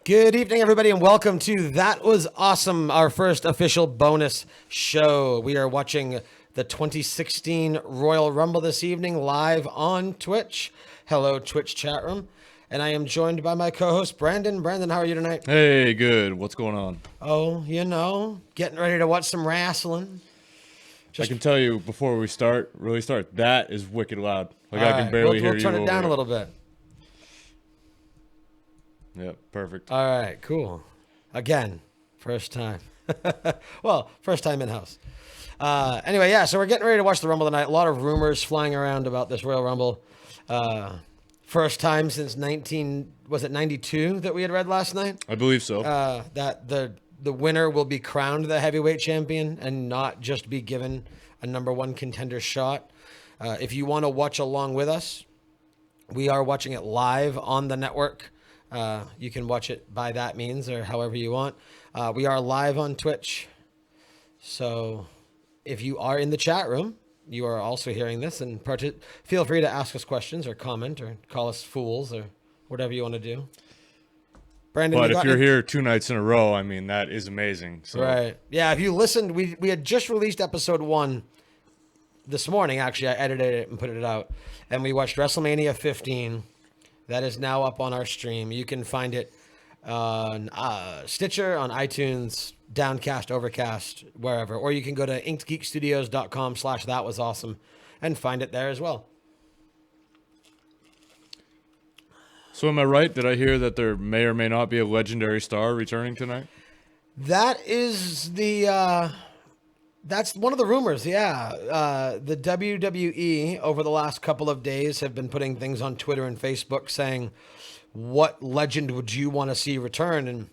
Good evening, everybody, and welcome to That Was Awesome, our first official bonus show. We are watching the 2016 Royal Rumble this evening live on Twitch. Hello, Twitch chat room. And I am joined by my co-host, Brandon. Brandon, how are you tonight? Hey, good. What's going on? Oh, you know, getting ready to watch some wrestling. I can tell you before we really start, that is wicked loud. Like I can barely hear you. We'll turn it down a little bit. Yep, perfect. All right, cool. Again, first time. Well, first time in-house. Anyway, yeah, so we're getting ready to watch the Rumble tonight. A lot of rumors flying around about this Royal Rumble. First time since 92 that we had read last night? I believe so. That the winner will be crowned the heavyweight champion and not just be given a number one contender shot. If you want to watch along with us, we are watching it live on the network. You can watch it by that means or however you want. We are live on Twitch. So if you are in the chat room, you are also hearing this, and feel free to ask us questions or comment or call us fools or whatever you want to do. Brandon, but if you're here 2 nights in a row, I mean, that is amazing. So. Right. Yeah, if you listened, we had just released episode 1 this morning. Actually, I edited it and put it out. And we watched WrestleMania 15. That is now up on our stream. You can find it on Stitcher, on iTunes, Downcast, Overcast, wherever. Or you can go to inkedgeekstudios.com/thatwasawesome and find it there as well. So am I right? Did I hear that there may or may not be a legendary star returning tonight? That is that's one of the rumors, yeah. The WWE over the last couple of days have been putting things on Twitter and Facebook saying, what legend would you want to see return? And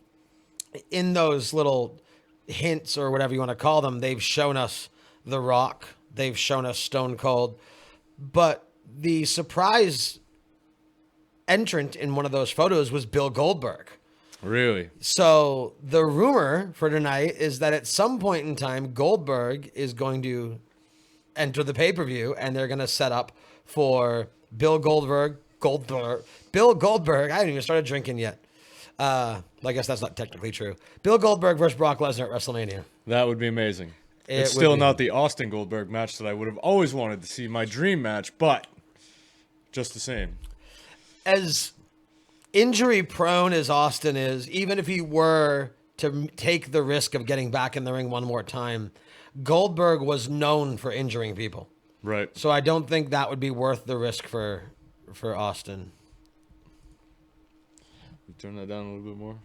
in those little hints or whatever you want to call them, they've shown us The Rock. They've shown us Stone Cold. But the surprise entrant in one of those photos was Bill Goldberg. Really? So the rumor for tonight is that at some point in time, Goldberg is going to enter the pay-per-view, and they're going to set up for Bill Goldberg. I haven't even started drinking yet. I guess that's not technically true. Bill Goldberg versus Brock Lesnar at WrestleMania. That would be amazing. It's still not the Austin Goldberg match that I would have always wanted to see, my dream match, but just the same. As injury prone as Austin is, even if he were to take the risk of getting back in the ring one more time, Goldberg was known for injuring people. Right. So I don't think that would be worth the risk for Austin. You turn that down a little bit more.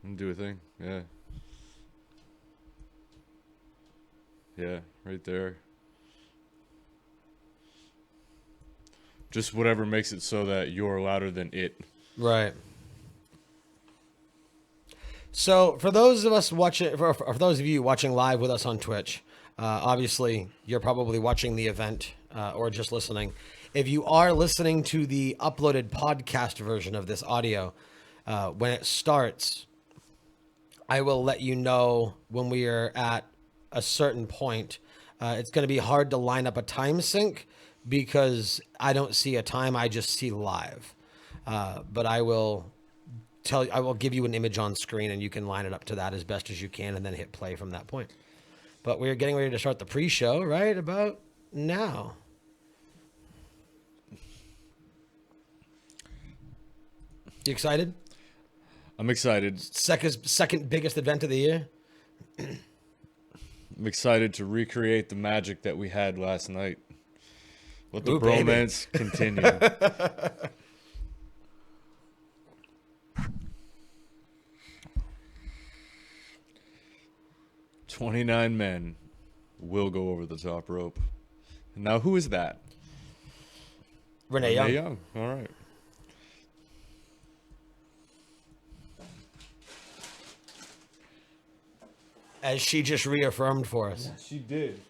And do a thing. Yeah. Yeah, right there. Just whatever makes it so that you're louder than it. Right. So for those of us watching, for those of you watching live with us on Twitch, obviously you're probably watching the event or just listening. If you are listening to the uploaded podcast version of this audio, when it starts, I will let you know when we are at a certain point. It's going to be hard to line up a time sync because I don't see a time, I just see live. But I will give you an image on screen and you can line it up to that as best as you can and then hit play from that point. But we're getting ready to start the pre-show right about now. You excited? I'm excited. Second biggest event of the year. I'm excited to recreate the magic that we had last night. Let the Baby. bromance continue. 29 men will go over the top rope. Now, who is that? Renee Young. All right. As she just reaffirmed for us. Yeah, she did.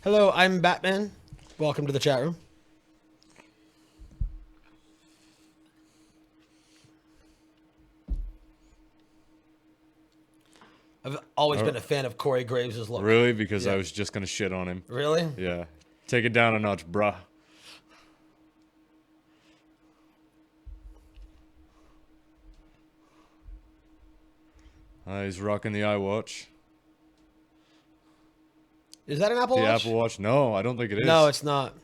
Hello, I'm Batman. Welcome to the chat room. I've always been a fan of Corey Graves' look. Really? Because I was just going to shit on him. Really? Yeah. Take it down a notch, bruh. He's rocking the iWatch. Is that an Apple Watch? The Apple Watch? No, I don't think it is. No, it's not.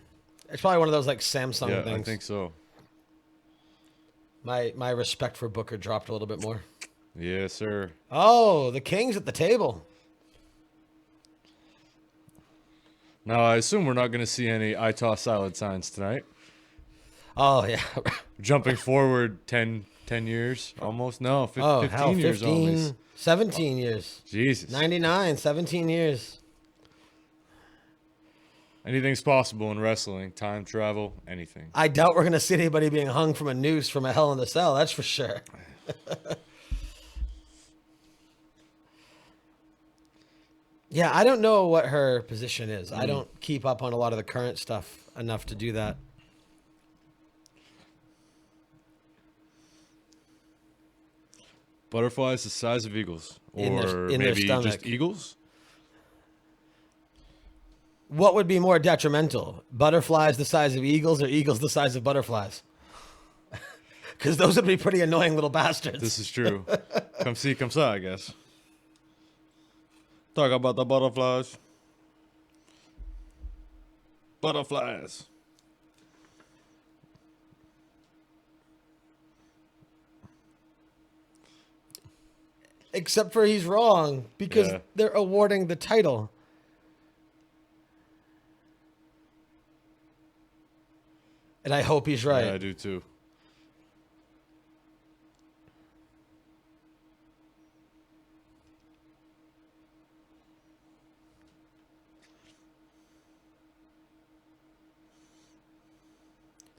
It's probably one of those like Samsung yeah, things. I think so. My respect for Booker dropped a little bit more. Yes, sir. Oh, the King's at the table. Now, I assume we're not going to see any I toss salad signs tonight. Oh, yeah. Jumping forward 10 years almost. No, 15 years almost. 17 years. Jesus. 99, 17 years. Anything's possible in wrestling. Time travel, anything. I doubt we're going to see anybody being hung from a noose from a Hell in a Cell. That's for sure. Yeah, I don't know what her position is. I don't keep up on a lot of the current stuff enough to do that. Butterflies the size of eagles. Or In their maybe stomach. just eagles? What would be more detrimental? Butterflies the size of eagles or eagles the size of butterflies? Because those would be pretty annoying little bastards. This is true. Come see, come saw, I guess. Talk about the butterflies. Butterflies. Except for he's wrong because Yeah. they're awarding the title. And I hope he's right. Yeah, I do too.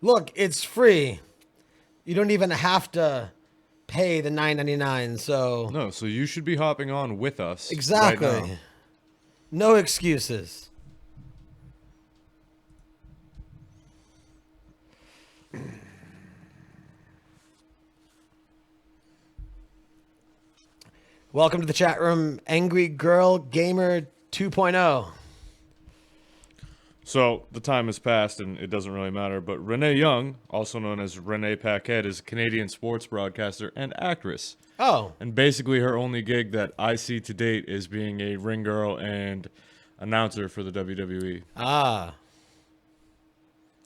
Look, it's free. You don't even have to pay the $9.99. So No, so you should be hopping on with us. exactly, Right now. no excuses. Welcome to the chat room, Angry Girl Gamer 2.0. So the time has passed and it doesn't really matter, but Renee Young, also known as Renee Paquette, is a Canadian sports broadcaster and actress. Oh, And basically her only gig that I see to date is being a ring girl and announcer for the WWE. ah,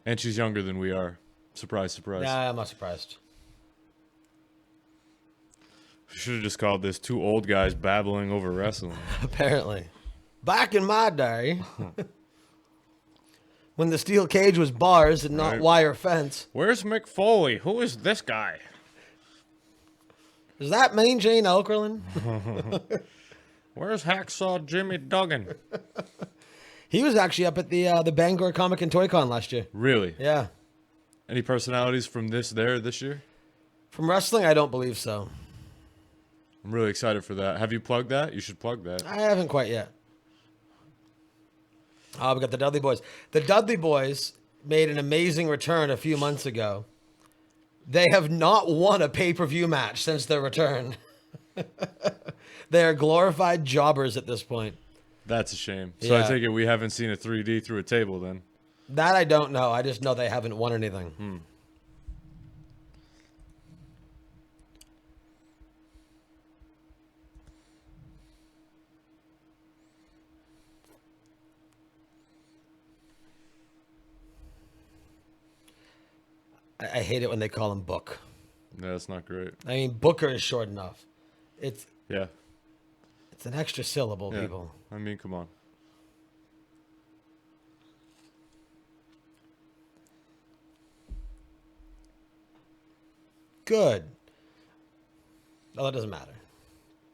And she's younger than we are. Surprise, surprise. nah, I'm not surprised. We should have just called this two old guys babbling over wrestling. Apparently, back in my day, when the steel cage was bars and not Right. wire fence, Where's Mick Foley? Who is this guy? does that mean Jane Okerlund? Where's Hacksaw Jimmy Duggan? He was actually up at the Bangor Comic and Toy Con last year. Really? Yeah, Any personalities from this year? from wrestling, I don't believe so. I'm really excited for that. Have you plugged that? You should plug that. I haven't quite yet. Oh, we got the Dudley Boys. The Dudley Boys made an amazing return a few months ago. They have not won a pay-per-view match since their return. They are glorified jobbers at this point. That's a shame. So I Yeah. take it we haven't seen a 3D through a table then. That I don't know. I just know they haven't won anything. I hate it when they call him Book. Yeah, that's not great. I mean, Booker is short enough. It's Yeah. an extra syllable, Yeah. people. I mean, come on. Good. Oh, that doesn't matter.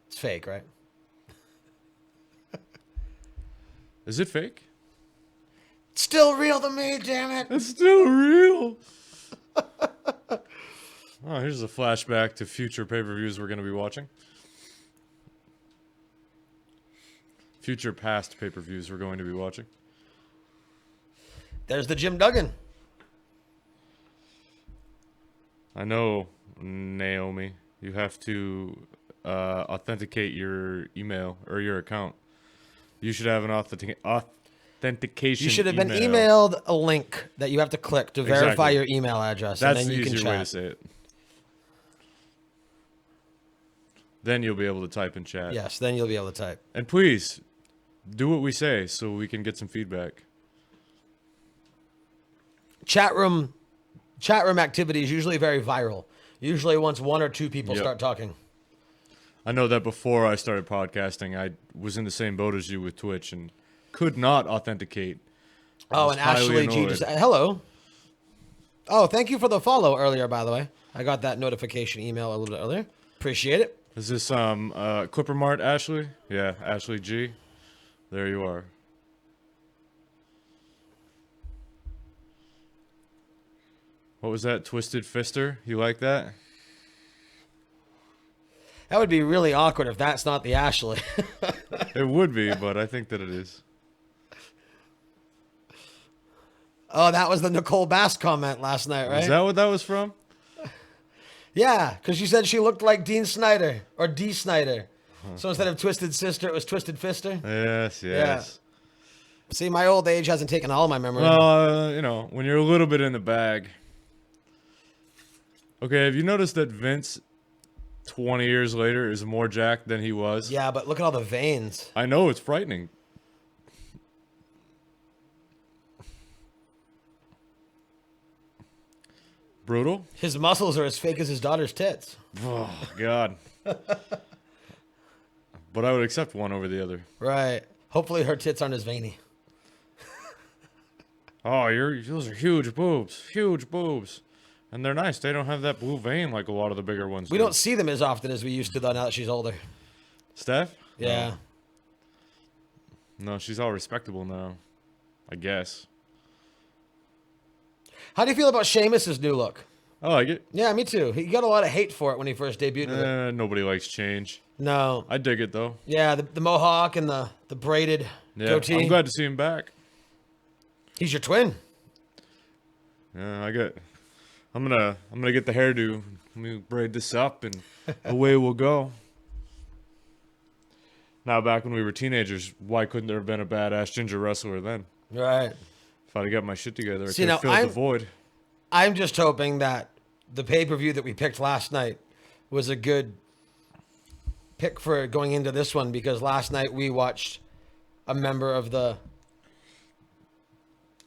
It's fake, right? Is it fake? It's still real to me, damn it. It's still real. Oh, here's a flashback to future pay-per-views we're going to be watching. Future past pay-per-views we're going to be watching. There's the Jim Duggan. I know, Naomi, you have to authenticate your email or your account. You should have an authentication. You should have been email. emailed a link that you have to click to verify your email address, That's and then you the can easier way to chat. say it. Then you'll be able to type in chat. Yes, then you'll be able to type. And please do what we say so we can get some feedback. Chat room activity is usually very viral. Usually once one or two people start talking. I know that before I started podcasting, I was in the same boat as you with Twitch and could not authenticate. Oh, and Ashley G just hello. Oh, thank you for the follow earlier, by the way. I got that notification email a little bit earlier. Appreciate it. Is this Clipper Mart Ashley? Yeah, Ashley G. There you are. What was that? Twisted Fister? You like that? That would be really awkward if that's not the Ashley. It would be, but I think that it is. Oh, that was the Nicole Bass comment last night, right? Is that what that was from? Yeah, because she said she looked like Dean Snyder or D. Snyder. So instead of Twisted Sister, it was Twisted Fister. Yes. Yeah. See, my old age hasn't taken all my memory. Well, when you're a little bit in the bag. Okay, have you noticed that Vince, 20 years later, is more jacked than he was? Yeah, but look at all the veins. I know, it's frightening. Brutal? His muscles are as fake as his daughter's tits. Oh, God. But I would accept one over the other. Right. Hopefully her tits aren't as veiny. Oh, those are huge boobs. Huge boobs. And they're nice. They don't have that blue vein like a lot of the bigger ones We do. don't see them as often as we used to, though, now that she's older. Steph? Yeah. No, she's all respectable now. I guess. How do you feel about Sheamus's new look? I like it. Yeah, me too. He got a lot of hate for it when he first debuted with it. Nobody likes change. No. I dig it, though. Yeah, the mohawk and the braided goatee. I'm glad to see him back. He's your twin. Yeah, I'm gonna get the hairdo. Let me braid this up and away we'll go. Now, back when we were teenagers, why couldn't there have been a badass ginger wrestler then? Right. If I'd have got my shit together, I See, could now, have filled the void. I'm just hoping that the pay-per-view that we picked last night was a good pick for going into this one, because last night we watched a member of the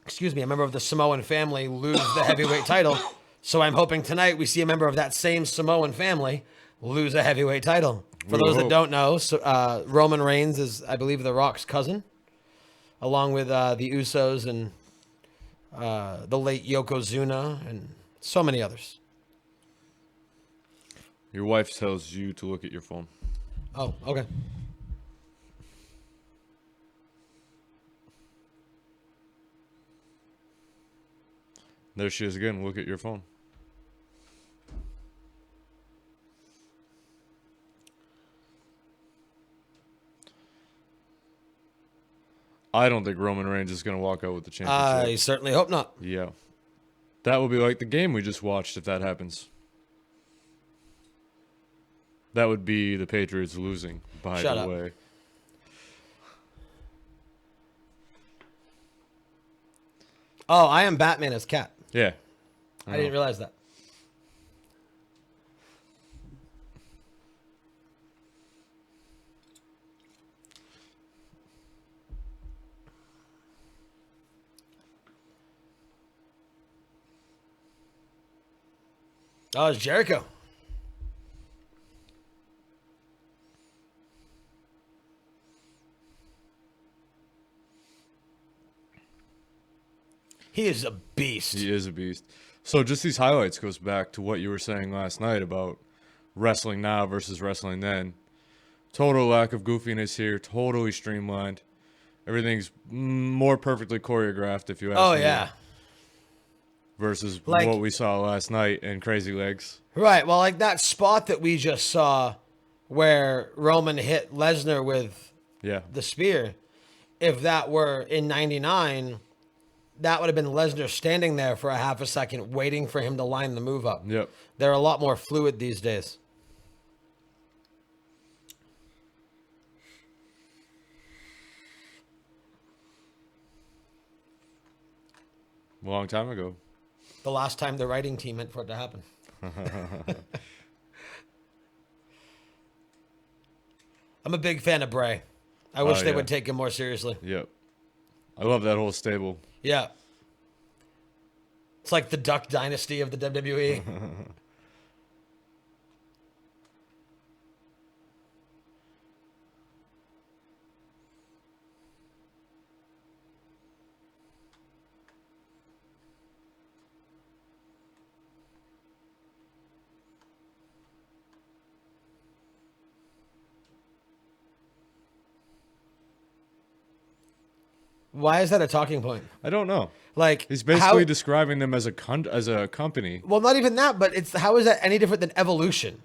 Samoan family lose the heavyweight title. So I'm hoping tonight we see a member of that same Samoan family lose a heavyweight title. For those that don't know, Roman Reigns is, I believe, The Rock's cousin, along with the Usos and the late Yokozuna and so many others. Your wife tells you to look at your phone. Oh, okay. There she is again. Look at your phone. I don't think Roman Reigns is going to walk out with the championship. I certainly hope not. Yeah. That would be like the game we just watched if that happens. That would be the Patriots losing, by the way. Oh, I am Batman as Cat. Yeah. I didn't realize that. Oh, it's Jericho. He is a beast. He is a beast. So just these highlights goes back to what you were saying last night about wrestling now versus wrestling then. Total lack of goofiness here. Totally streamlined. Everything's more perfectly choreographed, if you ask me. Oh, yeah. Versus what we saw last night in Crazy Legs. Right. Well, like that spot that we just saw where Roman hit Lesnar with the spear. If that were in 99, that would have been Lesnar standing there for a half a second waiting for him to line the move up. Yep. They're a lot more fluid these days. A long time ago. The last time the writing team meant for it to happen. I'm a big fan of Bray. I wish they yeah. would take him more seriously. Yep. I love that whole stable. Yeah. It's like the Duck Dynasty of the WWE. Why is that a talking point? I don't know. Like He's basically how, describing them as a company. well, not even that, but it's how is that any different than Evolution?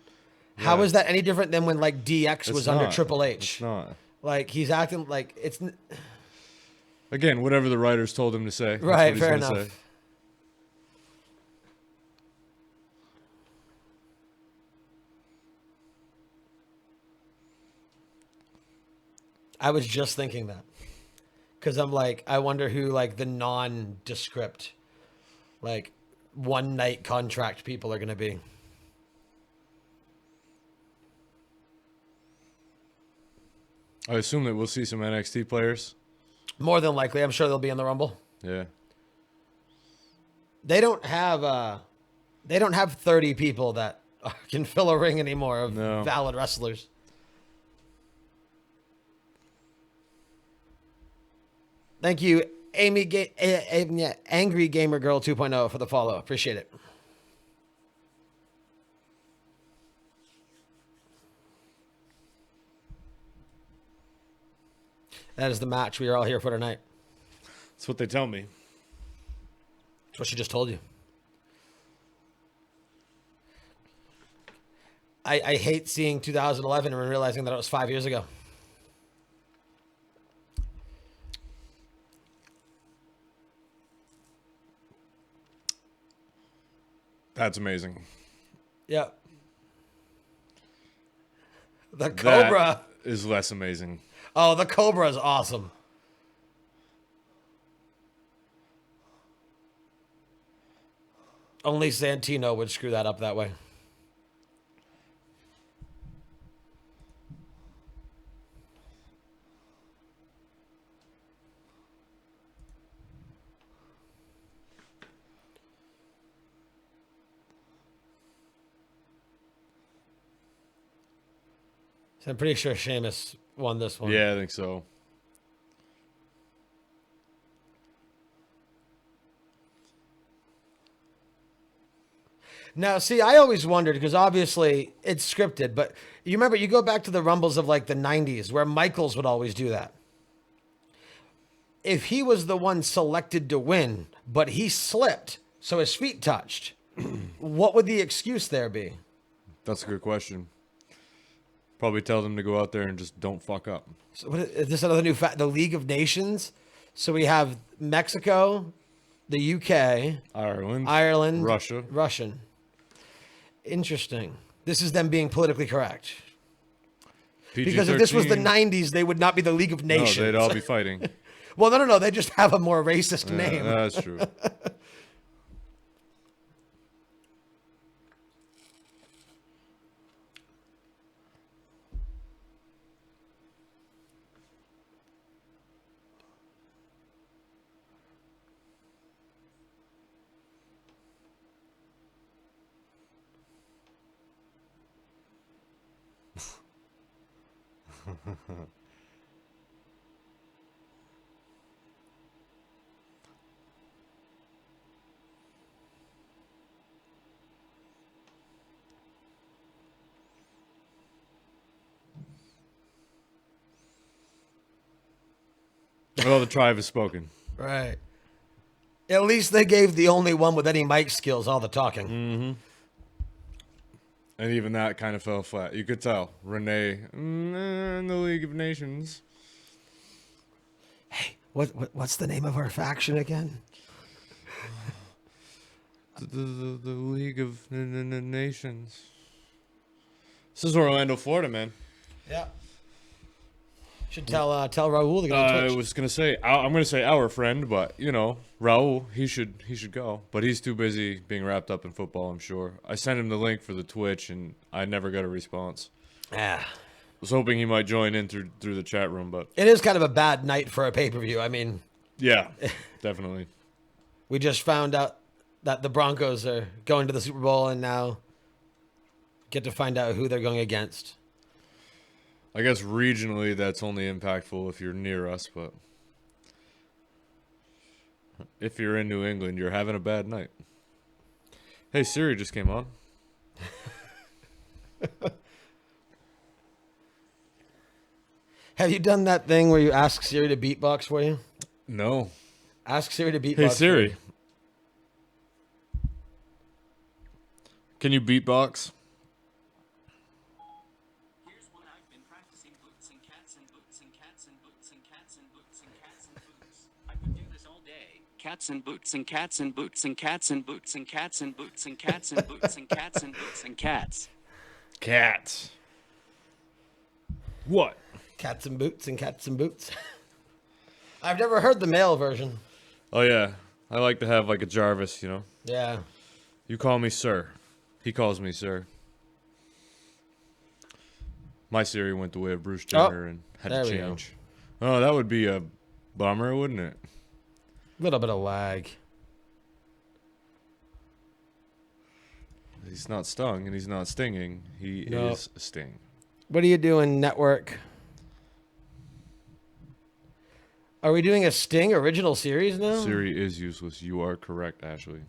How Yeah. is that any different than when like DX was under not. Triple H? It's not. Like he's acting like it's Again, whatever the writers told him to say. That's right. what he's Fair gonna enough. say. I was just thinking that because I'm like, I wonder who like the nondescript, like one night contract people are going to be. I assume that we'll see some NXT players. More than likely, I'm sure they'll be in the Rumble. Yeah. They don't have 30 people that can fill a ring anymore of No. valid wrestlers. Thank you, Angry Gamer Girl 2.0 for the follow. Appreciate it. That is the match we are all here for tonight. That's what they tell me. That's what she just told you. I hate seeing 2011 and realizing that it was 5 years ago. That's amazing. Yep. The Cobra. That is less amazing. Oh, the Cobra is awesome. Only Santino would screw that up that way. So I'm pretty sure Sheamus won this one. Yeah, I think so. Now, see, I always wondered because obviously it's scripted, but you remember you go back to the Rumbles of like the 90s where Michaels would always do that. If he was the one selected to win, but he slipped, so his feet touched, what would the excuse there be? That's a good question. Probably tell them to go out there and just don't fuck up. So what is this another new the League of Nations? So we have Mexico, the UK, Ireland, Russia. Russian. Interesting. This is them being politically correct. Because if this was the 90s, they would not be the League of Nations. No, they'd all be fighting. Well, no. They just have a more racist Yeah, name. that's true. Well, the tribe has spoken. Right. At least they gave the only one with any mic skills all the talking. Mm-hmm. And even that kind of fell flat. You could tell. Renee in the League of Nations. Hey, what's the name of our faction again? The League of Nations. This is Orlando, Florida, man. Yeah. Should tell Raul to go on I Twitch. was gonna say I'm gonna say our friend, but Raul, he should go, but he's too busy being wrapped up in football. I'm sure. I sent him the link for the Twitch, and I never got a response. Ah. I was hoping he might join in through the chat room, but It is kind of a bad night for a pay-per-view. I mean, yeah, definitely. we just found out that the Broncos are going to the Super Bowl and now get to find out who they're going against. I guess regionally that's only impactful if you're near us, but if you're in New England, you're having a bad night. Hey, Siri just came on. Have you done that thing where you ask Siri to beatbox for you? No. Ask Siri to beatbox. Hey, for Siri. you. Can you beatbox? Here's what I've been practicing: boots and cats and boots and cats and boots and cats and boots and cats and boots. I could do this all day. Cats and boots and cats and boots and cats and boots and cats and boots and cats and boots and cats and boots and cats. Cats. What? Cats and boots and cats and boots. I've never heard the male version. Oh, yeah. I like to have like a Jarvis, Yeah. You call me sir. He calls me sir. My Siri went the way of Bruce Jenner and had there to we go. change. Oh, that would be a bummer, wouldn't it? Little bit of lag. He's not stung and he's not stinging. He No. is a sting. What are you doing, network? Are we doing a Sting original series now? Siri is useless. You are correct, Ashley.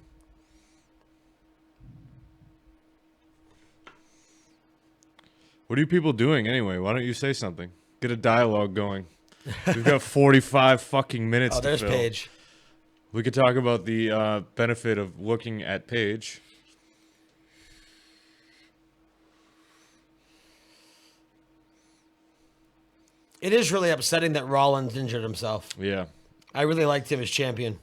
What are you people doing anyway? Why don't you say something? Get a dialogue going. We've got 45 fucking minutes Oh, to there's fill. Paige. We could talk about the benefit of looking at Paige. It is really upsetting that Rollins injured himself. Yeah. I really liked him as champion.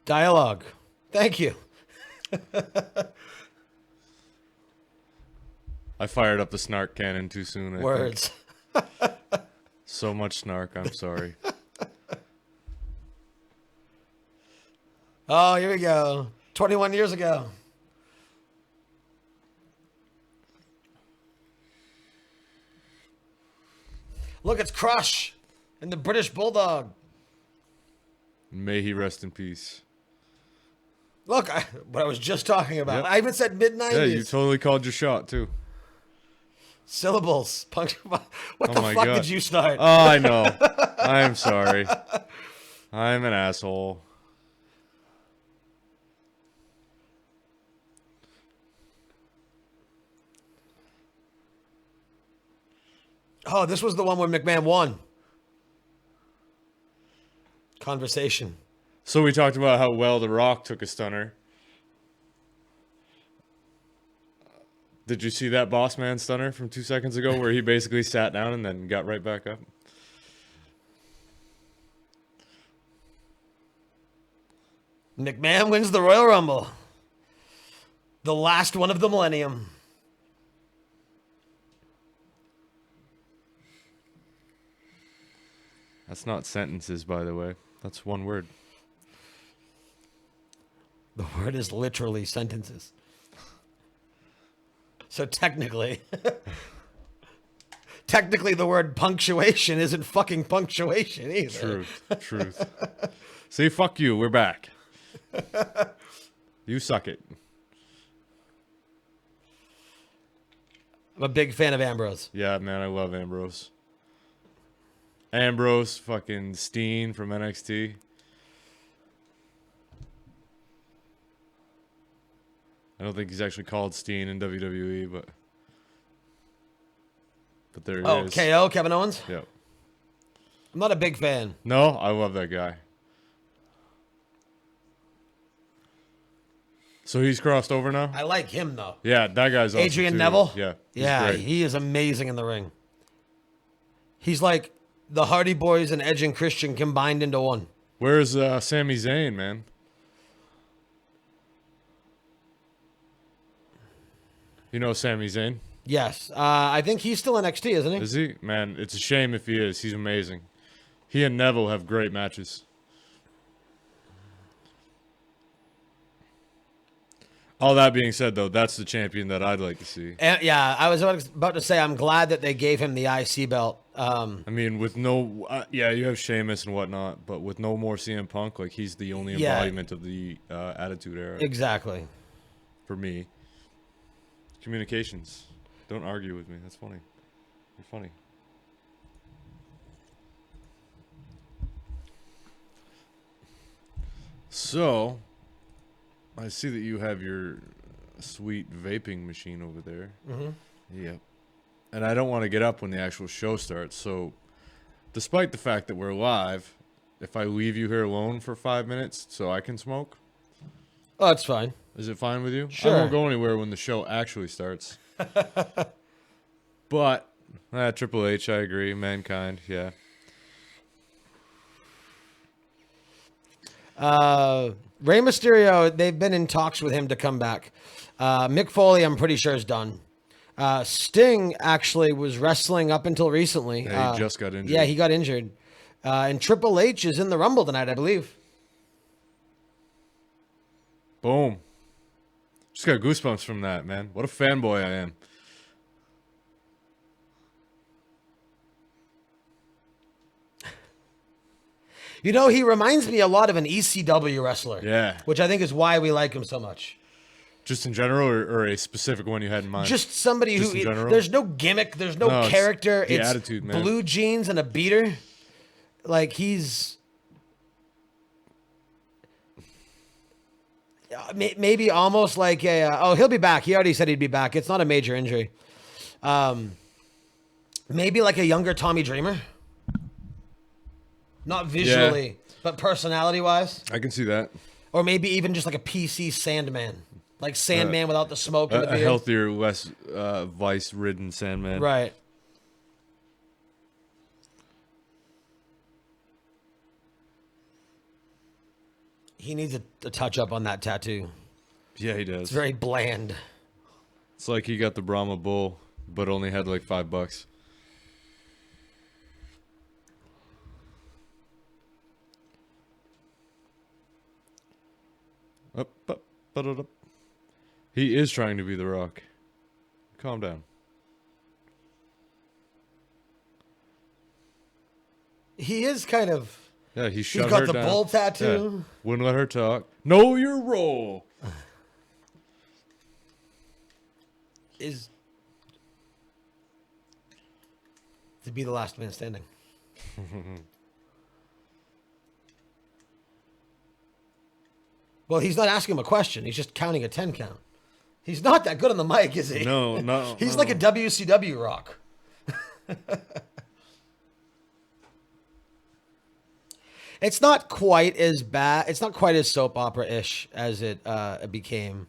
Dialogue. Thank you. I fired up the snark cannon too soon. I think. Words. So much snark. I'm sorry. Oh, here we go. 21 years ago. Look, it's Crush and the British Bulldog. May he rest in peace. Look, what I was just talking about. Yep. I even said mid-90s. Yeah, you totally called your shot too. Syllables. What Oh the my fuck God. did you start? Oh, I know. I'm sorry. I'm an asshole. Oh, this was the one where McMahon won. Conversation. So we talked about how well The Rock took a stunner. Did you see that Boss Man stunner from 2 seconds ago where he basically sat down and then got right back up? McMahon wins the Royal Rumble. The last one of the millennium. That's not sentences, by the way. That's one word. The word is literally sentences. So technically, the word punctuation isn't fucking punctuation either. Truth. See, fuck you. We're back. You suck it. I'm a big fan of Ambrose. Yeah, man, I love Ambrose. Ambrose, fucking Steen from NXT. I don't think he's actually called Steen in WWE, but there he Oh, is. KO, Kevin Owens? Yep. I'm not a big fan. No, I love that guy. So he's crossed over now? I like him, though. Yeah, that guy's awesome Adrian too. Neville? Yeah. He's Yeah, great. he is amazing in the ring. He's like the Hardy Boys and Edge and Christian combined into one. Where's Sami Zayn, man? You know Sami Zayn? Yes. I think he's still NXT, isn't he? Is he? Man, it's a shame if he is. He's amazing. He and Neville have great matches. All that being said, though, that's the champion that I'd like to see. And, yeah, I was about to say I'm glad that they gave him the IC belt. I mean, with no, yeah, you have Sheamus and whatnot, but with no more CM Punk, like he's the only Yeah. embodiment of the Attitude Era Exactly. for me. Communications. Don't argue with me. That's funny. You're funny. So, I see that you have your sweet vaping machine over there. Mm-hmm. Yep. And I don't want to get up when the actual show starts. So, despite the fact that we're live, if I leave you here alone for 5 minutes so I can smoke, Oh, that's fine. is it fine with you? Sure. I won't go anywhere when the show actually starts. But, Triple H, I agree. Mankind, yeah. Rey Mysterio, they've been in talks with him to come back. Mick Foley, I'm pretty sure, is done. Sting actually was wrestling up until recently. Yeah, he just got injured. Yeah, he got injured. And Triple H is in the Rumble tonight, I believe. Boom. Just got goosebumps from that, man. What a fanboy I am. You know, he reminds me a lot of an ECW wrestler. Yeah. Which I think is why we like him so much. Just in general, or a specific one you had in mind? Just somebody Just who, in general? there's no gimmick, there's no, No, it's character. the It's attitude, man. blue jeans and a beater. Like, he's... Maybe almost like a... oh, he'll be back. He already said he'd be back. It's not a major injury. Maybe like a younger Tommy Dreamer. Not visually, but personality-wise. I can see that. Or maybe even just like a PC Sandman. Like Sandman without the smoke and the A beard. healthier, less vice-ridden Sandman. Right. He needs a touch up on that tattoo. Yeah, he does. It's very bland. It's like he got the Brahma Bull, but only had like $5. Up. He is trying to be The Rock. Calm down. He is kind of... Yeah, he He's shut got her the down. bull tattoo. Yeah. Wouldn't let her talk. Know your role. Is... to be the last man standing. Well, he's not asking him a question. He's just counting a 10 count. He's not that good on the mic, is he? No. He's like a WCW Rock. It's not quite as bad. It's not quite as soap opera-ish as it became.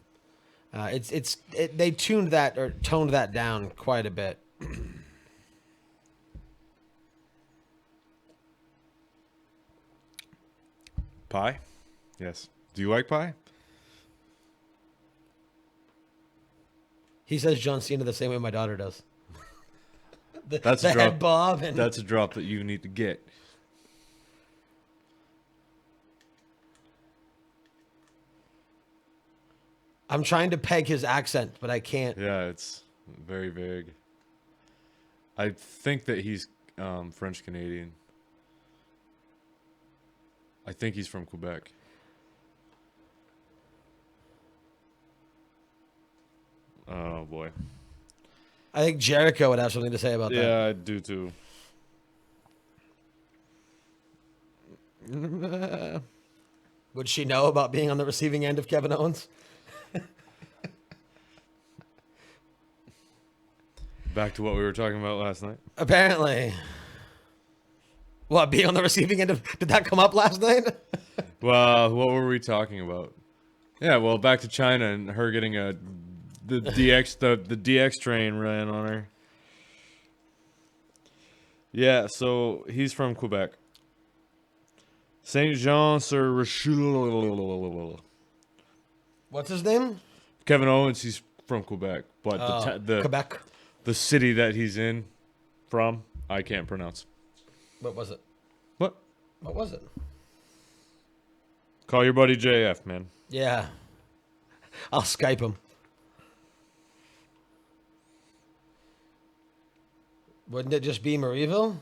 They tuned that or toned that down quite a bit. Pie? Yes. Do you like pie? He says John Cena the same way my daughter does. That's the a drop. head bob and That's a drop that you need to get. I'm trying to peg his accent, but I can't. Yeah, it's very vague. I think that he's French Canadian. I think he's from Quebec. Oh boy. I think Jericho would have something to say about that. Yeah, I do too. Would she know about being on the receiving end of Kevin Owens? Back to what we were talking about last night. Apparently. What, being on the receiving end of... Did that come up last night? Well, what were we talking about? Yeah, well, back to China and her getting the DX train ran on her. Yeah, so he's from Quebec. Saint Jean sur Richelieu. What's his name? Kevin Owens, he's from Quebec, but Quebec. the city that he's in from, I can't pronounce. What was it? What? What was it? Call your buddy JF, man. Yeah. I'll Skype him. Wouldn't it just be Marieville?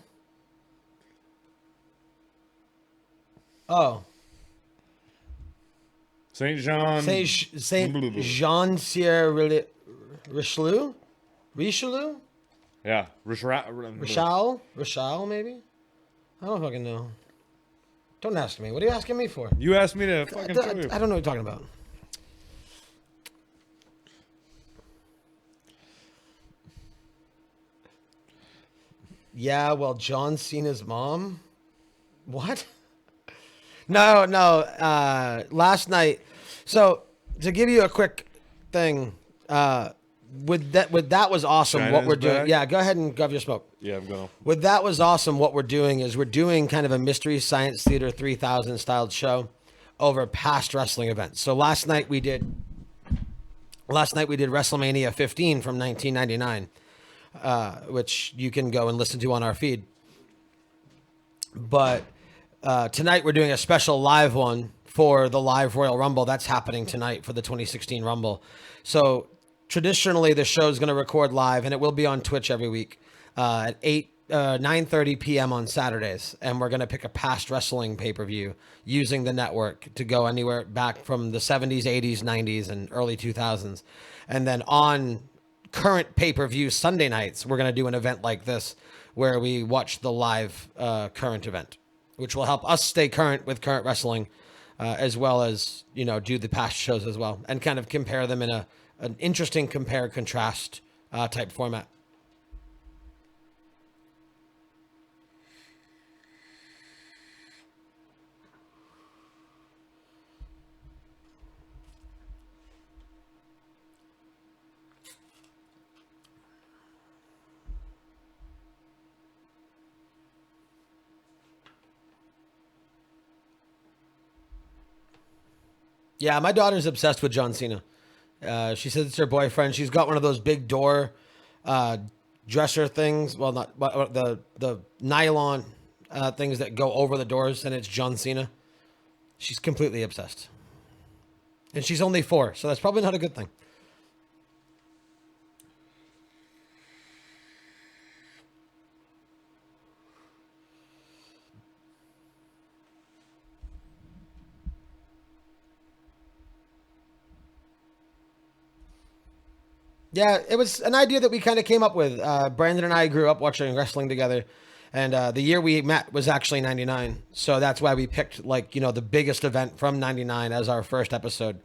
Oh. Saint Jean. Saint Jean Sierre Richelieu? Richelieu? Yeah, Richel, maybe? I don't fucking know. Don't ask me. What are you asking me for? You asked me to fucking tell you. I don't know what you're talking about. Yeah, well, John Cena's mom? What? No. Last night. So, to give you a quick thing, with that was awesome. What China's we're doing. back? Yeah, go ahead and go have your smoke. Yeah, I'm going. With that was awesome. What we're doing is we're doing kind of a Mystery Science Theater 3000 styled show over past wrestling events. So last night we did WrestleMania 15 from 1999, which you can go and listen to on our feed. But tonight we're doing a special live one for the live Royal Rumble that's happening tonight for the 2016 Rumble. So traditionally the show is going to record live and it will be on Twitch every week at 9:30 p.m. on Saturdays, and we're going to pick a past wrestling pay-per-view using the network to go anywhere back from the 70s, 80s, 90s, and early 2000s. And then on current pay-per-view Sunday nights, we're going to do an event like this where we watch the live current event, which will help us stay current with current wrestling, as well as, you know, do the past shows as well and kind of compare them in an interesting compare contrast type format. Yeah, my daughter's obsessed with John Cena. She says it's her boyfriend. She's got one of those big door dresser things. Well, not but the nylon things that go over the doors, and it's John Cena. She's completely obsessed. And she's only 4, so that's probably not a good thing. Yeah, it was an idea that we kind of came up with. Brandon and I grew up watching wrestling together, and the year we met was actually '99. So that's why we picked, like, you know, the biggest event from '99 as our first episode.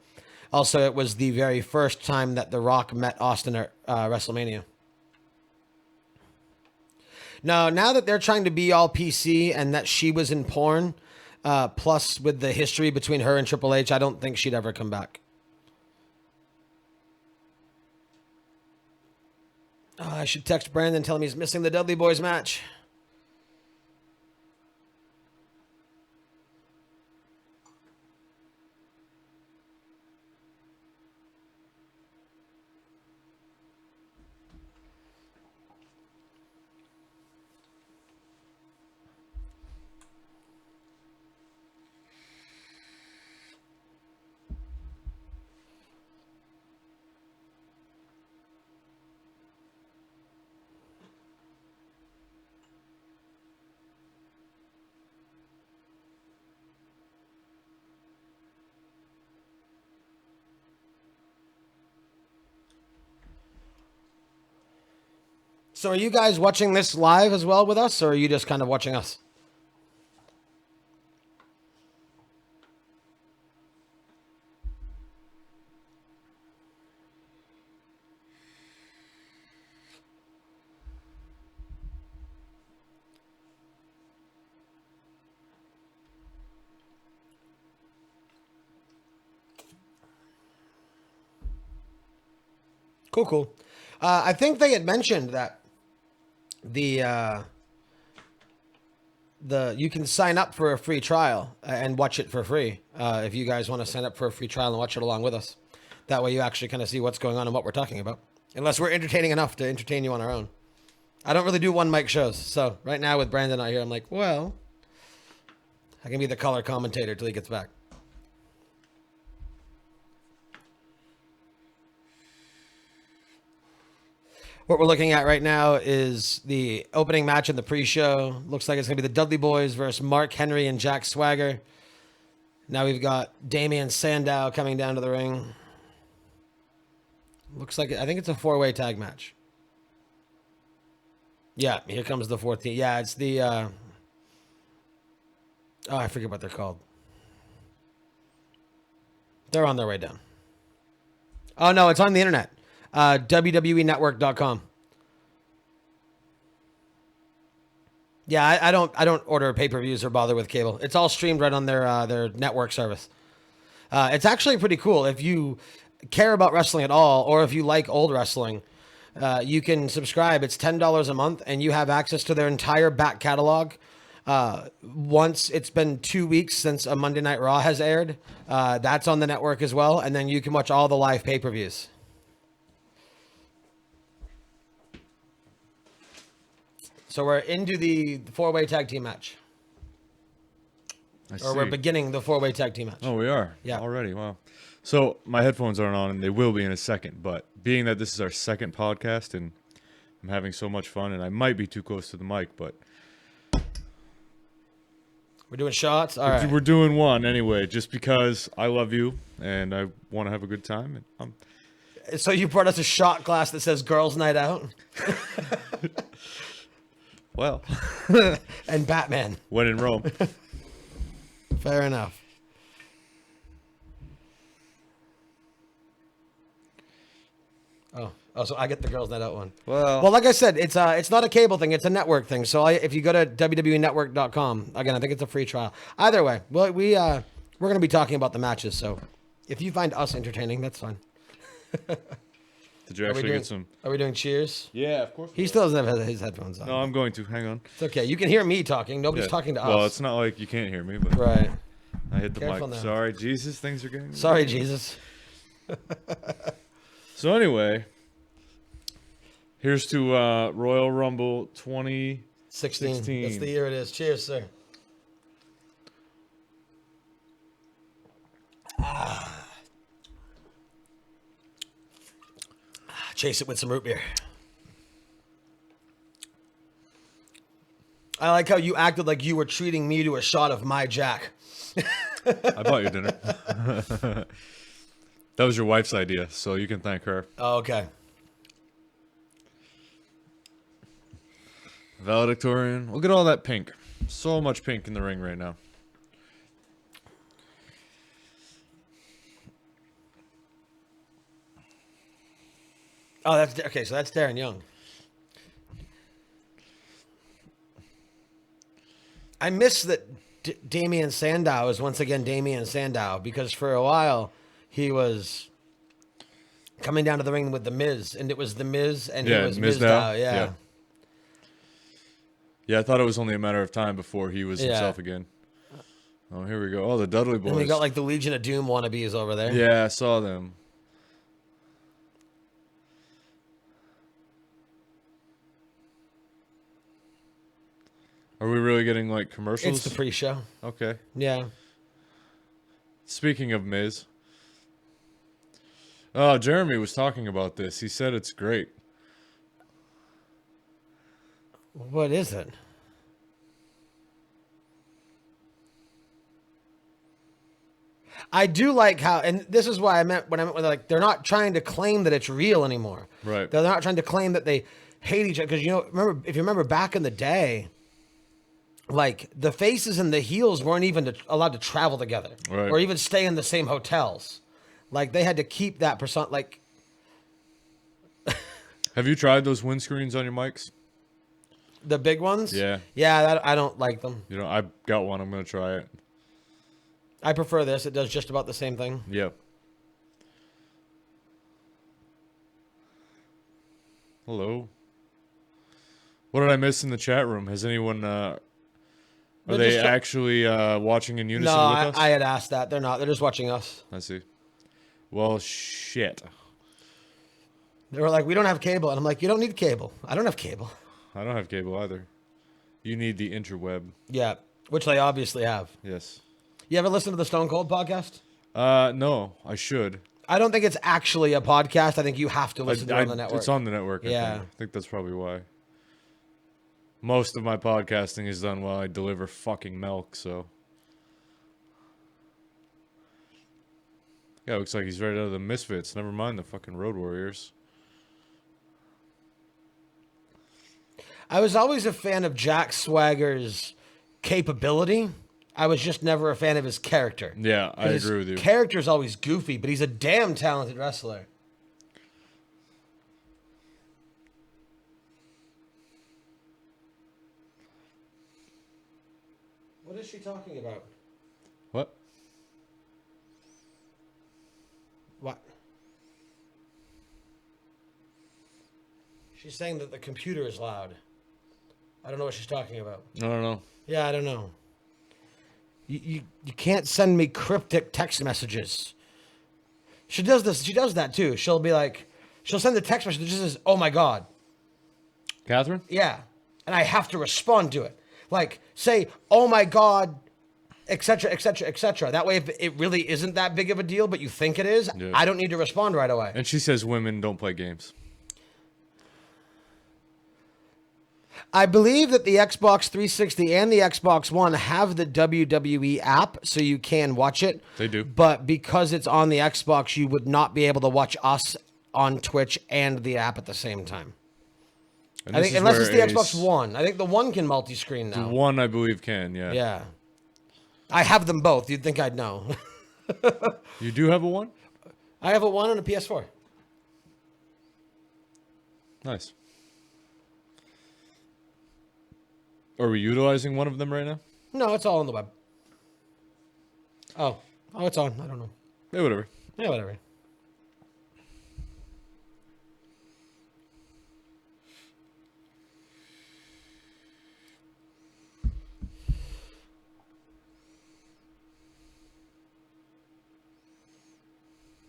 Also, it was the very first time that The Rock met Austin at WrestleMania. No, now that they're trying to be all PC and that she was in porn, plus with the history between her and Triple H, I don't think she'd ever come back. I should text Brandon, tell him he's missing the Dudley Boys match. So are you guys watching this live as well with us, or are you just kind of watching us? Cool. I think they had mentioned that the you can sign up for a free trial and watch it for free. If you guys want to sign up for a free trial and watch it along with us, that way you actually kind of see what's going on and what we're talking about. Unless we're entertaining enough to entertain you on our own. I don't really do one mic shows, so right now with Brandon out here, I'm like, well, I can be the color commentator till he gets back. What we're looking at right now is the opening match in the pre-show. Looks like it's going to be the Dudley Boys versus Mark Henry and Jack Swagger. Now we've got Damian Sandow coming down to the ring. Looks like, I think it's a 4-way tag match. Yeah, here comes the fourth team. Yeah, it's the, oh, I forget what they're called. They're on their way down. Oh, no, it's on the internet. WWEnetwork.com. Yeah, I don't order pay-per-views or bother with cable. It's all streamed right on their network service. It's actually pretty cool. If you care about wrestling at all, or if you like old wrestling, you can subscribe. It's $10 a month, and you have access to their entire back catalog. Once it's been 2 weeks since a Monday Night Raw has aired, that's on the network as well, and then you can watch all the live pay-per-views. So we're into the 4-way tag team match. Or we're beginning the 4-way tag team match. Oh, we are? Yeah. Already? Wow. So my headphones aren't on, and they will be in a second. But being that this is our second podcast, and I'm having so much fun, and I might be too close to the mic, but... We're doing shots? All right. We're doing one anyway, just because I love you, and I want to have a good time. And So you brought us a shot glass that says Girls Night Out? Well, and Batman. when in Rome. Fair enough. Oh, so I get the Girls Night Out one. Well, like I said, it's not a cable thing; it's a network thing. So if you go to WWEnetwork.com, again, I think it's a free trial. Either way, well, we're going to be talking about the matches. So if you find us entertaining, that's fine. Did you actually get some? Are we doing cheers? Yeah, of course. He still doesn't have his headphones on. No, I'm going to. Hang on. It's okay. You can hear me talking. Nobody's Yeah. talking to us. Well, it's not like you can't hear me, but Right. I hit the Careful mic. now. Sorry, Jesus, things are getting... Sorry, Jesus. So anyway, here's to Royal Rumble 2016. 16. That's the year it is. Cheers, sir. Chase it with some root beer. I like how you acted like you were treating me to a shot of my Jack. I bought you dinner. That was your wife's idea, so you can thank her. Oh, okay. Valedictorian. Look at all that pink. So much pink in the ring right now. Oh, that's okay. So that's Darren Young. I miss that Damian Sandow is once again Damian Sandow, because for a while he was coming down to the ring with the Miz, and it was the Miz and he was Mizdow. Yeah. Yeah, I thought it was only a matter of time before he was himself again. Oh, here we go. Oh, the Dudley Boys. And we got like the Legion of Doom wannabes over there. Yeah, I saw them. Are we really getting like commercials? It's the pre-show. Okay. Yeah. Speaking of Miz. Oh, Jeremy was talking about this. He said it's great. What is it? I do like how, and this is why I meant when like they're not trying to claim that it's real anymore. Right. They're not trying to claim that they hate each other, because if you remember back in the day, like the faces and the heels weren't even allowed to travel together, Right. or even stay in the same hotels. Like they had to keep that person. Like, Have you tried those windscreens on your mics? the big ones. Yeah. Yeah, I don't like them. You know, I got one. I'm going to try it. I prefer this. It does just about the same thing. Yep. Hello. What did I miss in the chat room? Has anyone Are They're they just try- actually watching in unison No, with I, us? I had asked that. They're not. They're just watching us. I see. Well, shit. They were like, we don't have cable. And I'm like, you don't need cable. I don't have cable. I don't have cable either. You need the interweb. Yeah, which they obviously have. Yes. You ever listen to the Stone Cold podcast? No, I should. I don't think it's actually a podcast. I think you have to listen to it on the network. It's on the network. Yeah. I think that's probably why. Most of my podcasting is done while I deliver fucking milk, so. Yeah, looks like he's right out of the Misfits. Never mind the fucking Road Warriors. I was always a fan of Jack Swagger's capability. I was just never a fan of his character. Yeah, I His agree with you. Character's always goofy, but he's a damn talented wrestler. What is she talking about? What? What? She's saying that the computer is loud. I don't know what she's talking about. I don't know. Yeah, I don't know. You can't send me cryptic text messages. She does this. She does that too. She'll be like, she'll send the text message that just says, "Oh my god." Catherine? Yeah, and I have to respond to it. Like, say, "Oh my god," etc., etc., etc. That way, if it really isn't that big of a deal, but you think it is, Yeah. I don't need to respond right away. And she says women don't play games. I believe that the Xbox 360 and the Xbox One have the WWE app, so you can watch it. They do. But because it's on the Xbox, you would not be able to watch us on Twitch and the app at the same time. And I this think is unless it's the where Xbox One. I think the One can multi-screen The now. one, I believe, can, yeah. Yeah. I have them both. You'd think I'd know. You do have a one? I have a One and a PS4. Nice. Are we utilizing one of them right now? No, it's all on the web. Oh, it's on. I don't know. Yeah, whatever. Yeah, whatever.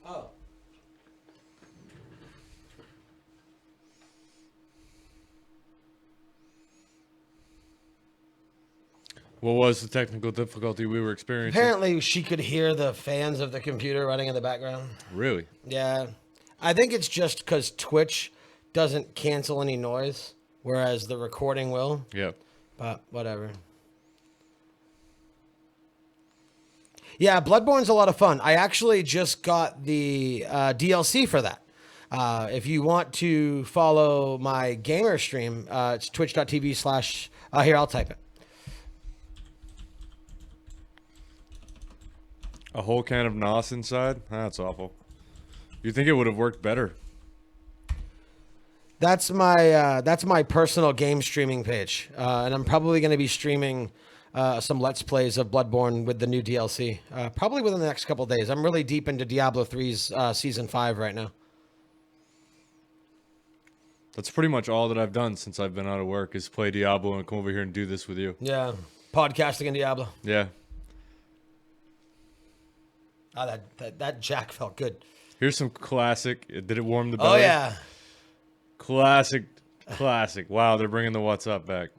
Oh. What was the technical difficulty we were experiencing? Apparently, she could hear the fans of the computer running in the background. Really? Yeah. I think it's just because Twitch doesn't cancel any noise, whereas the recording will. Yeah. But whatever. Yeah, Bloodborne's a lot of fun. I actually just got the DLC for that. If you want to follow my gamer stream, it's twitch.tv/ here, I'll type it. A whole can of NOS inside? That's awful. You think it would have worked better? That's my personal game streaming page, and I'm probably going to be streaming some Let's Plays of Bloodborne with the new DLC, probably within the next couple of days. I'm really deep into Diablo 3's Season 5 right now. That's pretty much all that I've done since I've been out of work is play Diablo and come over here and do this with you. Yeah, podcasting in Diablo. Yeah. Oh, that jack felt good. Here's some classic. Did it warm the belly? Oh, yeah. Classic. Wow, they're bringing the what's up back.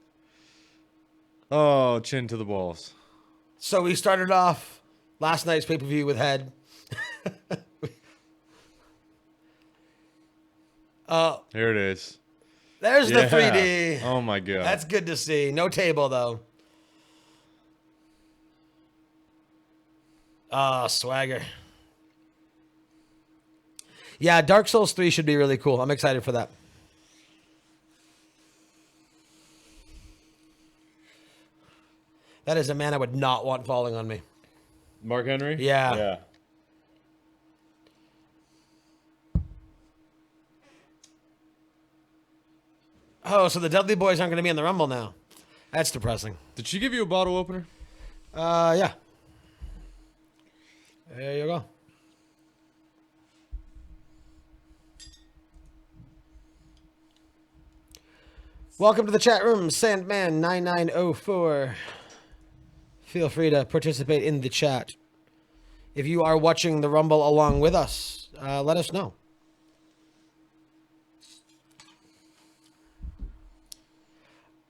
Oh, chin to the balls. So we started off last night's pay-per-view with Head. Oh, Here it is. there's the Yeah. 3D. Oh my god. That's good to see. No table, though. Oh, swagger. Yeah, Dark Souls 3 should be really cool. I'm excited for that. That is a man I would not want falling on me. Mark Henry? Yeah. Yeah. Oh, so the Dudley Boys aren't going to be in the Rumble now. That's depressing. Did she give you a bottle opener? Yeah. There you go. Welcome to the chat room, Sandman9904. Feel free to participate in the chat. If you are watching the Rumble along with us, let us know.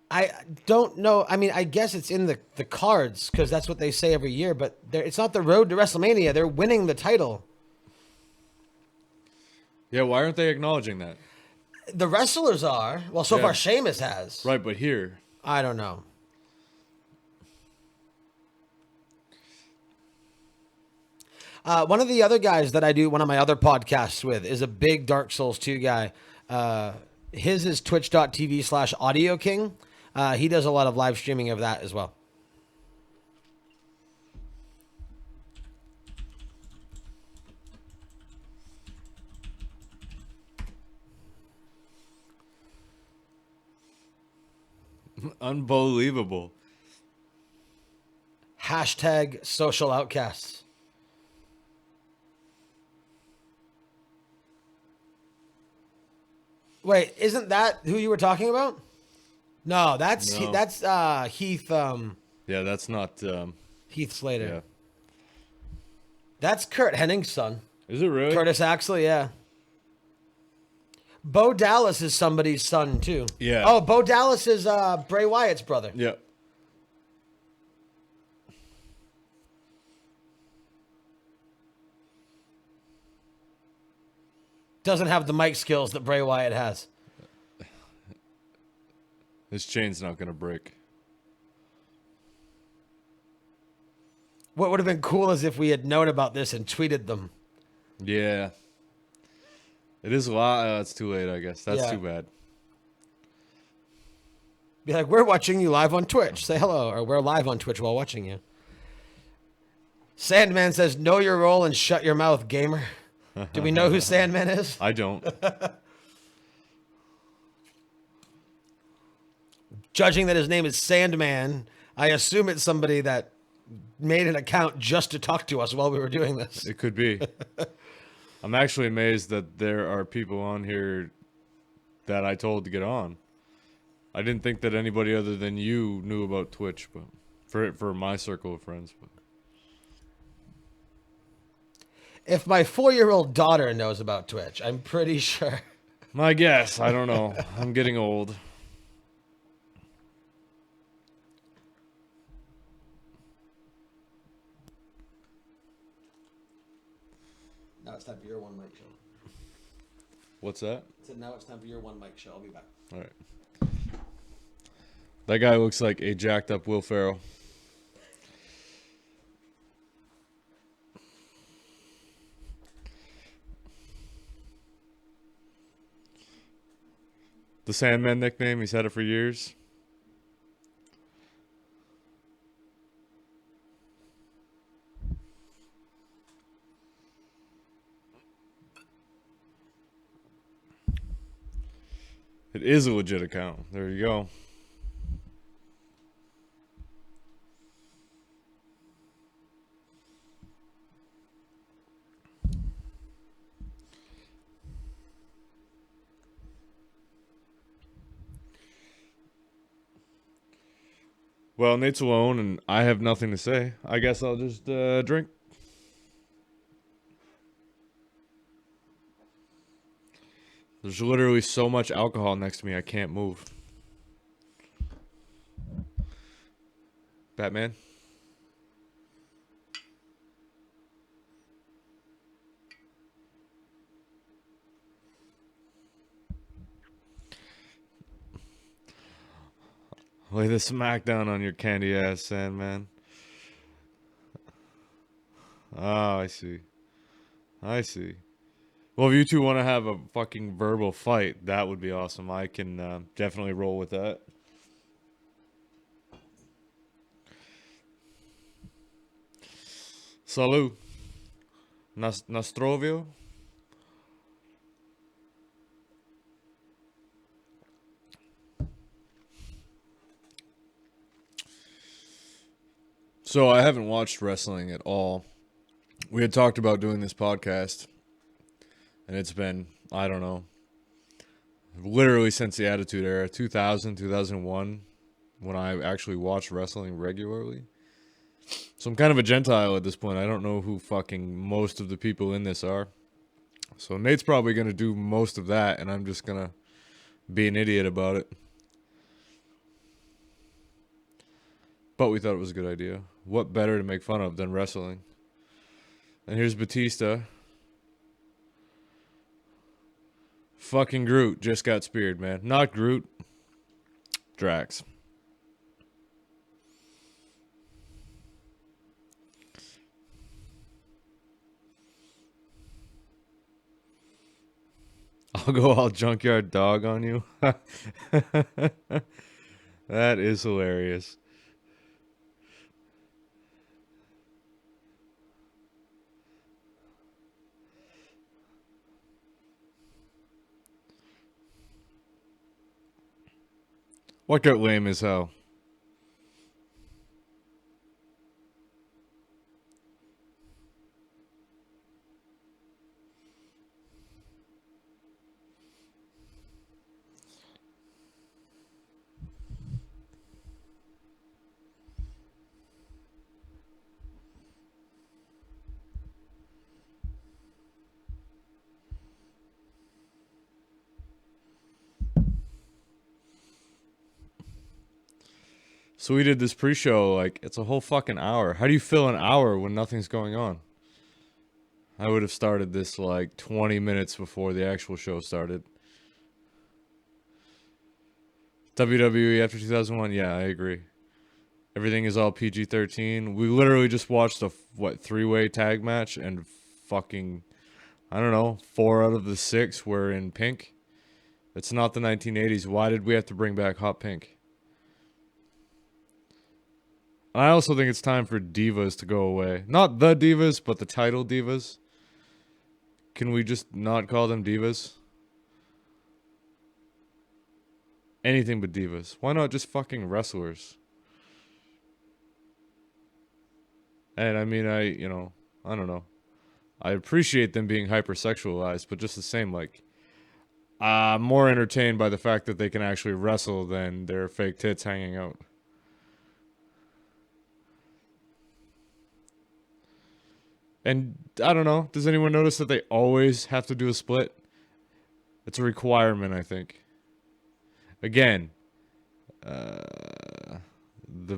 I don't know. I mean, I guess it's in the cards because that's what they say every year, but it's not the road to WrestleMania. They're winning the title. Yeah, why aren't they acknowledging that? The wrestlers are. Well, so Yeah. far Sheamus has. Right, but here. I don't know. One of the other guys that I do one of my other podcasts with is a big Dark Souls 2 guy. His is twitch.tv/Audio King. He does a lot of live streaming of that as well. Unbelievable. Hashtag social outcasts. Wait, isn't that who you were talking about? No, that's No. Heath Yeah, that's not. Heath Slater. Yeah. That's Kurt Hennig's son. Is it really? Curtis Axley, yeah. Bo Dallas is somebody's son too. Yeah. Oh, Bo Dallas is Bray Wyatt's brother. Yeah. Doesn't have the mic skills that Bray Wyatt has. This chain's not gonna break. What would have been cool is if we had known about this and tweeted them. Yeah. It is a lot. It's too late, I guess. That's Yeah. too bad. Be like, we're watching you live on Twitch. Say hello, or we're live on Twitch while watching you. Sandman says, know your role and shut your mouth, gamer. Do we know who Sandman is? I don't. Judging that his name is Sandman, I assume it's somebody that made an account just to talk to us while we were doing this. It could be. I'm actually amazed that there are people on here that I told to get on. I didn't think that anybody other than you knew about Twitch, but for my circle of friends. But If my 4-year-old daughter knows about Twitch, I'm pretty sure. my guess, I don't know. I'm getting old. Now it's time for your one mic show. What's that? So now it's time for your one mic show. I'll be back. All right. That guy looks like a jacked up Will Ferrell. The Sandman nickname, he's had it for years. It is a legit account. There you go. Well, Nate's alone, and I have nothing to say. I guess I'll just drink. There's literally so much alcohol next to me, I can't move. Batman? Lay the smackdown on your candy ass, Sandman. Oh, I see. I see. Well, if you two want to have a fucking verbal fight, that would be awesome. I can definitely roll with that. Salud. Nostrovio. So I haven't watched wrestling at all. We had talked about doing this podcast, and it's been, I don't know, literally since the Attitude Era, 2000, 2001, when I actually watched wrestling regularly. So I'm kind of a Gentile at this point. I don't know who fucking most of the people in this are. So Nate's probably going to do most of that, and I'm just going to be an idiot about it. But we thought it was a good idea. What better to make fun of than wrestling? And here's Batista. Fucking Groot just got speared, man. Not Groot. Drax. I'll go all junkyard dog on you. That is hilarious. Worked out lame as hell. So we did this pre-show, like, it's a whole fucking hour. How do you fill an hour when nothing's going on? I would have started this, like, 20 minutes before the actual show started. WWE after 2001? Yeah, I agree. Everything is all PG-13. We literally just watched a, three-way tag match, and fucking, I don't know, 4 out of the 6 were in pink. It's not the 1980s. Why did we have to bring back hot pink? I also think it's time for divas to go away. Not the divas, but the title divas. Can we just not call them divas? Anything but divas. Why not just fucking wrestlers? And I mean, I don't know. I appreciate them being hypersexualized, but just the same, like, I'm more entertained by the fact that they can actually wrestle than their fake tits hanging out. And I don't know, does anyone notice that they always have to do a split? It's a requirement, I think. Again, the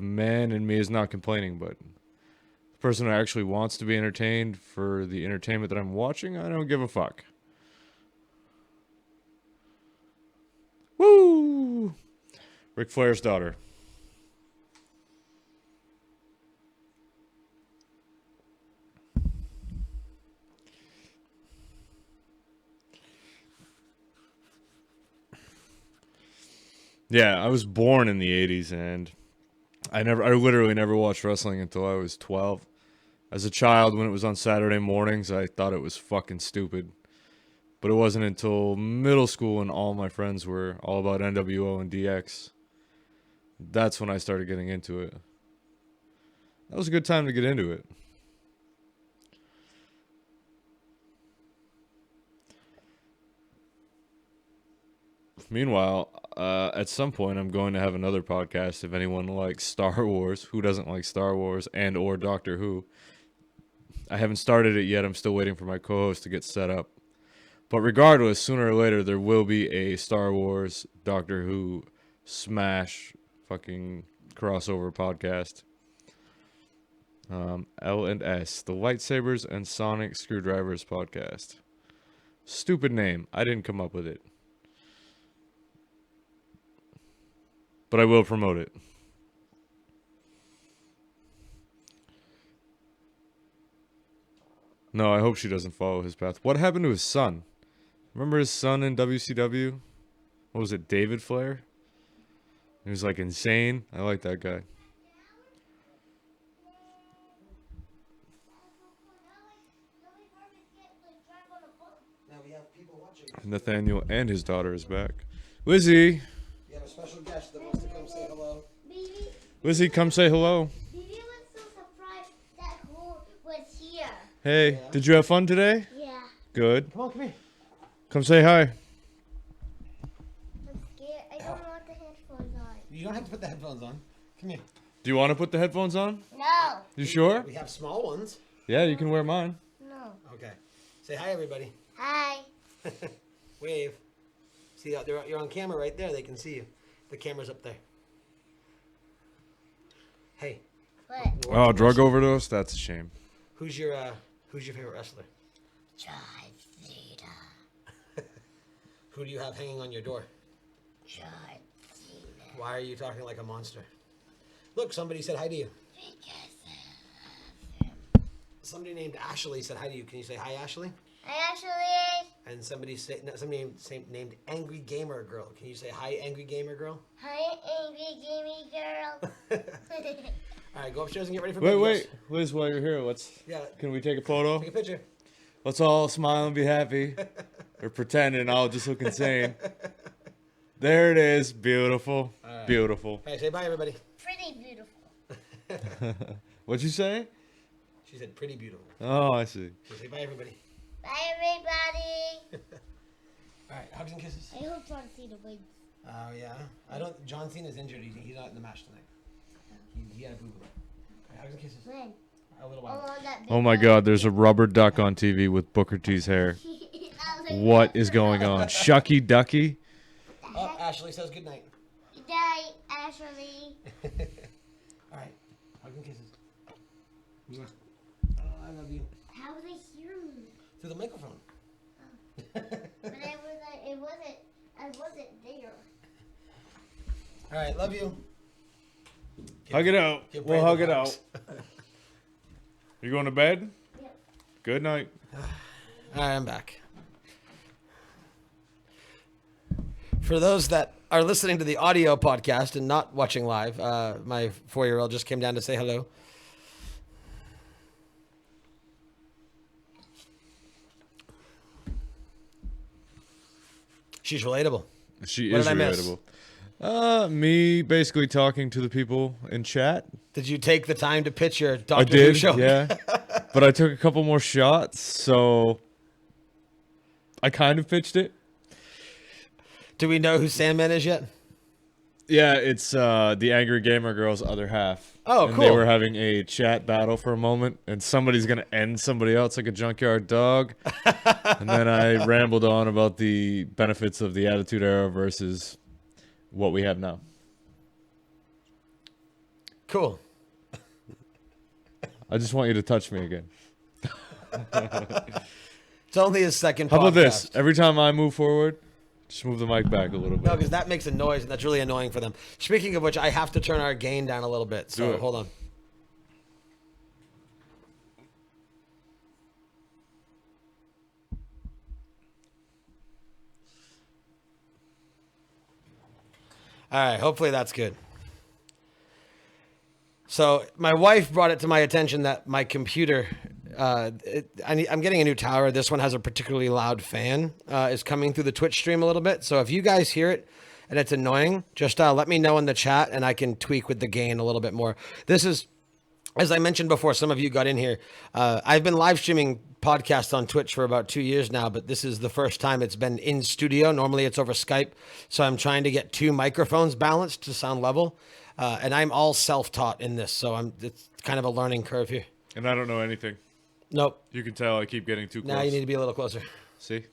man in me is not complaining, but the person who actually wants to be entertained for the entertainment that I'm watching, I don't give a fuck. Woo! Ric Flair's daughter. Yeah, I was born in the 80s, and I literally never watched wrestling until I was 12. As a child, when it was on Saturday mornings, I thought it was fucking stupid. But it wasn't until middle school when all my friends were all about NWO and DX. That's when I started getting into it. That was a good time to get into it. Meanwhile, at some point, I'm going to have another podcast. If anyone likes Star Wars, who doesn't like Star Wars and or Doctor Who? I haven't started it yet. I'm still waiting for my co-host to get set up. But regardless, sooner or later, there will be a Star Wars, Doctor Who, Smash, fucking crossover podcast. L&S, the Lightsabers and Sonic Screwdrivers podcast. Stupid name. I didn't come up with it. But I will promote it. No, I hope she doesn't follow his path. What happened to his son? Remember his son in WCW? What was it, David Flair? He was like insane. I like that guy. Now we have people watching. Nathaniel and his daughter is back. Lizzie! We have a special guest that wants to come say hello. Lizzie, come say hello. Bibi was so surprised that who was here. Hey, did you have fun today? Yeah. Good. Come on, come here. Come say hi. I'm scared. I don't want the headphones on. You don't have to put the headphones on. Come here. Do you want to put the headphones on? No. You sure? We have small ones. Yeah, you can wear mine. No. Okay. Say hi, everybody. Hi. Wave. See, you're on camera right there. They can see you. The camera's up there. Hey. What? we're Oh, watching drug wrestling. overdose? That's a shame. Who's your favorite wrestler? John Cena. Who do you have hanging on your door? John Cena. Why are you talking like a monster? Look, somebody said hi to you. Somebody named Ashley said hi to you. Can you say hi, Ashley? I actually. And somebody named Angry Gamer Girl. Can you say hi, Angry Gamer Girl? Hi, angry gaming girl. All right, go upstairs and get ready for Wait, bed. wait. Liz, while you're here, Yeah, can we take a photo? take a picture. Let's all smile and be happy. Or pretend and I'll just look insane. There it is. Beautiful. Beautiful. Hey, say bye, everybody. Pretty beautiful. What'd you say? She said pretty beautiful. Oh, I see. So say bye, everybody. Bye, everybody. All right, hugs and kisses. I hope John Cena wins. Oh, yeah. John Cena's injured. He's not in the match tonight. He had a boo-boo. All right, hugs and kisses. When? A little while. Oh, that big Oh my one. God, there's a rubber duck on TV with Booker T's hair. I was like, What is going on? Shucky Ducky? Oh, Ashley says good night. Good night, Ashley. All right, hugs and kisses. Mwah. Oh, I love you. How would they hear me? Through the microphone. But I wasn't there. All right, love you. Hug it out. Give We'll Brandon hug it hugs. out. You going to bed? Yep. Good night. All right, I'm back. For those that are listening to the audio podcast and not watching live, my 4-year-old just came down to say hello. She's relatable. She What is did I miss? relatable. Me basically talking to the people in chat. Did you take the time to pitch your I Doctor Who did, show? yeah. But I took a couple more shots, so I kind of pitched it. Do we know who Sandman is yet? Yeah, it's the Angry Gamer Girl's other half. Oh, and They cool. were having a chat battle for a moment, and somebody's gonna end somebody else like a junkyard dog. And then I rambled on about the benefits of the Attitude Era versus what we have now. Cool. I just want you to touch me again. It's only his second How about this? podcast. Every time I move forward, just move the mic back a little No, bit. because that makes a noise, and that's really annoying for them. Speaking of which, I have to turn our gain down a little bit. So Do it. hold on. All right, hopefully that's good. So my wife brought it to my attention that my computer, I'm getting a new tower. This one has a particularly loud fan. Is coming through the Twitch stream a little bit. So if you guys hear it and it's annoying, just let me know in the chat and I can tweak with the gain a little bit more. This is, as I mentioned before, some of you got in here. I've been live streaming podcasts on Twitch for about 2 years now, but this is the first time it's been in studio. Normally it's over Skype. So I'm trying to get 2 microphones balanced to sound level. And I'm all self-taught in this. So it's kind of a learning curve here. And I don't know anything. Nope. You can tell I keep getting too close. Now you need to be a little closer. See? Do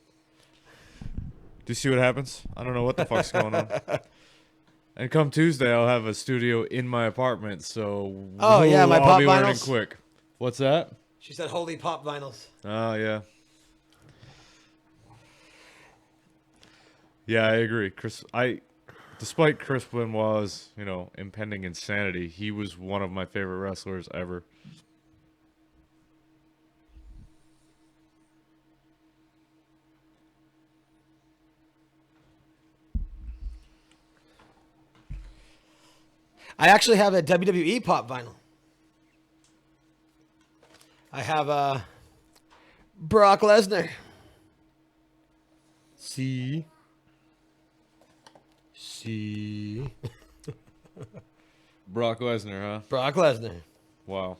you see what happens? I don't know what the fuck's going on. And come Tuesday, I'll have a studio in my apartment, so Oh, yeah, my I'll pop be learning vinyls. quick. What's that? She said, holy pop vinyls. Oh, yeah. Yeah, I agree. Despite Chris Benoit's, impending insanity, he was one of my favorite wrestlers ever. I actually have a WWE pop vinyl. I have Brock Lesnar. See? Brock Lesnar, huh? Brock Lesnar. Wow.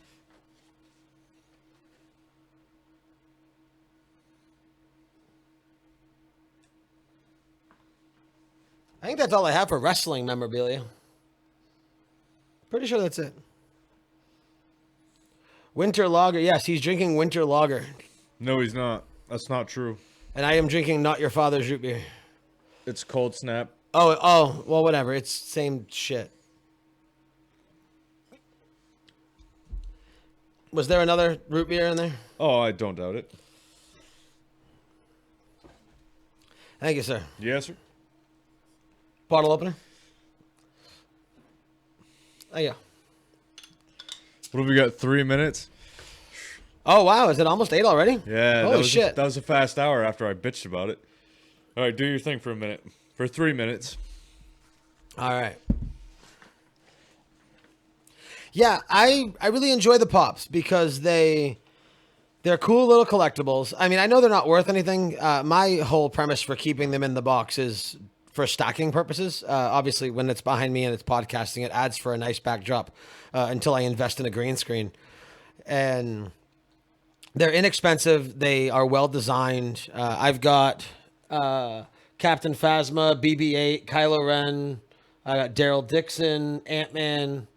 I think that's all I have for wrestling memorabilia. Pretty sure that's it. Winter lager. Yes, he's drinking winter lager. No, he's not. That's not true. And I am drinking not your father's root beer. It's Cold Snap. Oh, well, whatever. It's same shit. Was there another root beer in there? Oh, I don't doubt it. Thank you, sir. Yes, sir. Bottle opener. Oh, yeah. What have we got? 3 minutes? Oh, wow. Is it almost 8 already? Yeah. Holy that was shit. that was a fast hour after I bitched about it. All right, do your thing for a minute. For 3 minutes. All right. Yeah, I really enjoy the pops because they're cool little collectibles. I mean, I know they're not worth anything. My whole premise for keeping them in the box is for stacking purposes. Obviously, when it's behind me and it's podcasting, it adds for a nice backdrop until I invest in a green screen. And they're inexpensive. They are well designed. I've got Captain Phasma, BB-8, Kylo Ren. I got Daryl Dixon, Ant-Man.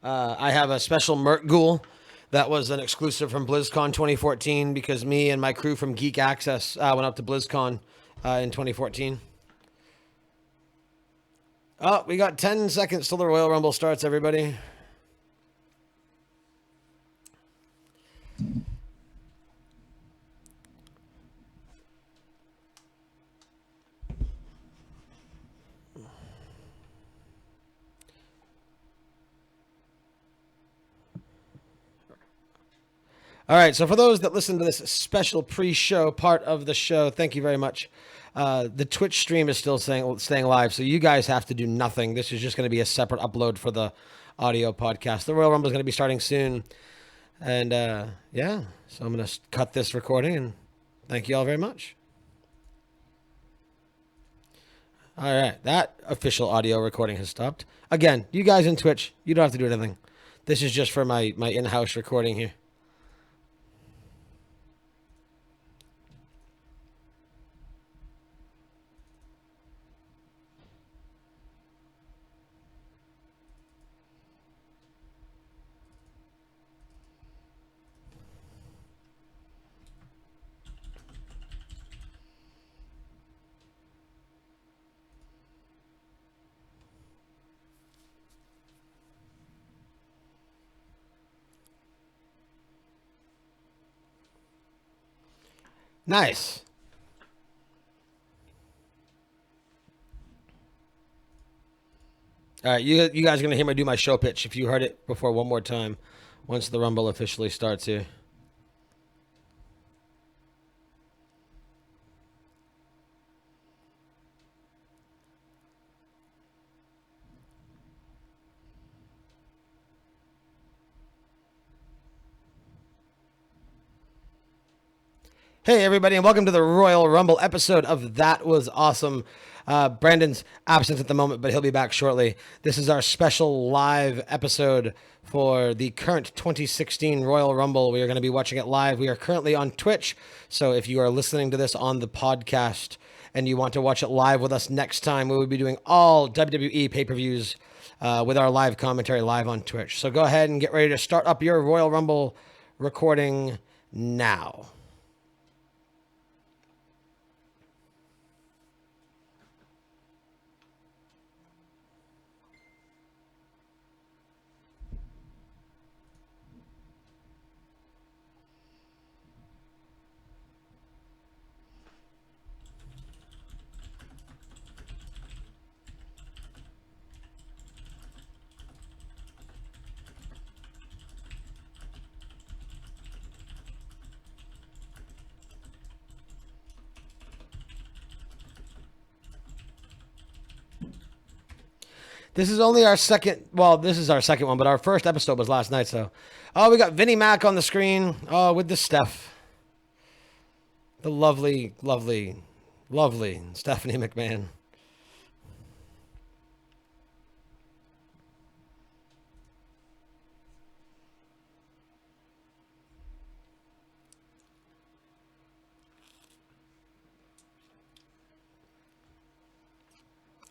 I have a special Mert Ghoul that was an exclusive from BlizzCon 2014 because me and my crew from Geek Access went up to BlizzCon in 2014. Oh, we got 10 seconds till the Royal Rumble starts, everybody. All right, so for those that listen to this special pre-show part of the show, thank you very much. The Twitch stream is still staying live, so you guys have to do nothing. This is just going to be a separate upload for the audio podcast. The Royal Rumble is going to be starting soon. And yeah, so I'm going to cut this recording, and thank you all very much. All right, that official audio recording has stopped. Again, you guys in Twitch, you don't have to do anything. This is just for my in-house recording here. Nice. All right, you guys are going to hear me do my show pitch if you heard it before one more time once the Rumble officially starts here. Hey, everybody, and welcome to the Royal Rumble episode of That Was Awesome. Brandon's absent at the moment, but he'll be back shortly. This is our special live episode for the current 2016 Royal Rumble. We are going to be watching it live. We are currently on Twitch, so if you are listening to this on the podcast and you want to watch it live with us next time, we will be doing all WWE pay-per-views with our live commentary live on Twitch. So go ahead and get ready to start up your Royal Rumble recording now. This is only our second, well, this is our second one, but our first episode was last night, so. Oh, we got Vinnie Mac on the screen. Oh, with the Steph. The lovely, lovely, lovely Stephanie McMahon.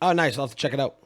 Oh, nice. I'll have to check it out.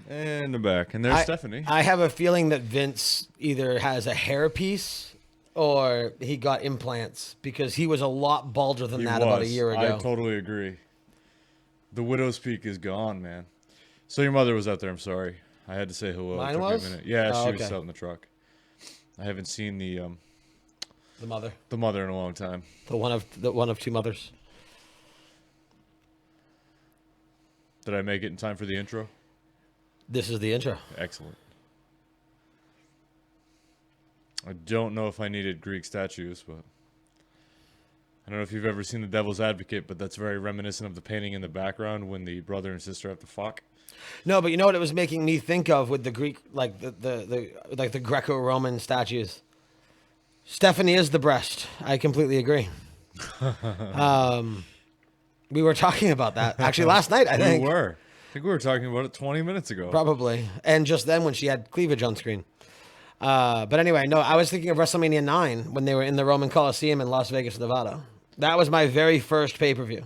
And the back. And there's Stephanie. I have a feeling that Vince either has a hairpiece or he got implants because he was a lot balder than He that about a was. year ago. I totally agree. The widow's peak is gone, man. So your mother was out there. I'm sorry. I had to say hello. Mine It took me was? a minute. Yeah, Oh, she was okay. out in the truck. I haven't seen The mother, the mother in a long time. the one of two mothers. Did I make it in time for the intro? This is the intro. Excellent. I don't know if I needed Greek statues, but I don't know if you've ever seen The Devil's Advocate, but that's very reminiscent of the painting in the background when the brother and sister have to fuck. No, but you know what it was making me think of with the Greek, like the Greco-Roman statues. Stephanie is the breast. I completely agree. We were talking about that actually last night. I think We were. I think we were talking about it 20 minutes ago. probably, and just then when she had cleavage on screen. But anyway, no, I was thinking of WrestleMania 9 when they were in the Roman Coliseum in Las Vegas, Nevada. That was my very first pay-per-view.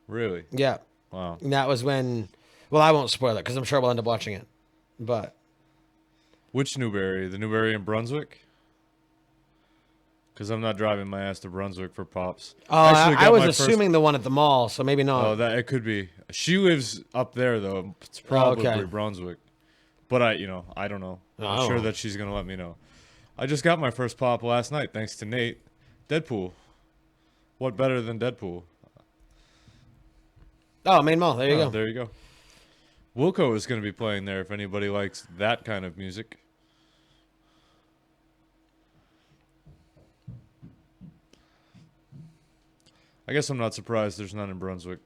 Really? Yeah. Wow. And that was when, well, I won't spoil it because I'm sure we'll end up watching it. But Which Newberry? The Newberry in Brunswick? Because I'm not driving my ass to Brunswick for Pops. Actually I got was my first- assuming the one at the mall, so maybe not. Oh, that it could be. She lives up there though. It's probably okay. Brunswick. But I don't know. I'm Oh. sure that she's gonna let me know. I just got my first pop last night, thanks to Nate. Deadpool. What better than Deadpool? Oh, main mall. There you Oh, go. there you go. Wilco is gonna be playing there if anybody likes that kind of music. I guess I'm not surprised there's none in Brunswick.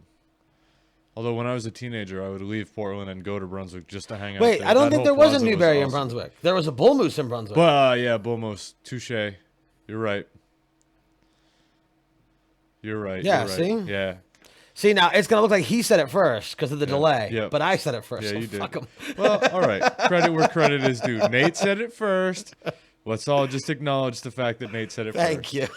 Although when I was a teenager, I would leave Portland and go to Brunswick just to hang out. Wait, there. I don't That think whole there was a plaza Newberry in awesome. Brunswick. There was a Bull Moose in Brunswick. But yeah, Bulmos, touche. You're right. You're right. Yeah, you're right. see? Yeah. See, now it's gonna look like he said it first because of the delay. yeah. But I said it first. Yeah, so you did. fuck him. Well, all right. Credit where credit is due. Nate said it first. Let's all just acknowledge the fact that Nate said it Thank first. you.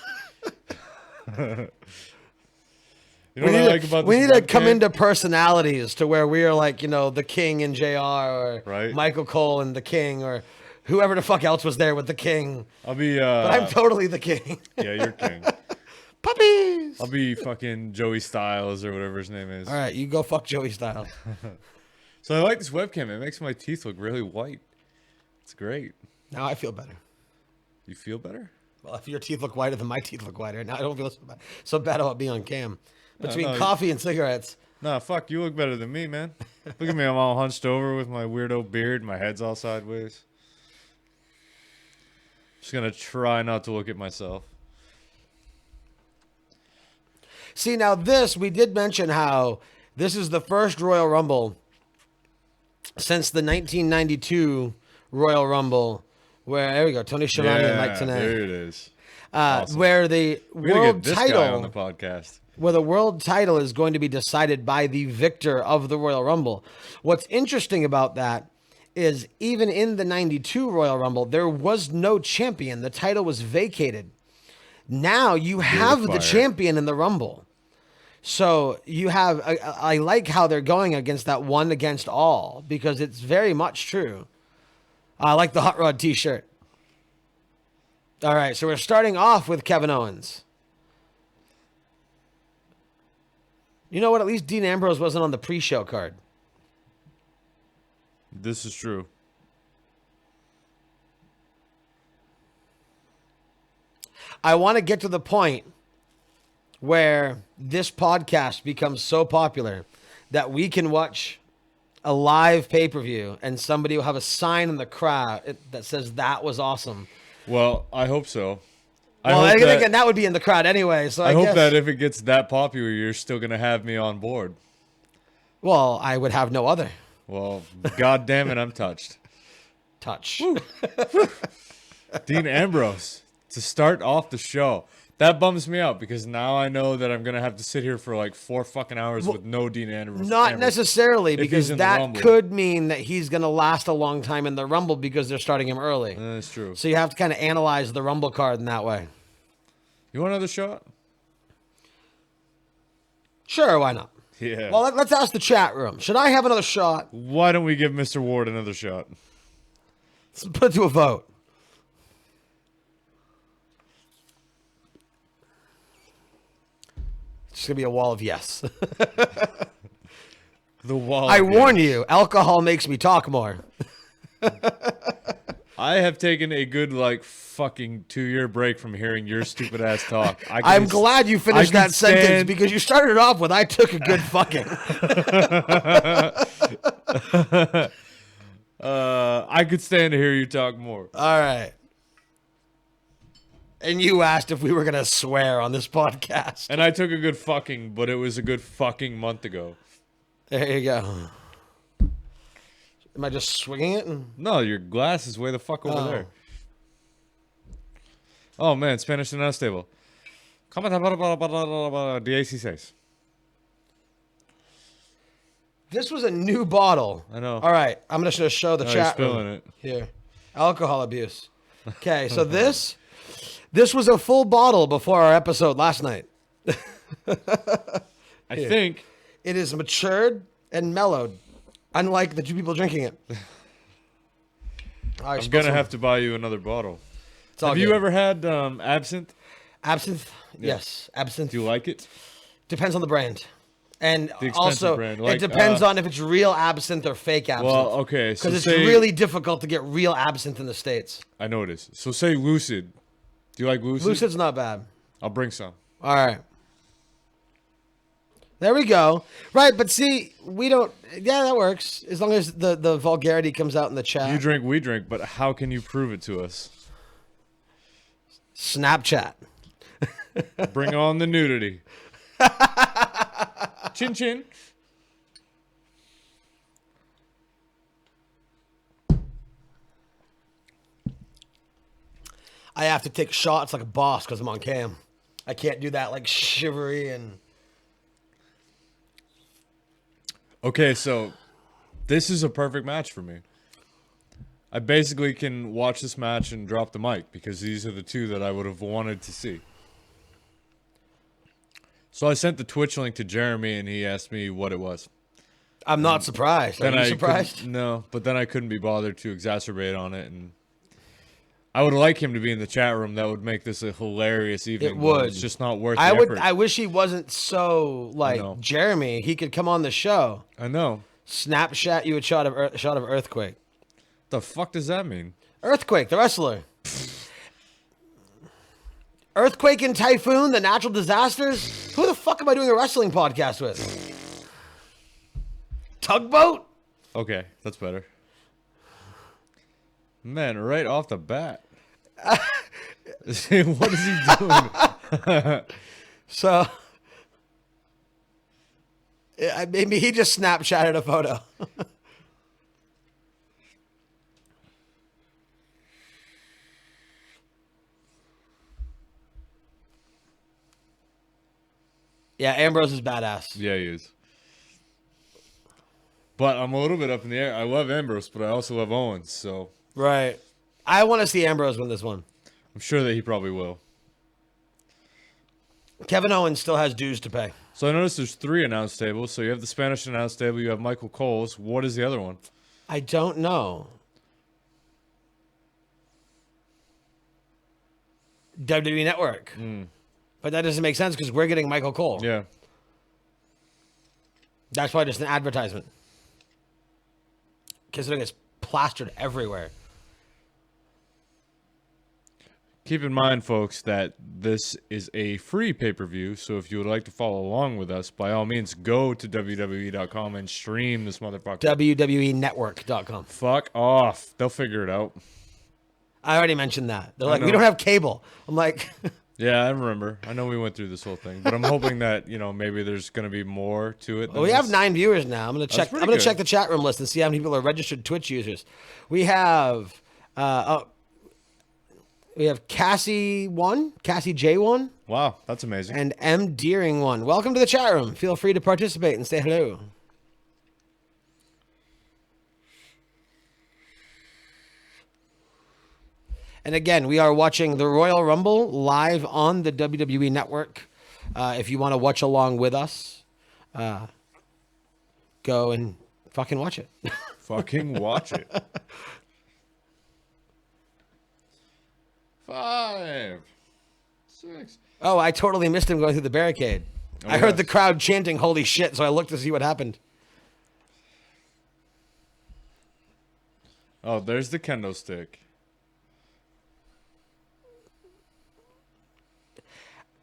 You know what I like about we this need to come webcam? into personalities to where we are like, you know, the King and JR or Right. Michael Cole and the King or whoever the fuck else was there with the King. I'll be But I'm totally the King. yeah, you're king. Puppies. I'll be fucking Joey Styles or whatever his name is. All right, you go fuck Joey Styles. So I like this webcam. It makes my teeth look really white. It's great. Now I feel better. You feel better? Well, if your teeth look whiter than my teeth look whiter, now I don't feel so bad about being on cam. Between no, coffee and cigarettes. Nah, fuck, you look better than me, man. Look at me, I'm all hunched over with my weirdo beard, my head's all sideways. Just gonna try not to look at myself. See, now this, we did mention how this is the first Royal Rumble since the 1992 Royal Rumble, where, there we go, Tony Schiavone and Mike there Tenay, it is. Awesome. where the We gotta world get this guy on the title, podcast. where the world title is going to be decided by the victor of the Royal Rumble. What's interesting about that is even in the 92 Royal Rumble, there was no champion. The title was vacated. Now you have the fire. champion in the Rumble. So you have, I like how they're going against that one against all because it's very much true. I like the Hot Rod t-shirt. All right, so we're starting off with Kevin Owens. You know what? At least Dean Ambrose wasn't on the pre-show card. This is true. I want to get to the point where this podcast becomes so popular that we can watch a live pay-per-view and somebody will have a sign in the crowd that says that was awesome. Well, I hope so. Well, hope again, that would be in the crowd anyway. So I hope guess, that if it gets that popular, you're still gonna have me on board. well, I would have no other. Well, god damn it, I'm touched. touch. Dean Ambrose to start off the show. That bums me out because now I know that I'm gonna have to sit here for like 4 fucking hours with no Dean Ambrose. Not necessarily, if he's because in the that Rumble. could mean that he's going to last a long time in the Rumble because they're starting him early. That's true. So you have to kind of analyze the Rumble card in that way. You want another shot? Sure, why not? Yeah. Well, let's ask the chat room. Should I have another shot? Why don't we give Mr. Ward another shot? Let's put it to a vote. It's going to be a wall of yes. The wall. I warn you, alcohol makes me talk more. I have taken a good like fucking 2-year break from hearing your stupid ass talk. I'm glad you finished I that can sentence stand- because you started it off with, I took a good fucking. I could stand to hear you talk more. All right. And you asked if we were going to swear on this podcast. And I took a good fucking, but it was a good fucking month ago. There you go. Am I just swinging it? No, your glass is way the fuck over Oh. there. Oh man, Spanish announce table. DAC6. This was a new bottle. I know. All right. I'm going to show the Oh, you're chat room. spilling it. Here. Alcohol abuse. Okay. So this was a full bottle before our episode last night. I think It is matured and mellowed, unlike the two people drinking it. I'm gonna have to buy you another bottle. Have you ever had absinthe? absinthe? Yes, absinthe. Do you like it? Depends on the brand, and expensive also brand, it like, depends on if it's real absinthe or fake absinthe. Well, okay, so because it's say- really difficult to get real absinthe in the States. I know it is. So say Lucid. Do you like Lucid? Lucid's not bad. I'll bring some. All right. There we go. Right, but see, we don't. Yeah, that works as long as the vulgarity comes out in the chat. You drink, we drink, but how can you prove it to us? Snapchat. Bring on the nudity. Chin chin. I have to take shots like a boss because I'm on cam. I can't do that like shivery and. Okay, so this is a perfect match for me. I basically can watch this match and drop the mic because these are the two that I would have wanted to see. So I sent the Twitch link to Jeremy and he asked me what it was. I'm not surprised. Are you surprised? couldn't- No, but then I couldn't be bothered to exacerbate on it, and I would like him to be in the chat room. That would make this a hilarious evening. It but would. It's just not worth I the would. effort. I wish he wasn't so like know. Jeremy. He could come on the show. I know. Snapchat you a shot of Earthquake. The fuck does that mean? Earthquake, the wrestler. Earthquake and Typhoon, the natural disasters. Who the fuck am I doing a wrestling podcast with? Tugboat? Okay, that's better. Man, right off the bat. What is he doing? So, yeah, maybe he just Snapchatted a photo. Yeah, Ambrose is badass. Yeah, he is. But I'm a little bit up in the air. I love Ambrose, but I also love Owens, so Right. I want to see Ambrose win this one. I'm sure that he probably will. Kevin Owens still has dues to pay. So I noticed there's 3 announce tables. So you have the Spanish announce table, you have Michael Cole's. What is the other one? I don't know. WWE Network. But that doesn't make sense because we're getting Michael Cole. Yeah. That's probably just an advertisement. Considering it's plastered everywhere. Keep in mind, folks, that this is a free pay-per-view, so if you would like to follow along with us, by all means, go to WWE.com and stream this motherfucker. WWEnetwork.com. Fuck off. They'll figure it out. I already mentioned that. They're I like, we know. don't have cable. I'm like, Yeah, I remember. I know we went through this whole thing, but I'm hoping that maybe there's gonna be more to it. Well, we have 9 viewers now. I'm gonna check. I'm pretty gonna good. check the chat room list and see how many people are registered Twitch users. We have, Cassie J1, Wow, that's amazing. and M Deering 1. Welcome to the chat room. Feel free to participate and say hello. And again, we are watching the Royal Rumble live on the WWE Network. If you want to watch along with us, go and fucking watch it. Fucking watch it. 5, 6. Oh, I totally missed him going through the barricade. I heard yes. the crowd chanting, "Holy shit," so I looked to see what happened. Oh, there's the kendo stick.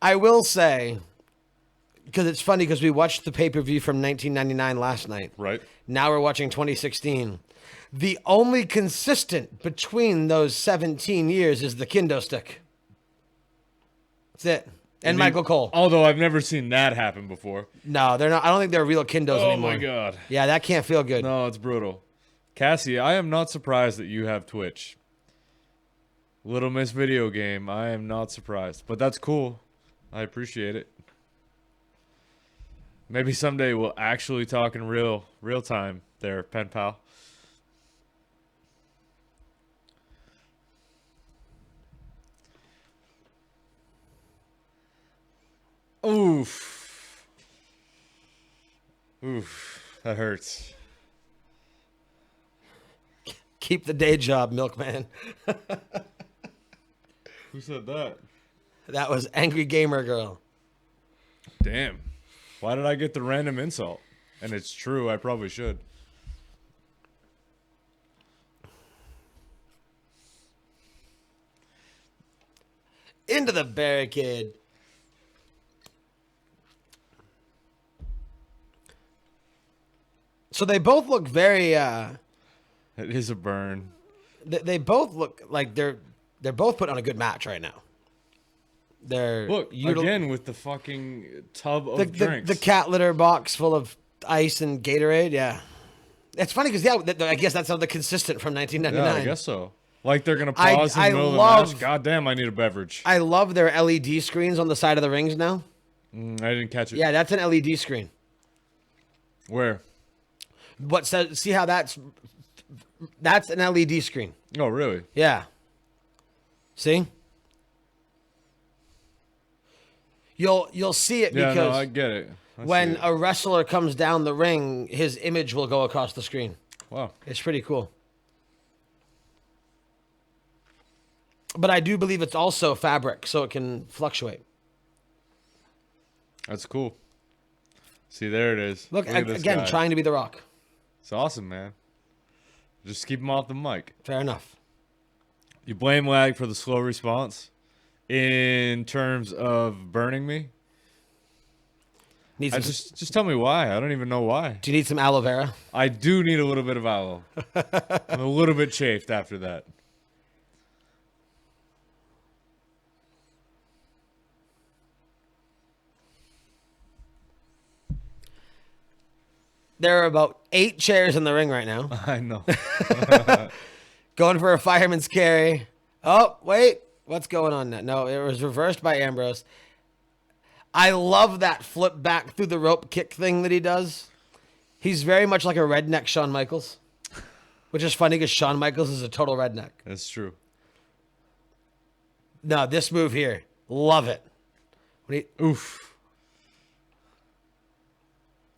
I will say, because it's funny because we watched the pay-per-view from 1999 last night. Right. Now we're watching 2016. The only consistent between those 17 years is the kendo stick. That's it. And Michael Cole. Although I've never seen that happen before. No, they're not. I don't think they're real kendos Oh anymore. my god. Yeah, that can't feel good. No, it's brutal. Cassie, I am not surprised that you have Twitch. Little Miss Video Game, I am not surprised. But that's cool. I appreciate it. Maybe someday we'll actually talk in real time there, pen pal. Oof. Oof. That hurts. Keep the day job, milkman. Who said that? That was Angry Gamer Girl. Damn. Why did I get the random insult? And it's true, I probably should. Into the barricade. So they both look very It is a burn. they both look like they're both putting on a good match right now. They're Look, again with the fucking tub of the drinks. the cat litter box full of ice and Gatorade. Yeah, it's funny because I guess that's another consistent from yeah, 1999. I guess so. Like they're gonna I- pause I in the middle love- of the match. God damn, I need a beverage. I love their LED screens on the side of the rings now. I didn't catch it. Yeah, that's an LED screen. Where? What says? See how that's an LED screen. Oh, really? Yeah. See? You'll see it Yeah, because no, I get it. I when see it. a wrestler comes down the ring, his image will go across the screen. Wow. It's pretty cool. But I do believe it's also fabric, so it can fluctuate. That's cool. See, there it is. Look at this again, guy. trying to be The Rock. It's awesome, man. Just keep him off the mic. Fair enough. You blame lag for the slow response in terms of burning me? Need I some, just tell me why. I don't even know why. do you need some aloe vera? I do need a little bit of aloe. I'm a little bit chafed after that. There are about 8 chairs in the ring right now. I know. Going for a fireman's carry. Oh, wait. What's going on now? No, it was reversed by Ambrose. I love that flip back through the rope kick thing that he does. He's very much like a redneck Shawn Michaels, which is funny because Shawn Michaels is a total redneck. That's true. No, this move here, love it. When he, Oof.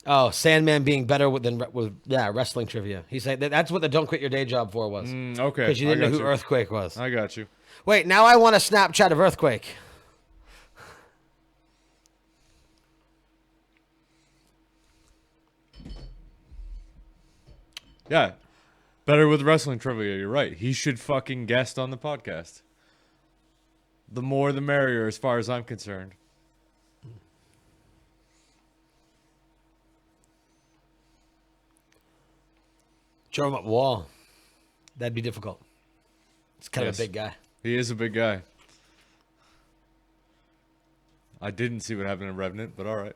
oh, Sandman being better than wrestling trivia. He said that's what the "Don't Quit Your Day Job" for was. Okay. Because you didn't I know got who you. Earthquake was. I got you. Wait, now I want a Snapchat of Earthquake. Yeah. Better with wrestling trivia. You're right. He should fucking guest on the podcast. The more the merrier, as far as I'm concerned. Throw him up wall. That'd be difficult. It's kind of Yes. a big guy. He is a big guy. I didn't see what happened in Revenant, but all right.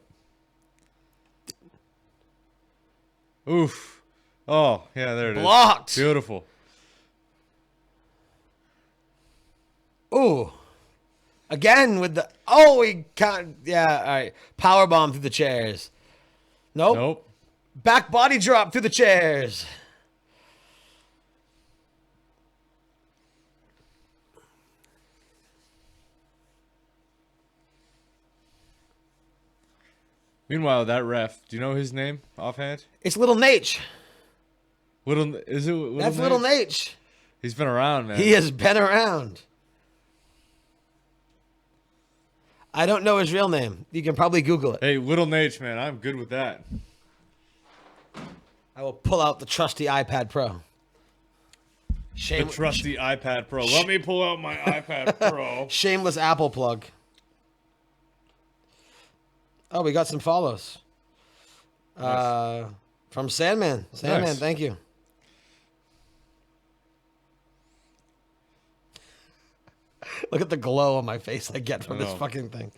Oof. Oh, yeah, there it is. Blocked. Beautiful. Ooh. Again with the... Oh, he can't... Yeah, all right. Power bomb through the chairs. Nope. Nope. Back body drop through the chairs. Meanwhile, that ref, do you know his name offhand? It's Little Nate. Is it Little That's Nate? Little Nate. He's been around, man. He has been around. I don't know his real name. You can probably Google it. Hey, Little Nate, man, I'm good with that. I will pull out the trusty iPad Pro. The trusty iPad Pro. Let me pull out my iPad Pro. Shameless Apple plug. Oh, we got some follows. Nice. From Sandman. Sandman, Nice. thank you. Look at the glow on my face I get from I this know. fucking thing.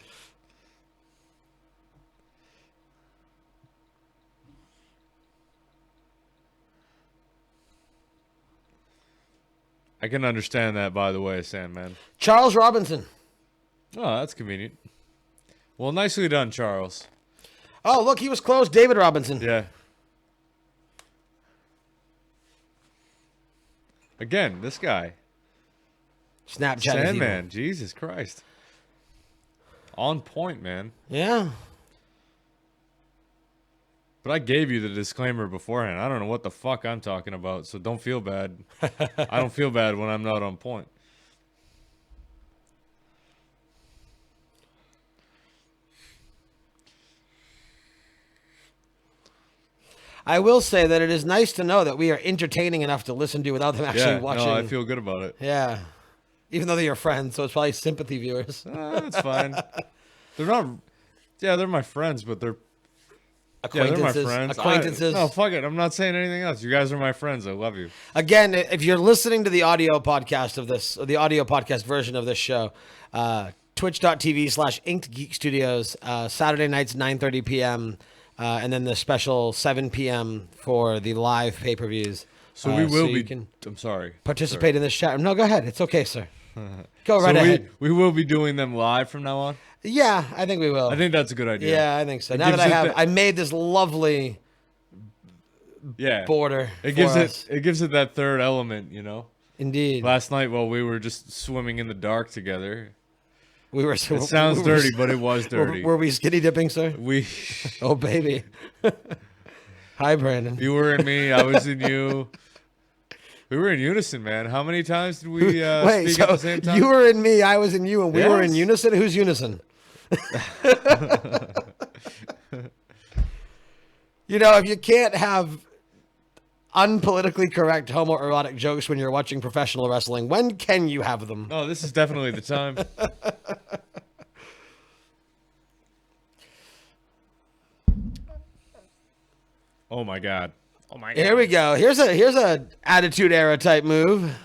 I can understand that, by the way, Sandman. Charles Robinson. Oh, that's convenient. Well, nicely done, Charles. Oh, look, he was close. David Robinson. Yeah. Again, this guy. Snapchat. Sandman. Jesus Christ. On point, man. Yeah. But I gave you the disclaimer beforehand. I don't know what the fuck I'm talking about, so don't feel bad. I don't feel bad when I'm not on point. I will say that it is nice to know that we are entertaining enough to listen to without them actually Yeah, watching. no, I feel good about it. Yeah. Even though they're your friends, so it's probably sympathy viewers. It's fine. They're not. Yeah, they're my friends, but they're. Yeah, they're my Acquaintances. friends. Acquaintances. No, fuck it. I'm not saying anything else. You guys are my friends. I love you. Again, if you're listening to the audio podcast of this, or the audio podcast version of this show, twitch.tv/Inked Geek Studios, Saturday nights, 9:30 p.m., and then the special 7 p.m. for the live pay-per-views. So we will you be. can I'm sorry. participate in this chat. No, go ahead. It's okay, sir. Go right So ahead. we will be doing them live from now on. Yeah, I think we will. I think that's a good idea. Yeah, I think so. It Now that gives I it have, I made this lovely Yeah. border. It for gives us. it that third element, you know. Indeed. Last night while we were just swimming in the dark together. We were. It sounds dirty, but it was dirty. Were we skinny dipping, sir? We Oh, baby. Hi, Brandon. You were in me, I was in you. We were in unison, man. How many times did we Wait, speak at so the same time? you were in me, I was in you, and we were in Yes. unison? Who's unison? You know, if you can't have unpolitically correct homoerotic jokes when you're watching professional wrestling, when can you have them? No, this is definitely the time. Oh my god. Oh my god. Here we go. Here's a attitude era type move.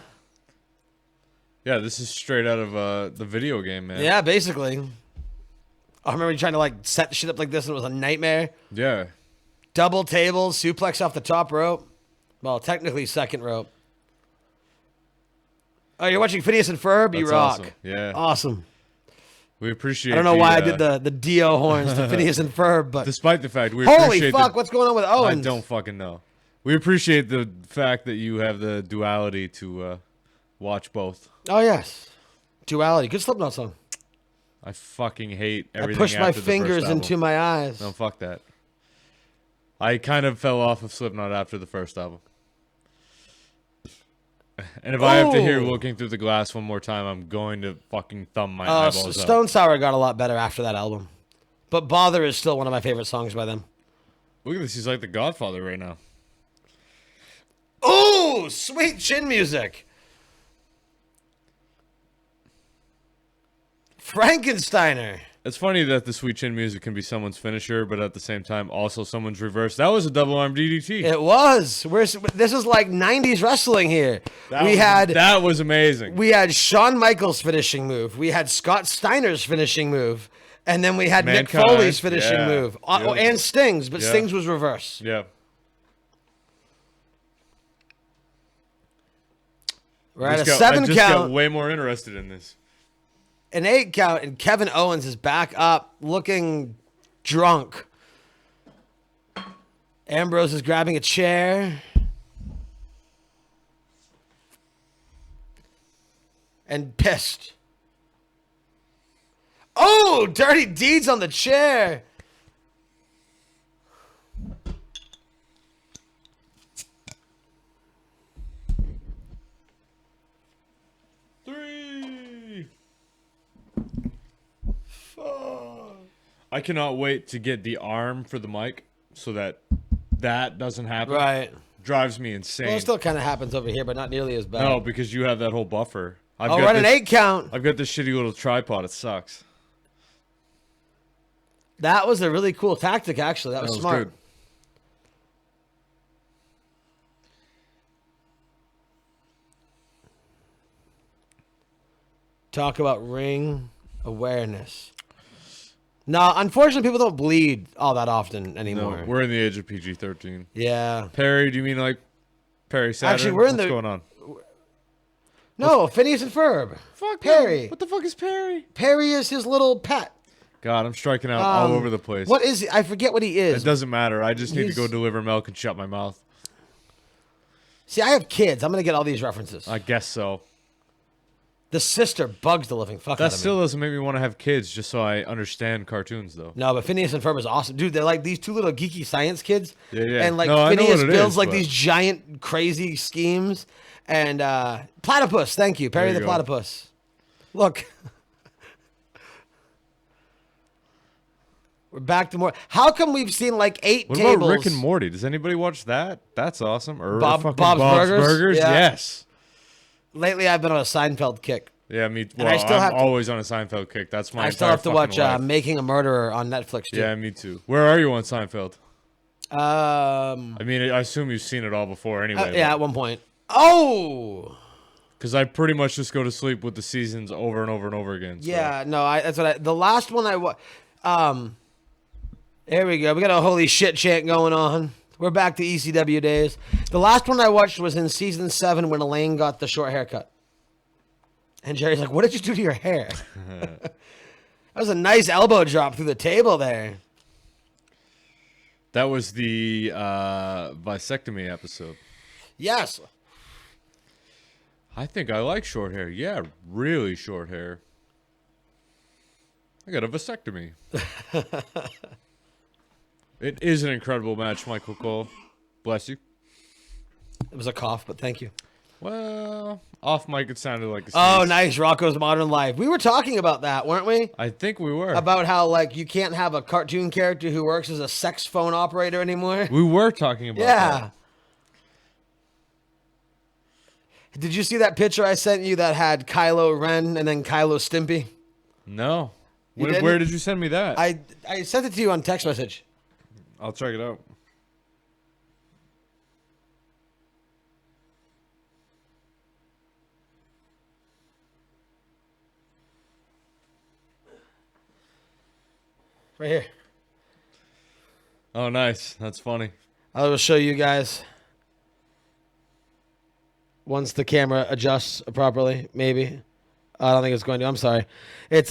Yeah, this is straight out of the video game, man. Yeah, basically. I remember you trying to like set the shit up like this, and it was a nightmare. Yeah. Double tables, suplex off the top rope. Well, technically second rope. Oh, you're watching Phineas and Ferb? You That's rock. awesome. Yeah. Awesome. We appreciate I don't know why I did the Dio horns to Phineas and Ferb, but Despite the fact we holy appreciate fuck, the, what's going on with Owens? I don't fucking know. We appreciate the fact that you have the duality to watch both. Oh, yes. Duality. Good Slipknot song. I fucking hate I everything. pushed my after the first fingers album. into my eyes. No, fuck that. I kind of fell off of Slipknot after the first album. And if I have to hear Oh. Looking Through the Glass one more time, I'm going to fucking thumb my eyeballs out. Stone Sour got a lot better after that album. But Bother is still one of my favorite songs by them. Look at this. He's like the Godfather right now. Ooh, sweet chin music. Frankensteiner. It's funny that the sweet chin music can be someone's finisher, but at the same time, also someone's reverse. That was a double arm DDT. It was. This is like 90s wrestling here. That was amazing. We had Shawn Michaels' finishing move. We had Scott Steiner's finishing move. And then we had Mick Mankind, Foley's finishing yeah. move. Yep. And Sting's, but Yeah. Sting's was reverse. Yeah. We're at a I 7 just got count, way more interested in this. an 8 count, and Kevin Owens is back up looking drunk. Ambrose is grabbing a chair. And pissed. Oh, dirty deeds on the chair. Three. Four. I cannot wait to get the arm for the mic so that doesn't happen. Right. Drives me insane. Well, it still kind of happens over here, but not nearly as bad. No, because you have that whole buffer. I'll run an 8 count. I've got this shitty little tripod. It sucks. That was a really cool tactic, actually. That was smart. good. Talk about ring awareness. No, unfortunately, people don't bleed all that often anymore. No, we're in the age of PG-13. Yeah. Perry, do you mean like Perry Saturn? Actually, we're in What's the- going on? No, Phineas and Ferb. Fuck Perry. no. What the fuck is Perry? Perry is his little pet. God, I'm striking out all over the place. What is he? I forget what he is. It doesn't matter. I just need to He's- go deliver milk and shut my mouth. See, I have kids. I'm going to get all these references. I guess so. The sister bugs the living fuck out That of still me. doesn't make me want to have kids just so I understand cartoons, though. No, but Phineas and Ferb is awesome. Dude, they're like these two little geeky science kids. Yeah, yeah. And like No, I know Phineas what it builds is, like but- these giant crazy schemes. And Platypus, thank you. Perry There the you go. Platypus. Look. We're back to more. How come we've seen like 8 What tables? about Rick and Morty? Does anybody watch that? That's awesome. Or fucking Bob's Burgers? Yeah. Yes. Lately, I've been on a Seinfeld kick. Yeah, me. And Well, I still I'm have to- always on a Seinfeld kick. That's my. I still entire have to watch fucking life. Making a Murderer on Netflix too. Yeah, me too. Where are you on Seinfeld? Um. I mean, I assume you've seen it all before, anyway. Yeah, at one point. Oh. Because I pretty much just go to sleep with the seasons over and over and over again. So. Yeah. No. That's what I. The last one There we go. We got a holy shit chant going on. We're back to ECW days. The last one I watched was in season 7 when Elaine got the short haircut. And Jerry's like, "What did you do to your hair?" That was a nice elbow drop through the table there. That was the vasectomy episode. Yes. I think I like short hair. Yeah, really short hair. I got a vasectomy. It is an incredible match, Michael Cole. Bless you. It was a cough, but thank you. Well, off mic it sounded like a sneeze. Oh, nice. Rocco's Modern Life. We were talking about that, weren't we? I think we were. About how, like, you can't have a cartoon character who works as a sex phone operator anymore. We were talking about Yeah. that. Did you see that picture I sent you that had Kylo Ren and then Kylo Stimpy? No. You Where didn't? did you send me that? I sent it to you on text message. I'll check it out. Right here. Oh, nice. That's funny. I will show you guys once the camera adjusts properly. Maybe I don't think it's going to. I'm sorry. It's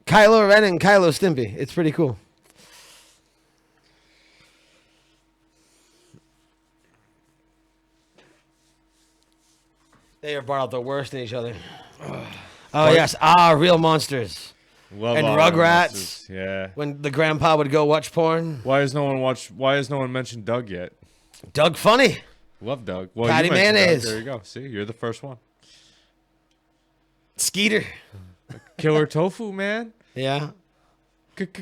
Kylo Ren and Kylo Stimpy. It's pretty cool. They are brought out the worst in each other. Oh yes, real monsters. Love And Auto Rugrats. Monsters. Yeah. When the grandpa would go watch porn. Why has no one mentioned Doug yet? Doug Funny. Love Doug. Well, Patty you mentioned Doug. Mayonnaise. There you go. See, you're the first one. Skeeter. Killer Tofu, man. Yeah.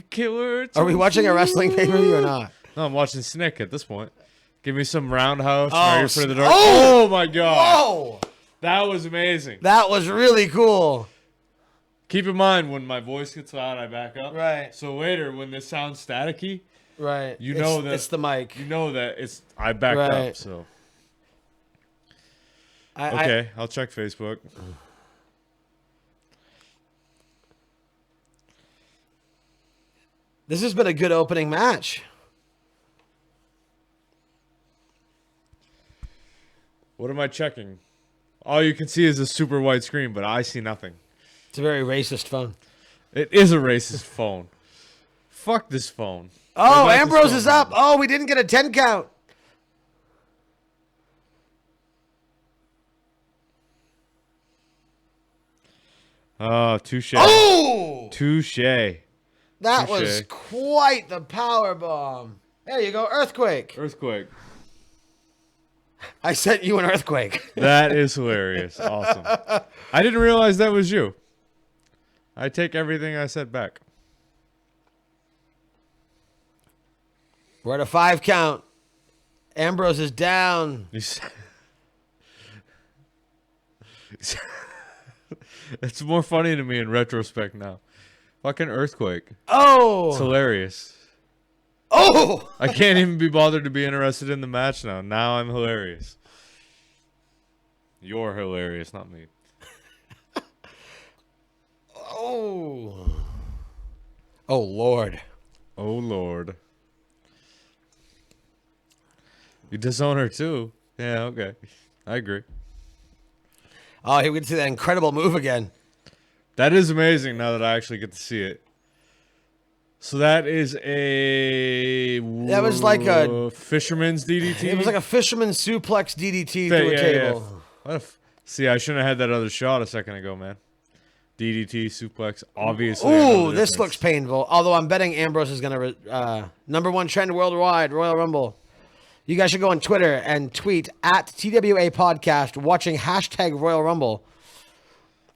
Killer Tofu. Are we watching a wrestling pay-per-view or not? No, I'm watching Snick at this point. Give me some Roundhouse. Oh, Right for the door. oh! Oh my god. Whoa! That was amazing. That was really cool. Keep in mind when my voice gets loud, I back up. Right. So later, when this sounds staticky, Right. You know that- it's the mic. you know that I backed Right. up. So I, okay, I'll check Facebook. This has been a good opening match. What am I checking? All you can see is a super wide screen, but I see nothing. It's a very racist phone. It is a racist phone. Fuck this phone. Oh, What about Ambrose this is phone? up. Oh, we didn't get a 10 count. Oh, touche. Oh! Touche. That Touche. was quite the power bomb. There you go, earthquake. Earthquake. I sent you an earthquake. That is hilarious. Awesome. I didn't realize that was you. I take everything I said back. We're at a 5 count. Ambrose is down. It's more funny to me in retrospect now. Fucking earthquake. It's Oh! hilarious. Oh! I can't even be bothered to be interested in the match now. Now I'm hilarious. You're hilarious, not me. Oh! Oh, Lord. Oh, Lord. You disown her too? Yeah, okay. I agree. Oh, here we get to see that incredible move again. That is amazing now that I actually get to see it. So that is a... That was like a- fisherman's DDT? It was like a fisherman suplex DDT Yeah, through a yeah, table. yeah. What if... See, I shouldn't have had that other shot a second ago, man. DDT, suplex, obviously. I know Ooh, the this difference. looks painful. Although I'm betting Ambrose is going to number one trend worldwide, Royal Rumble. You guys should go on Twitter and tweet at TWA Podcast watching hashtag Royal Rumble.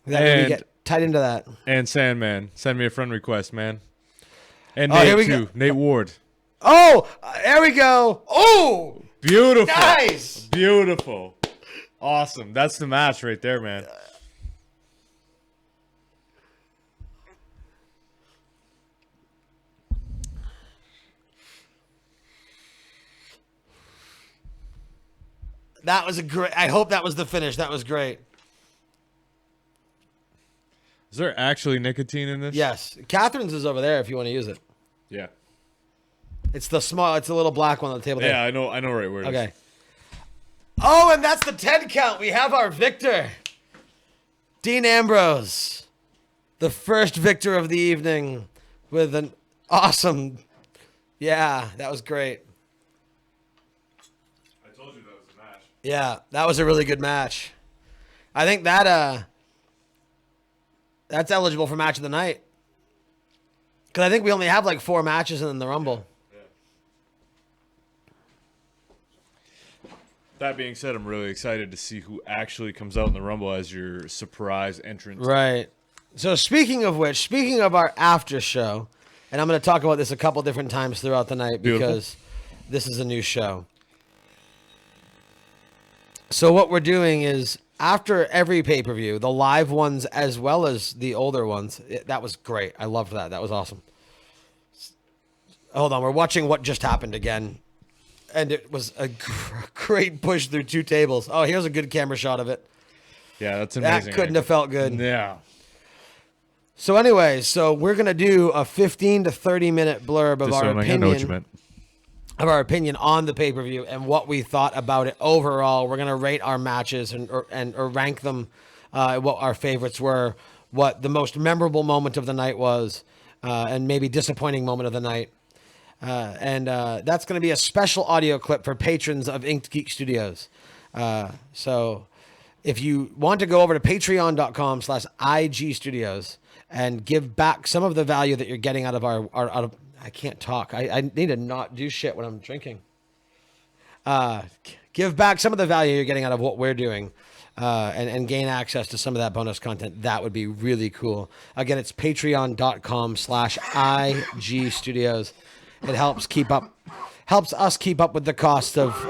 That way we And- get tied into that. And Sandman, send me a friend request, man. And Oh, here Nate, we too. go. Nate Ward. Oh, there we go. Oh, Beautiful. nice. Beautiful. Awesome. That's the match right there, man. That was a great. I hope that was the finish. That was great. Is there actually nicotine in this? Yes, Catherine's is over there if you want to use it. Yeah. It's the small. It's the little black one on the table there. Yeah, I know right where it is. Okay. Oh, and that's the 10 count. We have our victor, Dean Ambrose, the first victor of the evening with an awesome. Yeah, that was great. I told you that was a match. Yeah, that was a really good match. I think that that's eligible for match of the night. Because I think we only have like 4 matches in the Rumble. That being said, I'm really excited to see who actually comes out in the Rumble as your surprise entrance. Right. So speaking of which, speaking of our after show, and I'm going to talk about this a couple different times throughout the night Beautiful. because this is a new show. So what we're doing is after every pay-per-view, the live ones as well as the older ones, that was great. I loved that. That was awesome. Hold on, we're watching what just happened again. And it was a great push through 2 tables. Oh, here's a good camera shot of it. Yeah, that's amazing. That couldn't have felt good. Yeah. So anyway, so we're gonna do a 15 to 30 minute blurb of Just our so I know what you opinion meant. on the pay per view and what we thought about it overall. We're gonna rate our matches or rank them, what our favorites were, what the most memorable moment of the night was, and maybe disappointing moment of the night. And that's going to be a special audio clip for patrons of Inked Geek Studios. So if you want to go over to patreon.com/IG Studios and give back some of the value that you're getting out of our I can't talk. I need to not do shit when I'm drinking. Give back some of the value you're getting out of what we're doing. And gain access to some of that bonus content. That would be really cool. Again, it's patreon.com/IG Studios. It helps us keep up with the cost of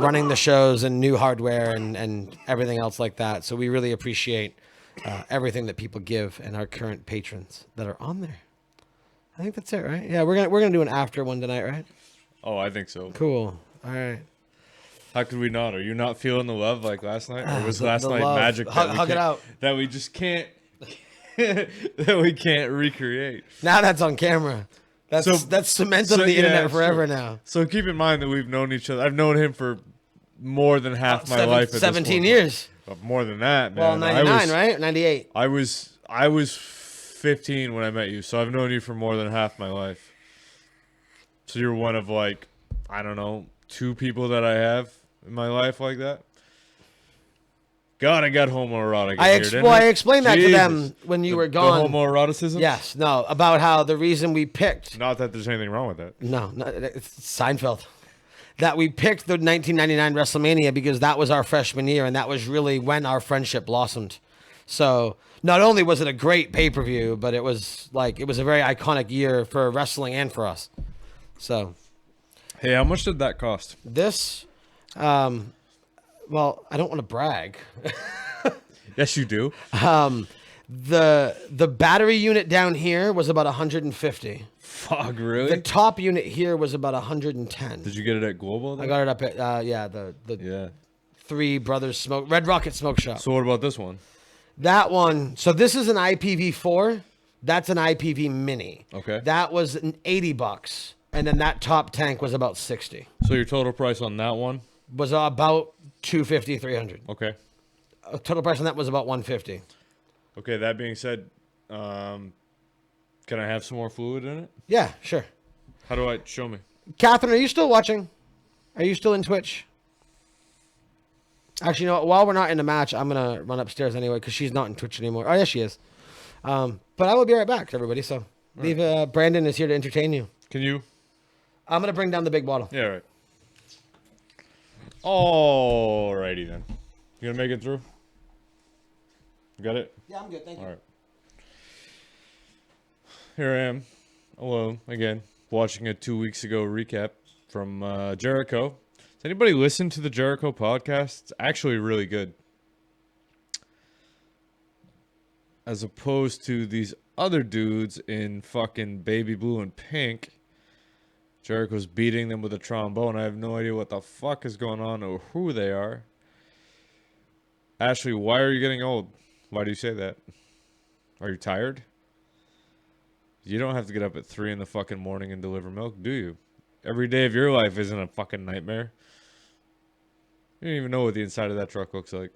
running the shows and new hardware and everything else like that. So we really appreciate everything that people give and our current patrons that are on there. I think that's it, right? Yeah, we're gonna do an after one tonight, right? Oh, I think so. Cool. All right. How could we not? Are you not feeling the love like last night? Or was The- last the night love. magic Hug- that we hug it can't- out. that we just can't that we can't recreate? Now that's on camera. That's cemented on the internet forever now. So keep in mind that we've known each other. I've known him for more than half my life. At 17 this years. But more than that, man. Well, 99, right? 98. I was 15 when I met you, so I've known you for more than half my life. So you're one of like, I don't know, 2 people that I have in my life like that. God, I got homoerotic. I explained that to them when you were gone. The homoeroticism? Yes, no, about how the reason we picked. Not that there's anything wrong with that. No, it's Seinfeld. That we picked the 1999 WrestleMania because that was our freshman year, and that was really when our friendship blossomed. So not only was it a great pay-per-view, but it was a very iconic year for wrestling and for us. So Hey, how much did that cost? this, well, I don't want to brag. Yes, you do. The battery unit down here was about 150. Fuck, really? The top unit here was about 110. Did you get it at Global? Then? I got it up at the Yeah. Three Brothers Smoke Red Rocket Smoke Shop. So what about this one? That one. So this is an IPv4. That's an IPv Mini. Okay. That was an $80, and then that top tank was about 60. So your total price on that one? Was about 250, 300. Okay. Total price on that was about 150. Okay, that being said, can I have some more fluid in it? Yeah, sure. How do I show me? Catherine, are you still watching? Are you still in Twitch? Actually, you know what? While we're not in the match, I'm gonna run upstairs anyway because she's not in Twitch anymore. Oh, yes, she is. But I will be right back, everybody. So, leave. Brandon is here to entertain you. Can you? I'm gonna bring down the big bottle. Yeah, right. Alrighty then. You gonna make it through? You got it? Yeah, I'm good. Thank you. All right. Here I am, alone again, watching a 2 weeks ago recap from Jericho. Does anybody listen to the Jericho podcast? It's actually really good. As opposed to these other dudes in fucking baby blue and pink. Jericho's beating them with a trombone. I have no idea what the fuck is going on or who they are. Ashley, why are you getting old? Why do you say that? Are you tired? You don't have to get up at 3 in the fucking morning and deliver milk, do you? Every day of your life isn't a fucking nightmare. You don't even know what the inside of that truck looks like.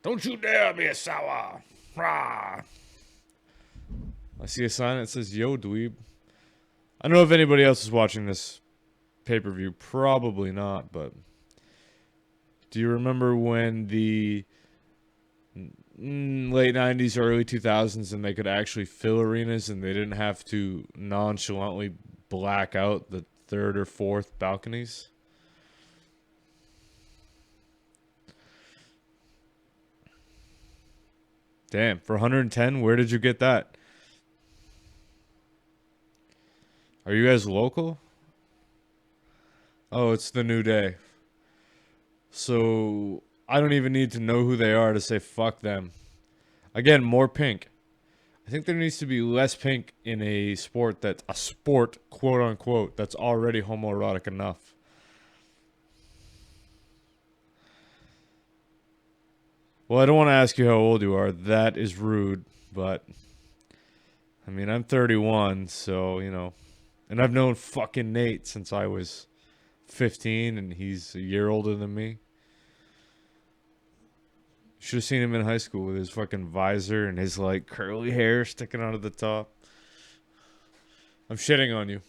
Don't you dare be a sour. Rah. I see a sign that says, yo, dweeb. I don't know if anybody else is watching this pay-per-view. Probably not, but... Do you remember when the late 90s, early 2000s, and they could actually fill arenas and they didn't have to nonchalantly black out the third or fourth balconies? Damn, for 110, where did you get that? Are you guys local? Oh, it's the New Day. So I don't even need to know who they are to say fuck them. Again, more pink. I think there needs to be less pink in a sport that's a sport, quote unquote, that's already homoerotic enough. Well, I don't want to ask you how old you are. That is rude, but I mean, I'm 31, so, you know, and I've known fucking Nate since I was 15, and he's a year older than me. You should have seen him in high school with his fucking visor and his, like, curly hair sticking out of the top. I'm shitting on you.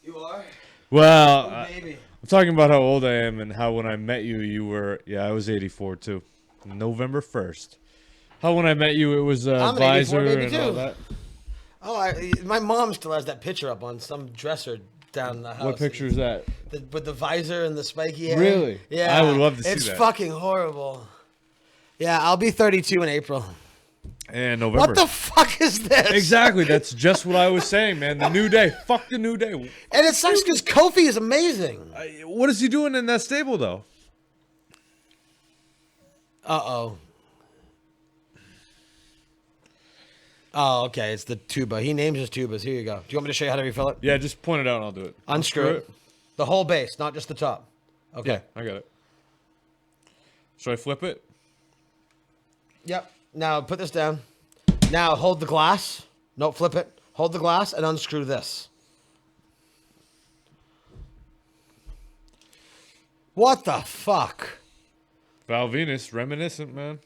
You are? Well, Maybe. I'm talking about how old I am and how when I met you, you were... Yeah, I was 84, too. November 1st. How when I met you, it was I'm an visor 84 baby, and all too. that. Oh, my mom still has that picture up on some dresser down the house. What picture is that? With the visor and the spiky hair. Really? Yeah. I would love to see it's that. fucking horrible. Yeah, I'll be 32 in April. And November. What the fuck is this? Exactly. That's just what I was saying, man. The New Day. Fuck the New Day. And it sucks because Kofi is amazing. What is he doing in that stable, though? Uh-oh. Oh, okay. It's the tuba. He names his tubas. Here you go. Do you want me to show you how to refill it? Yeah, just point it out and I'll do it. Unscrew it. The whole base, not just the top. Okay. Yeah, I got it. Should I flip it? Yep. Now put this down. Now hold the glass. No, flip it. Hold the glass and unscrew this. What the fuck? Val Venus, reminiscent, man.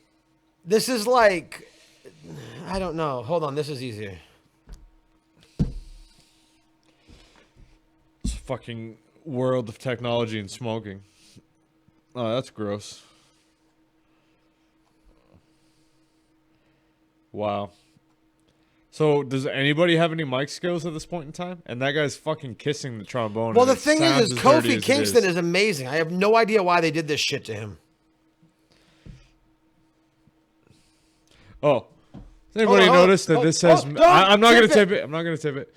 This is like, I don't know. Hold on, this is easier. It's a fucking world of technology and smoking. Oh, that's gross. Wow. So, does anybody have any mic skills at this point in time? And that guy's fucking kissing the trombone. Well, and the it thing sounds is as dirty Kofi as it Kingston is amazing. I have no idea why they did this shit to him. Oh, has anybody Oh, oh, noticed that oh, this says? oh, don't I'm not gonna tip tip it. I'm not gonna tip it.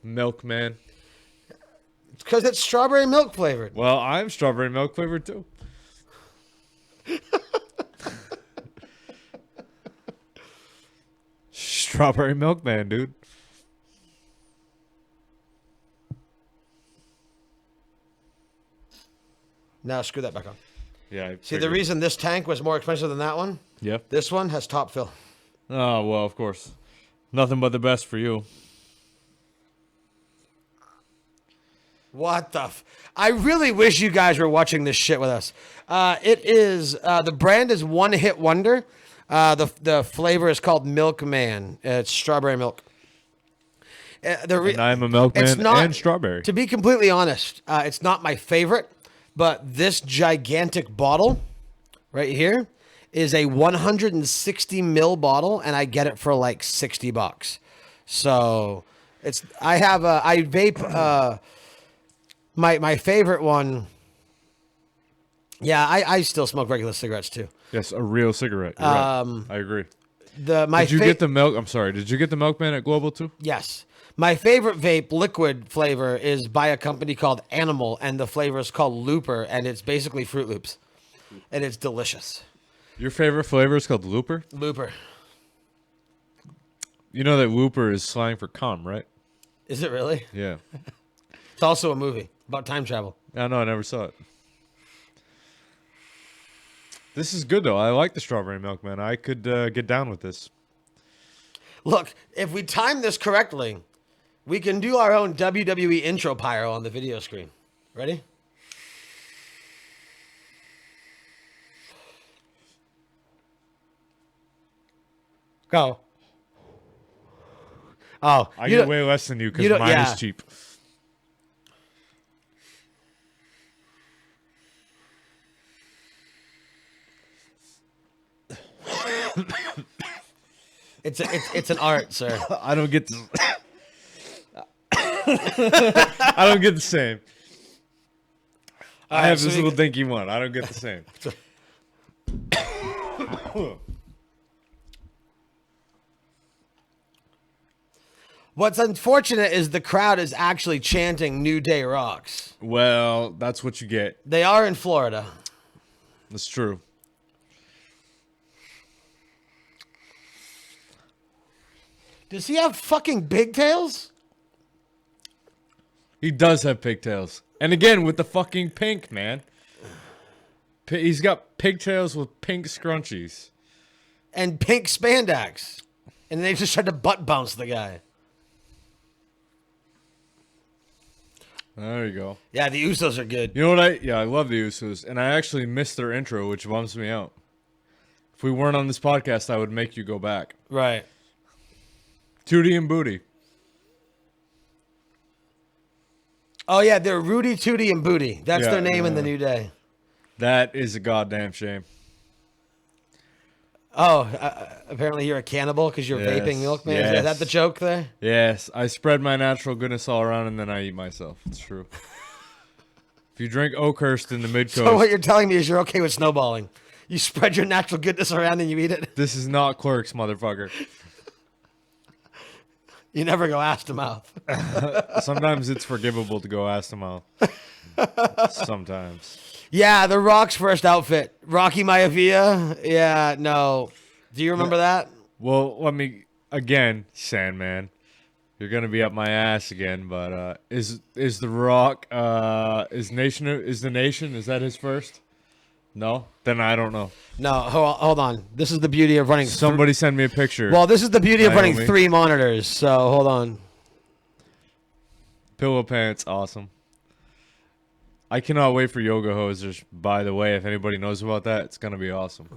Milkman. It's because it's strawberry milk flavored. Well, I'm strawberry milk flavored too. Strawberry milkman, dude. Now screw that back on. Yeah. I See, the figured. reason this tank was more expensive than that one, Yeah. this one has top fill. Oh well, of course. Nothing but the best for you. What the I really wish you guys were watching this shit with us. It is, the brand is One Hit Wonder. The flavor is called Milkman. It's strawberry milk. And I'm a milkman it's not, and strawberry. To be completely honest, it's not my favorite, but this gigantic bottle right here is a 160 ml bottle, and I get it for like $60. So it's I vape my favorite one. Yeah, I still smoke regular cigarettes too. Yes, a real cigarette. You're right. I agree. Did you get the milk? I'm sorry. Did you get the milkman at Global too? Yes. My favorite vape liquid flavor is by a company called Animal, and the flavor is called Looper, and it's basically Fruit Loops, and it's delicious. Your favorite flavor is called Looper? Looper. You know that Looper is slang for cum, right? Is it really? Yeah. It's also a movie about time travel. I know, I never saw it. This is good, though. I like the strawberry milk, man. I could get down with this. Look, if we time this correctly, we can do our own WWE intro pyro on the video screen. Ready? Go. Oh, I you get don't- way less than you you because don't- mine yeah. is cheap. it's an art, sir. I don't get the... I don't get the same. I have so this we- little dinky one. I don't get the same. What's unfortunate is the crowd is actually chanting New Day Rocks. Well, that's what you get. They are in Florida. That's true. Does he have fucking pigtails? He does have pigtails. And again, with the fucking pink, man. He's got pigtails with pink scrunchies. And pink spandex. And they just tried to butt bounce the guy. There you go. Yeah, the Usos are good. You know what I love the Usos, and I actually missed their intro, which bums me out. If we weren't on this podcast, I would make you go back. Right. Tootie and Booty. Oh, yeah, they're Rudy, Tootie, and Booty. That's Yeah, their name in yeah. the New Day. That is a goddamn shame. Oh, apparently you're a cannibal because you're Yes, vaping milk, man. Is yes. that the joke there? Yes, I spread my natural goodness all around and then I eat myself. It's true. If you drink Oakhurst in the mid So what coast, you're telling me is you're okay with snowballing. You spread your natural goodness around and you eat it. this is not Clerks, motherfucker. You never go ass to mouth. Sometimes it's forgivable to go ass to mouth. Sometimes. Yeah, the Rock's first outfit. Rocky Maivia. Yeah, no. Do you remember that? Well, let me again, Sandman. You're gonna be up my ass again, but is the Rock is the Nation is that his first? No? Then I don't know. No, hold on. This is the beauty of running. Somebody send me a picture. Well, this is the beauty of running Naomi. 3 monitors. So hold on. Pillow pants, awesome. I cannot wait for yoga hosers, by the way. If anybody knows about that, it's going to be awesome.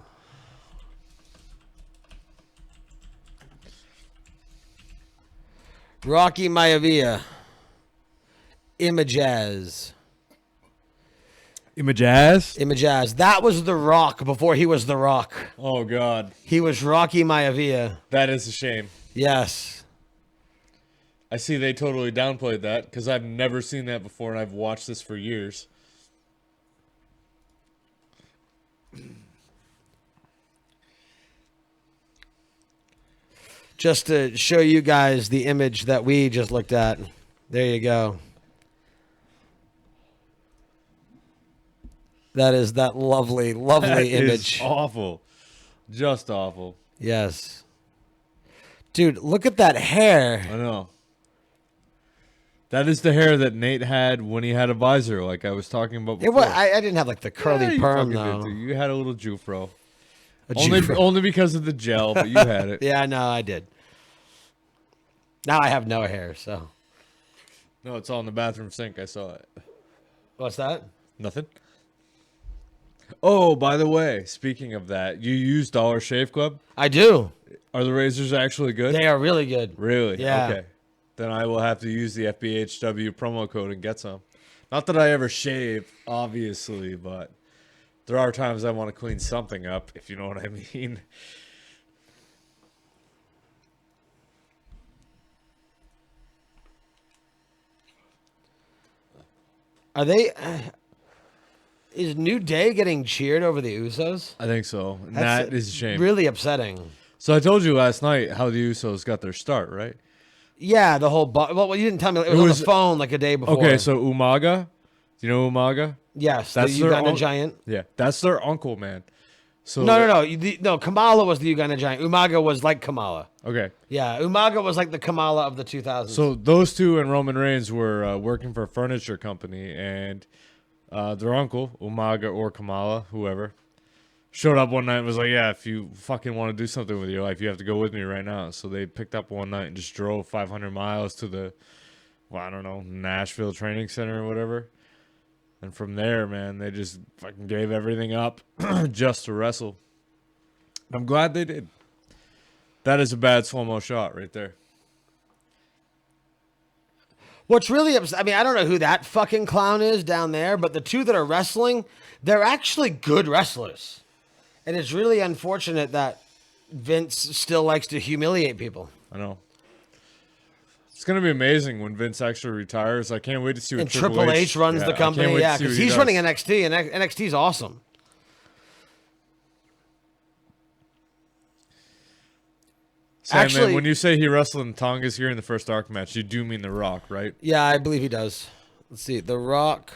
Rocky Maivia. Imagaz. Imagaz? That was The Rock before he was The Rock. Oh, God. He was Rocky Maivia. That is a shame. Yes. I see they totally downplayed that because I've never seen that before and I've watched this for years. Just to show you guys the image that we just looked at. There you go. That is that lovely, lovely That image. is awful. Just awful. Yes. Dude, look at that hair. I know. That is the hair that Nate had when he had a visor, like I was talking about It before. was, I didn't have like the curly Yeah, you perm fucking though. did, dude. You had a little Jufro. A Only, Jufro. only because of the gel, but you had it. Yeah, no, I did. Now I have no hair, so. No, it's all in the bathroom sink. I saw it. What's that? Nothing. Oh, by the way, speaking of that, you use Dollar Shave Club? I do. Are the razors actually good? They are really good. Really? Yeah. Okay. Then I will have to use the FBHW promo code and get some. Not that I ever shave, obviously, but there are times I want to clean something up, if you know what I mean. Are they? Is New Day getting cheered over the Usos? I think so. And That's that is a shame. Really upsetting. So I told you last night how the Usos got their start, right? Yeah, the whole. Well, you didn't tell me. It was on was- the phone like a day before. Okay, so Umaga, do you know Umaga? yes, that's the their Uganda own- Giant. Yeah, that's their uncle, man. So No. No, Kamala was the Uganda Giant. Umaga was like Kamala. Okay, Yeah, Umaga was like the Kamala of the 2000s. so those two and Roman Reigns were working for a furniture company, and their uncle, Umaga or Kamala, whoever, showed up one night and was like, "Yeah, if you fucking want to do something with your life, you have to go with me right now." So they picked up one night and just drove 500 miles to the, well, I don't know, Nashville Training Center or whatever. And from there, man, they just fucking gave everything up just to wrestle. I'm glad they did. That is a bad slow-mo shot right there. What's really upset, I mean, I don't know who that fucking clown is down there, but the two that are wrestling, they're actually good wrestlers. And it's really unfortunate that Vince still likes to humiliate people. I know. It's gonna be amazing when Vince actually retires. I can't wait to see what And Triple H runs yeah, the I company, can't wait to yeah, see because what he he's does. running NXT, and NXT's awesome. Sandman, Actually- when you say he wrestled in Tonga's here in the first Dark match, you do mean The Rock, right? Yeah, I believe he does. Let's see, The Rock.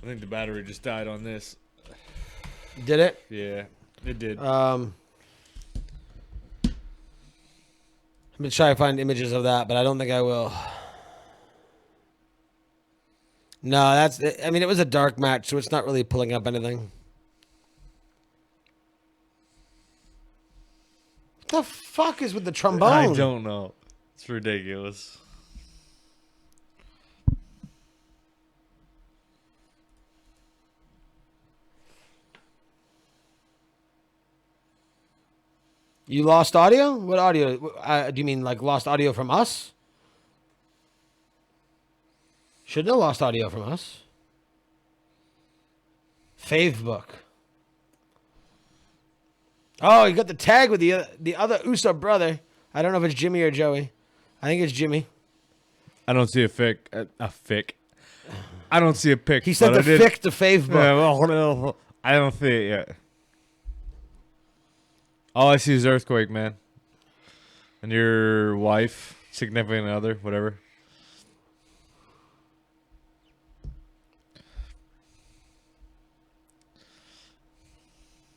I think the battery just died on this. Did it? Yeah, it did. I'm gonna try to find images of that, but I don't think I will. No, I mean, it was a dark match, so it's not really pulling up anything. What the fuck is with the trombone? I don't know. It's ridiculous. You lost audio? What audio? Do you mean like lost audio from us? Shouldn't have lost audio from us. Facebook. Oh, you got the tag with the other Uso brother. I don't know if it's Jimmy or Joey. I think it's Jimmy. I don't see a fic. A fic. I don't see a pic. He said but the I did- fic to Facebook. Yeah, well, I don't see it yet. All I see is Earthquake, man. And your wife, significant other, whatever.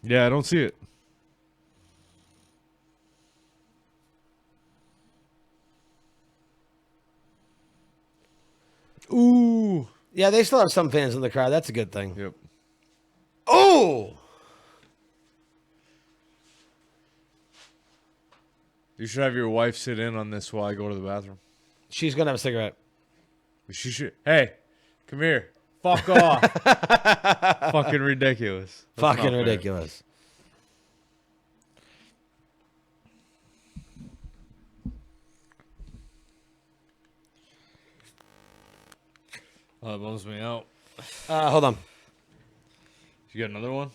Yeah, I don't see it. Ooh. Yeah, they still have some fans in the crowd. That's a good thing. Yep. Oh! You should have your wife sit in on this while I go to the bathroom. She's going to have a cigarette. She should. Hey, come here. Fuck off. Fucking ridiculous. That's not Fucking fair. ridiculous. Oh, that bums me out. Hold on. You got another one?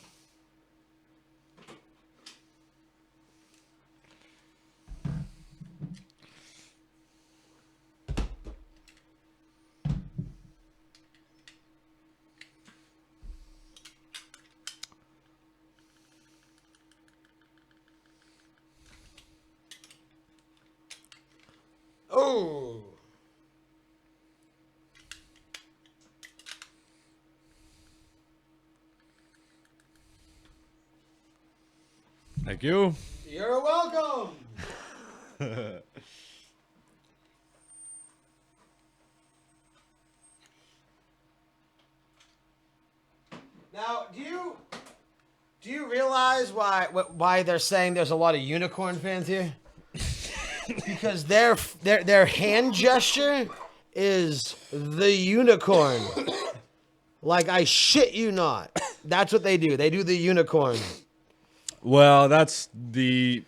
Oh! Thank you. You're welcome! Now, do you realize why they're saying there's a lot of unicorn fans here? Because their hand gesture is the unicorn. Like, I shit you not. That's what they do. They do the unicorn. Well, that's the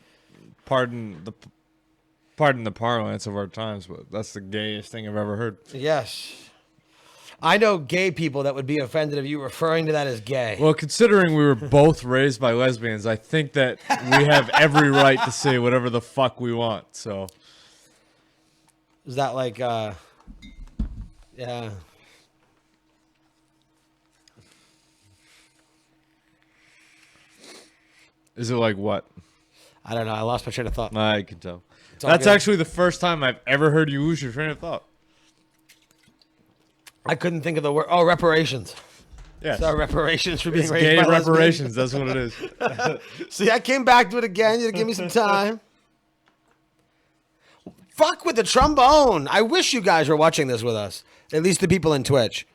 pardon the parlance of our times, but that's the gayest thing I've ever heard. Yes. I know gay people that would be offended if you referring to that as gay. Well, considering we were both raised by lesbians, I think that we have every right to say whatever the fuck we want. So, Is that like, yeah. is it like what? I don't know. I lost my train of thought. I can tell. all That's good. actually the first time I've ever heard you lose your train of thought. I couldn't think of the word. Oh, reparations. Yes. Sorry, reparations for being It's raised gay by lesbians. reparations. That's what it is. See, I came back to it again. You had to give me some time. Fuck with the trombone. I wish you guys were watching this with us. At least the people in Twitch.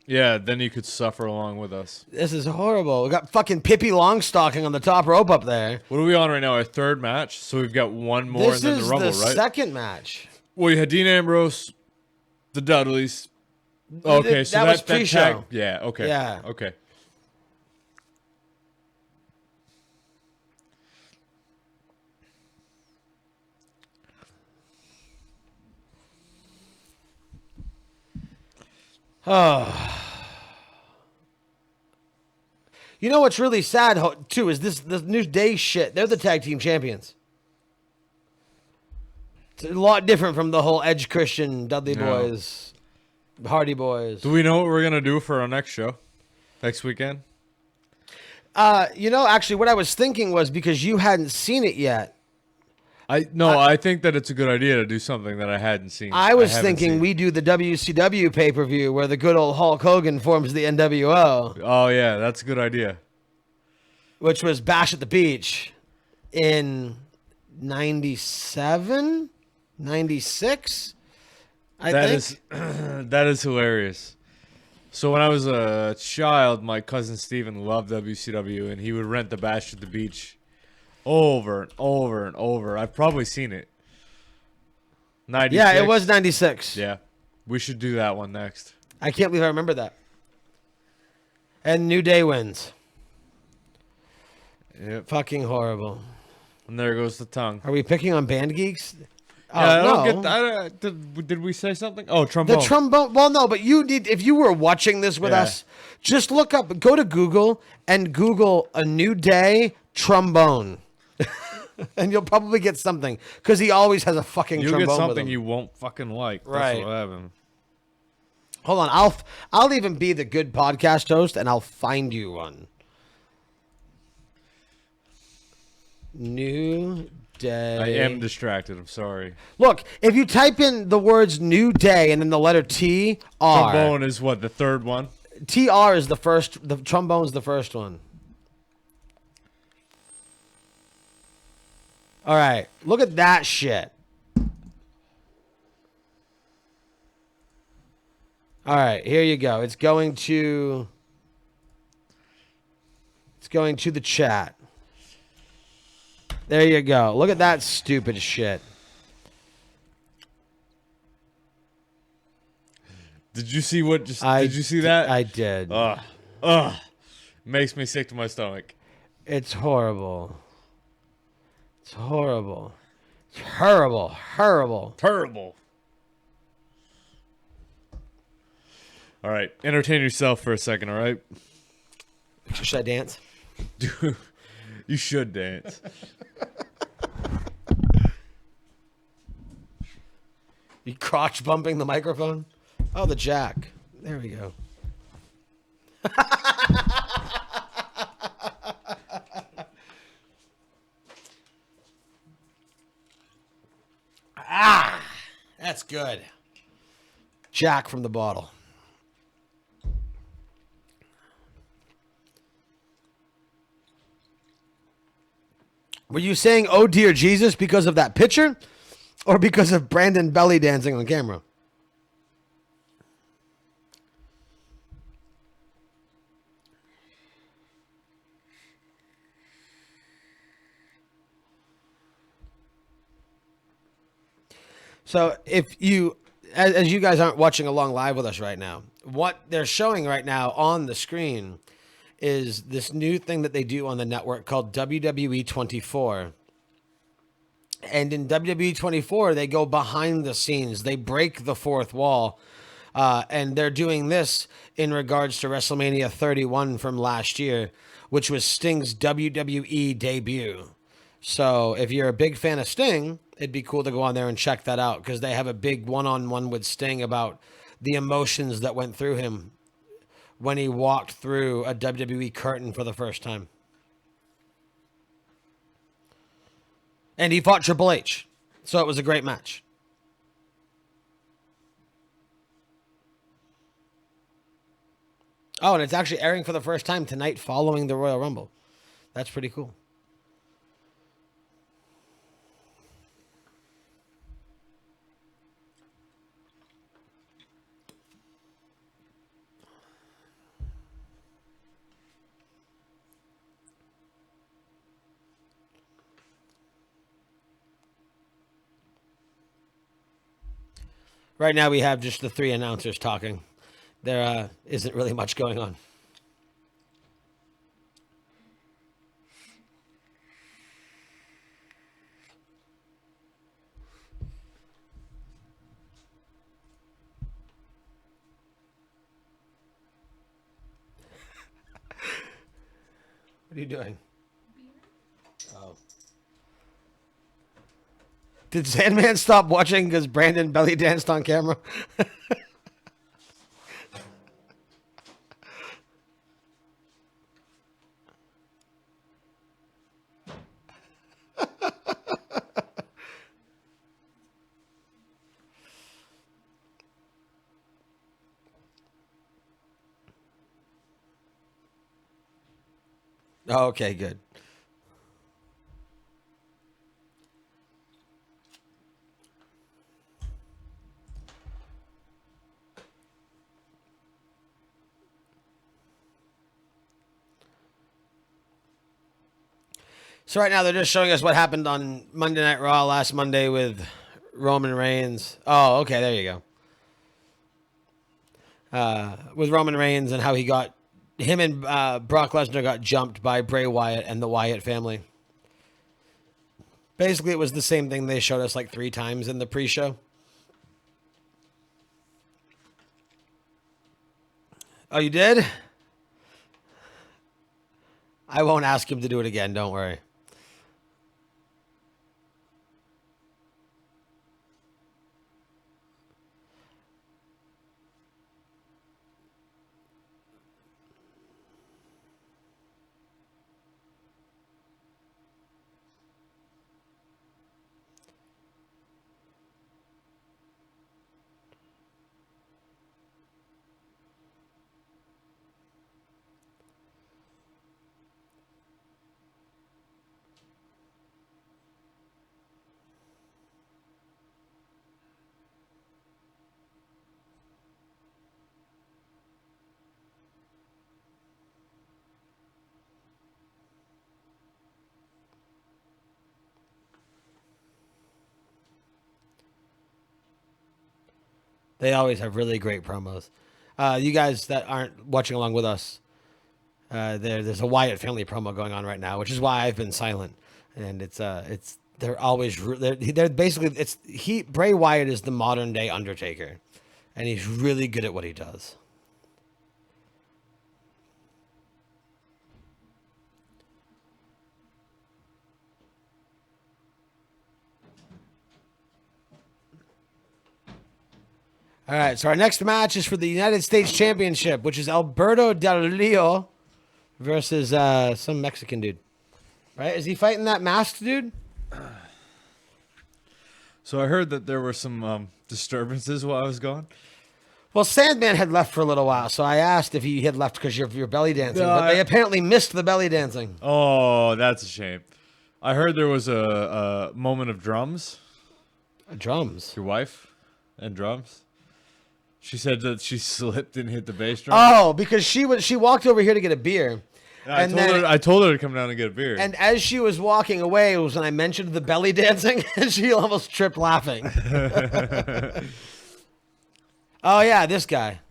Yeah, then you could suffer along with us. This is horrible. We got fucking Pippi Longstocking on the top rope up there. What are we on right now? Our third match? So we've got one more This and then is the Rumble, the right? second match. Well, you had Dean Ambrose, the Dudleys. Okay, so that was that pre-show. tag, yeah, okay. Yeah. Okay. You know what's really sad too is this New Day shit. They're the tag team champions. It's a lot different from the whole Edge Christian Dudley Yeah. Boys, Hardy Boys. Do we know what we're going to do for our next show? Next weekend? Actually, what I was thinking was because you hadn't seen it yet. I think that it's a good idea to do something that I hadn't seen. I was haven't thinking seen. we do the WCW pay per view where the good old Hulk Hogan forms the NWO, Oh, yeah, that's a good idea. which was Bash at the Beach in 97, 96. I That think. is that is hilarious. So when I was a child, my cousin Steven loved WCW, and he would rent the Bash at the Beach over and over and over. I've probably seen it. 96? Yeah, it was 96. Yeah, we should do that one next. I can't believe I remember that. And New Day wins. Yep. Fucking horrible. And there goes the tongue. Are we picking on band geeks? Oh, Yeah, I no. don't get that. Did we say something? Oh, trombone. The trombone. Well, no, but you need, if you were watching this with Yeah. us, just look up, go to Google and Google a New Day trombone. And you'll probably get something because he always has a fucking You'll trombone get with something him. you won't fucking like. That's Right. what happened. Hold on, I'll even be the good podcast host and I'll find you one. New Day. I am distracted. I'm sorry. Look, if you type in the words New Day and then the letter T R. Trombone is what, the third one? TR is the first. The trombone's the first one. All right, look at that shit. All right, here you go. It's going to the chat. There you go. Look at that stupid shit. Did you see what? Did you see that? I did. Ugh. Makes me sick to my stomach. It's horrible. It's horrible. It's horrible. Horrible. Terrible. All right, entertain yourself for a second. All right. Should I dance? Dude, you should dance. You crotch bumping the microphone? Oh, the jack. There we go. That's good. Jack from the bottle. Were you saying, oh dear Jesus, because of that picture? Or because of Brandon belly dancing on camera? So if you, as you guys aren't watching along live with us right now, what they're showing right now on the screen is this new thing that they do on the network called WWE 24. And in WWE 24, they go behind the scenes. They break the fourth wall. And they're doing this in regards to WrestleMania 31 from last year, which was Sting's WWE debut. So if you're a big fan of Sting, it'd be cool to go on there and check that out because they have a big one-on-one with Sting about the emotions that went through him when he walked through a WWE curtain for the first time. And he fought Triple H. So it was a great match. Oh, and it's actually airing for the first time tonight following the Royal Rumble. That's pretty cool. Right now we have just the three announcers talking. There isn't really much going on. What are you doing? Oh. Did Sandman stop watching because Brandon belly danced on camera? Oh, okay, good. So right now they're just showing us what happened on Monday Night Raw last Monday with Roman Reigns. Oh, okay, there you go. With Roman Reigns and how he got him and Brock Lesnar got jumped by Bray Wyatt and the Wyatt family. Basically, it was the same thing they showed us like 3 times in the pre-show. Oh, you did? I won't ask him to do it again. Don't worry. They always have really great promos. You guys that aren't watching along with us, there's a Wyatt family promo going on right now, which is why I've been silent. And they're always they're basically Bray Wyatt is the modern day Undertaker, and he's really good at what he does. All right, so our next match is for the United States Championship, which is Alberto Del Rio versus some Mexican dude. Right? Is he fighting that masked dude? So I heard that there were some disturbances while I was gone. Well, Sandman had left for a little while, so I asked if he had left because you're belly dancing. No, but they apparently missed the belly dancing. Oh, that's a shame. I heard there was a moment of drums. Drums. Your wife and drums. She said that she slipped and hit the bass drum. Oh, because she walked over here to get a beer. I told her to come down and get a beer. And as she was walking away, it was when I mentioned the belly dancing, and she almost tripped laughing. Oh, yeah, this guy.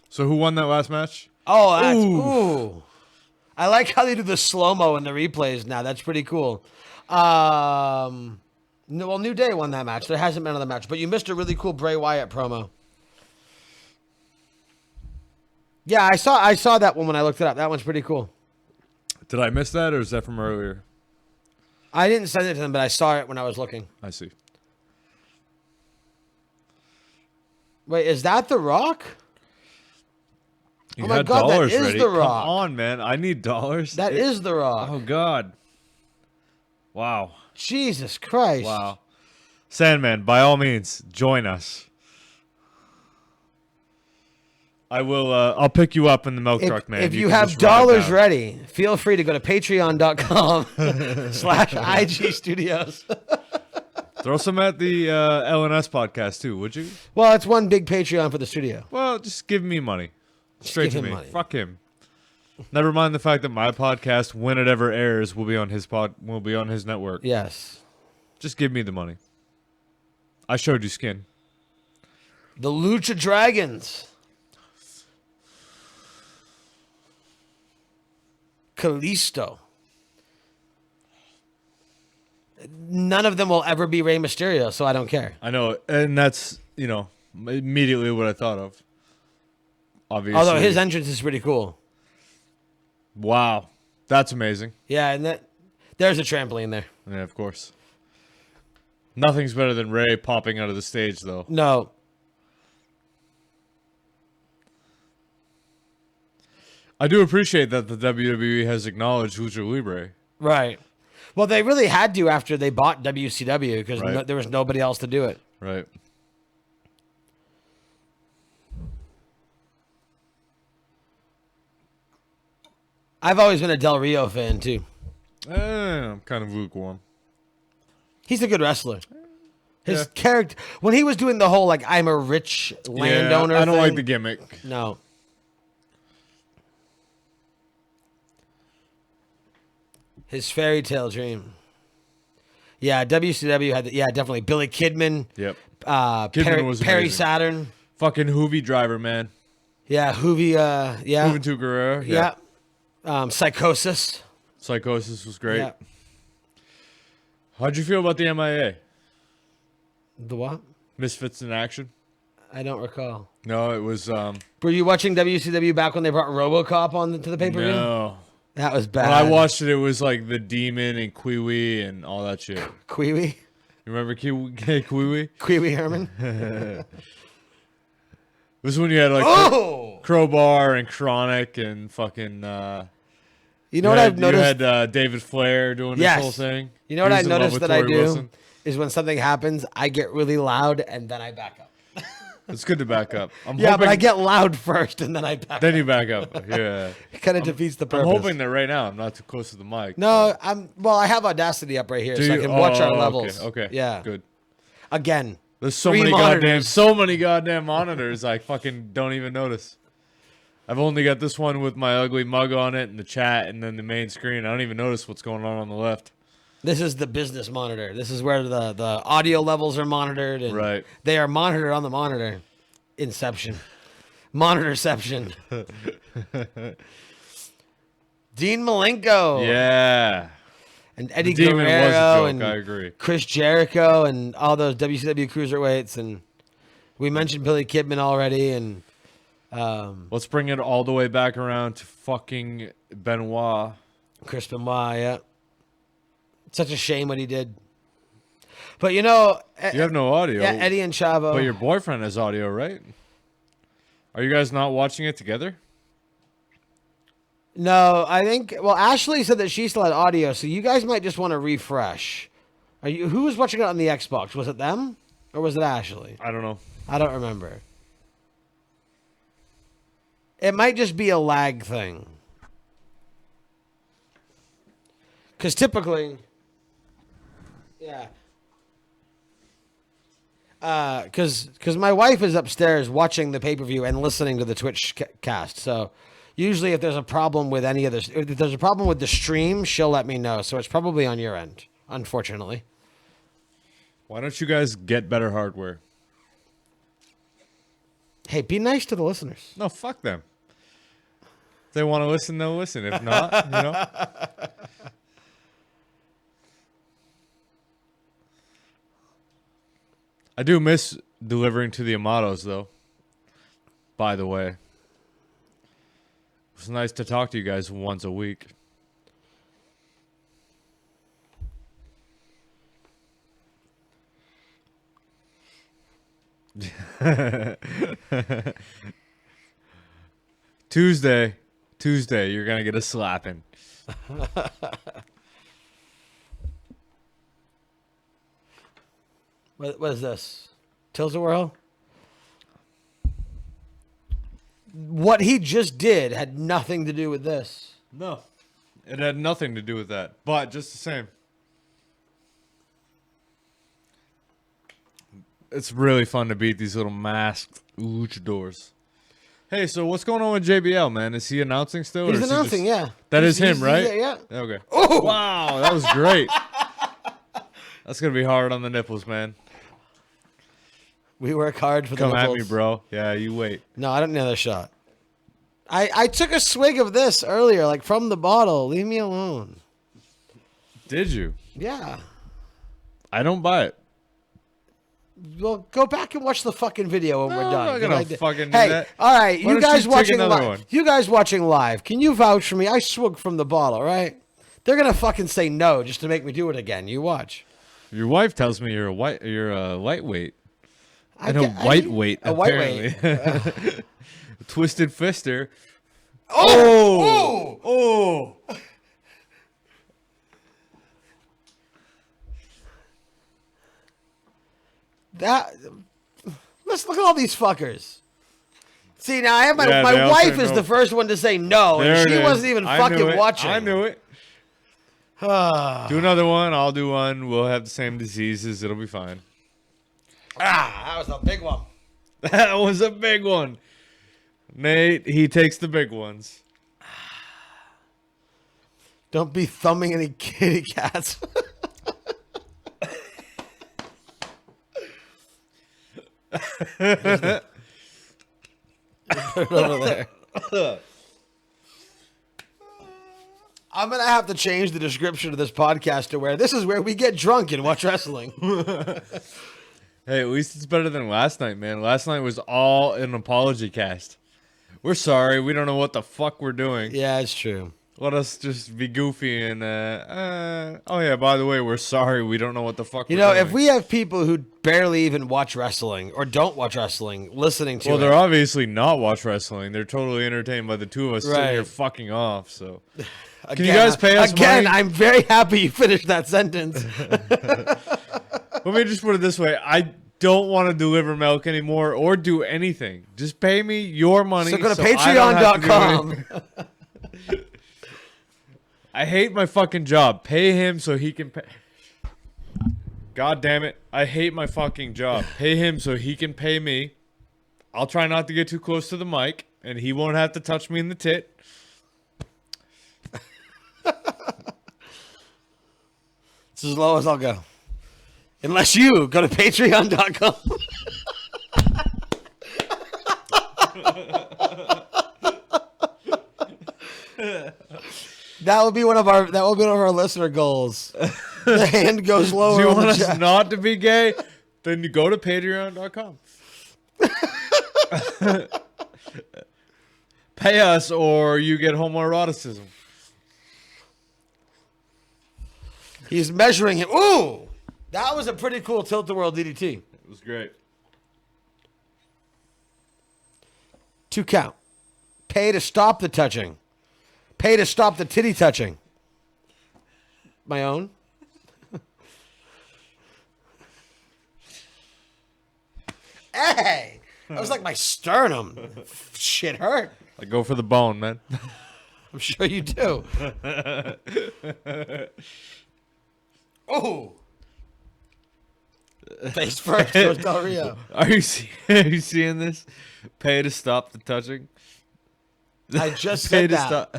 So who won that last match? Oh, that's, ooh. I like how they do the slow-mo in the replays now. That's pretty cool. No, well, New Day won that match. There hasn't been another match, but you missed a really cool Bray Wyatt promo. Yeah, I saw that one when I looked it up. That one's pretty cool. Did I miss that, or is that from earlier? I didn't send it to them, but I saw it when I was looking. I see. Wait, is that The Rock? You Oh my had God, that dollars is ready. The Rock. Come on, man. I need dollars. That is The Rock. Oh, God. Wow. Jesus Christ. Wow. Sandman, by all means, join us. I will. I'll pick you up in the milk truck, man. If you can have just ride dollars down. ready, feel free to go to patreon.com/IG Studios. Throw some at the LNS podcast too, would you? Well, it's one big Patreon for the studio. Well, just give me money. Straight give to him me. money. Fuck him. Never mind the fact that my podcast, when it ever airs, will be on his network. Yes. Just give me the money. I showed you skin. The Lucha Dragons. Kalisto. None of them will ever be Rey Mysterio, so I don't care. I know, and that's immediately what I thought of. Obviously. Although his entrance is pretty cool. Wow, that's amazing. Yeah, and there's a trampoline there. Yeah, of course. Nothing's better than Ray popping out of the stage, though. No. I do appreciate that the WWE has acknowledged Lucha Libre. Right. Well, they really had to after they bought WCW because Right. there was nobody else to do it. Right. I've always been a Del Rio fan, too. I'm kind of lukewarm. He's a good wrestler. His Yeah. character, when he was doing the whole, like, I'm a rich landowner I don't like thing, the gimmick. No. His fairy tale dream. Yeah, WCW had, definitely. Billy Kidman. Yep. Perry, was Perry amazing. Saturn. Fucking Hoovy driver, man. Yeah, Hoovy, yeah. Juventud Guerrero. Yeah. Psychosis. Psychosis was great. Yeah. How'd you feel about the MIA? The what? Misfits in Action? I don't recall. No, it was, Were you watching WCW back when they brought RoboCop on to the pay-per-view? no. That was bad. When I watched it, it was like the Demon and Kiwi and all that shit. Queewee? You remember Kiwi? Queewee Herman? It was when you had like Oh! Crowbar and Chronic and fucking. You know what I've noticed? You had David Flair doing this Yes. whole thing. You know what He I was in love noticed with that I Tori do Wilson. is when something happens, I get really loud and then I back up. It's good to back up. I'm Yeah, hoping, but I get loud first and then I back Then up. you back up. Yeah. It kind of defeats the I'm purpose. hoping that right now I'm not too close to the mic. No, I have Audacity up right here, Do so I you? can watch our Oh, levels. Okay. Yeah. Good. Again. There's so 3 many monitors. so many goddamn monitors. I fucking don't even notice. I've only got this one with my ugly mug on it and the chat and then the main screen. I don't even notice what's going on the left. This is the business monitor. This is where the audio levels are monitored, and Right. they are monitored on the monitor. Inception, monitorception. Dean Malenko, Yeah. and Eddie The demon was a Guerrero, joke, and I agree. Chris Jericho, and all those WCW cruiserweights, and we mentioned Billy Kidman already, and Let's bring it all the way back around to fucking Benoit. Chris Benoit. Yeah, such a shame what he did. But you know, You have no audio. yeah, Eddie and Chavo. But your boyfriend has audio, right? Are you guys not watching it together? No, I think. Well, Ashley said that she still had audio, so you guys might just want to refresh. Are you? Who was watching it on the Xbox? Was it them, or was it Ashley? I don't know. I don't remember. It might just be a lag thing, because typically, yeah. Because my wife is upstairs watching the pay-per-view and listening to the Twitch cast. So usually if there's a problem with any of this, if there's a problem with the stream, she'll let me know. So it's probably on your end, unfortunately. Why don't you guys get better hardware? Hey, be nice to the listeners. No, fuck them. If they want to listen, they'll listen. If not, you know. I do miss delivering to the Amatos, though. By the way. It's nice to talk to you guys once a week. Tuesday, you're going to get a slapping. What is this? Tilt-A-Whirl? What he just did had nothing to do with this. No. It had nothing to do with that. But just the same. It's really fun to beat these little masked luchadors. Hey, so what's going on with JBL, man? Is he announcing still? He's or is he announcing, just... yeah. That is He's- him, right? Yeah. Okay. Oh! Wow, that was great. That's going to be hard on the nipples, man. We work hard for the Come at nipples. me, bro. Yeah, you wait. No, I don't need another shot. I took a swig of this earlier, like from the bottle. Leave me alone. Did you? Yeah. I don't buy it. Well, go back and watch the fucking video when No, we're I'm done. not 'cause gonna I did- fucking do hey, that. all right, Why you don't guys you take watching another live. one? You guys watching live. Can you vouch for me? I swig from the bottle, right? They're gonna fucking say no just to make me do it again. You watch. Your wife tells me you're a lightweight. And a I- white weight, A white apparently. weight. Twisted Fister. Oh! Oh! That. Let's look at all these fuckers. See, now I have my Yeah, they all wife say is no. the first one to say no, There and it she is. wasn't even I knew fucking it. watching. I knew it. Do another one. I'll do one. We'll have the same diseases. It'll be fine. That was a big one. That was a big one. Nate, he takes the big ones. Don't be thumbing any kitty cats. Put it over there. I'm gonna have to change the description of this podcast to where this is where we get drunk and watch wrestling. Hey, at least it's better than last night, man. Last night was all an apology cast. We're sorry. We don't know what the fuck we're doing. Yeah, it's true. Let us just be goofy and, oh yeah, by the way, we're sorry. We don't know what the fuck You we're know, doing. if we have people who barely even watch wrestling or don't watch wrestling listening to Well, it, they're obviously not watch wrestling. They're totally entertained by the two of us sitting here Right. fucking off, so. again, Can you guys pay us again? money? I'm very happy you finished that sentence. Let me just put it this way. I don't want to deliver milk anymore or do anything. Just pay me your money. So go to I don't have to do anything. patreon.com. I hate my fucking job. Pay him so he can pay. God damn it. I hate my fucking job. Pay him so he can pay me. I'll try not to get too close to the mic, and he won't have to touch me in the tit. It's It's as low as I'll go. Unless you go to patreon.com. That would be one of our listener goals. The hand goes lower. Do you on want the us chat. not to be gay? Then you go to patreon.com. Pay us or you get homoeroticism. He's measuring it. Ooh! That was a pretty cool Tilt-A-Whirl DDT. It was great. 2 count. Pay to stop the touching. Pay to stop the titty touching. My own. Hey! That was like my sternum. Shit hurt. I go for the bone, man. I'm sure you do. Oh! Face first goes Del Rio. Are you seeing this? Pay to stop the touching. I just Pay said to that. stop.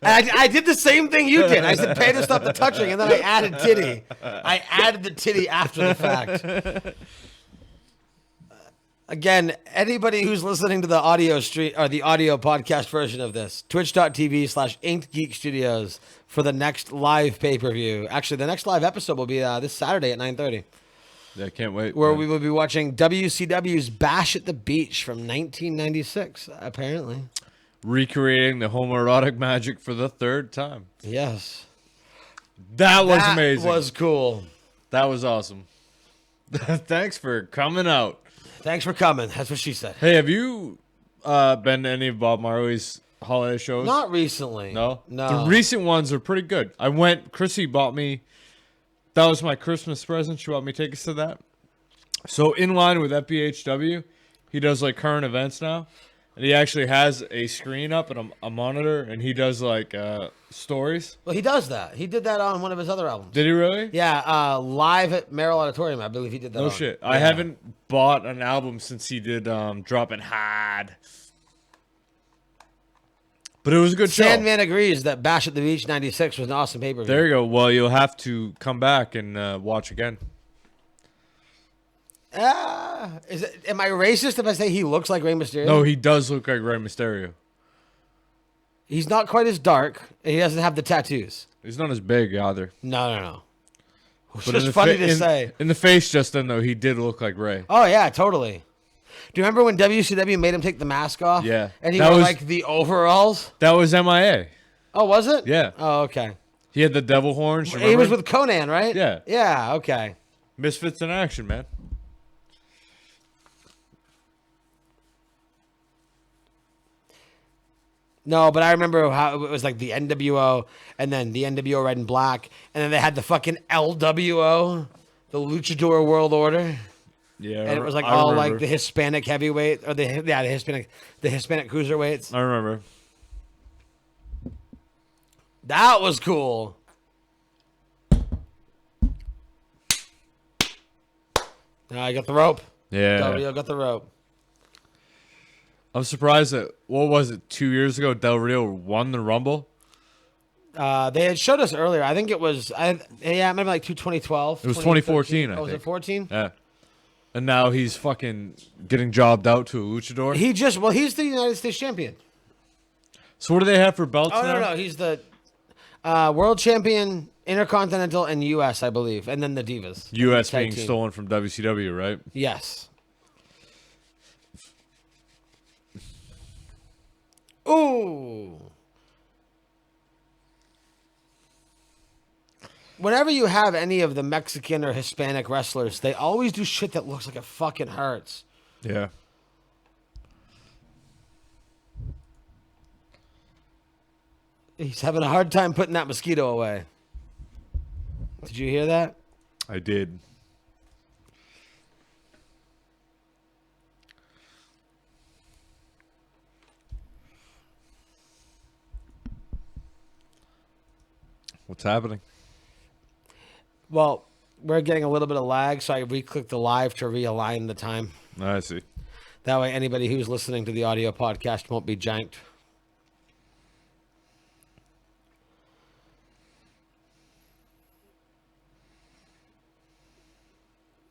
And I did the same thing you did. I said pay to stop the touching, and then I added titty. I added the titty after the fact. Again, anybody who's listening to the audio stream or the audio podcast version of this, twitch.tv/InkedGeekStudios for the next live pay-per-view. Actually, the next live episode will be this Saturday at 9:30, Yeah, I can't wait. where man. we will be watching WCW's Bash at the Beach from 1996, apparently. recreating the homoerotic magic for the third time. Yes. That was That amazing. was cool. That was awesome. Thanks for coming out. Thanks for coming. That's what she said. Hey, have you been to any of Bob Marley's holiday shows? Not recently. No? No. The recent ones are pretty good. I went, Chrissy bought me, that was my Christmas present. She bought me tickets to that. So in line with FBHW, he does like current events now. And he actually has a screen up and a monitor, and he does like stories. Well, he does that. He did that on one of his other albums. Did he really? Yeah, live at Merrill Auditorium, I believe he did that. No on. shit. Yeah. I haven't bought an album since he did Dropping Hard. But it was a good show. Sandman agrees that Bash at the Beach 96 was an awesome pay-per-view. There you go. Well, you'll have to come back and watch again. Am I racist if I say he looks like Rey Mysterio? No, he does look like Rey Mysterio. He's not quite as dark, and he doesn't have the tattoos. He's not as big either. No. It's But just in the funny fa- to say. In the face just then, though, he did look like Ray. Oh, yeah, totally. Do you remember when WCW made him take the mask off? Yeah. And he That wore, was- like, the overalls? That was MIA. Oh, was it? Yeah. Oh, okay. He had the devil horns. He remember? was with Conan, right? Yeah. Yeah, okay. Misfits in action, man. No, but I remember how it was like the NWO and then the NWO Red and Black, and then they had the fucking LWO, the Luchador World Order, Yeah. and it was like I all remember. like the Hispanic heavyweight or the Hispanic cruiserweights. I remember. That was cool. Now I got the rope. Yeah. Del Rio got the rope. I'm surprised that, what was it, 2 years ago, Del Rio won the Rumble? They had showed us earlier. I think it was, maybe like 2012. It was 2014, I Oh, was it think. 14? Yeah. And now he's fucking getting jobbed out to a luchador. He's the United States champion. So what do they have for belts Oh, now? no. He's the world champion, Intercontinental, and U.S., I believe. And then the Divas. U.S. Tag being team. stolen from WCW, right? Yes. Ooh. Whenever you have any of the Mexican or Hispanic wrestlers, they always do shit that looks like it fucking hurts. Yeah. He's having a hard time putting that mosquito away. Did you hear that? I did. What's happening? Well, we're getting a little bit of lag, so I re-clicked the live to realign the time. I see. That way anybody who's listening to the audio podcast won't be janked.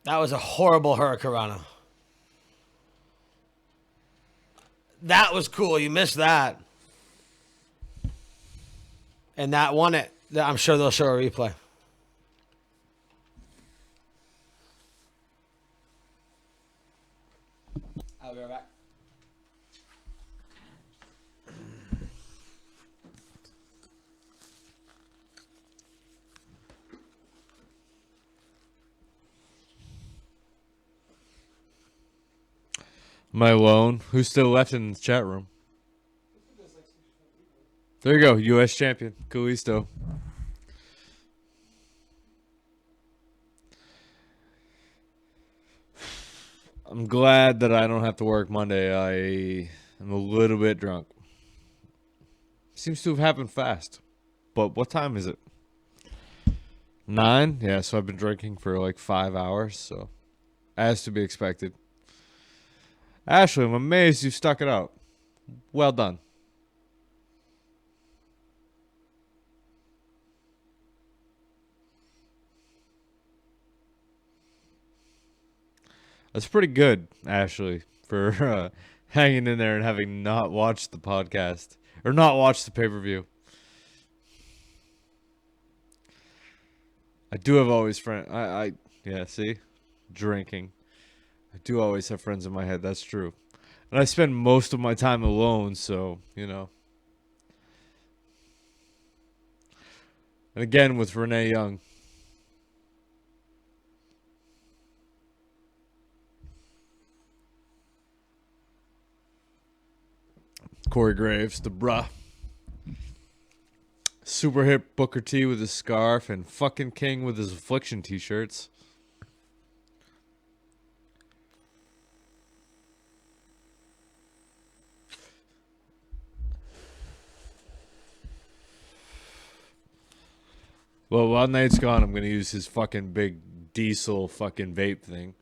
That was a horrible hurricanrana. That was cool. You missed that. And that won it. I'm sure they'll show a replay. I'll be right back. Am I alone? Who's still left in the chat room? There you go, U.S. champion, Kalisto. I'm glad that I don't have to work Monday. I am a little bit drunk. Seems to have happened fast. But what time is it? 9? Yeah, so I've been drinking for like 5 hours, so as to be expected. Ashley, I'm amazed you stuck it out. Well done. That's pretty good, Ashley, for hanging in there and having not watched the podcast or not watched the pay-per-view. I do have always friends. Yeah, see? Drinking. I do always have friends in my head. That's true. And I spend most of my time alone, so, you know. And again, with Renee Young. Corey Graves, the bruh. Super hip Booker T with his scarf and fucking King with his Affliction t-shirts. Well, while Nate's gone, I'm going to use his fucking big diesel fucking vape thing.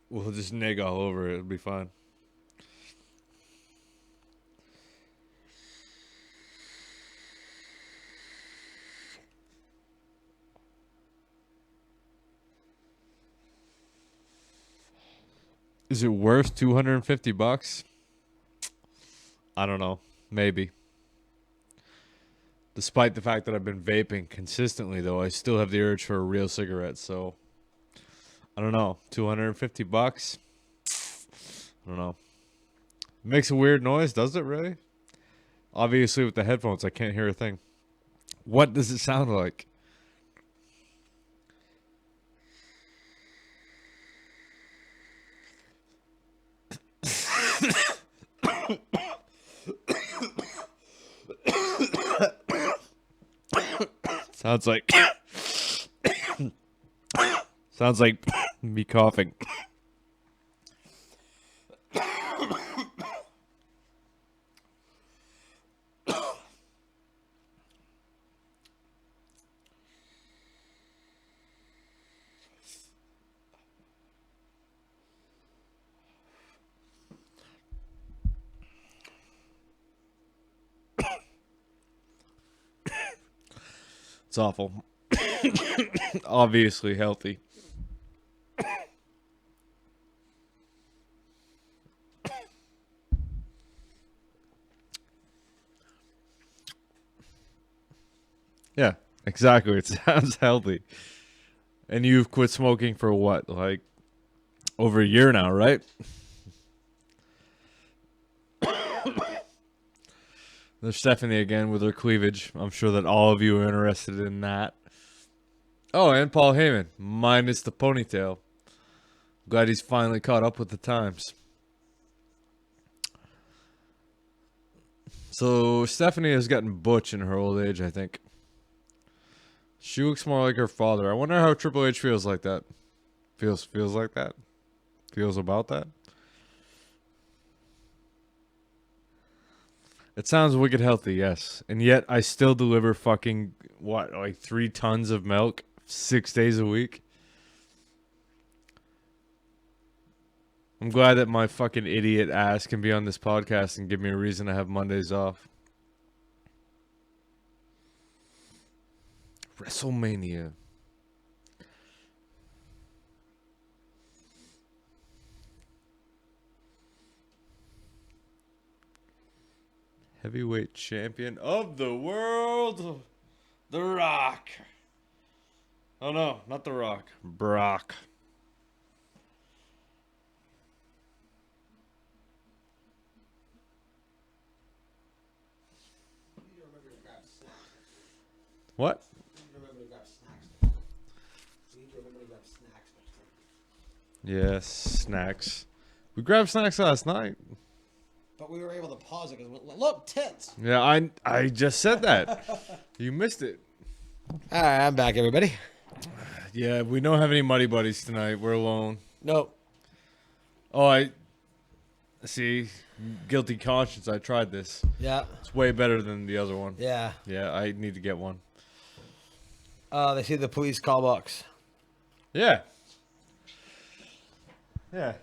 We'll just nig all over it. It'll be fine. Is it worth $250? I don't know. Maybe. Despite the fact that I've been vaping consistently, though, I still have the urge for a real cigarette, so I don't know. $250? I don't know. It makes a weird noise, does it really? Obviously, with the headphones, I can't hear a thing. What does it sound like? Sounds like sounds like me coughing. It's awful. Obviously healthy. Yeah, exactly. It sounds healthy. And you've quit smoking for what? Like over a year now, right? There's Stephanie again with her cleavage. I'm sure that all of you are interested in that. Oh, and Paul Heyman, minus the ponytail. Glad he's finally caught up with the times. So Stephanie has gotten butch in her old age, I think. She looks more like her father. I wonder how Triple H feels like that. Feels like that? Feels about that? It sounds wicked healthy, yes. And yet I still deliver fucking, what, like 3 tons of milk 6 days a week? I'm glad that my fucking idiot ass can be on this podcast and give me a reason to have Mondays off. WrestleMania. Heavyweight champion of the world, The Rock. Oh no, not The Rock. Brock. What? Yes, snacks. We grabbed snacks last night. But we were able to pause it because look, tits. Yeah, I just said that. You missed it. All right, I'm back, everybody. Yeah, we don't have any muddy buddies tonight. We're alone. Nope. Oh, I see. Guilty conscience. I tried this. Yeah. It's way better than the other one. Yeah. Yeah, I need to get one. They see the police call box. Yeah. Yeah.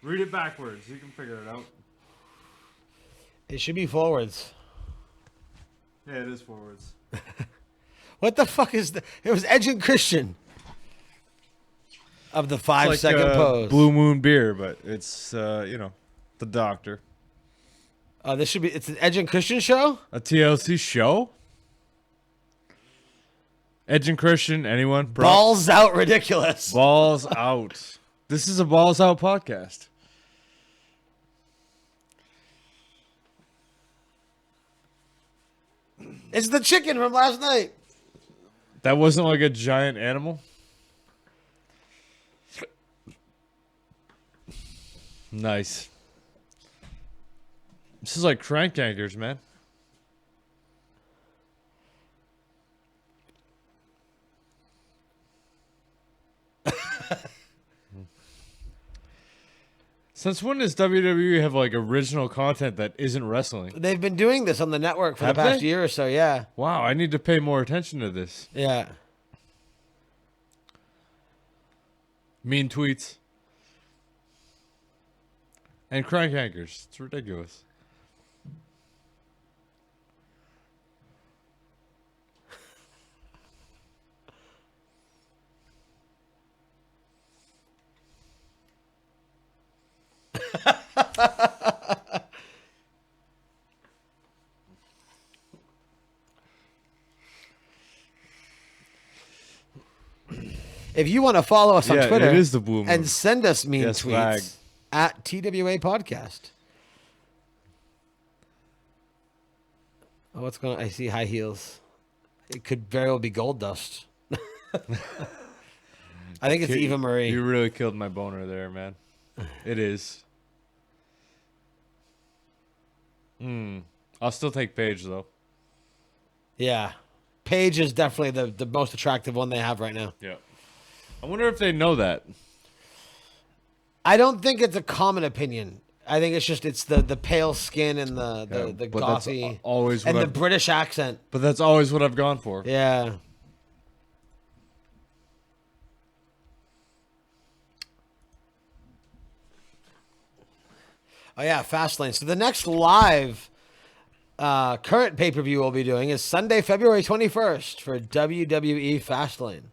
Read it backwards. You can figure it out. It should be forwards. Yeah, it is forwards. What the fuck is that? It was Edge and Christian. Of the 5-second pose. Blue Moon beer, but it's the doctor. This should be. It's an Edge and Christian show. A TLC show. Edge and Christian, anyone? Balls out, ridiculous. Balls out. This is a balls out podcast. It's the chicken from last night. That wasn't like a giant animal. Nice. This is like crank anchors, man. Since when does WWE have like original content that isn't wrestling? They've been doing this on the network for Have the past they? year or so. Yeah. Wow, I need to pay more attention to this. Yeah. Mean tweets. And crank anchors. It's ridiculous. If you want to follow us on Yeah, Twitter it is the Blue Moon. and send us mean Yes, tweets flag. at TWA Podcast. Oh, what's going on? I see high heels. It could very well be gold dust. I think it's Eva Marie. You really killed my boner there, man. It is. I'll still take Paige, though. Yeah. Paige is definitely the most attractive one they have right now. Yeah. I wonder if they know that. I don't think it's a common opinion. I think it's the pale skin and the but that's gothy always what and the I've- British accent. But that's always what I've gone for. Yeah. Oh yeah, Fastlane. So the next live current pay-per-view we'll be doing is Sunday, February 21st for WWE Fastlane.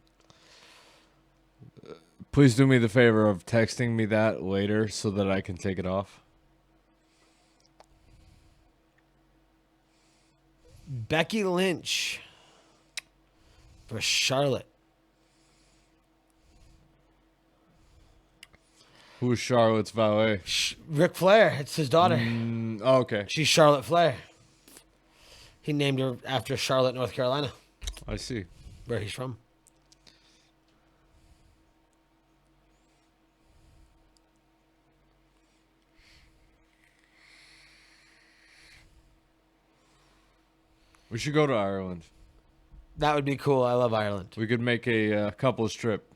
Please do me the favor of texting me that later so that I can take it off. Becky Lynch for Charlotte. Who is Charlotte's valet? Ric Flair, it's his daughter. Oh, okay. She's Charlotte Flair. He named her after Charlotte, North Carolina, I see. where he's from. We should go to Ireland. That would be cool. I love Ireland. We could make a couples trip.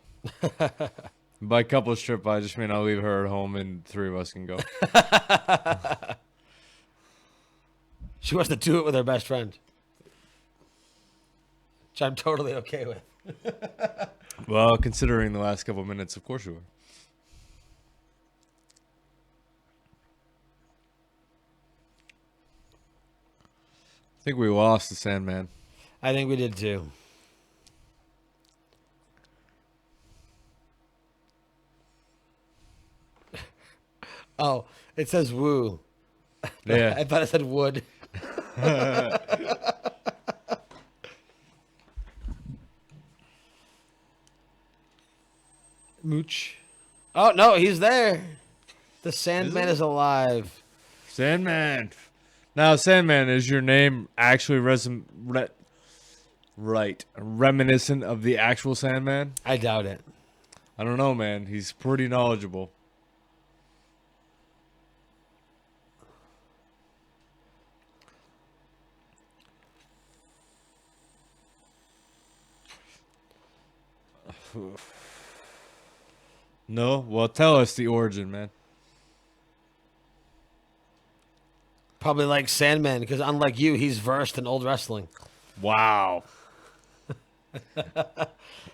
By couples trip, I just mean I'll leave her at home and the three of us can go. She wants to do it with her best friend, which I'm totally okay with. Well, considering the last couple minutes, of course you were. I think we lost the Sandman. I think we did too. Oh, it says woo. Yeah. I thought I said wood. Mooch. Oh no, he's there. The Sandman is alive. Sandman. Now, Sandman, is your name actually reminiscent of the actual Sandman? I doubt it. I don't know, man. He's pretty knowledgeable. No? Well, tell us the origin, man. Probably like Sandman, because unlike you, he's versed in old wrestling. Wow.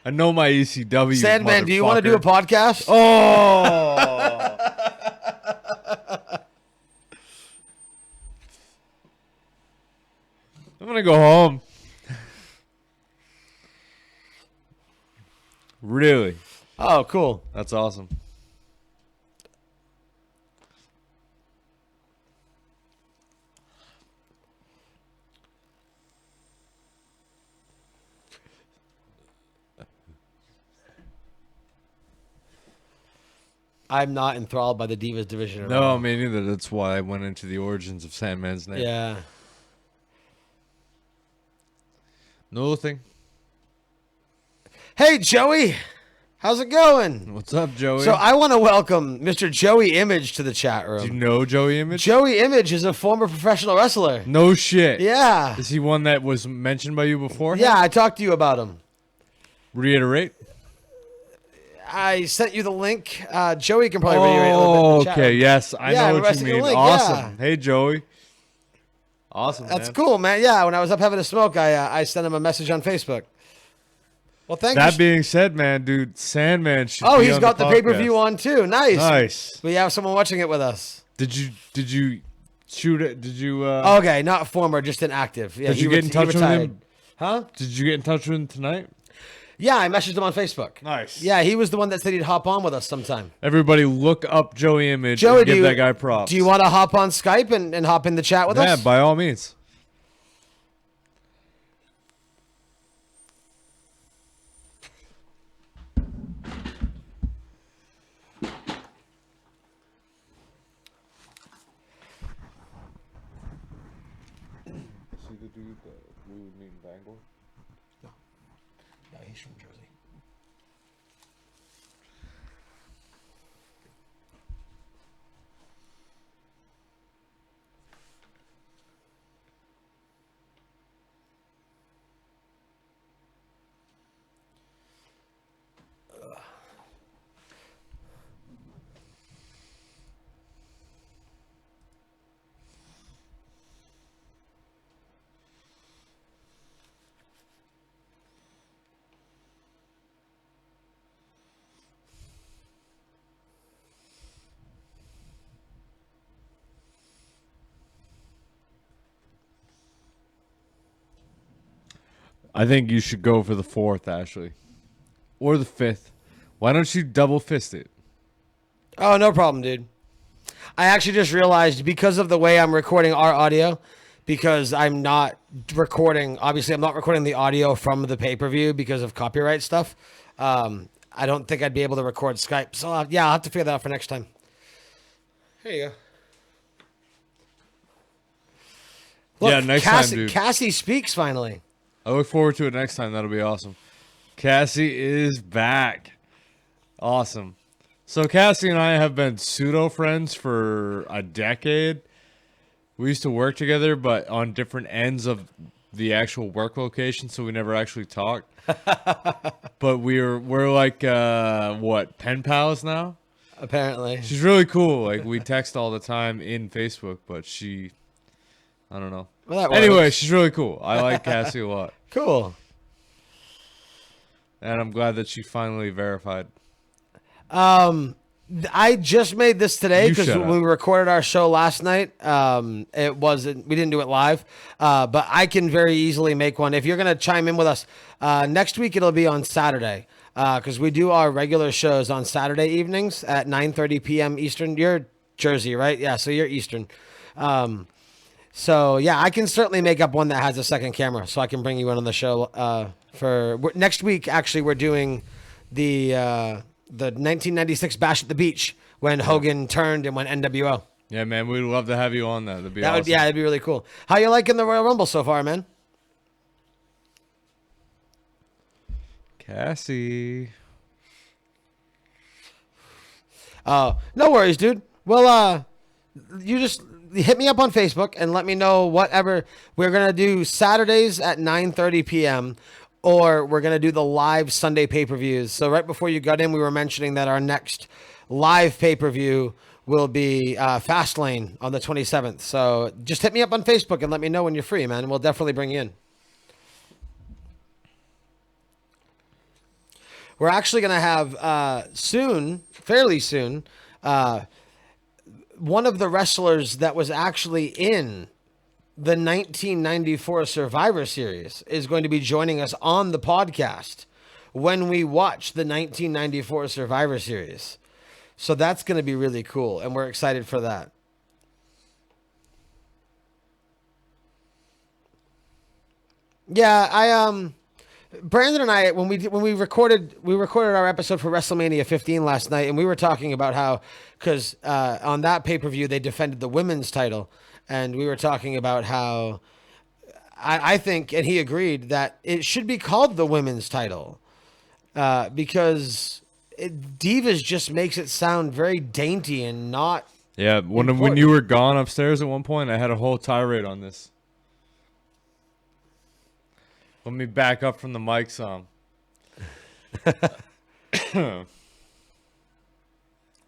I know my ECW. Sandman, do you want to do a motherfucker. podcast? Oh! I'm gonna go home. Really? Oh, cool. That's awesome. I'm not enthralled by the Divas division at all. No, me neither. That's why I went into the origins of Sandman's name. Yeah. No thing. Hey, Joey. How's it going? What's up, Joey? So I want to welcome Mr. Joey Image to the chat Do you room. know Joey Image? Joey Image is a former professional wrestler. No shit. Yeah. Is he one that was mentioned by you before? Yeah, I talked to you about him. Reiterate. I sent you the link. Joey can probably reiterate a little bit in Oh, the chat okay. room. Yes, I Yeah, know the what rest you of the mean. link, Awesome. yeah. Hey, Joey. Awesome. That's man. cool, man. Yeah, when I was up having a smoke, I sent him a message on Facebook. Well, thank That you. being said, man, dude, Sandman should. Oh, be he's on got the podcast. pay-per-view on too. Nice. Nice. We have someone watching it with us. Did you shoot it? Did you? Okay, not former, just inactive. Yeah, Did you he get in touch with retired. him? Huh? Did you get in touch with him tonight? Yeah, I messaged him on Facebook. Nice. Yeah, he was the one that said he'd hop on with us sometime. Everybody, look up Joey Image. Joey, and give that guy props. Do you want to hop on Skype and hop in the chat with Yeah, us? by all means. See the dude that we would meet in Bangor? No, he's from Jersey. I think you should go for the 4th, Ashley. Or the 5th. Why don't you double fist it? Oh, no problem, dude. I actually just realized because of the way I'm recording our audio, because I'm not recording, obviously I'm not recording the audio from the pay-per-view because of copyright stuff. I don't think I'd be able to record Skype. So yeah, I'll have to figure that out for next time. Here you go. Look, Yeah, next time, dude. Cassie speaks finally. I look forward to it next time. That'll be awesome. Cassie is back. Awesome. So Cassie and I have been pseudo friends for a decade. We used to work together, but on different ends of the actual work location, so we never actually talked. But we're like what, pen pals now? Apparently. She's really cool. Like we text all the time in Facebook, but I don't know. Well, that Anyway, works. she's really cool. I like Cassie a lot. Cool. And I'm glad that she finally verified. I just made this today You because shut when up. we recorded our show last night, we didn't do it live, but I can very easily make one. If you're going to chime in with us, next week it'll be on Saturday because we do our regular shows on Saturday evenings at 9:30 p.m. Eastern. You're Jersey, right? Yeah, so you're Eastern. So yeah, I can certainly make up one that has a second camera, so I can bring you in on the show next week. Actually, we're doing the 1996 Bash at the Beach when Hogan turned and went NWO. Yeah, man, we'd love to have you on that. That'd be That awesome. would, yeah, that'd be really cool. How you liking the Royal Rumble so far, man? Cassie. Oh, no worries, dude. Well, you just hit me up on Facebook and let me know whatever we're gonna do Saturdays at 9:30 p.m. or we're gonna do the live Sunday pay-per-views. So right before you got in, we were mentioning that our next live pay-per-view will be Fastlane on the 27th. So just hit me up on Facebook and let me know when you're free, man. And we'll definitely bring you in. We're actually going to have fairly soon, one of the wrestlers that was actually in the 1994 Survivor Series is going to be joining us on the podcast when we watch the 1994 Survivor Series. So that's going to be really cool, and we're excited for that. Yeah, Brandon and I, when we recorded our episode for WrestleMania 15 last night, and we were talking about how, because on that pay-per-view they defended the women's title, and we were talking about how I think, and he agreed that it should be called the women's title, because Divas just makes it sound very dainty and not. Yeah, when important. you were gone upstairs at one point, I had a whole tirade on this. Let me back up from the mic some.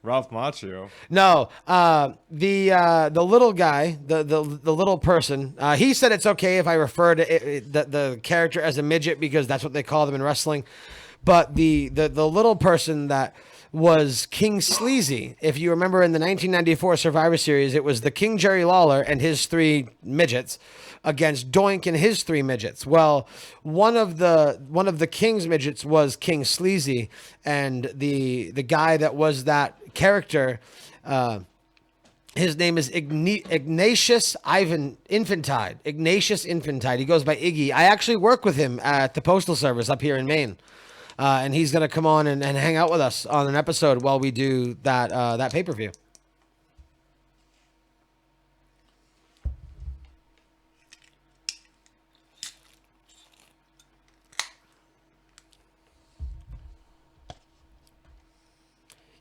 Ralph Macchio. No, the little guy, the little person, he said it's okay if I refer to the character as a midget because that's what they call them in wrestling. But the little person that was King Sleazy, if you remember in the 1994 Survivor Series, it was the King Jerry Lawler and his 3 midgets against Doink and his 3 midgets. Well, one of the King's midgets was King Sleazy, and the guy that was that character, his name is Ignatius Infantide. Ignatius Infantide. He goes by Iggy. I actually work with him at the Postal Service up here in Maine. And he's going to come on and hang out with us on an episode while we do that pay-per-view.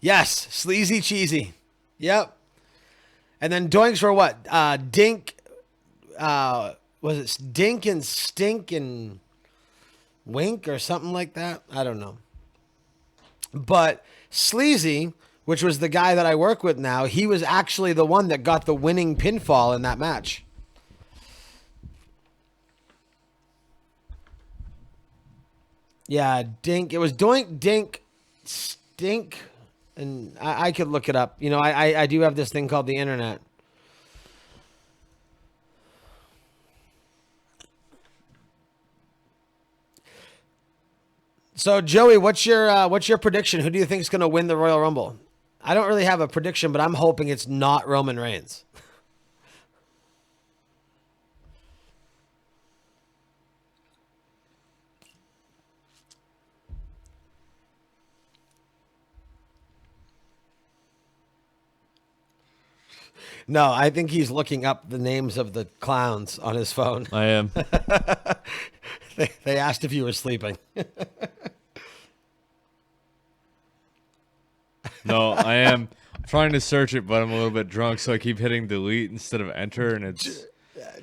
Yes, sleazy cheesy. Yep. And then Doinks were what? Dink. Was it Dink and Stink and Wink or something like that? I don't know. But Sleazy, which was the guy that I work with now, he was actually the one that got the winning pinfall in that match. Yeah, Dink. It was Doink, Dink, Stink, and I could look it up. You know, I do have this thing called the internet. So Joey, what's your prediction? Who do you think is going to win the Royal Rumble? I don't really have a prediction, but I'm hoping it's not Roman Reigns. No, I think he's looking up the names of the clowns on his phone. I am. They asked if you were sleeping. No, I am. I'm trying to search it, but I'm a little bit drunk, so I keep hitting delete instead of enter, and it's...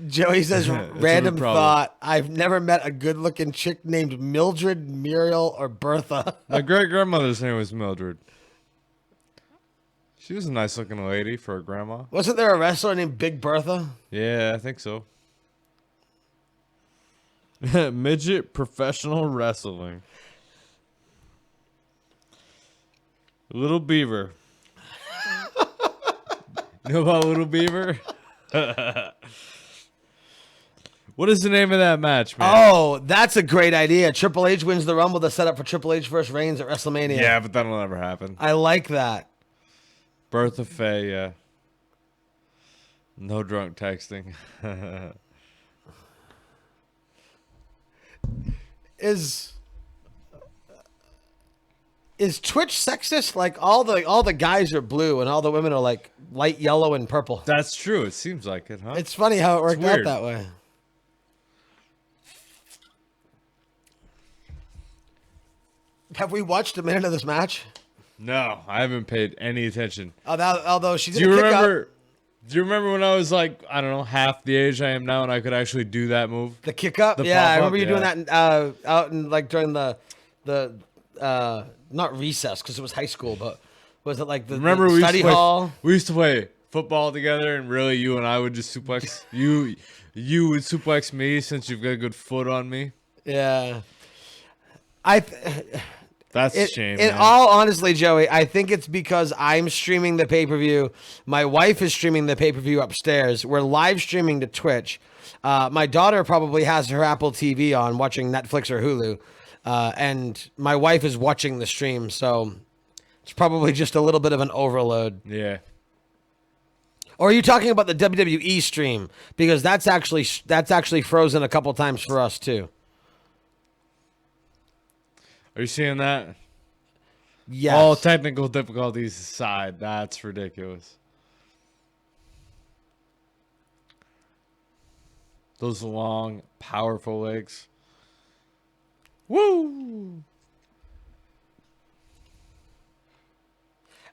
Joey says, It's a random problem. thought. I've never met a good-looking chick named Mildred, Muriel, or Bertha. My great-grandmother's name was Mildred. She was a nice-looking lady for a grandma. Wasn't there a wrestler named Big Bertha? Yeah, I think so. Midget professional wrestling. Little Beaver. You know about Little Beaver? What is the name of that match, man? Oh, that's a great idea. Triple H wins the Rumble to set up for Triple H versus Reigns at WrestleMania. Yeah, but that'll never happen. I like that. Bertha Faye, yeah. No drunk texting. Is Twitch sexist? Like all the guys are blue and all the women are like light yellow and purple. That's true. It seems like it, huh? It's funny how it worked out weird. that way. Have we watched a minute of this match? No, I haven't paid any attention. Although she did Do you a kick remember? up, Do you remember when I was like, I don't know, half the age I am now, and I could actually do that move? the kick up. The Yeah, I pop-up, remember you doing yeah. that out in like during the not recess because it was high school, but was it like the Remember the we study used to play, hall? we used to play football together, and really, you and I would just suplex you. You would suplex me since you've got a good foot on me. Yeah, That's a shame. In man. all honestly, Joey, I think it's because I'm streaming the pay-per-view. My wife is streaming the pay-per-view upstairs. We're live streaming to Twitch. My daughter probably has her Apple TV on watching Netflix or Hulu. And my wife is watching the stream, so it's probably just a little bit of an overload. Yeah. Or are you talking about the WWE stream? Because that's actually frozen a couple times for us too. Are you seeing that? Yes. All technical difficulties aside, that's ridiculous. Those long, powerful legs. Woo!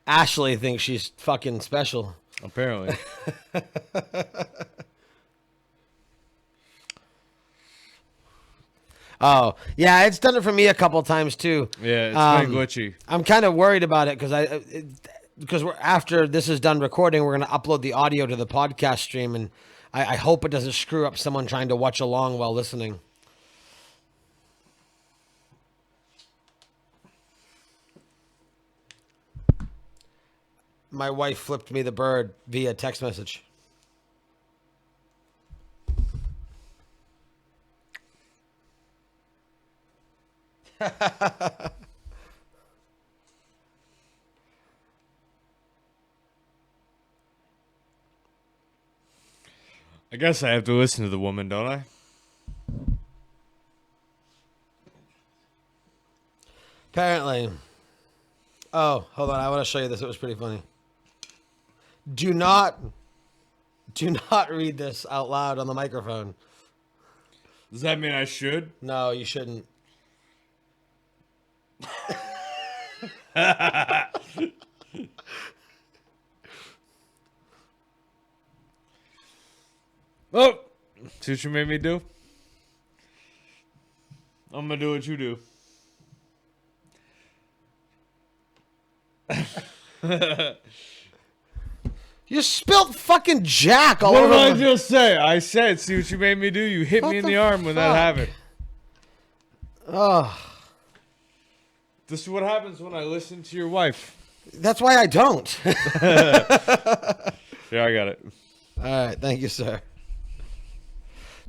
Ashley thinks she's fucking special. Apparently. Oh, yeah, it's done it for me a couple times too. Yeah, it's been glitchy. I'm kind of worried about it because we're after this is done recording, we're gonna upload the audio to the podcast stream, and I hope it doesn't screw up someone trying to watch along while listening. My wife flipped me the bird via text message. I guess I have to listen to the woman, don't I? Apparently. Oh, hold on. I want to show you this. It was pretty funny. Do not read this out loud on the microphone. Does that mean I should? No, you shouldn't. Oh! See what you made me do? I'm gonna do what you do. You spilled fucking Jack all What over. did I the- just say? I said, see what you made me do? You hit What me in the the arm when that fuck? happened. Oh, This is what happens when I listen to your wife. that's why I don't. Yeah, I got it. All right, thank you, sir.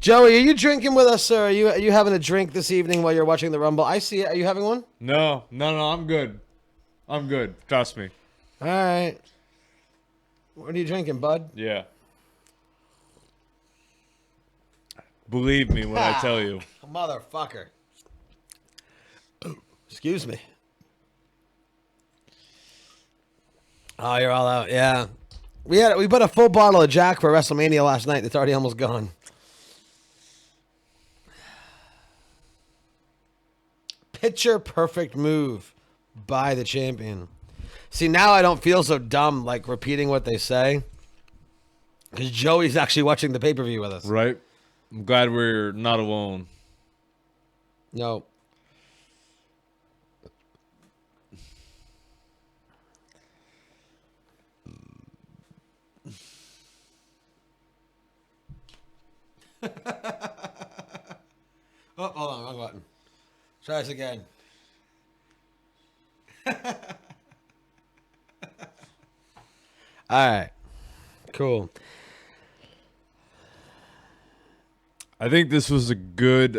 Joey, are you drinking with us, sir? Are you having a drink this evening while you're watching the Rumble? I see it. Are you having one? No, I'm good. I'm good. Trust me. All right. What are you drinking, bud? Yeah. Believe me when I tell you. Motherfucker. Excuse me. Oh, you're all out. Yeah. We put a full bottle of Jack for WrestleMania last night. It's already almost gone. Picture perfect move by the champion. See, now I don't feel so dumb like repeating what they say. Because Joey's actually watching the pay-per-view with us. Right? I'm glad we're not alone. No. Oh, hold on, wrong button. Try this again. All right. Cool. I think this was a good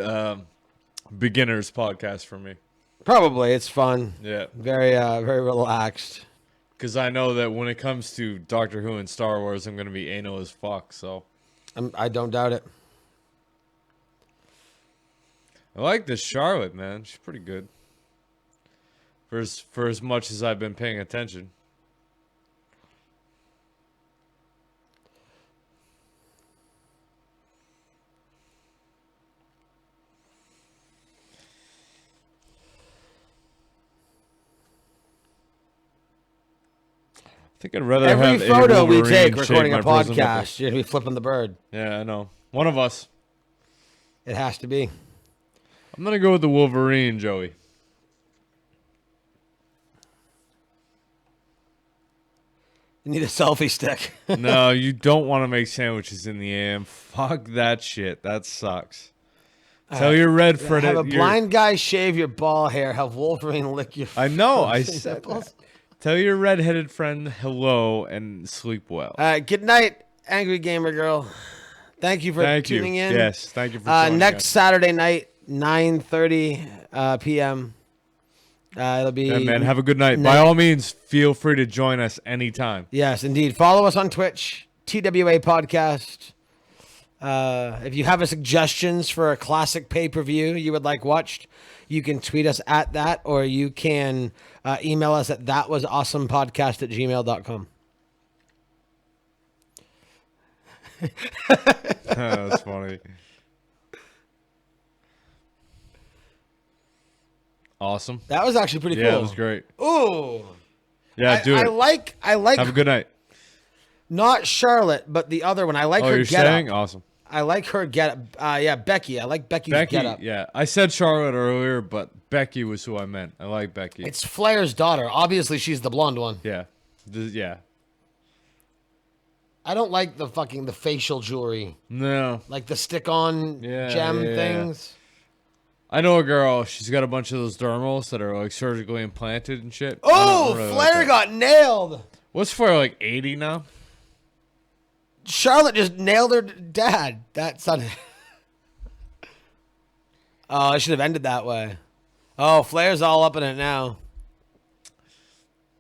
beginner's podcast for me. Probably it's fun. Yeah. Very relaxed. Because I know that when it comes to Doctor Who and Star Wars, I'm gonna be anal as fuck. So I don't doubt it. I like this Charlotte, man. She's pretty good. For as much as I've been paying attention. I think I'd rather Every have a photo we Wolverine take shave recording my a prison podcast, nipples. you're gonna be flipping the bird. Yeah, I know. One of us. It has to be. I'm gonna go with the Wolverine, Joey. You need a selfie stick. No, you don't want to make sandwiches in the AM. Fuck that shit. That sucks. Tell your red friend. Have a blind guy shave your ball hair. Have Wolverine lick your. I know. I frozen said nipples. that. Tell your redheaded friend hello and sleep well. All right. Good night, Angry Gamer Girl. Thank you for Thank tuning you. in. Yes, thank you for joining next us. Saturday night, 9:30 p.m. It'll be. Yeah, man, have a good night. By all means, feel free to join us anytime. Yes, indeed. Follow us on Twitch, TWA Podcast. If you have suggestions for a classic pay-per-view you would like watched, you can tweet us at that, or you can email us at thatwasawesomepodcast@gmail.com. That's funny. Awesome. That was actually pretty cool. Yeah, it was great. Ooh. Yeah, do it. I like Have a good night. not Charlotte, but the other one. I like Oh, her you're get saying? up. Awesome. I like her get up. Yeah, Becky. I like Becky's Becky, get up. yeah. I said Charlotte earlier, but Becky was who I meant. I like Becky. It's Flair's daughter. Obviously, she's the blonde one. yeah. Yeah. I don't like the facial jewelry, No. like the stick-on Yeah, gem yeah. things. I know a girl, she's got a bunch of those dermals that are like surgically implanted and shit. I Oh, don't really Flair like that. got nailed. What's Flair, like 80 now? Charlotte just nailed her dad. That son. Oh, I should have ended that way. Oh, Flair's all up in it now.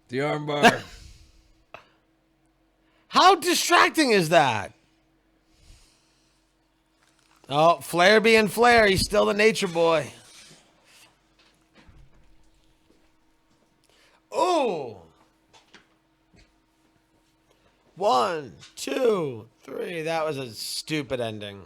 The armbar. How distracting is that? Oh, Flair being Flair. He's still the nature boy. Oh. 1, 2, 3. That was a stupid ending.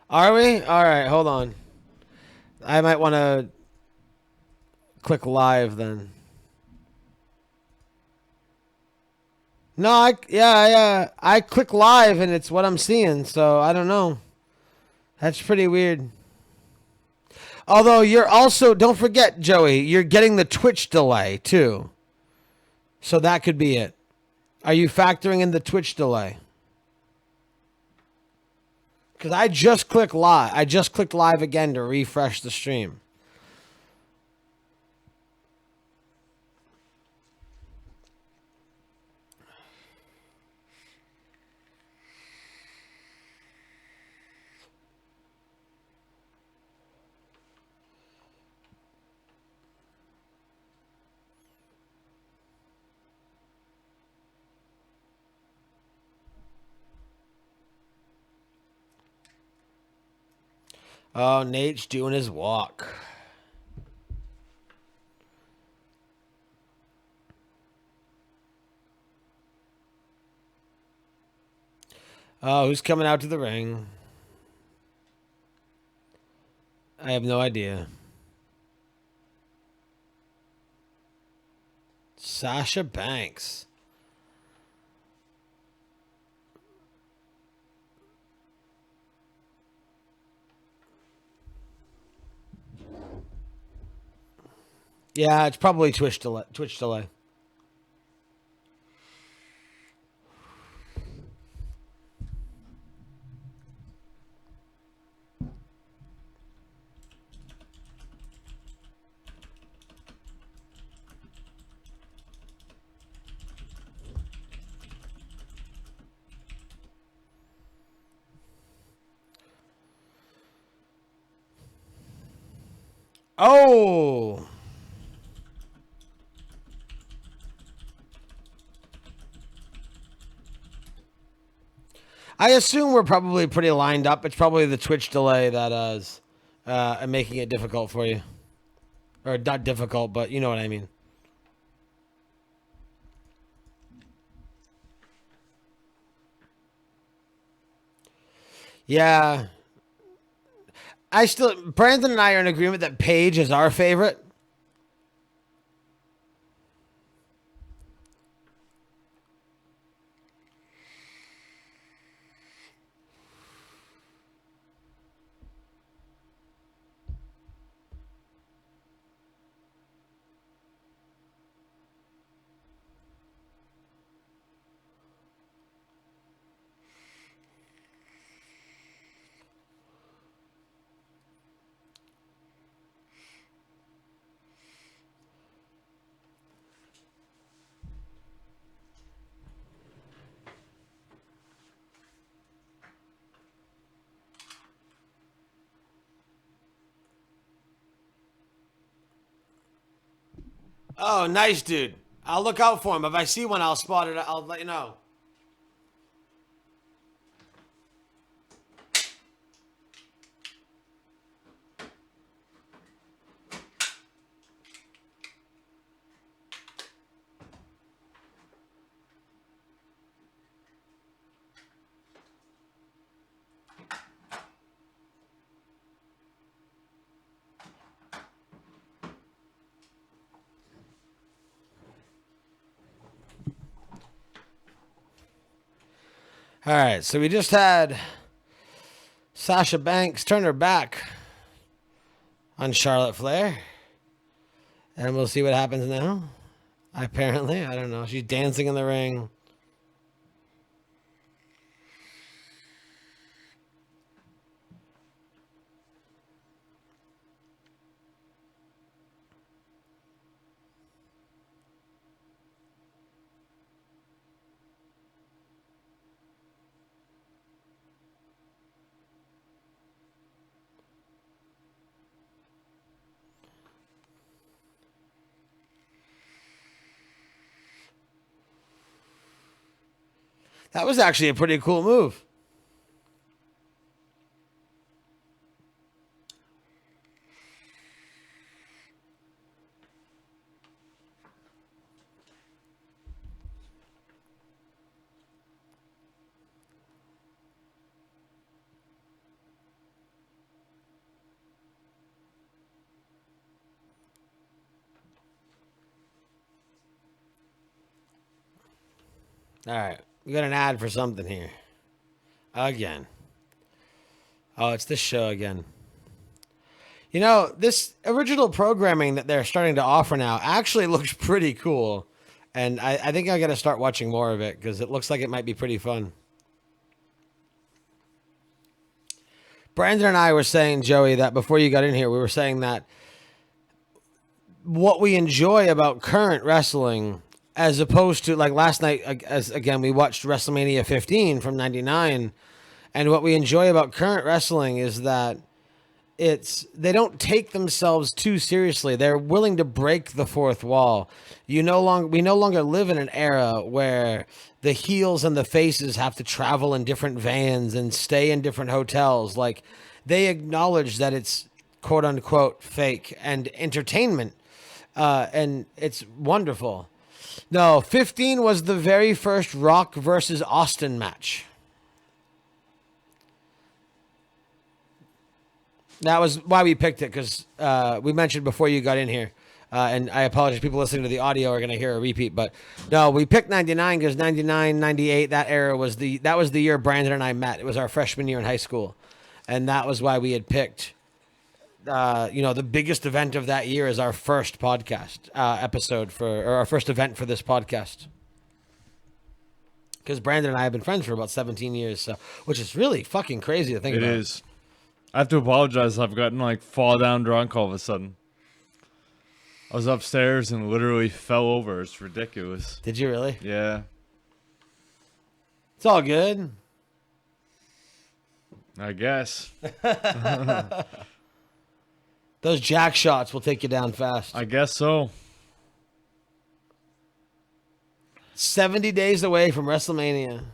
Are we? All right, hold on. I might want to click live then. No, I click live and it's what I'm seeing, so I don't know. That's pretty weird. Although you're also, don't forget, Joey, you're getting the Twitch delay too. So that could be it. Are you factoring in the Twitch delay? Because I just clicked live. I just clicked live again to refresh the stream. Oh, Nate's doing his walk. Oh, who's coming out to the ring? I have no idea. Sasha Banks. Yeah, it's probably Twitch delay. Twitch delay. Oh. I assume we're probably pretty lined up. It's probably the Twitch delay that is making it difficult for you. Or not difficult, but you know what I mean. Yeah. Brandon and I are in agreement that Paige is our favorite. Oh, nice, dude. I'll look out for him. If I see one, I'll spot it. I'll let you know. All right, so we just had Sasha Banks turn her back on Charlotte Flair. And we'll see what happens now. Apparently, I don't know. She's dancing in the ring. That was actually a pretty cool move. All right. We got an ad for something here. Again. Oh, it's this show again. You know, this original programming that they're starting to offer now actually looks pretty cool. And I think I got to start watching more of it because it looks like it might be pretty fun. Brandon and I were saying, Joey, that before you got in here, we were saying that what we enjoy about current wrestling, as opposed to like last night, as again, we watched WrestleMania 15 from 99. And what we enjoy about current wrestling is that they don't take themselves too seriously. They're willing to break the fourth wall. We no longer live in an era where the heels and the faces have to travel in different vans and stay in different hotels. Like, they acknowledge that it's quote unquote fake and entertainment. And it's wonderful. No, 15 was the very first Rock versus Austin match. That was why we picked it, because we mentioned before you got in here, and I apologize, people listening to the audio are going to hear a repeat, but no, we picked 99 because 99, 98, that era was the year Brandon and I met. It was our freshman year in high school, and that was why we had picked, the biggest event of that year is our first podcast episode or our first event for this podcast. Because Brandon and I have been friends for about 17 years, so which is really fucking crazy to think about. It is. I have to apologize. I've gotten fall down drunk all of a sudden. I was upstairs and literally fell over. It's ridiculous. Did you really? Yeah. It's all good. I guess. The Those jack shots will take you down fast. I guess so. 70 days away from WrestleMania.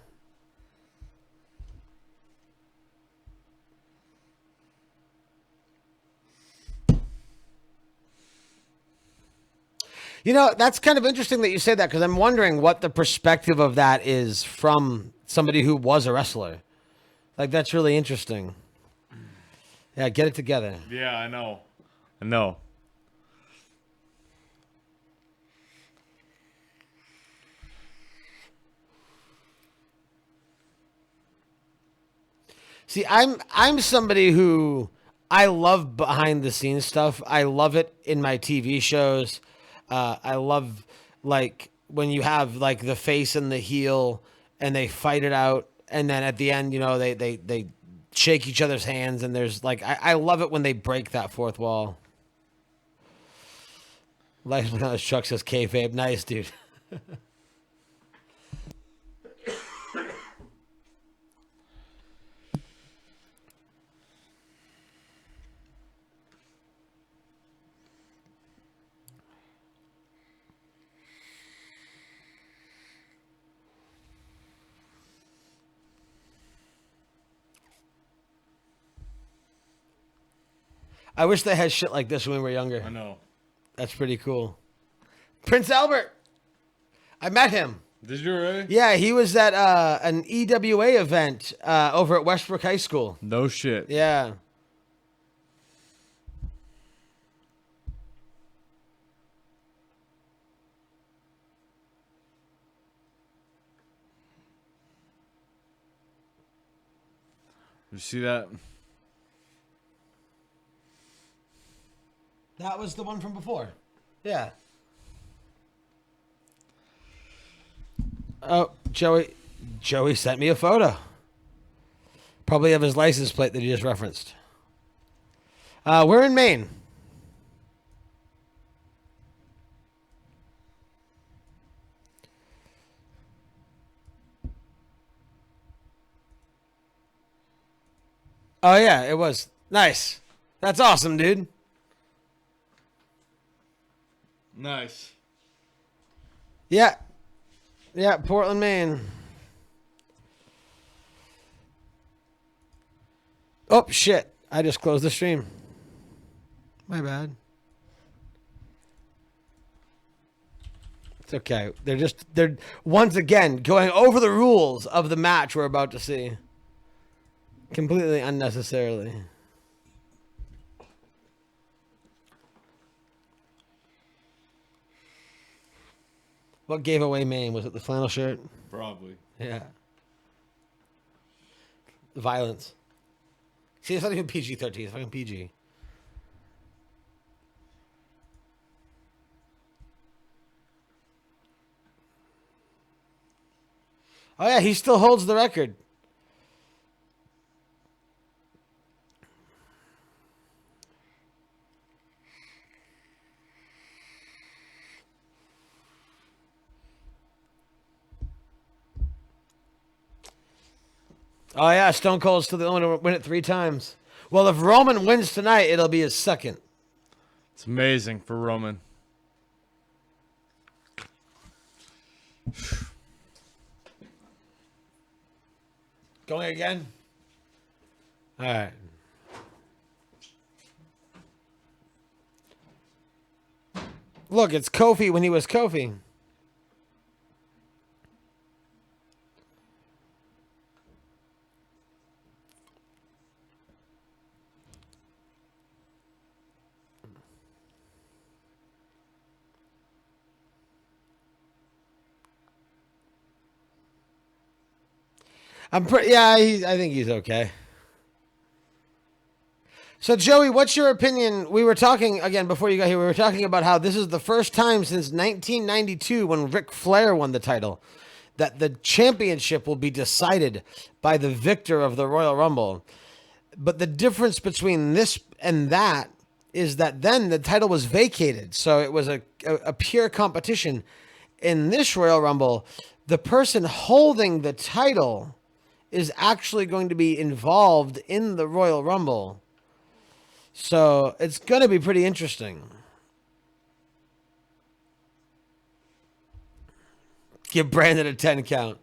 You know, that's kind of interesting that you say that, because I'm wondering what the perspective of that is from somebody who was a wrestler. Like, that's really interesting. Yeah, get it together. Yeah, I know. I know. See, I'm somebody who I love behind the scenes stuff. I love it in my TV shows. I love, like, when you have, like, the face and the heel and they fight it out, and then at the end, you know, they shake each other's hands, and there's, like, I love it when they break that fourth wall. Like, Chuck says kayfabe. Nice, dude. I wish they had shit like this when we were younger. I know. That's pretty cool. Prince Albert. I met him. Did you really? Yeah, he was at an EWA event over at Westbrook High School. No shit. Yeah. You see that? That was the one from before. Yeah. Oh, Joey sent me a photo. Probably of his license plate that he just referenced. We're in Maine. Oh, yeah, it was. Nice. That's awesome, dude. Nice. Yeah. Yeah, Portland, Maine. Oh, shit. I just closed the stream. My bad. It's okay. They're once again going over the rules of the match we're about to see. Completely unnecessarily. What gave away Maine? Was it the flannel shirt? Probably. Yeah. Violence. See, it's not even PG-13. It's fucking PG. Oh, yeah, he still holds the record. Oh, yeah, Stone Cold's still the only one to win it 3 times. Well, if Roman wins tonight, it'll be his second. It's amazing for Roman. Going again? All right. Look, it's Kofi when he was Kofi. Yeah, I think he's okay. So, Joey, what's your opinion? We were talking, again, before you got here, we were talking about how this is the first time since 1992 when Ric Flair won the title that the championship will be decided by the victor of the Royal Rumble. But the difference between this and that is that then the title was vacated. So it was a pure competition. In this Royal Rumble, the person holding the title is actually going to be involved in the Royal Rumble. So it's going to be pretty interesting. Give Brandon a 10 count.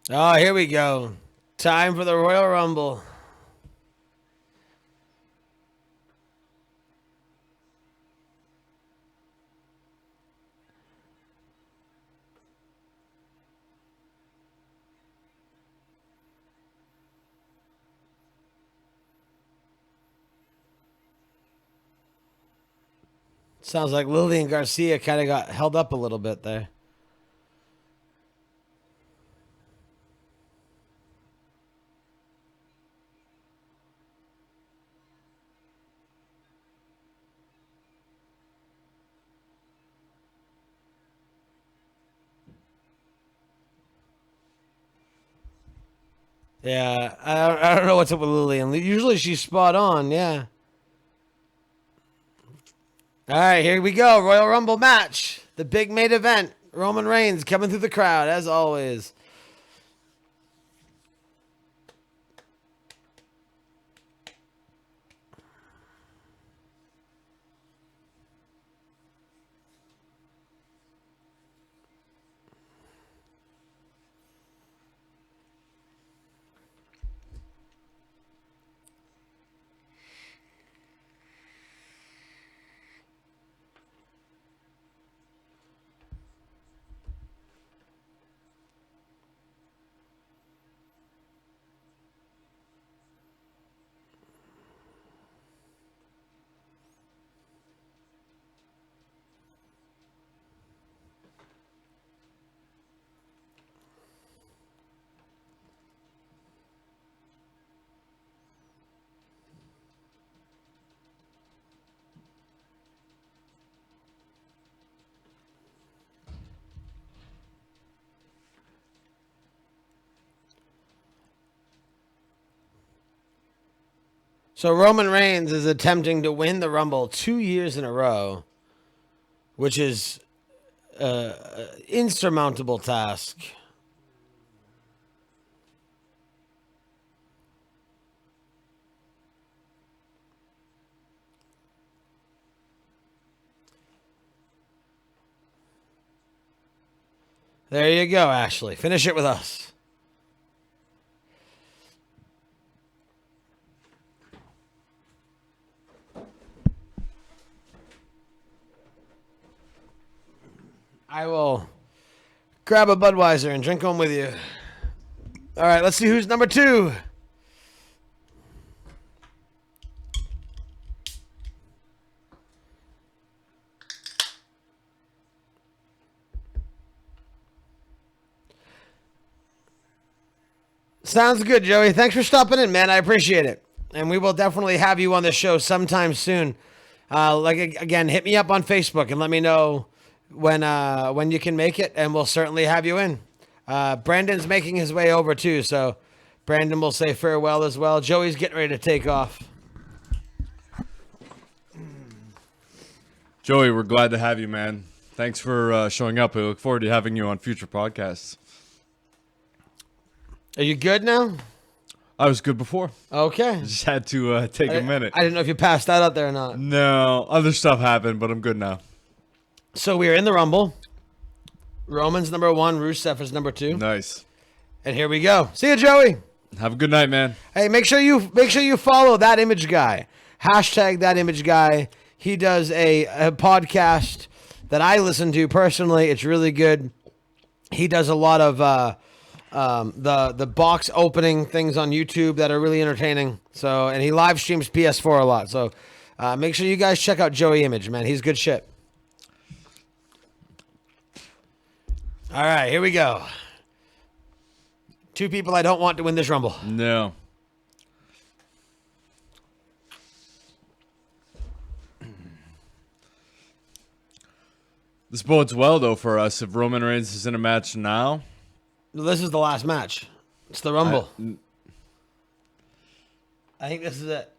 Oh, here we go. Time for the Royal Rumble. Sounds like Lillian Garcia kind of got held up a little bit there. Yeah, I don't know what's up with Lillian. Usually she's spot on, yeah. All right, here we go. Royal Rumble match. The big main event. Roman Reigns coming through the crowd, as always. So Roman Reigns is attempting to win the Rumble 2 years in a row, which is an insurmountable task. There you go, Ashley. Finish it with us. I will grab a Budweiser and drink one with you. All right, let's see who's number 2. Sounds good, Joey. Thanks for stopping in, man. I appreciate it. And we will definitely have you on the show sometime soon. Again, hit me up on Facebook and let me know when you can make it, and we'll certainly have you in. Brandon's making his way over too, so Brandon will say farewell as well. Joey's getting ready to take off. Joey, we're glad to have you, man. Thanks for showing up. I look forward to having you on future podcasts. Are you good now? I was good before. Okay. Just had to take a minute. I didn't know if you passed that out there or not. No, other stuff happened, but I'm good now. So we are in the Rumble. Roman's number 1. Rusev is number 2. Nice. And here we go. See you, Joey. Have a good night, man. Hey, make sure you follow That Image Guy. Hashtag That Image Guy. He does a podcast that I listen to personally. It's really good. He does a lot of the box opening things on YouTube that are really entertaining. So, and he live streams PS4 a lot. So, make sure you guys check out Joey Image, man. He's good shit. All right, here we go. 2 people I don't want to win this Rumble. No. This bodes well, though, for us. If Roman Reigns is in a match now, This is the last match. It's the Rumble. I think this is it.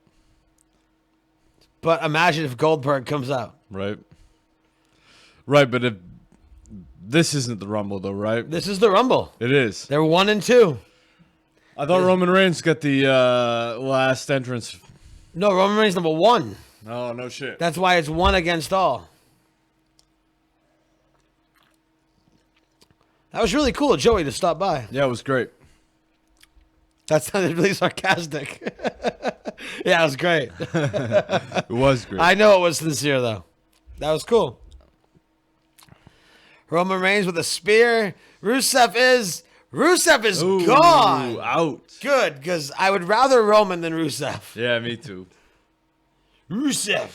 But imagine if Goldberg comes out. right? Right, but if this isn't the Rumble, though, right? This is the Rumble. It is. They're 1 and 2. I thought Roman Reigns got the last entrance. No, Roman Reigns number 1. Oh, no shit. That's why it's 1 against all. That was really cool of Joey to stop by. Yeah, it was great. That sounded really sarcastic. Yeah, it was great. It was great. I know it was sincere, though. That was cool. Roman Reigns with a spear. Rusev is Ooh, gone. out. Good, because I would rather Roman than Rusev. Yeah, me too. Rusev.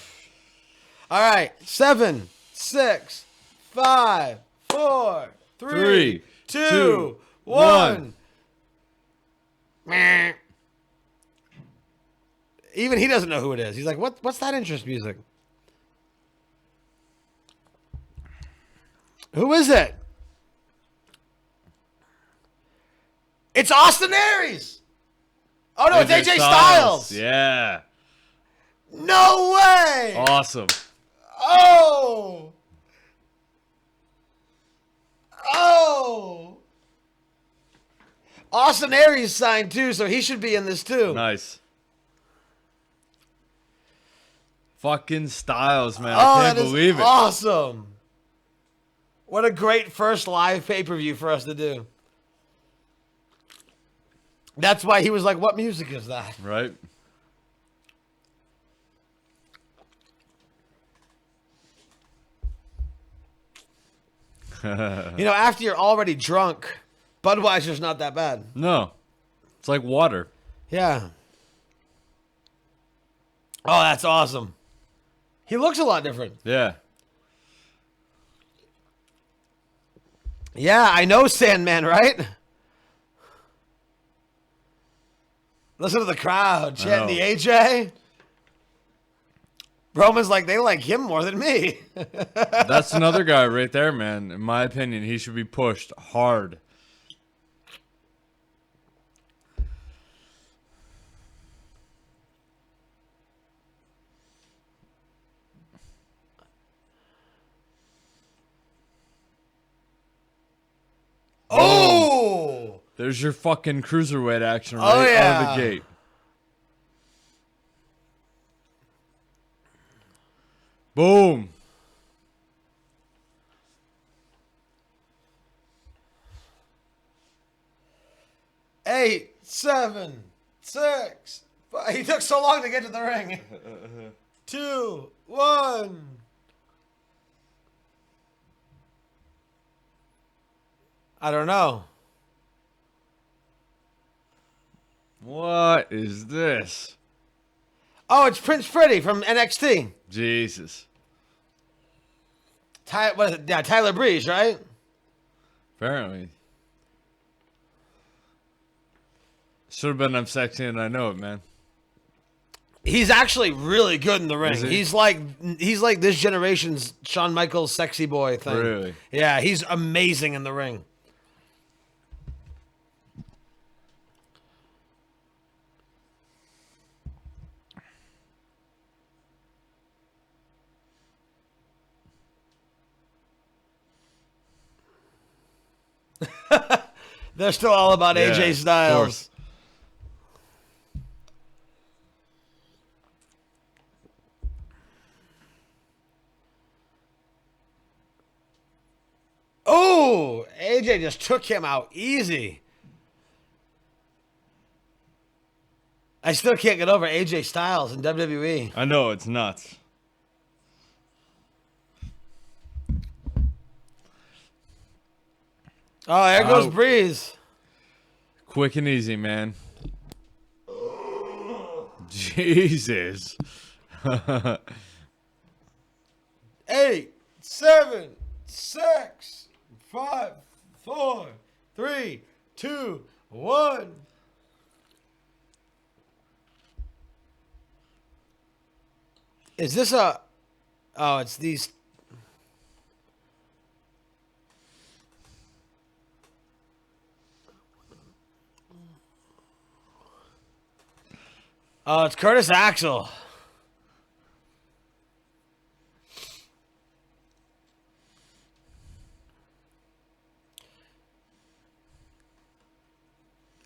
All right. 7, 6, 5, 4, 3, Three, 2, two, 1. Meh. Even he doesn't know who it is. He's like, what's that interest music? Who is it? It's Austin Aries. Oh, no, it's AJ Styles. Yeah. No way. Awesome. Oh. Oh. Austin Aries signed too, so he should be in this too. Nice. Fucking Styles, man. Oh, I can't that is believe it. awesome. What a great first live pay-per-view for us to do. That's why he was like, what music is that? Right? You know, after you're already drunk, Budweiser's not that bad. No. It's like water. Yeah. Oh, that's awesome. He looks a lot different. Yeah. Yeah, I know Sandman, right? Listen to the crowd chanting the know. AJ. Roman's like, they like him more than me. That's another guy right there, man. In my opinion, he should be pushed hard. Oh! There's your fucking cruiserweight action right Oh, out yeah. of the gate. Boom. Eight, 7, 6, 5. He took so long to get to the ring. 2, 1. I don't know. What is this? Oh, it's Prince Pretty from NXT. Jesus. What is it? Yeah, Tyler Breeze, right? Apparently. Should have been I'm sexy and I know it, man. He's actually really good in the ring. Is he? He's like this generation's Shawn Michaels sexy boy thing. Really? Yeah, he's amazing in the ring. They're still all about Yeah, AJ of Styles. course. Oh, Oh, AJ just took him out easy. I still can't get over AJ Styles in WWE. I know, it's nuts. Oh, there goes Oh. Breeze. Quick and easy, man. Jesus. 8, 7, 6, 5, 4, 3, 2, 1. Is this a... Oh, it's these... Oh, it's Curtis Axel.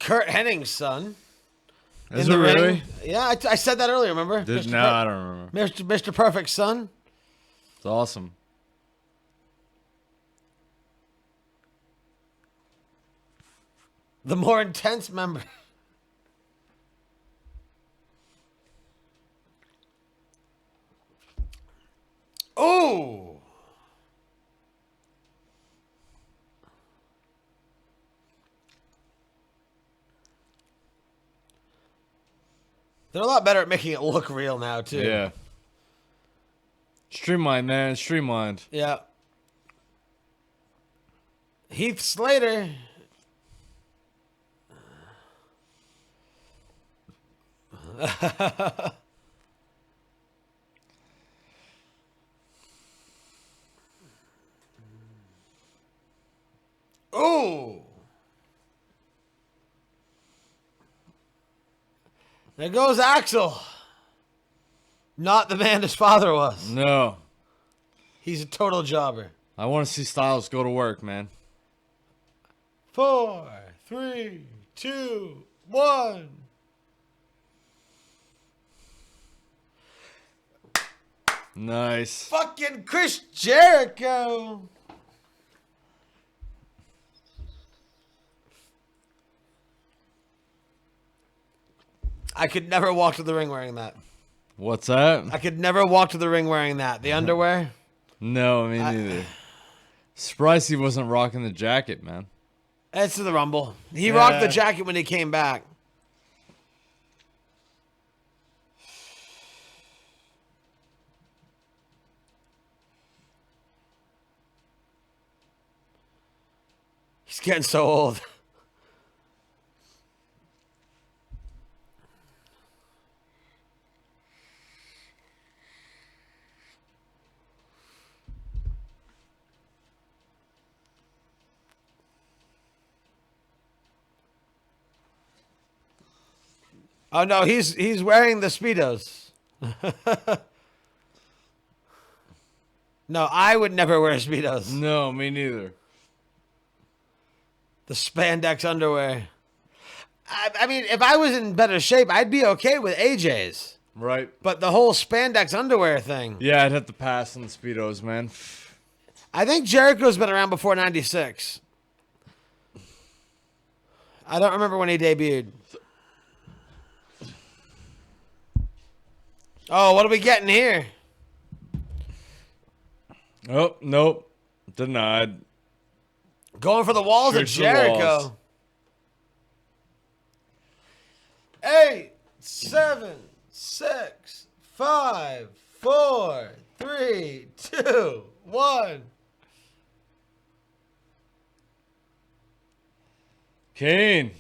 Kurt Hennig's son. Is in it the really? ring. Yeah, I said that earlier, remember? No, I don't remember. Mr. Perfect's son. It's awesome. The more intense member. Oh! They're a lot better at making it look real now, too. Yeah. Streamlined, man. Streamlined. Yeah. Heath Slater. Oh. There goes Axel. Not the man his father was. No. He's a total jobber. I want to see Styles go to work, man. 4, 3, 2, 1. Nice. Fucking Chris Jericho. I could never walk to the ring wearing that. What's that? I could never walk to the ring wearing that. The underwear. No, me neither. Surprised he wasn't rocking the jacket, man. That's to the Rumble. He rocked the Yeah. jacket when he came back. He's getting so old. Oh no, he's wearing the Speedos. No, I would never wear Speedos. No, me neither. The spandex underwear. I mean, if I was in better shape, I'd be okay with AJ's. Right? But the whole spandex underwear thing. Yeah, I'd have to pass on the Speedos, man. I think Jericho's been around before 96. I don't remember when he debuted. Oh, what are we getting here? Oh, nope. Denied. Going for the walls of Straight to the Jericho. walls. 8, 7, 6, 5, 4, 3, 2, 1. Kane.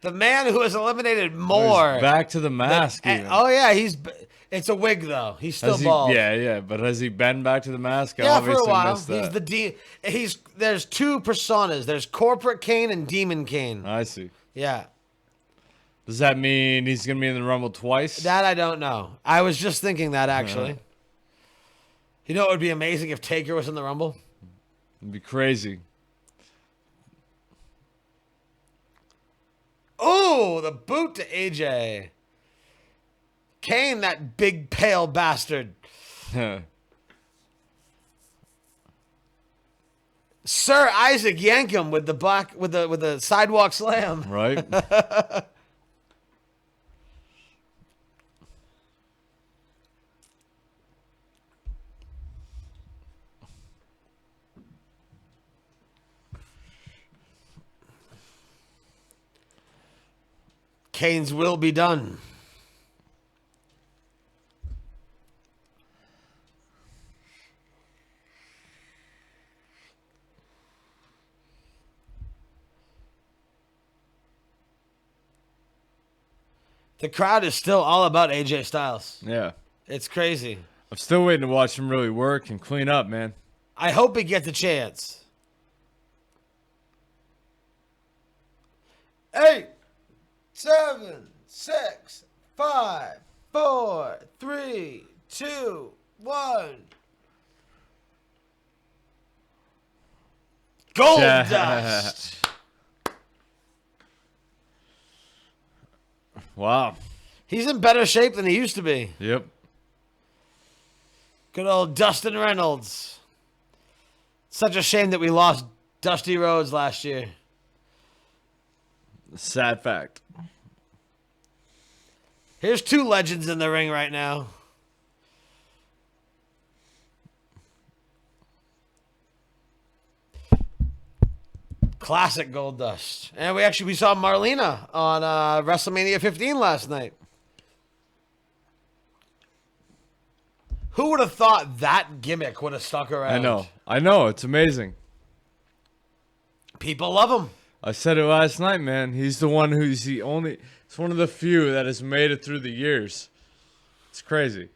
The man who has eliminated more. He's back to the mask. And- even. oh yeah, it's a wig though. He's still Has he- bald. Yeah, but has he been back to the mask? I Yeah, for a obviously while. missed that. There's two personas. There's corporate Kane and Demon Kane. I see. Yeah. Does that mean he's gonna be in the Rumble twice? That I don't know. I was just thinking that actually. You know what would be amazing if Taker was in the Rumble? It'd be crazy. Oh, the boot to AJ. Kane, that big pale bastard. Sir Isaac Yankem with the sidewalk slam. Right? Kane's will be done. The crowd is still all about AJ Styles. Yeah. It's crazy. I'm still waiting to watch him really work and clean up, man. I hope he gets a chance. 8, 7, 6, 5, 4, 3, 2, 1. Gold Yeah. dust. Wow. He's in better shape than he used to be. Yep. Good old Dustin Reynolds. Such a shame that we lost Dusty Rhodes last year. Sad fact. Here's two legends in the ring right now. Classic Goldust. And we saw Marlena on WrestleMania 15 last night. Who would have thought that gimmick would have stuck around? I know. It's amazing. People love him. I said it last night, man. He's the one who's the only. It's one of the few that has made it through the years. It's crazy.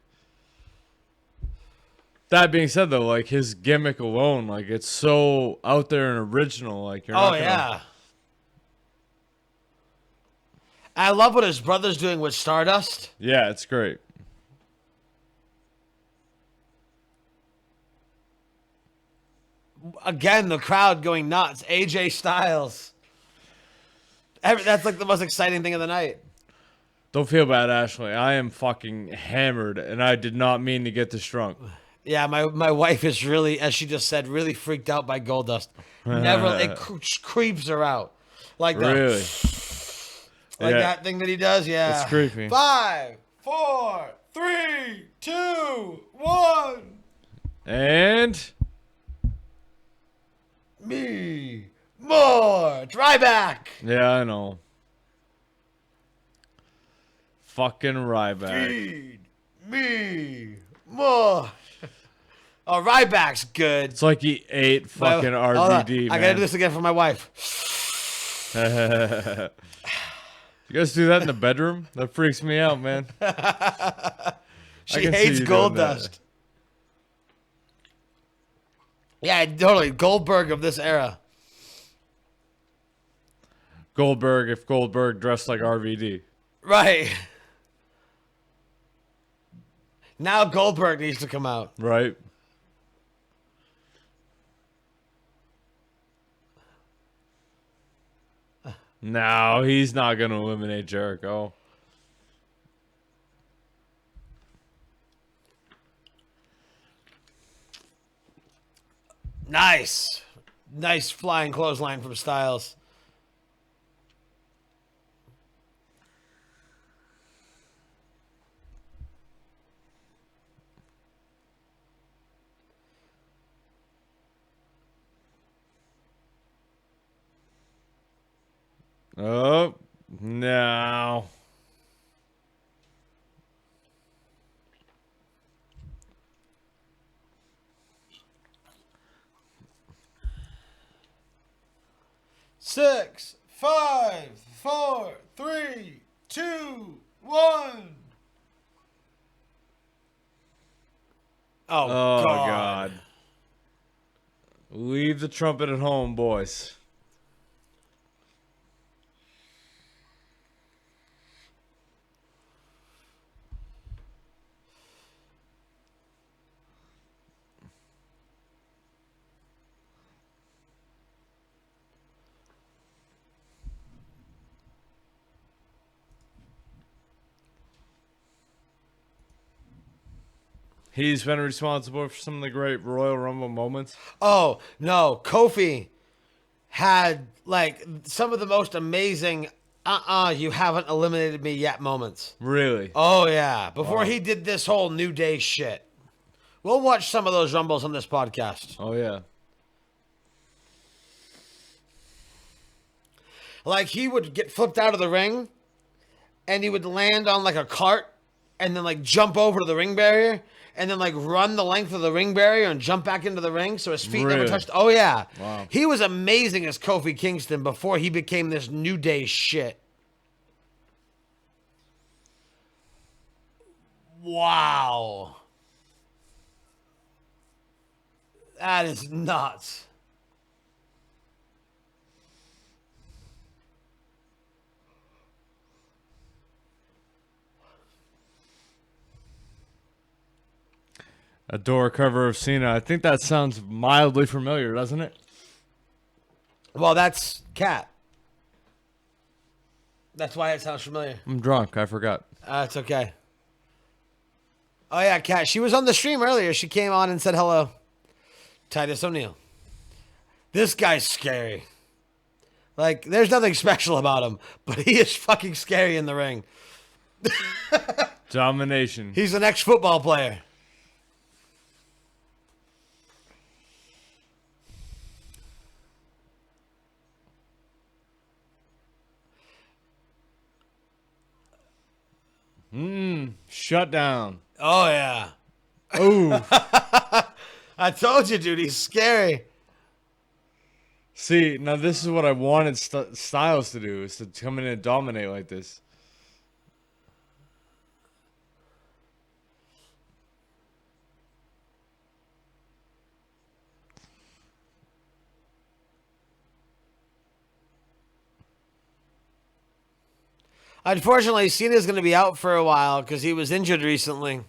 That being said, though, like his gimmick alone, like it's so out there and original. Like you're. Oh, not gonna, yeah. I love what his brother's doing with Stardust. Yeah, it's great. Again, the crowd going nuts. AJ Styles. That's like the most exciting thing of the night. Don't feel bad, Ashley. I am fucking hammered, and I did not mean to get this drunk. Yeah, my wife is really, as she just said, really freaked out by Goldust. Never, it creeps her out. Like the, Really? like Yeah. that thing that he does. Yeah, It's creepy. 5, 4, 3, 2, 1. And Me more. Ryback. yeah, I know. Fucking Ryback. Feed me more. Oh, Ryback's good. It's like he ate fucking Hold on. RVD, I man. gotta do this again for my wife. You guys do that in the bedroom? That freaks me out, man. She can see hates you doing that. Goldust. Yeah, totally. Goldberg of this era. Goldberg, if Goldberg dressed like RVD. Right. Now Goldberg needs to come out. Right? No, he's not going to eliminate Jericho. Nice. Nice flying clothesline from Styles. Oh, no. Six, 5, 4, 3, 2, 1. Oh, Oh, God. God. Leave the trumpet at home, boys. He's been responsible for some of the great Royal Rumble moments. Oh, no. Kofi had, like, some of the most amazing, you haven't eliminated me yet moments. Really? Oh, yeah. Before he did this whole New Day shit. We'll watch some of those Rumbles on this podcast. Oh, yeah. Like, he would get flipped out of the ring, and he would land on, like, a cart, and then, like, jump over to the ring barrier, and then, like, run the length of the ring barrier and jump back into the ring so his feet never Really? touched. Oh, yeah. Wow. He was amazing as Kofi Kingston before he became this New Day shit. Wow. That is nuts. A door cover of Cena. I think that sounds mildly familiar, doesn't it? Well, that's Kat. That's why it sounds familiar. I'm drunk. I forgot. It's okay. Oh, yeah, Kat. She was on the stream earlier. She came on and said hello. Titus O'Neil. This guy's scary. Like, there's nothing special about him, but he is fucking scary in the ring. Domination. He's an ex-football player. Shut down. Oh, yeah. Oh. I told you, dude. He's scary. See, now this is what I wanted Styles to do, is to come in and dominate like this. Unfortunately, Cena's going to be out for a while because he was injured recently.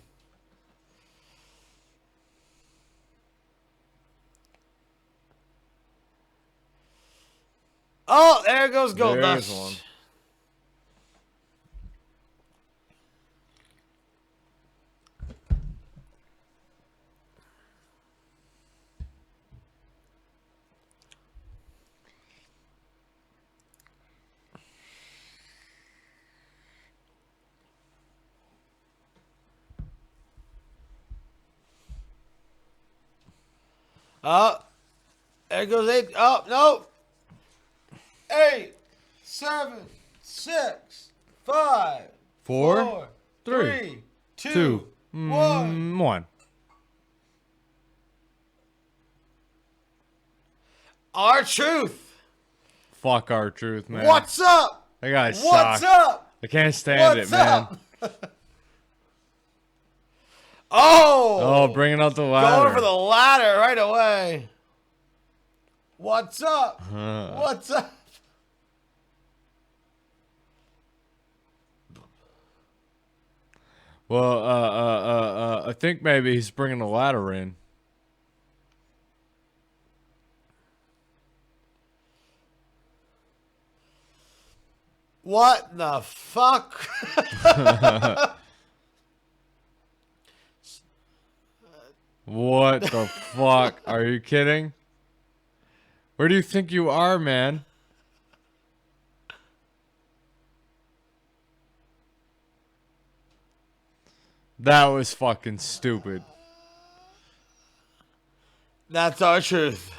Oh, there goes There's Goldust. one. Oh, there goes 8. Oh, no. 8, 7, 6, 5, 4, 3, 2, 2, 1. 1. R-Truth. Fuck R-Truth, man. What's up? That guy What's sucks. up? I can't stand What's it, man. up? Oh. Oh, bringing out the ladder. Going for the ladder right away. What's up? What's up? Well, I think maybe he's bringing the ladder in. What the fuck? What the fuck? Are you kidding? Where do you think you are, man? That was fucking stupid. That's R-Truth.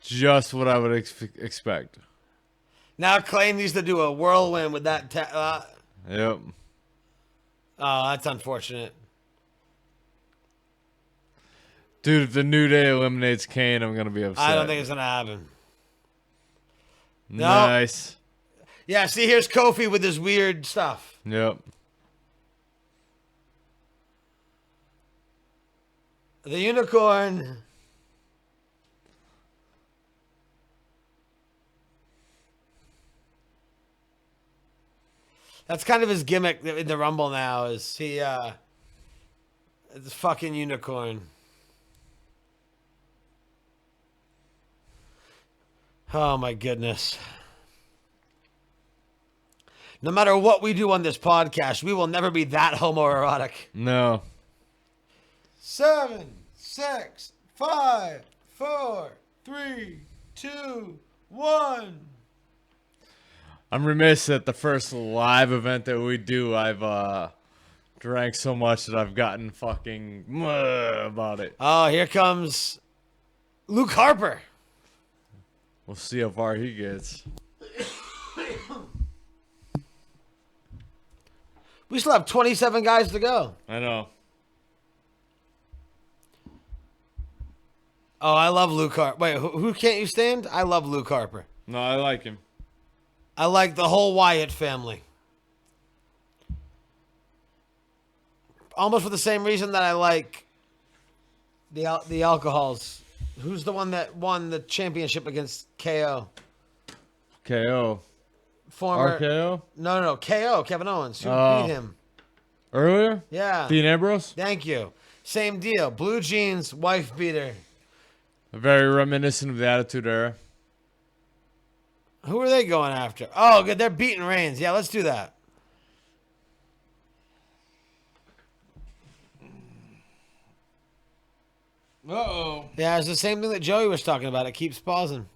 Just what I would expect. Now Clay needs to do a whirlwind with that. Yep. Oh, that's unfortunate. Dude, if the New Day eliminates Kane, I'm going to be upset. I don't think it's going to happen. No. Nice. Yeah, see, here's Kofi with his weird stuff. Yep. The unicorn. That's kind of his gimmick in the Rumble now, is he, it's a fucking unicorn. Oh my goodness. No matter what we do on this podcast, we will never be that homoerotic. No. 7, 6, 5, 4, 3, 2, 1. I'm remiss at the first live event that we do. I've drank so much that I've gotten fucking about it. Oh, here comes Luke Harper. We'll see how far he gets. We still have 27 guys to go. I know. Oh, I love Luke Harper. Wait, who can't you stand? I love Luke Harper. No, I like him. I like the whole Wyatt family. Almost for the same reason that I like the alcohols. Who's the one that won the championship against KO? KO. Former RKO? No, KO, Kevin Owens. Who Oh. beat him? Earlier? Yeah. Dean Ambrose? Thank you. Same deal. Blue jeans, wife beater. Very reminiscent of the Attitude Era. Who are they going after? Oh, good. They're beating Reigns. Yeah, let's do that. Uh-oh. Yeah, it's the same thing that Joey was talking about. It keeps pausing.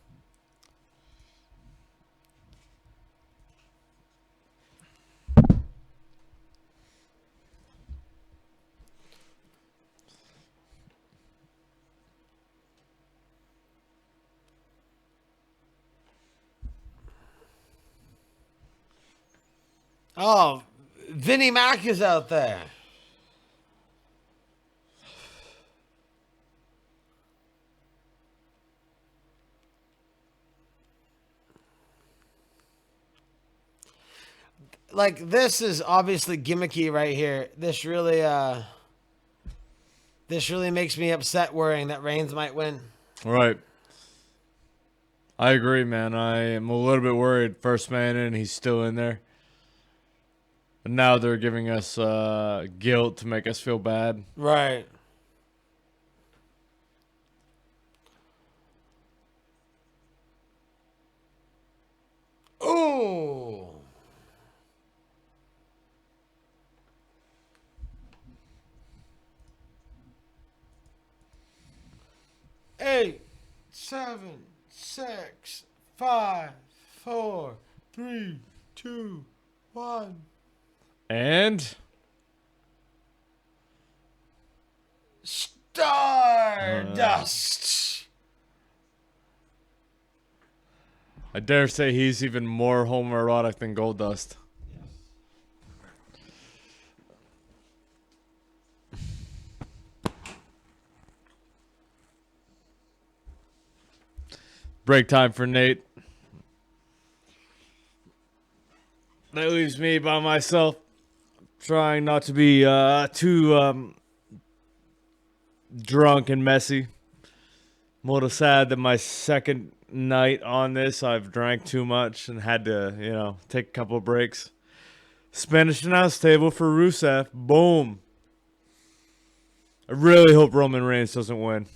Oh, Vinnie Mac is out there. Like, this is obviously gimmicky right here. This really makes me upset worrying that Reigns might win. Right. I agree, man. I am a little bit worried. First man in, he's still in there. And now they're giving us guilt to make us feel bad. Right. Ooh. Eight, 7, 6, 5, 4, 3, 2, 1. And Stardust. I dare say he's even more homoerotic than Goldust. Break time for Nate. That leaves me by myself, trying not to be too drunk and messy. I'm a little sad that my second night on this, I've drank too much and had to, take a couple of breaks. Spanish announce table for Rusev. Boom. I really hope Roman Reigns doesn't win.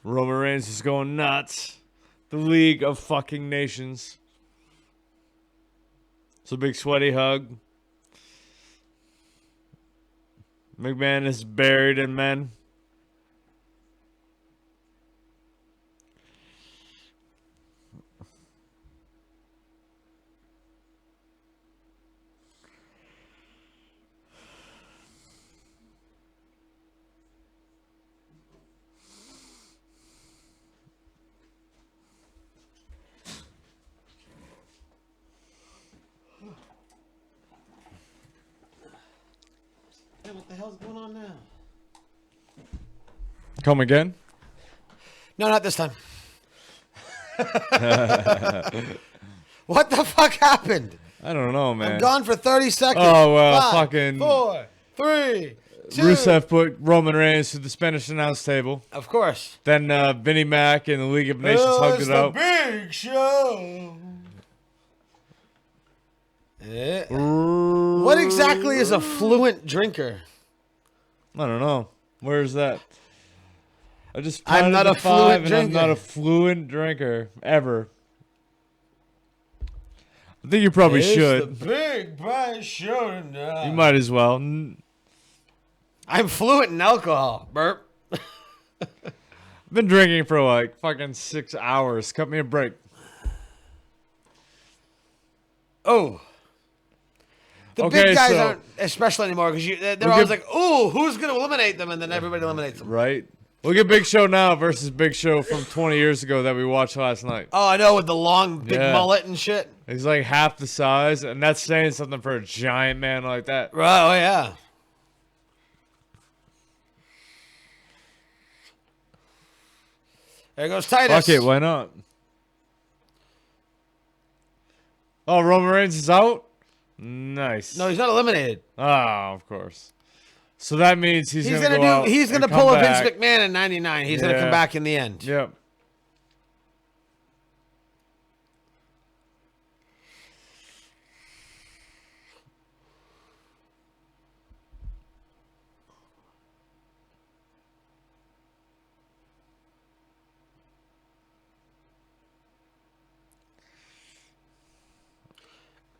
Roman Reigns is going nuts. The League of Fucking Nations. It's a big sweaty hug. McMahon is buried in men. Hey, what the hell's going on now? Come again? No, not this time. What the fuck happened? I don't know, man. I'm gone for 30 seconds. Oh, well, 5, fucking- 4, 3, 2. Rusev put Roman Reigns to the Spanish announce table. Of course. Then Vinnie Mac and the League of Nations hugged it's it the out. big show. What exactly is a fluent drinker? I don't know. Where's that? I just I'm counted not to a fluent 5 and I'm not drinker. a fluent drinker ever. I think you probably It's should. the big prize show tonight. You might as well. I'm fluent in alcohol. Burp. I've been drinking for like fucking 6 hours. Cut me a break. Oh. The Okay, big guys so- aren't special anymore because they're We'll always give- like, "Ooh, who's gonna eliminate them?" And then everybody eliminates them. Right? Look at Big Show now versus Big Show from 20 years ago that we watched last night. Oh, I know, with the long big Yeah. mullet and shit. He's like half the size, and that's saying something for a giant man like that. Right? Oh yeah. There goes Titus. Fuck it, why not? Oh, Roman Reigns is out? Nice. No, he's not eliminated. Ah, of course. So that means he's, He's gonna gonna go out do. He's and gonna come pull a back. Vince McMahon in '99. He's gonna Yeah. come back in the end. Yep.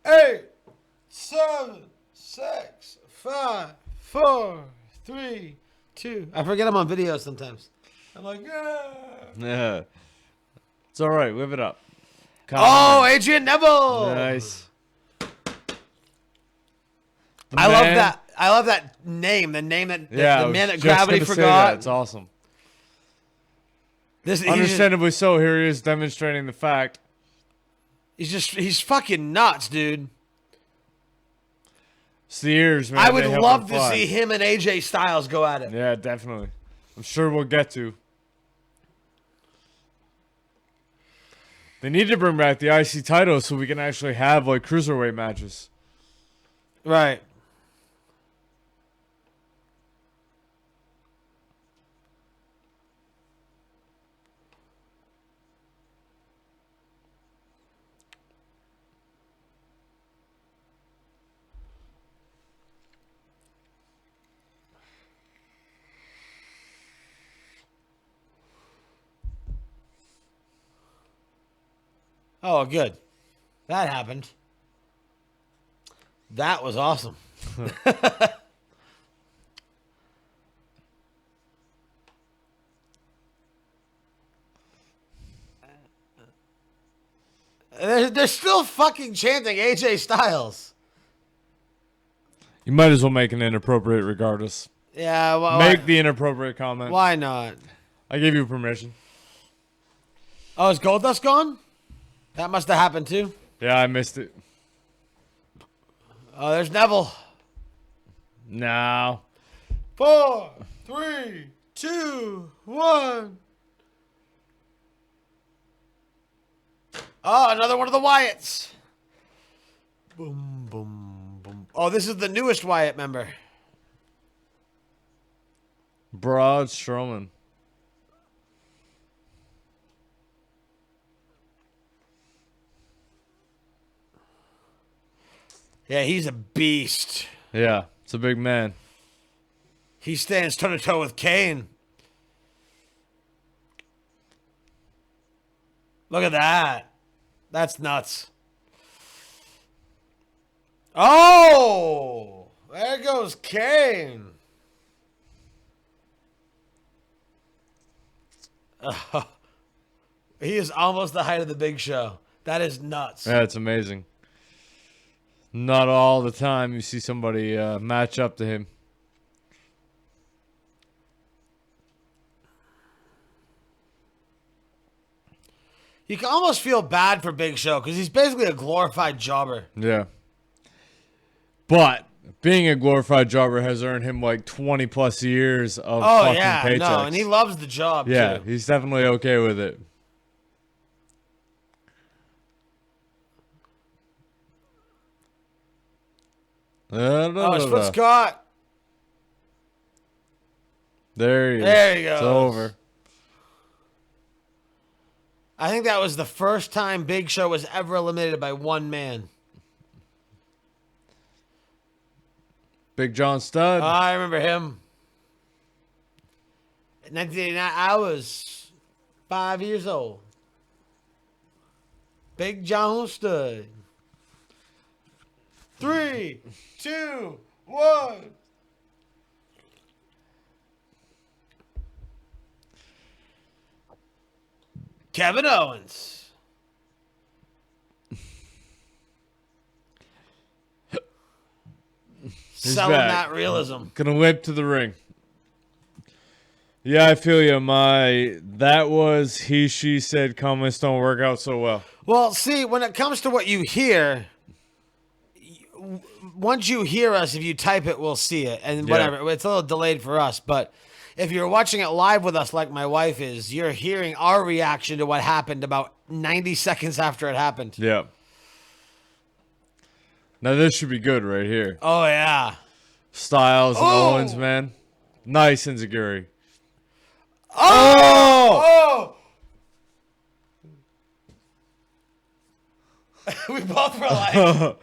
Eight, 7, 6, 5, 4, 3, 2. I forget I'm on video sometimes. I'm like, yeah. Yeah. It's all right. Whip it up. Oh, Adrian Neville. Nice. I love that. I love that name. The name that Yeah, the I man was that just gravity gonna say forgot. that. It's awesome. This he's just, Understandably so. Here he is demonstrating the fact. he's fucking nuts, dude. It's the ears, man. I would They help love him to fly. see him and AJ Styles go at it. Yeah, definitely. I'm sure we'll get to. They need to bring back the IC title so we can actually have like cruiserweight matches. Right. Oh, good. That happened. That was awesome. They're still fucking chanting AJ Styles. You might as well make an inappropriate regardless. Yeah, Make the inappropriate comment. why not? I gave you permission. Oh, is Goldust gone? That must have happened too. Yeah, I missed it. Oh, there's Neville. No. 4, 3, 2, 1. Oh, another one of the Wyatts. Boom, boom, boom. Oh, this is the newest Wyatt member. Braun Strowman. Yeah, he's a beast. Yeah, it's a big man. He stands toe to toe with Kane. Look at that. That's nuts. Oh, there goes Kane. He is almost the height of the Big Show. That is nuts. Yeah, it's amazing. Not all the time you see somebody match up to him. You can almost feel bad for Big Show because he's basically a glorified jobber. Yeah. But being a glorified jobber has earned him like 20 plus years of Oh fucking yeah, paychecks. no, and he loves the job Yeah, too. he's definitely okay with it. Oh, it's Foot Scott. There he is. There he It's goes. over. I think that was the first time Big Show was ever eliminated by one man. Big John Studd. I remember him. In 1989, I was 5 years old. Big John Studd. 3, 2, 1. Kevin Owens. Selling back. that realism. Gonna limp to the ring. Yeah, I feel you. That was he, she said comments don't work out so well. Well, see, when it comes to what you hear, once you hear us, if you type it, we'll see it. And whatever. It's a little delayed for us. But if you're watching it live with us like my wife is, you're hearing our reaction to what happened about 90 seconds after it happened. Yeah. Now this should be good right here. Oh, yeah. Styles and Oh! Owens, man. Nice enziguri. Oh! We both were like,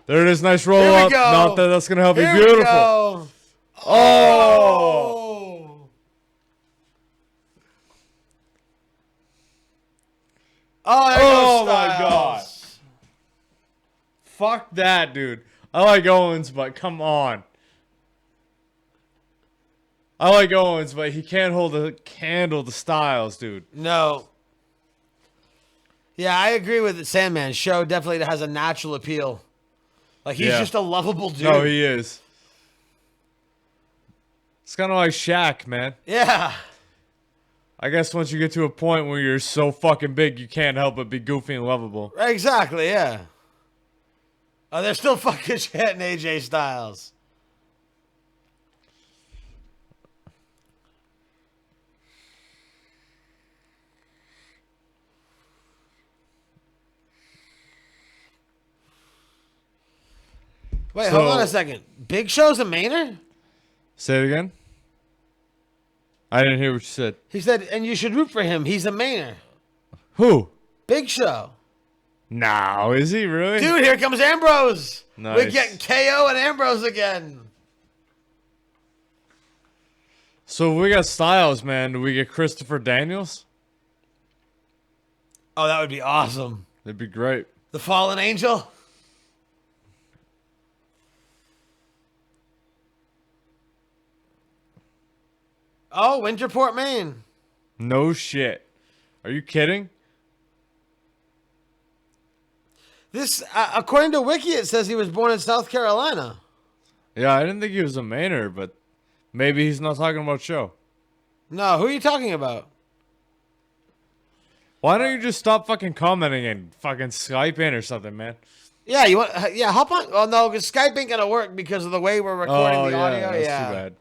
There it is. Nice roll Here we up. go. Not that that's gonna help you. here we Beautiful. go. Oh. Oh, there Oh goes my God. Styles. Fuck that, dude. I like Owens, but come on. I like Owens, but he can't hold a candle to Styles, dude. No. Yeah, I agree with the Sandman. Show definitely has a natural appeal. Like, he's Yeah. just a lovable dude. No, he is. It's kind of like Shaq, man. Yeah. I guess once you get to a point where you're so fucking big, you can't help but be goofy and lovable. Exactly, yeah. Oh, they're still fucking shitting AJ Styles. Wait, hold on a second. Big Show's a mainer? Say it again. I didn't hear what you said. He said, and you should root for him. He's a mainer. Who? Big Show. No, is he really? Dude, here comes Ambrose. Nice. We're getting KO and Ambrose again. So we got Styles, man. Do we get Christopher Daniels? Oh, that would be awesome. That'd be great. The Fallen Angel. Oh, Winterport, Maine. No shit. Are you kidding? This, according to Wiki, it says he was born in South Carolina. Yeah, I didn't think he was a Mainer, but maybe he's not talking about show. No, who are you talking about? Why don't you just stop fucking commenting and fucking Skype in or something, man? Yeah, you want? Yeah, hop on. Oh no, because Skype ain't gonna work because of the way we're recording the audio. that's Yeah, too bad.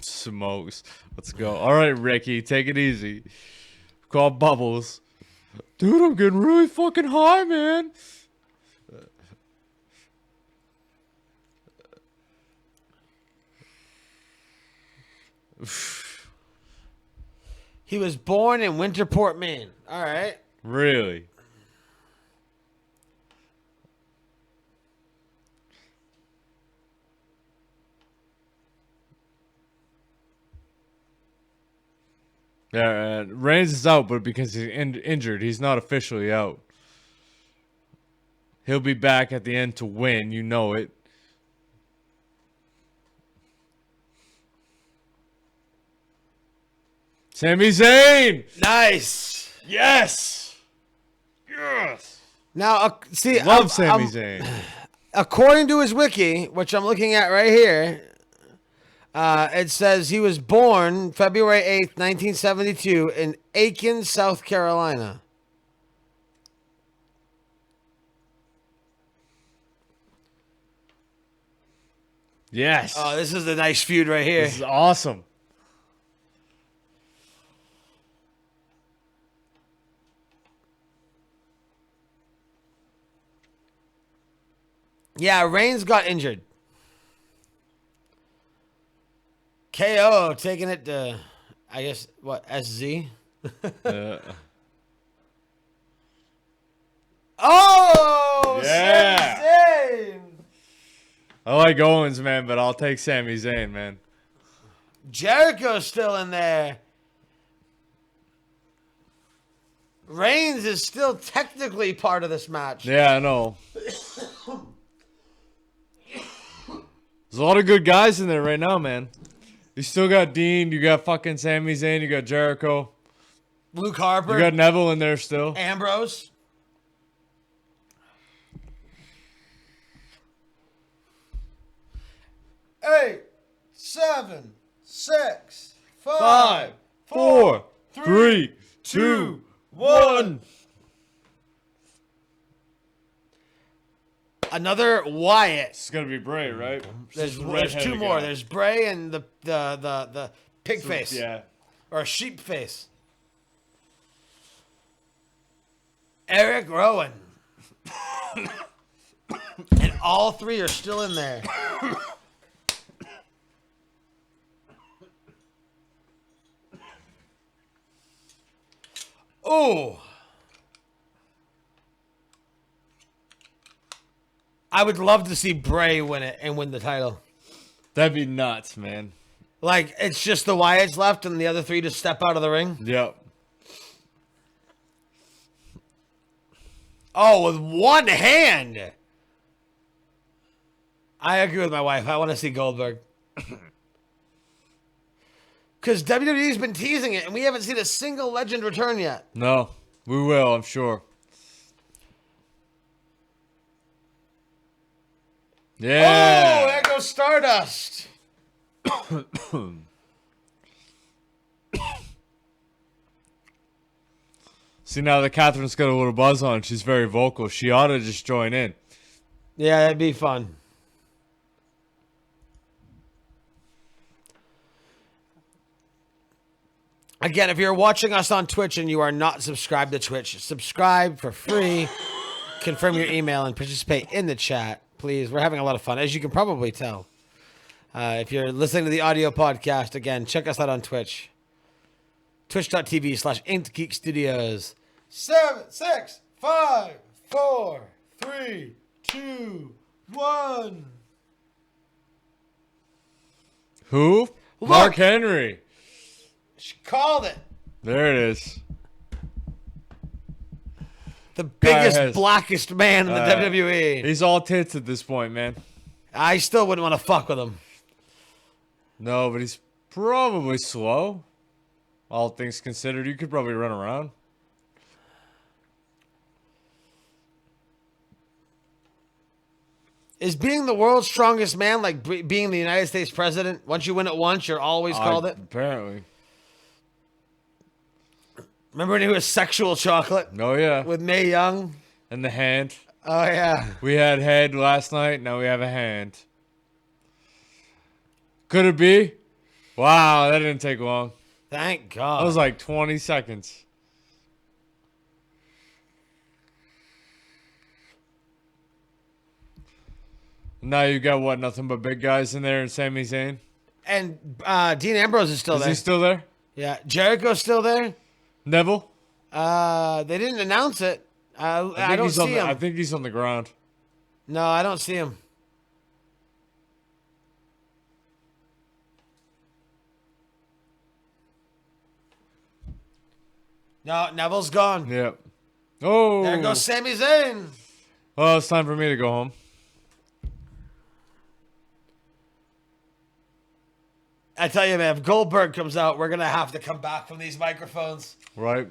Smokes. Let's go. All right, Ricky, take it easy. Call Bubbles. Dude, I'm getting really fucking high, man. he was born in Winterport, Maine. All right. Really? Yeah, Reigns is out, but because he's injured, he's not officially out. He'll be back at the end to win, you know it. Sami Zayn! Nice. Yes! Yes! Now, see, Love Sami Zayn. according to his wiki, which I'm looking at right here, it says he was born February 8th, 1972 in Aiken, South Carolina. Yes. Oh, this is a nice feud right here. This is awesome. Yeah, Reigns got injured. KO taking it to, I guess, what, SZ? Oh, Yeah. Sami Zayn. I like Owens, man, but I'll take Sami Zayn, man. Jericho's still in there. Reigns is still technically part of this match. Yeah, I know. There's a lot of good guys in there right now, man. You still got Dean, you got fucking Sami Zayn, you got Jericho, Luke Harper. you got Neville in there still. Ambrose. 8, 7, 6, 5, 5, 4, 3, 2, 1. Another Wyatt. It's gonna be Bray, right? There's This two redheaded more. guy. There's Bray and the pig face. Yeah. Or sheep face. Eric Rowan. And all three are still in there. Oh. I would love to see Bray win it and win the title. That'd be nuts, man. Like, it's just the Wyatts left and the other three to step out of the ring. Yep. Oh, with one hand. I agree with my wife. I want to see Goldberg. Because WWE's been teasing it, and we haven't seen a single legend return yet. No, we will, I'm sure. Oh, Yeah. there goes Stardust. See, now that Catherine's got a little buzz on, she's very vocal. She ought to just join in. Yeah, that'd be fun. Again, if you're watching us on Twitch and you are not subscribed to Twitch, subscribe for free. Confirm your email and participate in the chat, please. We're having a lot of fun, as you can probably tell. If you're listening to the audio podcast, again, check us out on Twitch. Twitch.tv/InkGeekStudios. 7, 6, 5, 4, 3, 2, 1. Who? Mark Henry. She called it. There it is. The biggest, has- blackest man in the WWE. He's all tits at this point, man. I still wouldn't want to fuck with him. No, but he's probably slow. All things considered, you could probably run around. Is being the world's strongest man like being the United States president? Once you win it once, you're always called it? Apparently. Remember when he was sexual chocolate Oh, yeah. with Mae Young? And the hand. Oh, yeah. We had head last night, now we have a hand. Could it be? Wow, that didn't take long. Thank God. That was like 20 seconds. Now you got what? Nothing but big guys in there and Sami Zayn? And Dean Ambrose is still Is there. he still there? Yeah. Jericho's still there. Neville? They didn't announce it. I don't he's on see the, him. I think he's on the ground. No, I don't see him. No, Neville's gone. Yep. Oh. There goes Sami Zayn. Well, it's time for me to go home. I tell you, man, if Goldberg comes out, we're going to have to come back from these microphones. Right.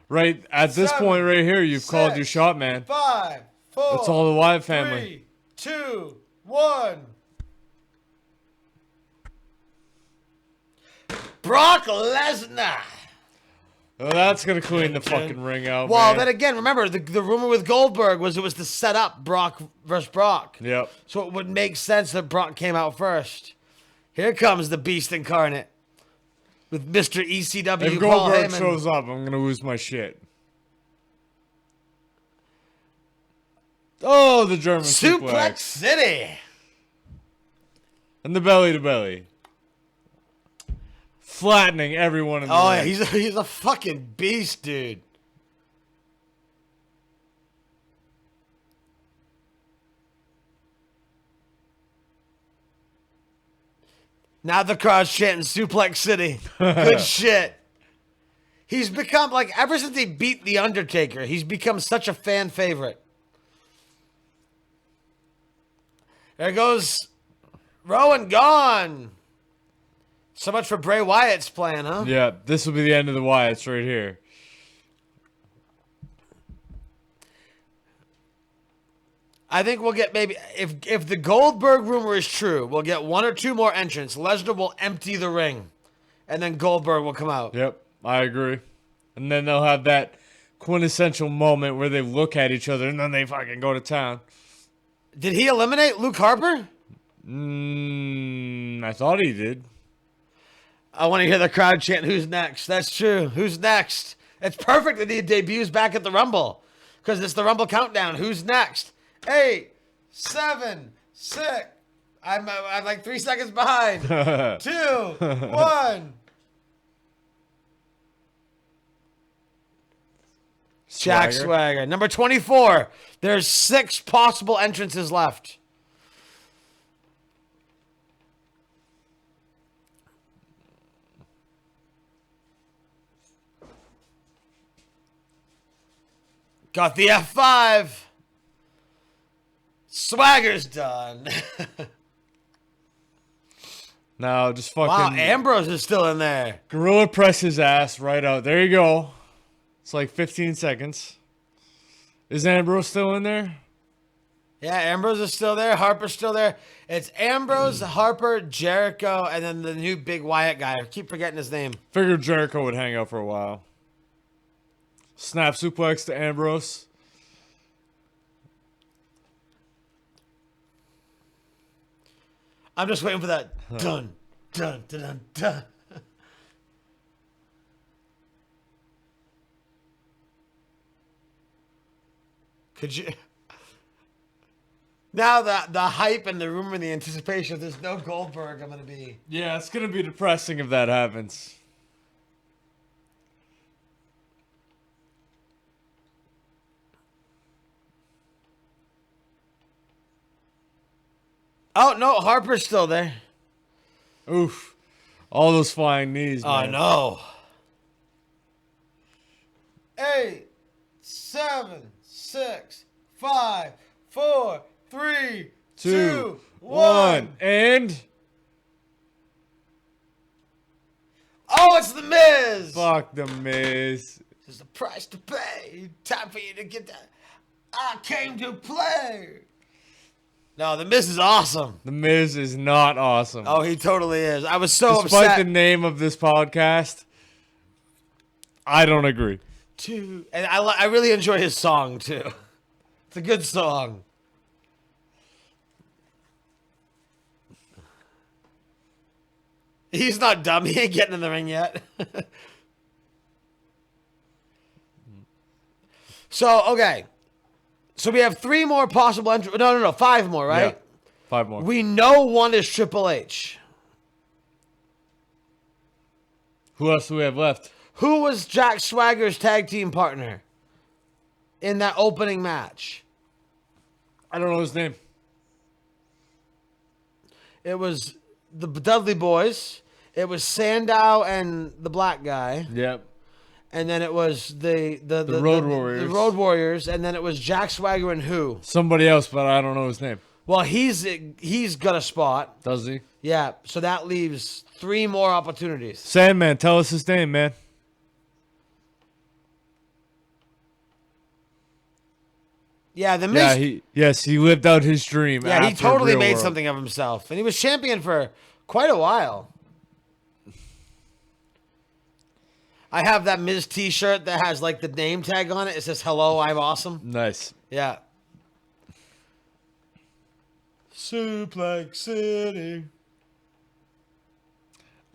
Right at this 7, point right here, you've called 6, your shot, man. 5, 4, It's all the Wyatt family. 3, 2, 1. Brock Lesnar. Oh, that's gonna clean the fucking ring out. Well, man. then again, remember, the rumor with Goldberg was it was to set up Brock versus Brock. Yep. So it would make sense that Brock came out first. Here comes the Beast Incarnate with Mr. ECW If Paul Goldberg Heyman. shows up, I'm gonna lose my shit. Oh, the German Suplex suplex. City. And the belly to belly. flattening everyone in the Oh, ring. yeah, he's a fucking beast, dude. Now the crowd's chanting Suplex City. Good shit. He's become, like, ever since he beat The Undertaker, he's become such a fan favorite. There goes Rowan gone. So much for Bray Wyatt's plan, huh? Yeah, this will be the end of the Wyatts right here. I think we'll get maybe, if the Goldberg rumor is true, we'll get one or two more entrants. Lesnar will empty the ring, and then Goldberg will come out. Yep, I agree. And then they'll have that quintessential moment where they look at each other and then they fucking go to town. Did he eliminate Luke Harper? I thought he did. I want to hear the crowd chant, "Who's next?" That's true. Who's next? It's perfect that he debuts back at the Rumble, because it's the Rumble countdown. Who's next? 8, 7, 6. I'm like 3 seconds behind. 2, 1. Jack Swagger. Number 24. There's 6 possible entrances left. Got the F5. Swagger's done. Now just fucking Wow, Ambrose is still in there. gorilla press his ass right out. There you go. It's like 15 seconds. Is Ambrose still in there? Yeah, Ambrose is still there. Harper's still there. It's Ambrose, Harper, Jericho, and then the new big Wyatt guy. I keep forgetting his name. Figured Jericho would hang out for a while. Snap suplex to Ambrose. I'm just waiting for that dun, dun, dun, dun, dun. Could you... Now the hype and the rumor and the anticipation, if there's no Goldberg, I'm going to be... Yeah, it's going to be depressing if that happens. Oh, no, Harper's still there. Oof. All those flying knees, Oh, man. no. 8, 7, 6, 5, 4, 3, 2, 1. And... Oh, it's The Miz. Fuck the Miz. There's a price to pay. Time for you to get that. I came to play. No, The Miz is awesome. The Miz is not awesome. Oh, he totally is. I was so Despite upset. the name of this podcast, I don't agree. And I really enjoy his song, too. It's a good song. He's not dumb. He ain't getting in the ring yet. So, okay. So we have 3 more possible entries. No, 5 more, right? Yeah. 5 more. We know one is Triple H. Who else do we have left? Who was Jack Swagger's tag team partner in that opening match? I don't know his name. It was the Dudley Boys. It was Sandow and the black guy. Yep. And then it was the Road Warriors. The Road Warriors. And then it was Jack Swagger and who? Somebody else, but I don't know his name. Well, he's got a spot. Does he? Yeah. So that leaves 3 more opportunities. Sandman, tell us his name, man. Yeah, the Miz. He lived out his dream. Yeah, he after totally Real made World. something of himself. And he was champion for quite a while. I have that Miz t-shirt that has like the name tag on it. It says, "Hello, I'm awesome." Nice. Yeah. Suplex City.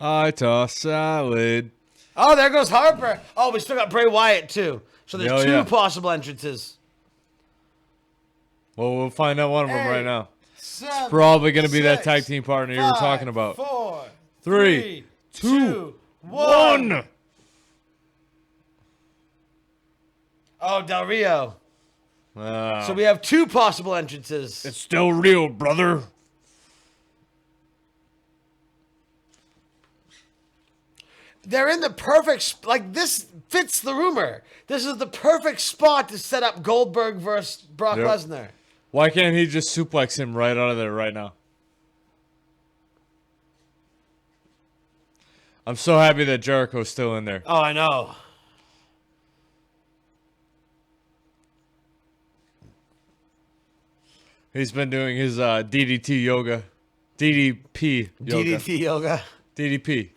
I toss salad. Oh, there goes Harper. Oh, we still got Bray Wyatt too. So there's Oh, 2 yeah. possible entrances. Well, we'll find out one of them right now. 7, Probably going to be that 6, tag team partner you were 5, talking about. 4, 3, 2, One. Oh, Del Rio. Wow. So we have 2 possible entrances. It's still real, brother. They're in the perfect like this fits the rumor. This is the perfect spot to set up Goldberg versus Brock Yep. Lesnar. Why can't he just suplex him right out of there right now? I'm so happy that Jericho's still in there. Oh, I know. He's been doing his DDT yoga. DDP yoga. DDT yoga. DDP.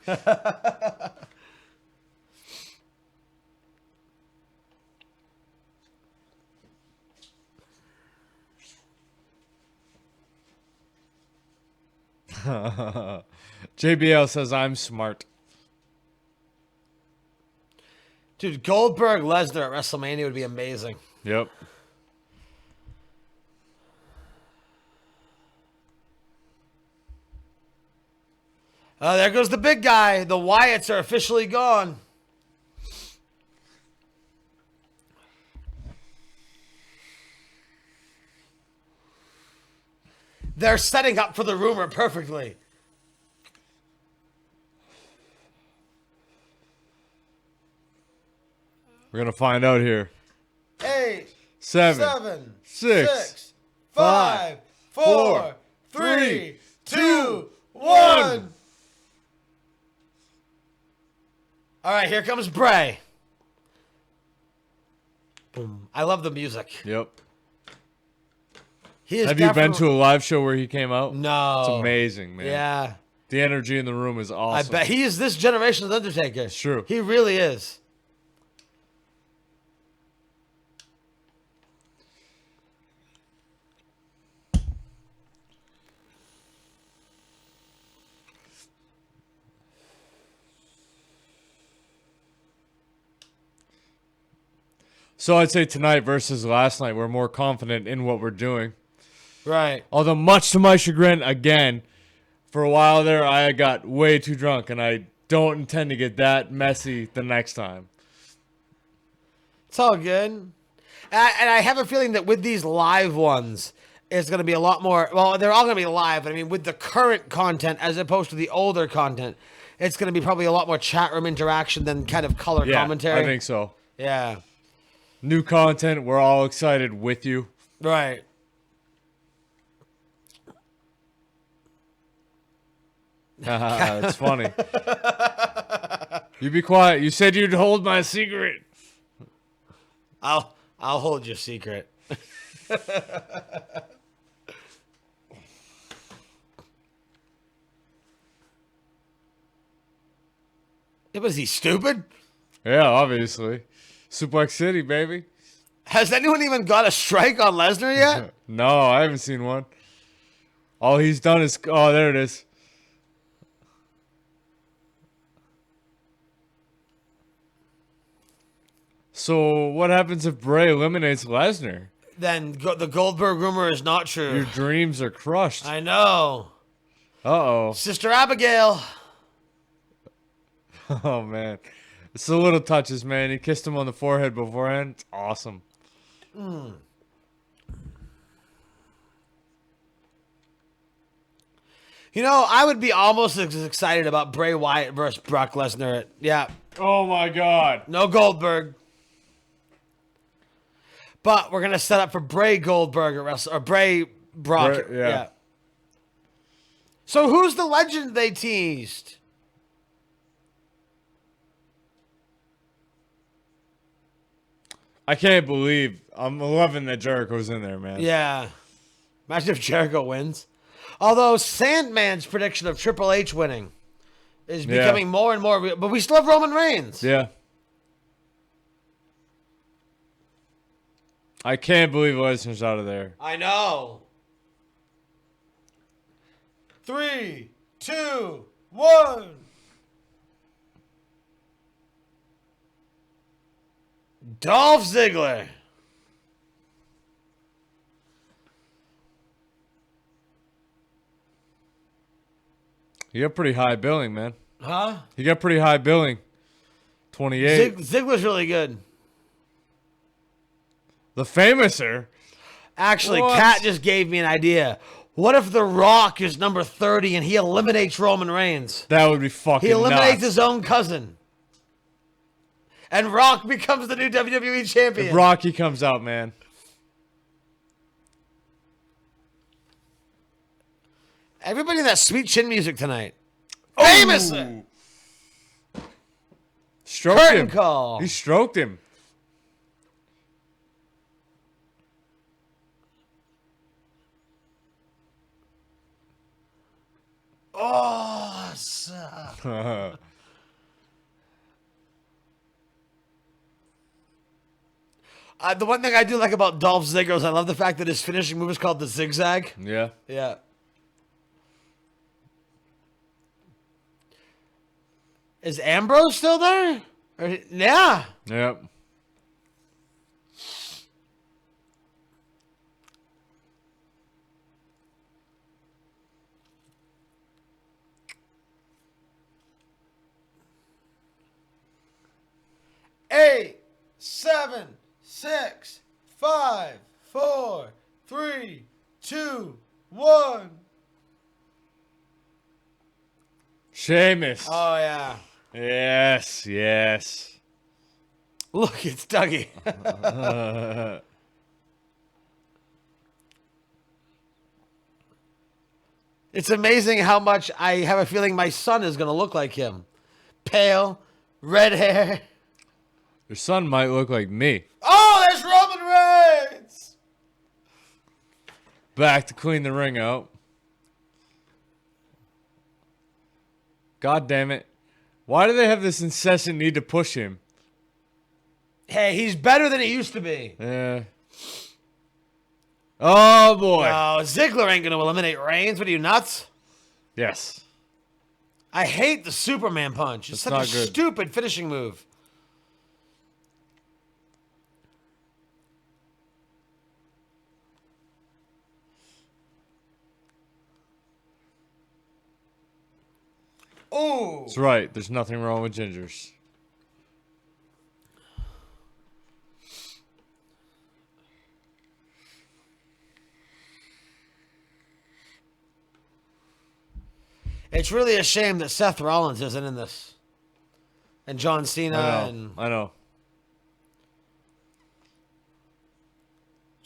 JBL says I'm smart. Dude, Goldberg Lesnar at WrestleMania would be amazing. Yep. There goes the big guy. The Wyatts are officially gone. They're setting up for the rumor perfectly. We're gonna find out here. 8, Seven, 7, six, 6, 5, 4, 3, 2, 1. All right, here comes Bray. Boom. I love the music. Yep. He is Have you been definitely- to a live show where he came out? No. It's amazing, man. Yeah. The energy in the room is I awesome. bet he is this generation's Undertaker. It's true. He really is. So I'd say tonight versus last night, we're more confident in what we're doing. Right. Although, much to my chagrin, again, for a while there, I got way too drunk, and I don't intend to get that messy the next time. It's all good. And I have a feeling that with these live ones, it's going to be a lot more. Well, they're all going to be live. But I mean, with the current content as opposed to the older content, it's going to be probably a lot more chat room interaction than kind of color Yeah, commentary. I think so. Yeah. New content, we're all excited with you. Right. It's funny. You be quiet. You said you'd hold my secret. I'll hold your secret. Was he stupid? Yeah, obviously. Suplex City, baby. Has anyone even got a strike on Lesnar yet? No, I haven't seen one. All he's done is... Oh, there it is. So, what happens if Bray eliminates Lesnar? Then the Goldberg rumor is not true. Your dreams are crushed. I know. Uh-oh. Sister Abigail. Oh, man. It's the little touches, man. He kissed him on the forehead beforehand. It's awesome. You know, I would be almost as excited about Bray Wyatt versus Brock Lesnar. Yeah, Oh, my God. no Goldberg. But we're going to set up for Bray Goldberg or Bray Brock. Bray- yeah. So who's the legend they teased? I can't believe I'm loving that Jericho's in there, man. Yeah. Imagine if Jericho wins. Although Sandman's prediction of Triple H winning is Yeah. becoming more and more real. But we still have Roman Reigns. Yeah. I can't believe Lesnar's out of there. I know. 3, 2, 1. Dolph Ziggler. You have pretty high billing, man. Huh? He got pretty high billing. 28. Ziggler's really good. The Famouser. Actually, What? Kat just gave me an idea. What if The Rock is number 30 and he eliminates Roman Reigns? That would be fucking He eliminates nuts. his own cousin. And Rock becomes the new WWE champion. If Rocky comes out, man. Everybody in that sweet chin music tonight. Famous. Ooh. Stroked Curtain him. call. He stroked him. Awesome. The one thing I do like about Dolph Ziggler is I love the fact that his finishing move is called the zigzag. Yeah. Yeah. Is Ambrose still there? Yeah. Yep. Eight, 7, 6, 5, 4, 3, 2, 1. Sheamus. Oh, yeah. Yes, yes. Look, it's Dougie. It's amazing how much I have a feeling my son is going to look like him. Pale, red hair. Your son might look like me. Oh, there's Roman Reigns. Back to clean the ring out. God damn it. Why do they have this incessant need to push him? Hey, he's better than he used to be. Yeah. Oh, boy. No, Ziggler ain't going to eliminate Reigns. What are you, nuts? Yes. I hate the Superman punch. It's That's such a not good. stupid finishing move. Oh. That's right. There's nothing wrong with gingers. It's really a shame that Seth Rollins isn't in this. And John Cena and I know.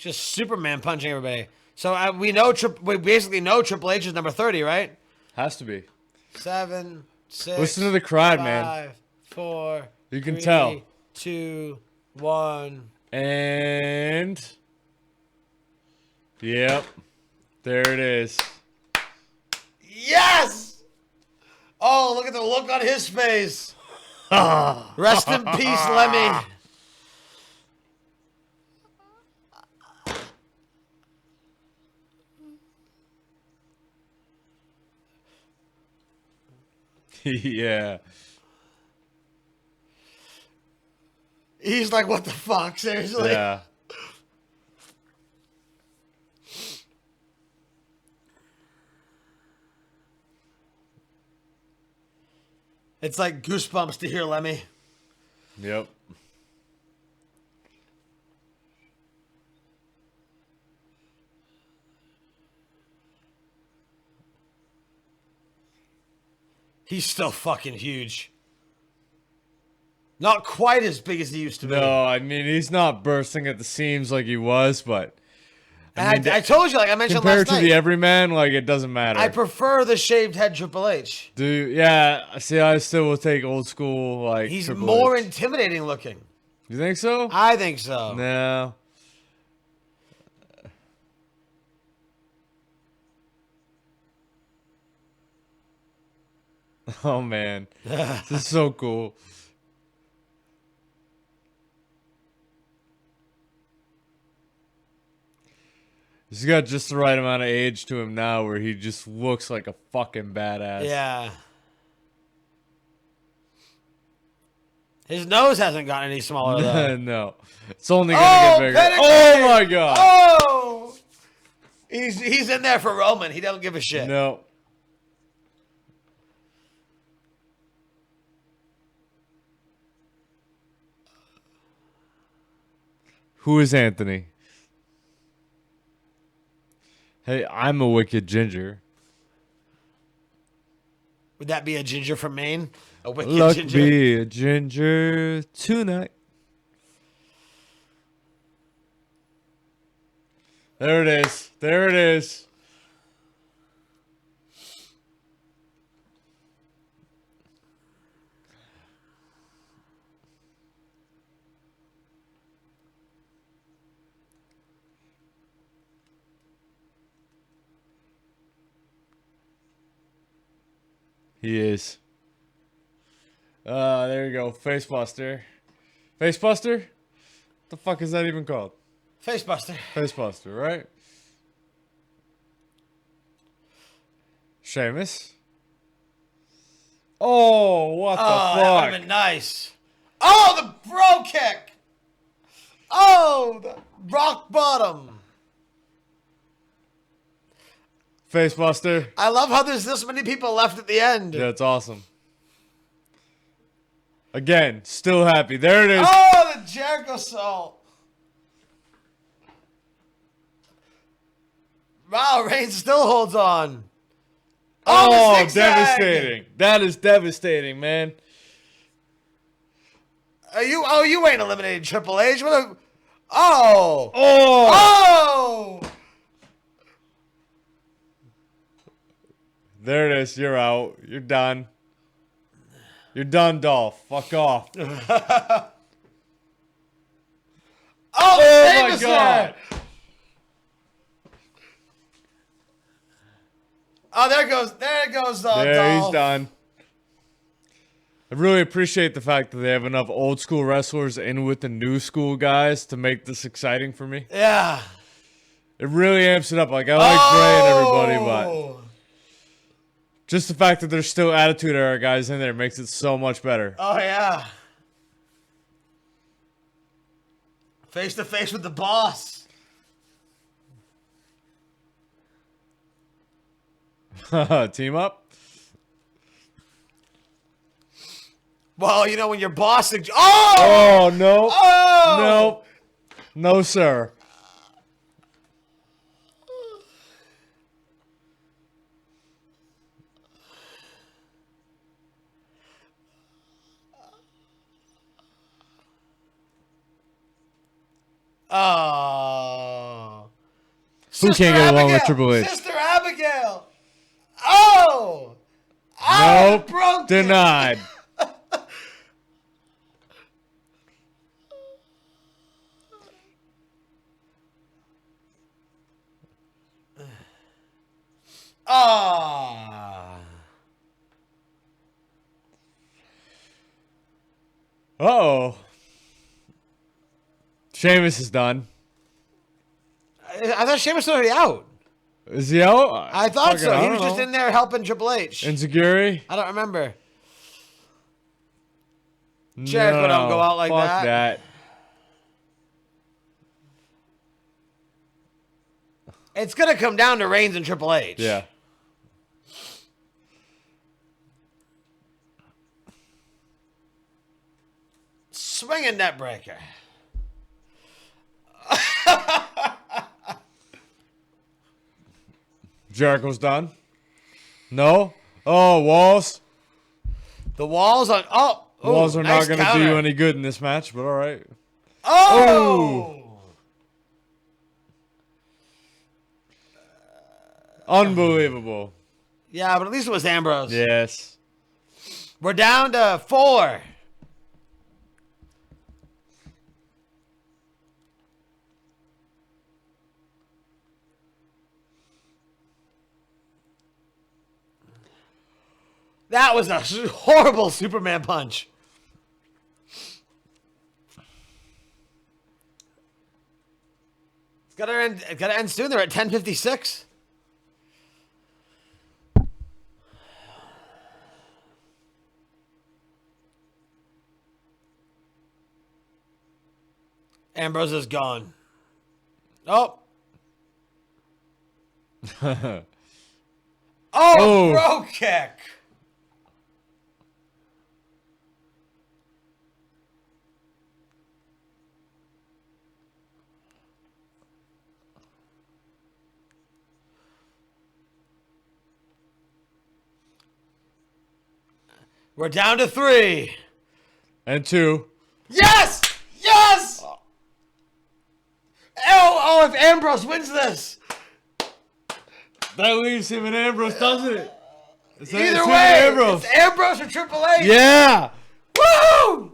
just Superman punching everybody. So we basically know Triple H is number 30, right? Has to be. 7, 6. Listen to the crowd, 5, man. 4. You can 3, tell. 2, 1. And. Yep. There it is. Yes! Oh, look at the look on his face. Rest in peace, Lemmy. Yeah. He's like, what the fuck? Seriously? Yeah. It's like goosebumps to hear Lemmy. Yep. He's still fucking huge. Not quite as big as he used to be. No, I mean, he's not bursting at the seams like he was, but And I told you, like I mentioned compared last to night, the everyman, like, it doesn't matter. I prefer the shaved head Triple H. Yeah, see, I still will take old school, like, He's Triple more H. intimidating looking. You think so? I think so. No. Oh, man. This is so cool. He's got just the right amount of age to him now where he just looks like a fucking badass. Yeah. His nose hasn't gotten any smaller though. No. It's only going to get bigger. Pedigree! Oh, my God. Oh! He's in there for Roman. He don't give a shit. No. Who is Anthony? Hey, I'm a wicked ginger. Would that be a ginger from Maine? A wicked Luck ginger? be a ginger tonight. There it is. There it is. He is. There you go. Facebuster. Facebuster? What the fuck is that even called? Facebuster. Facebuster, right? Sheamus. Oh, what the Oh, that would have fuck? been nice. Oh, the bro kick. Oh, the rock bottom. Facebuster. I love how there's this many people left at the end. Yeah, it's awesome. Again, still happy. There it is. Oh, the Jericho salt. Wow, Reigns still holds on. Oh, the zigzag. devastating. That is devastating, man. You ain't eliminated Triple H. What a, oh. Oh! Oh! There it is. You're out. You're done. You're done, Dolph. Fuck off. Oh, Oh my Sheamus God. there. Oh, there it goes. Yeah, he's Dolph. done. I really appreciate the fact that they have enough old school wrestlers in with the new school guys to make this exciting for me. Yeah. It really amps it up. Like, I like Bray and everybody, but Oh. just the fact that there's still Attitude Era guys in there makes it so much better. Oh, yeah. Face to face with the boss. Team up? Well, you know, when your boss... Oh! Oh, no. Oh! No. No, sir. Oh. Who can't get along with Triple H? Sister Abigail. Oh. Oh, Nope. broke it. Denied. Ah. Uh-oh. Sheamus is done. I thought Sheamus was already out. Is he out? I thought Fucking- so. I He don't was just know. in there helping Triple H. Enziguri? I don't remember. Jericho don't go out like fuck that. It's going to come down to Reigns and Triple H. Yeah. Swinging net breaker. Jericho's done. No? Oh, Walls. The walls on. Oh. Ooh, Walls are nice not going to do counter. you any good in this match, but all right. Oh. Unbelievable. Yeah, but at least it was Ambrose. Yes. We're down to 4. That was a horrible Superman punch. It's gotta end soon. They're at 10:56. Ambrose is gone. Oh. Oh, Oh. bro kick. We're down to 3. And 2. Yes! Yes! Oh, if Ambrose wins this. That leaves him and Ambrose, doesn't it? It's Either him and way, Ambrose. it's Ambrose or Triple H. Yeah. Woo!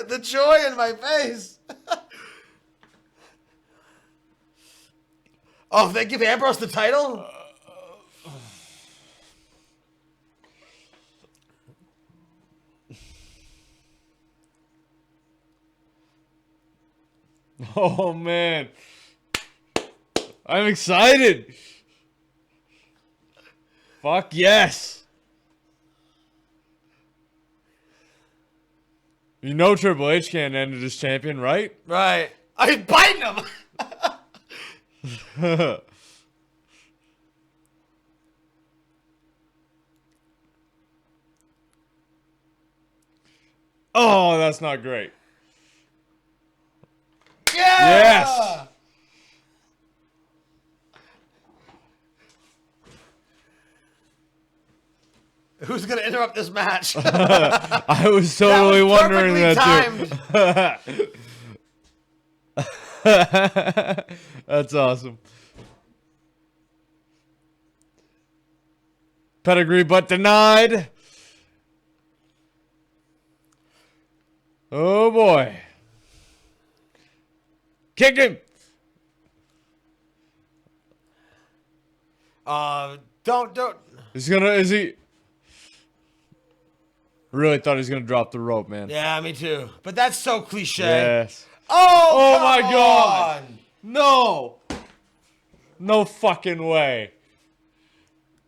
The joy in my face. Oh, if they give Ambrose the title? Oh, man. I'm excited. Fuck yes. You know Triple H can't end it as champion, right? Right. I'm biting him. Oh, that's not great. Yeah! Yes. Who's going to interrupt this match? I was totally wondering that too. That's awesome. Pedigree but denied. Oh boy. Kick him. Don't. Is he really thought he was gonna drop the rope, man. Yeah, me too. But that's so cliche. Yes. Oh, Oh my come God. on. No. No fucking way.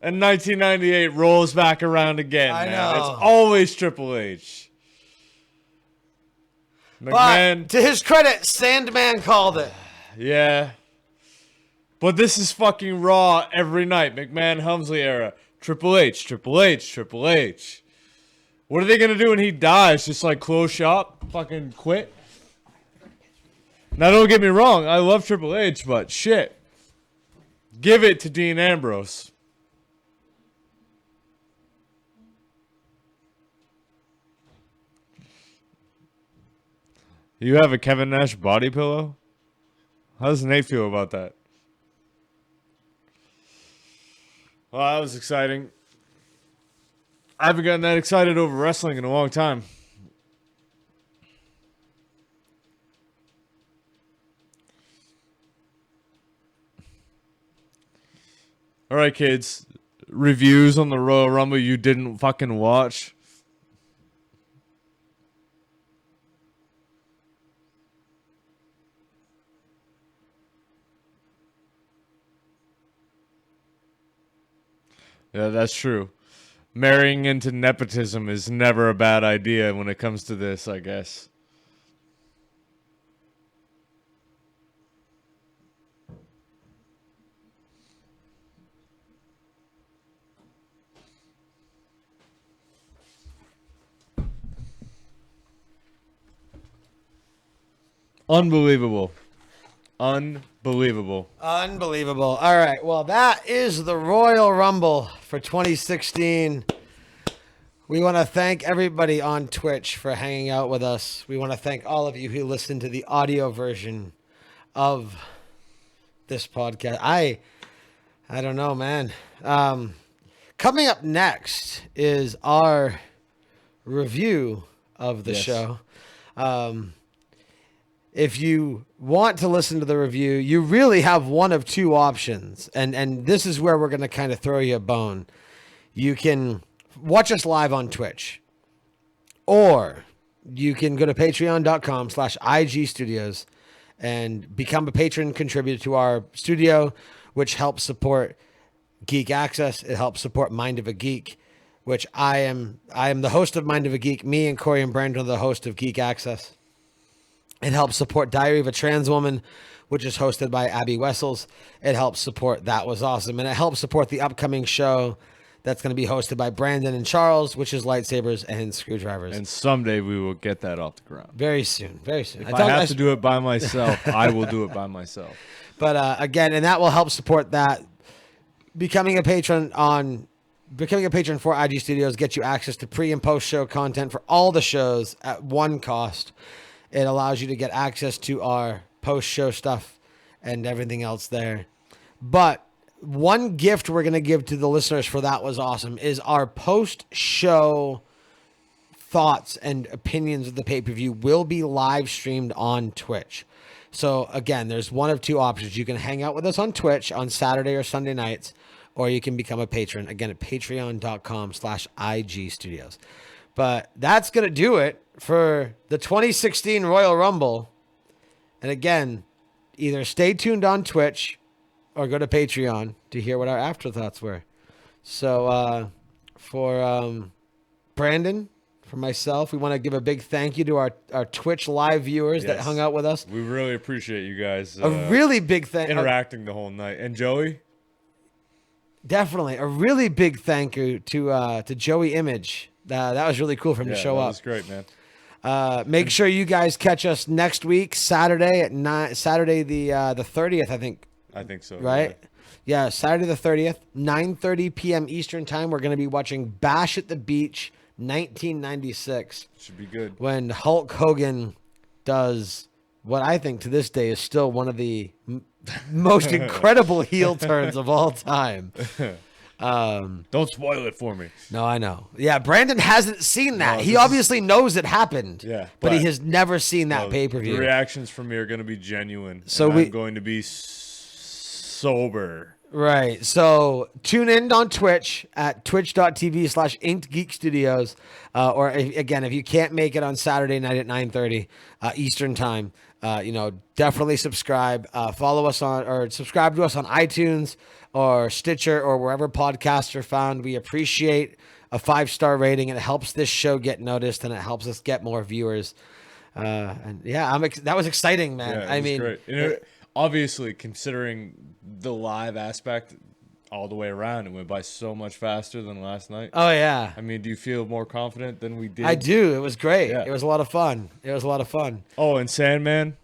And 1998 rolls back around again, I man. know. It's always Triple H. McMahon. But to his credit, Sandman called it. Yeah. But this is fucking Raw every night. McMahon Helmsley era. Triple H, Triple H, Triple H. What are they going to do when he dies? Just like close shop? Fucking quit? Now don't get me wrong. I love Triple H, but shit. Give it to Dean Ambrose. You have a Kevin Nash body pillow? How does Nate feel about that? Well, that was exciting. I haven't gotten that excited over wrestling in a long time. All right, kids. Reviews on the Royal Rumble you didn't fucking watch. Yeah, that's true. Marrying into nepotism is never a bad idea when it comes to this, I guess. Unbelievable. Unbelievable. Unbelievable. All right. Well, that is the Royal Rumble for 2016. We want to thank everybody on Twitch for hanging out with us. We want to thank all of you who listened to the audio version of this podcast. I don't know, man. Coming up next is our review of the Yes. show. If you want to listen to the review, you really have one of two options. And this is where we're going to kind of throw you a bone. You can watch us live on Twitch, or you can go to patreon.com/IG Studios and become a patron contributor to our studio, which helps support Geek Access. It helps support Mind of a Geek, which I am the host of Mind of a Geek. Me and Corey and Brandon are the host of Geek Access. It helps support Diary of a Trans Woman, which is hosted by Abby Wessels. It helps support That Was Awesome. And it helps support the upcoming show That's going to be hosted by Brandon and Charles, which is lightsabers and screwdrivers. And someday we will get that off the ground. Very soon, very soon. If I have to do it by myself, I will do it by myself. But again, and that will help support that. Becoming a patron for IG Studios gets you access to pre and post show content for all the shows at one cost. It allows you to get access to our post show stuff and everything else there. But one gift we're going to give to the listeners for That Was Awesome is our post show thoughts and opinions of the pay-per-view will be live streamed on Twitch. So again, there's one of two options. You can hang out with us on Twitch on Saturday or Sunday nights, or you can become a patron again at patreon.com/IG Studios. But that's going to do it for the 2016 Royal Rumble. And again, either stay tuned on Twitch or go to Patreon to hear what our afterthoughts were. So for Brandon, for myself, we want to give a big thank you to our Twitch live viewers that Yes. hung out with us. We really appreciate you guys A really big thank interacting the whole night. And Joey, definitely a really big thank you to Joey Image. That was really cool for him to show that up. was great, man. Make sure you guys catch us next week, Saturday at 9. Saturday the 30th, I think. I think so. Right? Yeah, Saturday the 30th, 9:30 p.m. Eastern time. We're going to be watching Bash at the Beach, 1996, Should be good. when Hulk Hogan does what I think to this day is still one of the most incredible heel turns of all time. Don't spoil it for me. No, I know. Yeah, Brandon hasn't seen that. No, He this obviously knows it happened. Yeah, but he but- has never seen that The pay-per-view. reactions from me are going to be genuine. So and we- I'm going to be sober. Right. So tune in on Twitch at twitch.tv/Inked Geek Studios. Or again, if you can't make it on Saturday night at 9:30 Eastern time, definitely subscribe. Follow us or subscribe to us on iTunes or Stitcher or wherever podcasts are found. We appreciate a 5-star rating. It helps this show get noticed and it helps us get more viewers. And yeah, that was exciting, man. Yeah, I it was mean, great. Obviously, considering the live aspect all the way around, it went by so much faster than last night. oh yeah. I mean, do you feel more confident than we did? I do. It was great. Yeah. It was a lot of fun. Oh, and Sandman,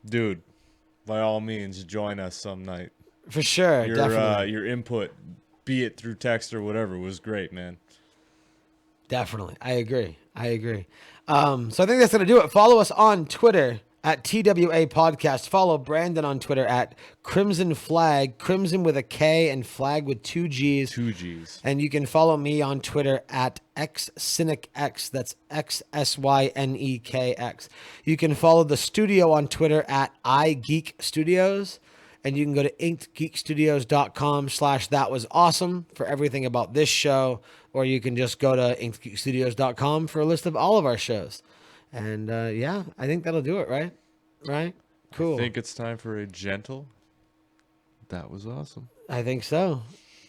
dude, by all means, join us some night. For sure. Definitely. Your input, be it through text or whatever, was great, man. Definitely. I agree. So I think that's going to do it. Follow us on Twitter at TWA Podcast. Follow Brandon on Twitter at Crimson Flag, Crimson with a K and Flag with 2 G's. 2 G's. And you can follow me on Twitter at XCynicX. That's XSYNEKX. You can follow the studio on Twitter at iGeekStudios. And you can go to inkedgeekstudios.com/thatwasawesome for everything about this show. Or you can just go to inkedgeekstudios.com for a list of all of our shows. And yeah, I think that'll do it, right? Right? Cool. I think it's time for a gentle. That was awesome. I think so.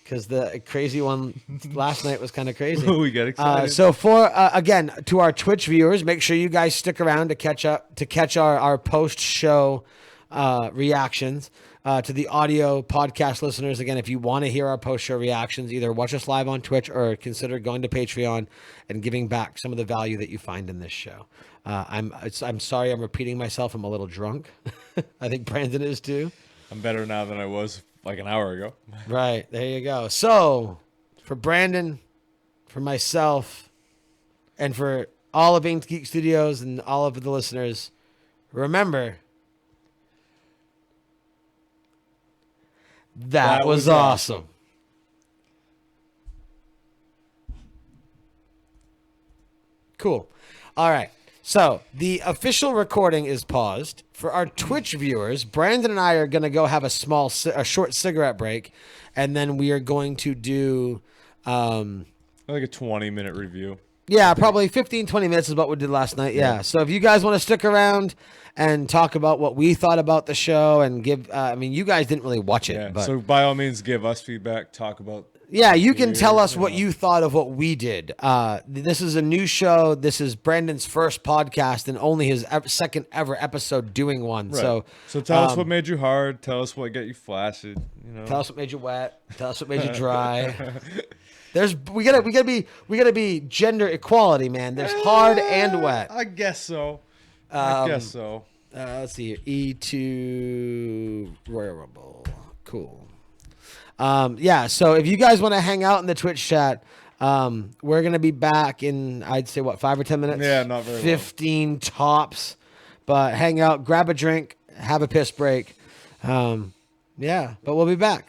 Because the crazy one last night was kind of crazy. We get excited. So for again to our Twitch viewers, make sure you guys stick around to catch our post show reactions. To the audio podcast listeners, again, if you want to hear our post show reactions, either watch us live on Twitch or consider going to Patreon and giving back some of the value that you find in this show. I'm sorry I'm repeating myself. I'm a little drunk. I think Brandon is too. I'm better now than I was like an hour ago. Right. There you go. So for Brandon, for myself, and for all of Inked Geek Studios and all of the listeners, remember, that was awesome. Cool. All right. So the official recording is paused. For our Twitch viewers, Brandon and I are going to go have a short cigarette break, and then we are going to do, Like a 20-minute review. yeah, probably 15, 20 minutes is what we did last night. Yeah. So if you guys want to stick around and talk about what we thought about the show and give, you guys didn't really watch it, Yeah. but So by all means, give us feedback. Talk about. yeah, you can tell us you what know. you thought of what we did. This is a new show. This is Brandon's first podcast and only his second ever episode doing one. Right. So tell us what made you hard. Tell us what got you flaccid. You know. tell us what made you wet. Tell us what made you dry. we gotta be gender equality, man. There's hard and wet. I guess so. I guess so. Let's see here. E2 Royal Rumble. Cool. Yeah, so if you guys want to hang out in the Twitch chat, we're going to be back in, I'd say, 5 or 10 minutes? Yeah, not very long. 15 tops. But hang out, grab a drink, have a piss break. Yeah, but we'll be back.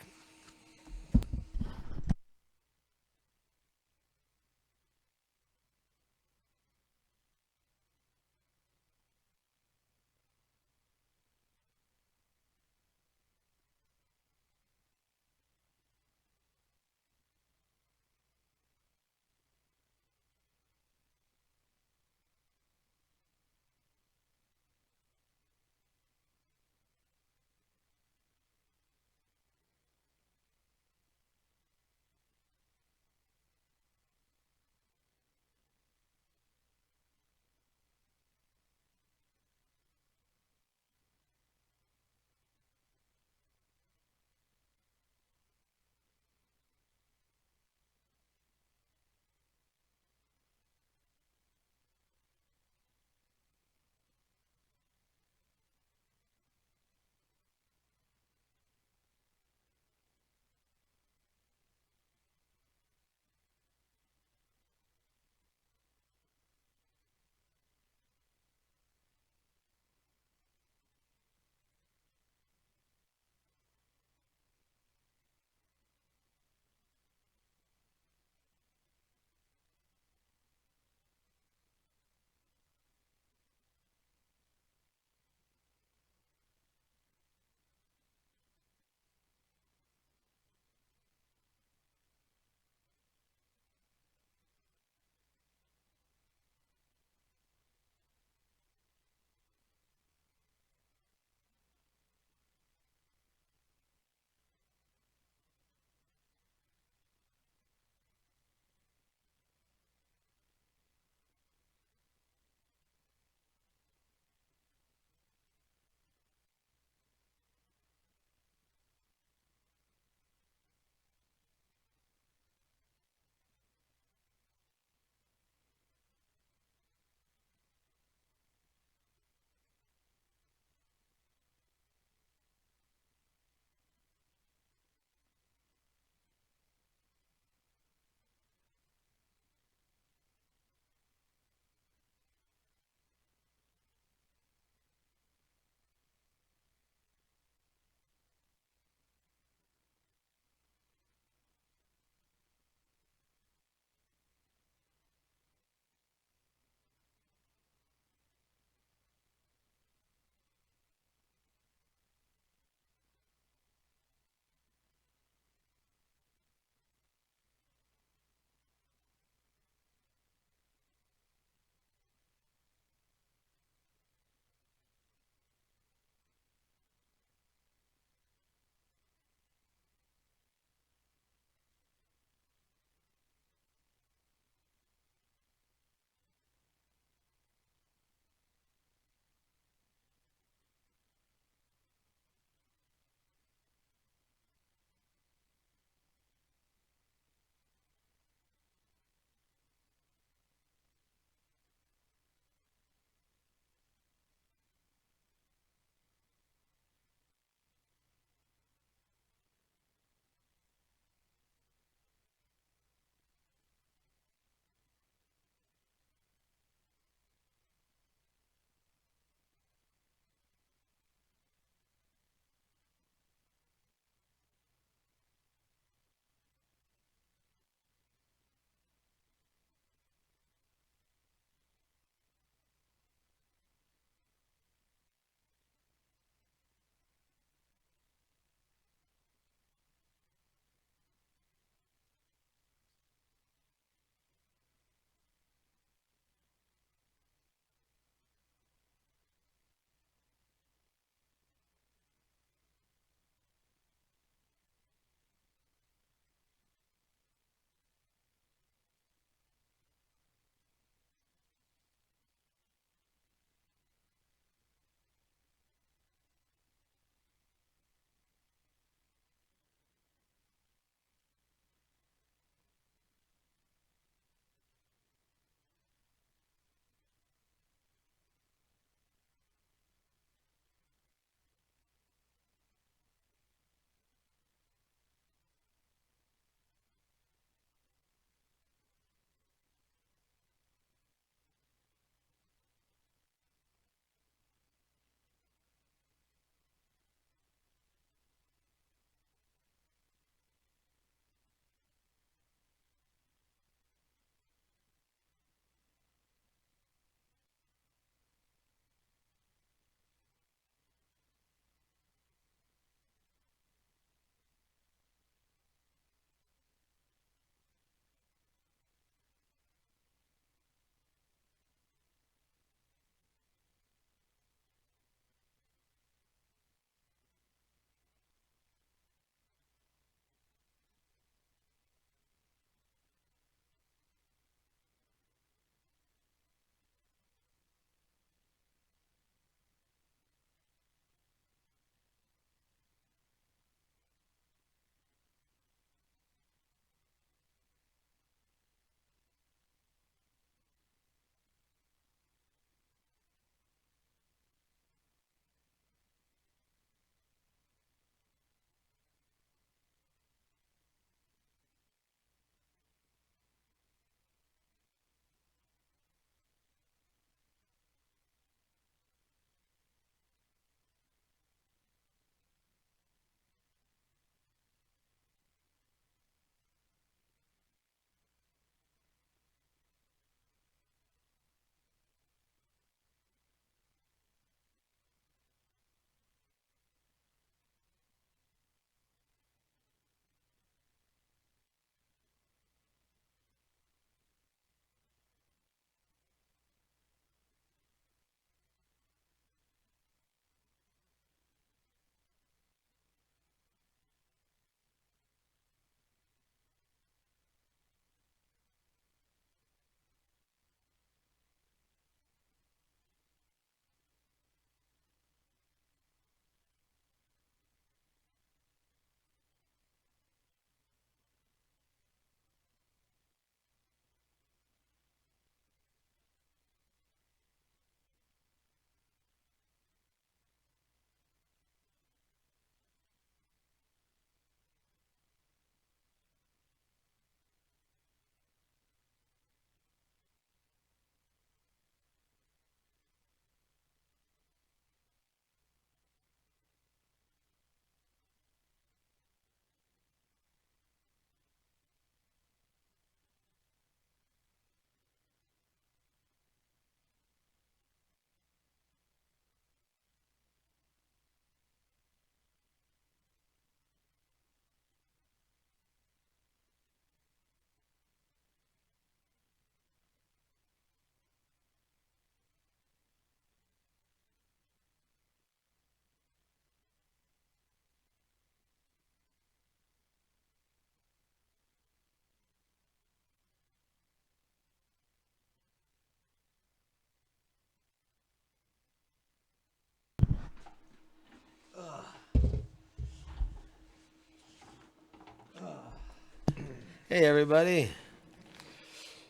Hey, everybody.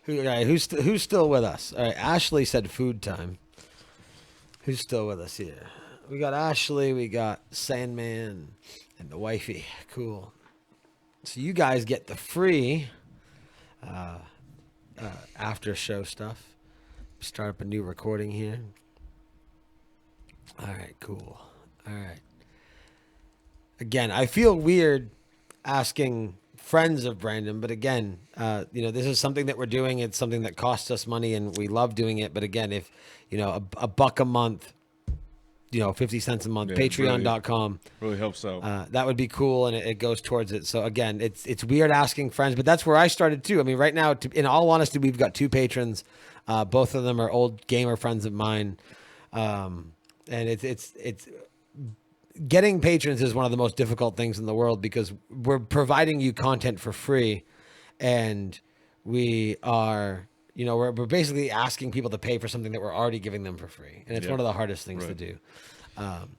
Who's still with us? All right, Ashley said food time. Who's still with us here? We got Ashley, we got Sandman, and the wifey. Cool. So you guys get the free after show stuff. Start up a new recording here. All right, cool. All right. Again, I feel weird asking friends of Brandon, but again, this is something that we're doing. It's something that costs us money, and we love doing it. But again, if a buck a month, 50 cents a month, Yeah, patreon.com. Really helps out. That would be cool, and it goes towards it. So again, it's weird asking friends, but that's where I started too. I mean, right now, in all honesty, we've got 2 patrons. Both of them are old gamer friends of mine, and it's getting patrons is one of the most difficult things in the world because we're providing you content for free, and we are. We're basically asking people to pay for something that we're already giving them for free, and it's one of the hardest things to do.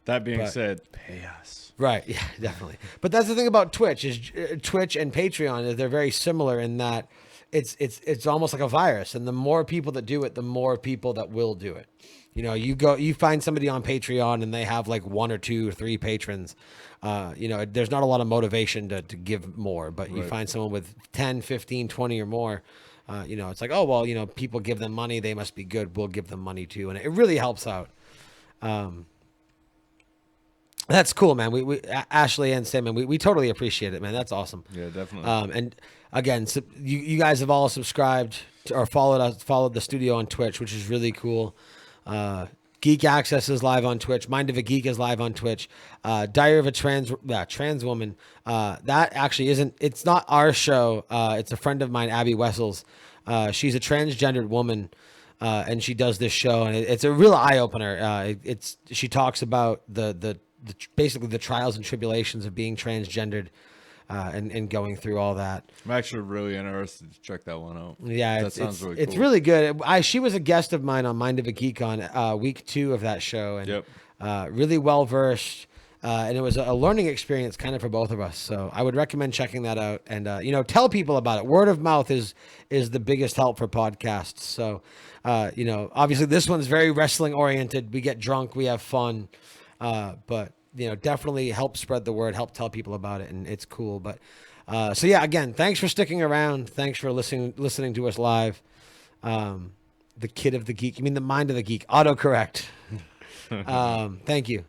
That being said, pay us. Right. Yeah, definitely. But that's the thing about Twitch is Twitch and Patreon is they're very similar in that it's almost like a virus, and the more people that do it, the more people that will do it. You find somebody on Patreon and they have like 1 or 2 or 3 patrons. There's not a lot of motivation to give more, but you find someone with 10, 15, 20 or more. It's like, oh, well, people give them money. They must be good. We'll give them money too. And it really helps out. That's cool, man. We Ashley and Sam, and we totally appreciate it, man. That's awesome. Yeah, definitely. And again, so you guys have all subscribed or followed the studio on Twitch, which is really cool. Geek Access is live on Twitch. Mind of a Geek is live on Twitch. Diary of a Trans Woman. That actually it's not our show. It's a friend of mine, Abby Wessels. She's a transgendered woman, and she does this show, and it's a real eye opener. She talks about basically the trials and tribulations of being transgendered, and going through all that. I'm actually really interested to check that one out. Yeah, that sounds really cool. It's really good. She was a guest of mine on Mind of a Geek on week 2 of that show, and really well versed. And it was a learning experience kind of for both of us. So I would recommend checking that out, and tell people about it. Word of mouth is the biggest help for podcasts. So obviously this one's very wrestling oriented. We get drunk, we have fun, but definitely help spread the word, help tell people about it, and it's cool. But so yeah, again, thanks for sticking around. Thanks for listening to us live. The kid of the geek, you mean the mind of the geek? Autocorrect. Thank you.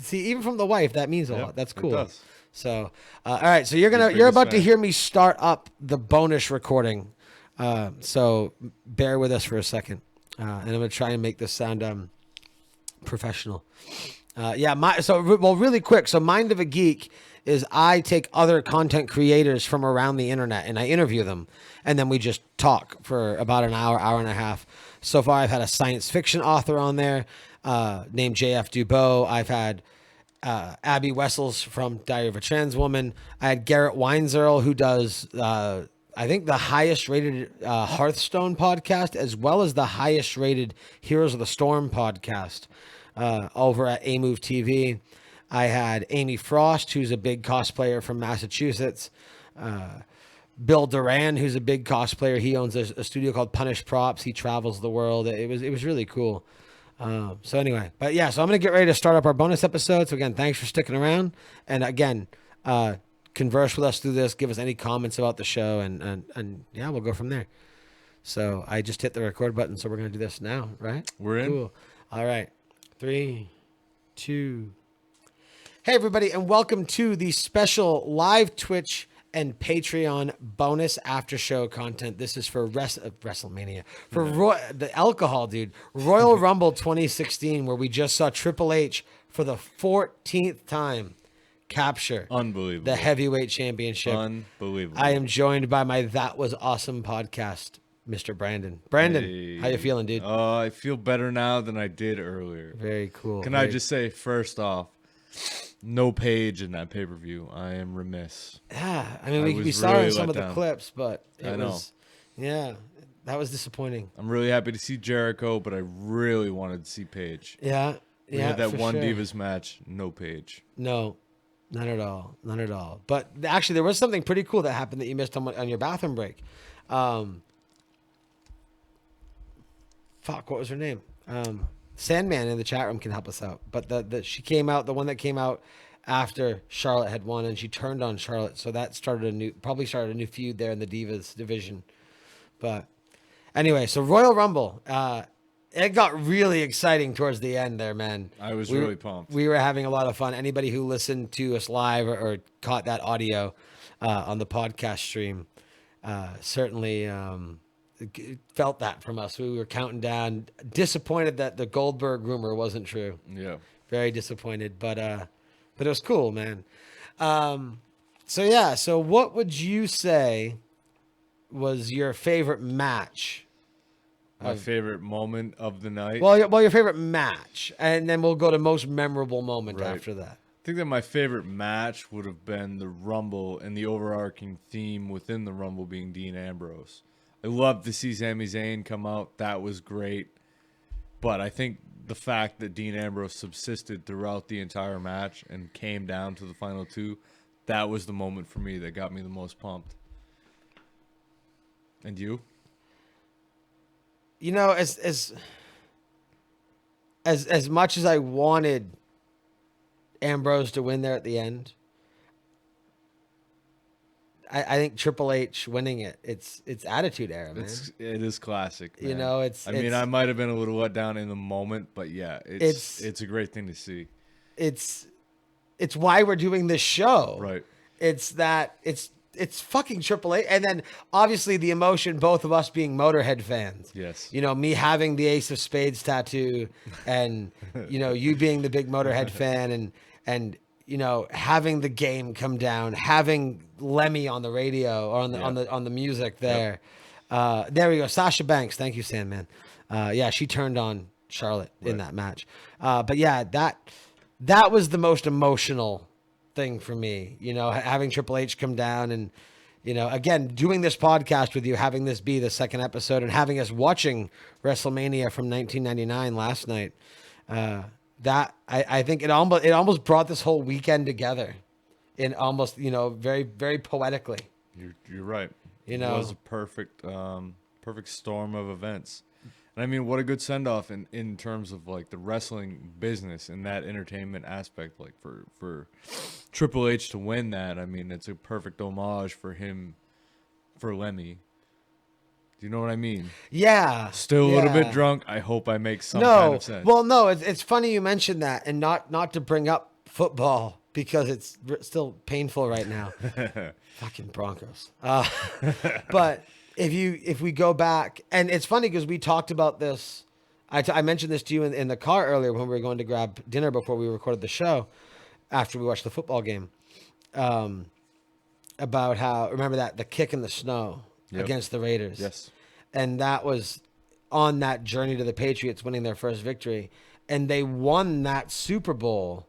See, even from the wife, that means a lot. That's cool. It does. So, all right. So you're about to hear me start up the bonus recording. So bear with us for a second, and I'm gonna try and make this sound professional. Really quick. So Mind of a Geek is I take other content creators from around the internet and I interview them, and then we just talk for about an hour and a half. So far, I've had a science fiction author on there named J.F. Dubois. I've had Abby Wessels from Diary of a Trans Woman. I had Garrett Weinzierl, who does I think the highest rated Hearthstone podcast, as well as the highest rated Heroes of the Storm podcast. Over at A-Move TV. I had Amy Frost, who's a big cosplayer from Massachusetts. Bill Duran, who's a big cosplayer. He owns a studio called Punish Props. He travels the world. It was really cool. So anyway, but yeah, so I'm going to get ready to start up our bonus episode. So again, thanks for sticking around. And again, converse with us through this. Give us any comments about the show, and yeah, we'll go from there. So I just hit the record button, so we're going to do this now, right? We're in. Cool. All right. 3, 2. Hey, everybody, and welcome to the special live Twitch and Patreon bonus after show content. This is for WrestleMania, for the alcohol, dude. Royal Rumble 2016, where we just saw Triple H for the 14th time capture Unbelievable. the heavyweight championship. Unbelievable. I am joined by my That Was Awesome podcast, Mr. Brandon. Brandon, Hey. how you feeling, dude? I feel better now than I did earlier. Very cool. Can I just say, first off, no Page in that pay-per-view. I am remiss. Yeah, I mean, I we was saw really in some let of the down. clips, but it I know. was, yeah, that was disappointing. I'm really happy to see Jericho, but I really wanted to see Page. Yeah, We yeah, had that for one sure. Divas match, no Page. No, Not at all. Not at all. But actually, there was something pretty cool that happened that you missed on your bathroom break. Fuck, what was her name? Sandman in the chat room can help us out. But she came out, the one that came out after Charlotte had won, and she turned on Charlotte. So that probably started a new feud there in the Divas division. But anyway, so Royal Rumble. It got really exciting towards the end there, man. I was We were- really pumped. We were having a lot of fun. Anybody who listened to us live or caught that audio on the podcast stream certainly felt that from us. We were counting down, disappointed that the Goldberg rumor wasn't true. Yeah. Very disappointed, but it was cool, man. So what would you say was your favorite match? My favorite moment of the night. Well, your favorite match, and then we'll go to most memorable moment Right. after that. I think that my favorite match would have been the Rumble and the overarching theme within the Rumble being Dean Ambrose. I loved to see Sami Zayn come out. That was great. But I think the fact that Dean Ambrose subsisted throughout the entire match and came down to the final two, that was the moment for me that got me the most pumped. And you? You know, as much as I wanted Ambrose to win there at the end, I think Triple H winning it's attitude era, man. It is classic. You man. know, I mean, I might have been a little let down in the moment, but yeah, it's a great thing to see. it's why we're doing this show. Right. It's fucking Triple H, and then obviously the emotion, both of us being Motorhead fans. Yes. You know, me having the Ace of Spades tattoo, and you know, you being the big Motorhead fan, and you know, having the game come down, having Lemmy on the radio or on the music there. There we go. Sasha Banks. Thank you, Sandman. Yeah, she turned on Charlotte in that match. But yeah, that was the most emotional thing for me. You know, having Triple H come down and, you know, again, doing this podcast with you, having this be the second episode and having us watching WrestleMania from 1999 last night. That I think it almost brought this whole weekend together in almost, you know, very, very poetically. You're right. You It know. was a perfect storm of events. And I mean, what a good send off in terms of like the wrestling business and that entertainment aspect. Like for Triple H to win that, I mean, it's a perfect homage for him, for Lemmy. Do you know what I mean? Yeah. Still a little bit yeah. drunk. I hope I make some kind of sense. Well, no, it's funny you mentioned that, and not to bring up football because it's still painful right now. Fucking Broncos. But if we go back, and it's funny because we talked about this. I mentioned this to you in the car earlier when we were going to grab dinner before we recorded the show, after we watched the football game, about how, remember that the kick in the snow Yep. against the Raiders. Yes. And that was on that journey to the Patriots winning their first victory. And they won that Super Bowl.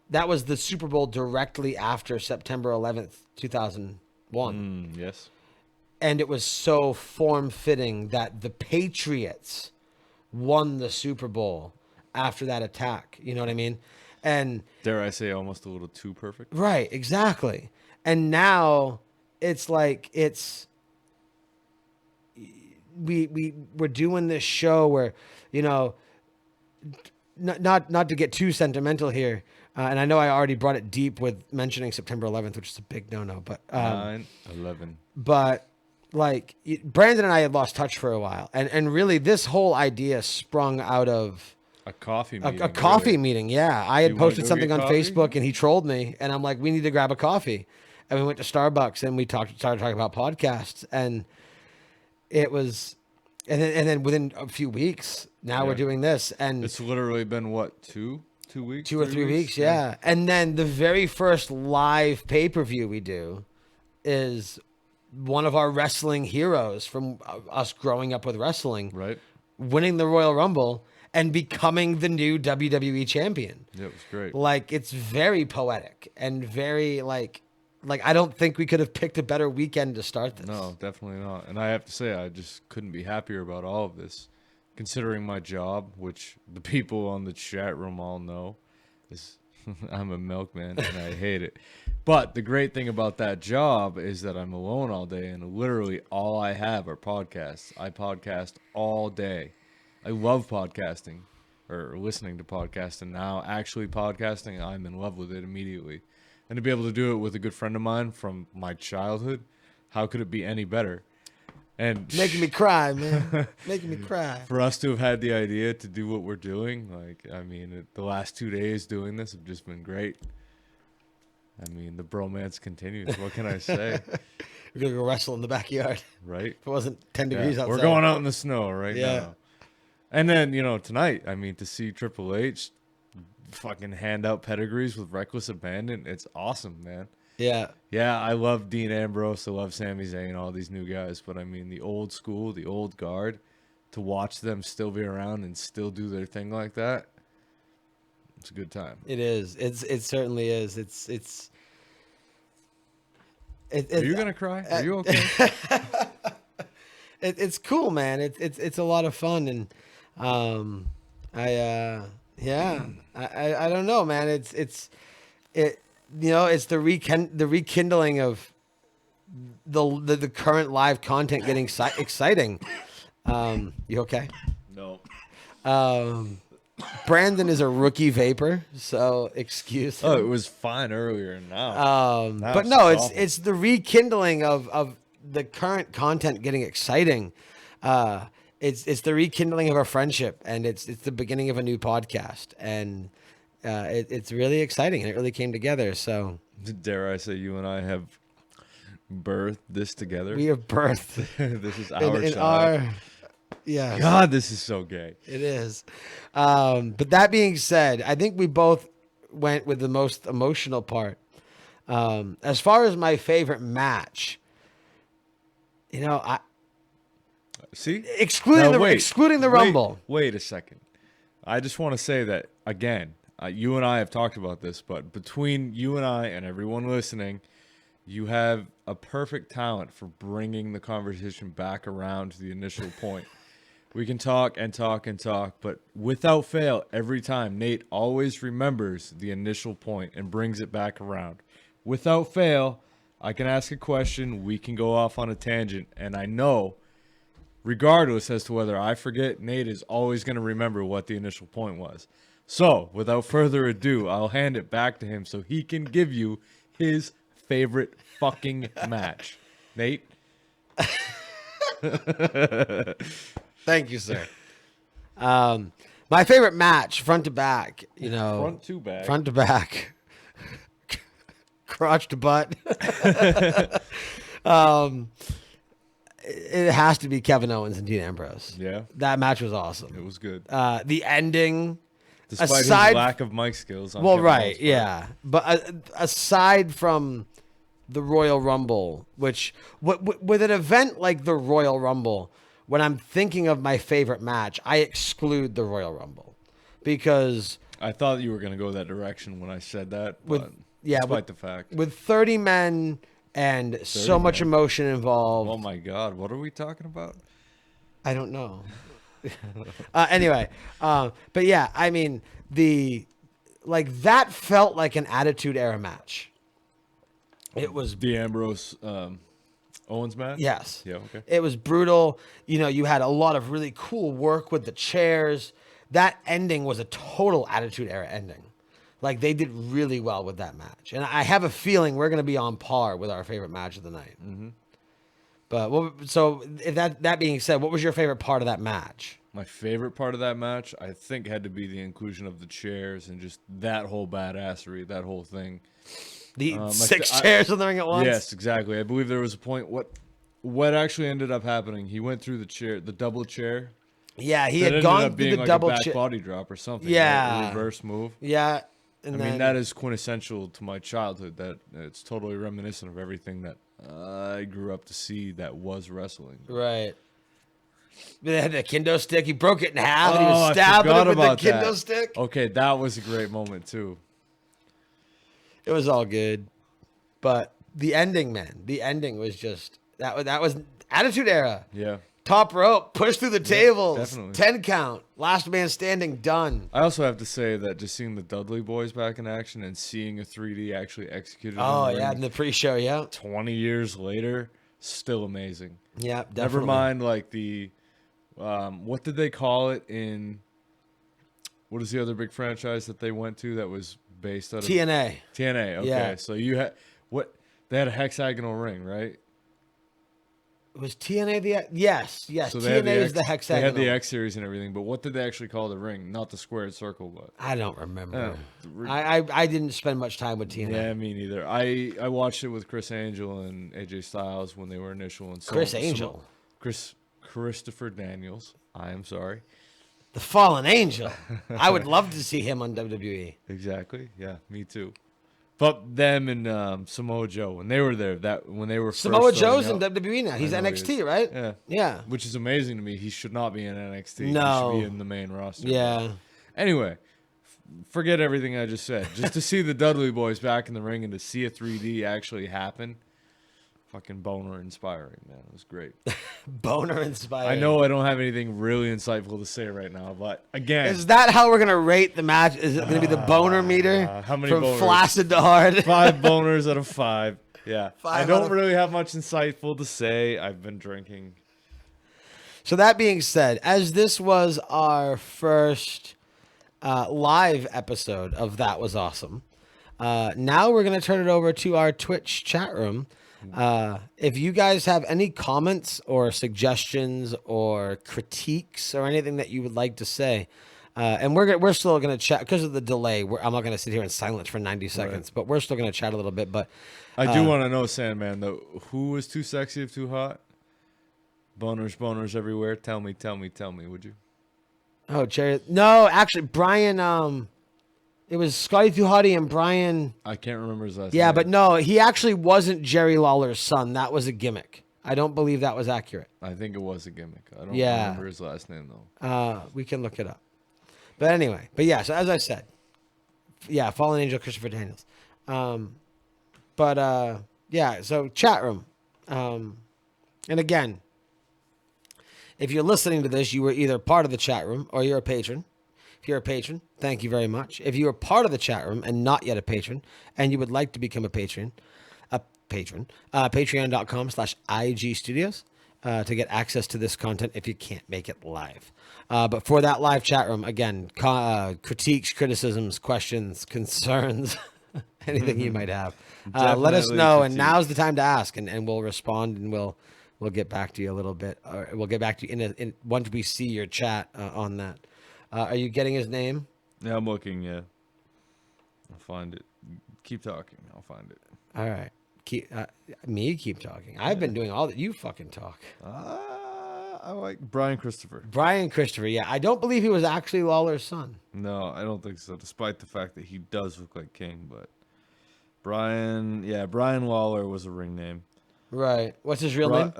That was the Super Bowl directly after September 11th, 2001. Yes. And it was so form-fitting that the Patriots won the Super Bowl after that attack. You know what I mean? And Dare I say, almost a little too perfect. right, exactly. And now it's like we're doing this show where, you know, not to get too sentimental here, and I know I already brought it deep with mentioning September 11th, which is a big no-no, but 9/11. but like Brandon and I had lost touch for a while, and really this whole idea sprung out of A coffee meeting. a coffee really. meeting. Yeah, I had You wanna posted go something get on coffee? Facebook, and he trolled me, and I'm like, we need to grab a coffee, and we went to Starbucks, and we started talking about podcasts, and it was, and then within a few weeks, now we're Yeah. doing this, and It's literally been what, 2 weeks? 2 or 3 weeks, yeah. And then the very first live pay-per-view we do is one of our wrestling heroes from us growing up with wrestling, Right. winning the Royal Rumble and becoming the new WWE champion. Yeah, it was great. Like, it's very poetic and very like I don't think we could have picked a better weekend to start this. No, definitely not. And I have to say, I just couldn't be happier about all of this, considering my job, which the people on the chat room all know, is I'm a milkman and I hate it. But the great thing about that job is that I'm alone all day and literally all I have are podcasts. I podcast all day. I love podcasting or listening to podcasts, and now actually podcasting, I'm in love with it immediately. And to be able to do it with a good friend of mine from my childhood, how could it be any better? And Making me cry, man. Making me cry. for us to have had the idea to do what we're doing, like, I mean, the last 2 days doing this have just been great. I mean, the bromance continues. What can I say? We're gonna go wrestle in the backyard. Right? If it wasn't 10 Yeah, degrees outside. we're going out in the snow right Yeah. now. And then, tonight, I mean, to see Triple H fucking hand out pedigrees with reckless abandon, it's awesome, man. Yeah. Yeah, I love Dean Ambrose. I love Sami Zayn, all these new guys. But I mean, the old school, the old guard, to watch them still be around and still do their thing like that, it's a good time. It is. It certainly is. Are you gonna cry? Are you okay? It's cool, man. It's a lot of fun, and I don't know, man. It's the rekindling of the current live content getting exciting. You okay? No. Brandon is a rookie vapor, so excuse him. Oh, it was fine earlier and now. Now But no, awful. it's the rekindling of the current content getting exciting. It's the rekindling of our friendship, and it's the beginning of a new podcast, and it's really exciting, and it really came together. So Dare I say, you and I have birthed this together? we have birthed This is our in child. our yeah. God, this is so gay. It is. But that being said, I think we both went with the most emotional part. As far as my favorite match, I See? excluding Now, the Rumble. Wait a second. I just want to say that, again, you and I have talked about this, but between you and I and everyone listening, you have a perfect talent for bringing the conversation back around to the initial point. We can talk and talk and talk, but without fail, every time, Nate always remembers the initial point and brings it back around. Without fail, I can ask a question, we can go off on a tangent, and I know, regardless as to whether I forget, Nate is always going to remember what the initial point was. So, without further ado, I'll hand it back to him so he can give you his favorite fucking match. Nate? Thank you, sir. My favorite match, front to back, Front to back. front to back, crotch to butt. It has to be Kevin Owens and Dean Ambrose. Yeah, That match was awesome. it was good. The ending, Despite aside- his lack of mic skills. On well, Kevin right, Owens' part. yeah. But aside from the Royal Rumble, which with an event like the Royal Rumble, when I'm thinking of my favorite match, I exclude the Royal Rumble because I thought you were going to go that direction when I said that, but despite the fact. with 30 men and so 30 much men. emotion involved, Oh my God, what are we talking about? I don't know. Anyway, but yeah, I mean that felt like an Attitude Era match. It was The Ambrose Owens match? yes. Yeah, okay. It was brutal. You had a lot of really cool work with the chairs. That ending was a total Attitude Era ending. Like they did really well with that match, and I have a feeling we're going to be on par with our favorite match of the night. Mm-hmm. But so if that being said, what was your favorite part of that match? My favorite part of that match, I think, had to be the inclusion of the chairs and just that whole badassery, that whole thing. The I- six chairs in the ring at once. Yes, exactly. I believe there was a point. What actually ended up happening? He went through the double chair. Yeah, he That had ended gone up through being the like double a back chair. body drop or something. Yeah. right? A reverse move. Yeah, and I then mean, that is quintessential to my childhood. That it's totally reminiscent of everything that I grew up to see that was wrestling. right. They had the kendo stick. He broke it in half, and he Oh, was I stabbing forgot it with the about kendo that. stick. Okay, that was a great moment too. It was all good, but the ending, man, the ending was just that was Attitude Era. Yeah. Top rope, push through the tables, definitely. 10 count, last man standing, done. I also have to say that just seeing the Dudley Boys back in action and seeing a 3D actually executed Oh, in the yeah, ring in the pre-show, yeah. 20 years later, still amazing. Yeah, definitely. Never mind, like the, what did they call it in, what is the other big franchise that they went to that was based out of TNA. TNA? Okay, Yeah. so you had, they had a hexagonal ring, right? Was TNA the... Yes. So they had TNA is the They hexagonal. had the X series and everything, but what did they actually call the ring? Not the squared circle, but. I don't remember. Yeah. I didn't spend much time with TNA. Yeah, me neither. I watched it with Chris Angel and AJ Styles when they were initial. And Chris Angel? Christopher Daniels. I am sorry. The Fallen Angel. I would love to see him on WWE. Exactly. Yeah, me too. But them and Samoa Joe when they were there, when they were Samoa first Joe's in starting out, WWE now. He's I know he NXT, is. right? Yeah. Yeah. Which is amazing to me. He should not be in NXT. No. He should be in the main roster. Yeah. Anyway, forget everything I just said. Just to see the Dudley Boys back in the ring and to see a 3D actually happen, fucking boner inspiring, man. It was great. Boner inspired. I know I don't have anything really insightful to say right now, but again, Is that how we're gonna rate the match? Is it gonna be the boner meter? how many from boners? flaccid to hard? 5 boners out of 5. Yeah. I 5 out don't of- really have much insightful to say. I've been drinking. So that being said, as this was our first live episode of That Was Awesome, now we're going to turn it over to our Twitch chat room. If you guys have any comments or suggestions or critiques or anything that you would like to say, and we're still going to chat because of the delay. I'm not going to sit here in silence for 90 seconds, but we're still going to chat a little bit. But I do want to know, Sandman, though, who was too sexy if too hot? Boners everywhere. Tell me, would you? oh, Jerry, no, actually, Brian. It was Scotty Too Hottie and Brian. I can't remember his last Yeah, name. but no, he actually wasn't Jerry Lawler's son. That was a gimmick. I don't believe that was accurate. I think it was a gimmick. I don't Yeah. remember his last name, though. We can look it up. But anyway, yeah, so as I said, yeah, Fallen Angel Christopher Daniels. Yeah, so chat room. And again, if you're listening to this, you were either part of the chat room or you're a patron. If you're a patron, thank you very much. If you are part of the chat room and not yet a patron, and you would like to become a patron, patreon.com/IG Studios to get access to this content if you can't make it live. But for that live chat room, again, critiques, criticisms, questions, concerns, anything you might have, let us Definitely know. And critiques. now's the time to ask, and we'll respond, and we'll get back to you a little bit. Or we'll get back to you in once we see your chat on that. Are you getting his name? Yeah, I'm looking, yeah. I'll find it. Keep talking. I'll find it. All right. Keep talking. I've been doing all that. You fucking talk. I like Brian Christopher. Brian Christopher. Yeah, I don't believe he was actually Lawler's son. No, I don't think so, despite the fact that he does look like King, but Brian Lawler was a ring name. Right. What's his real name?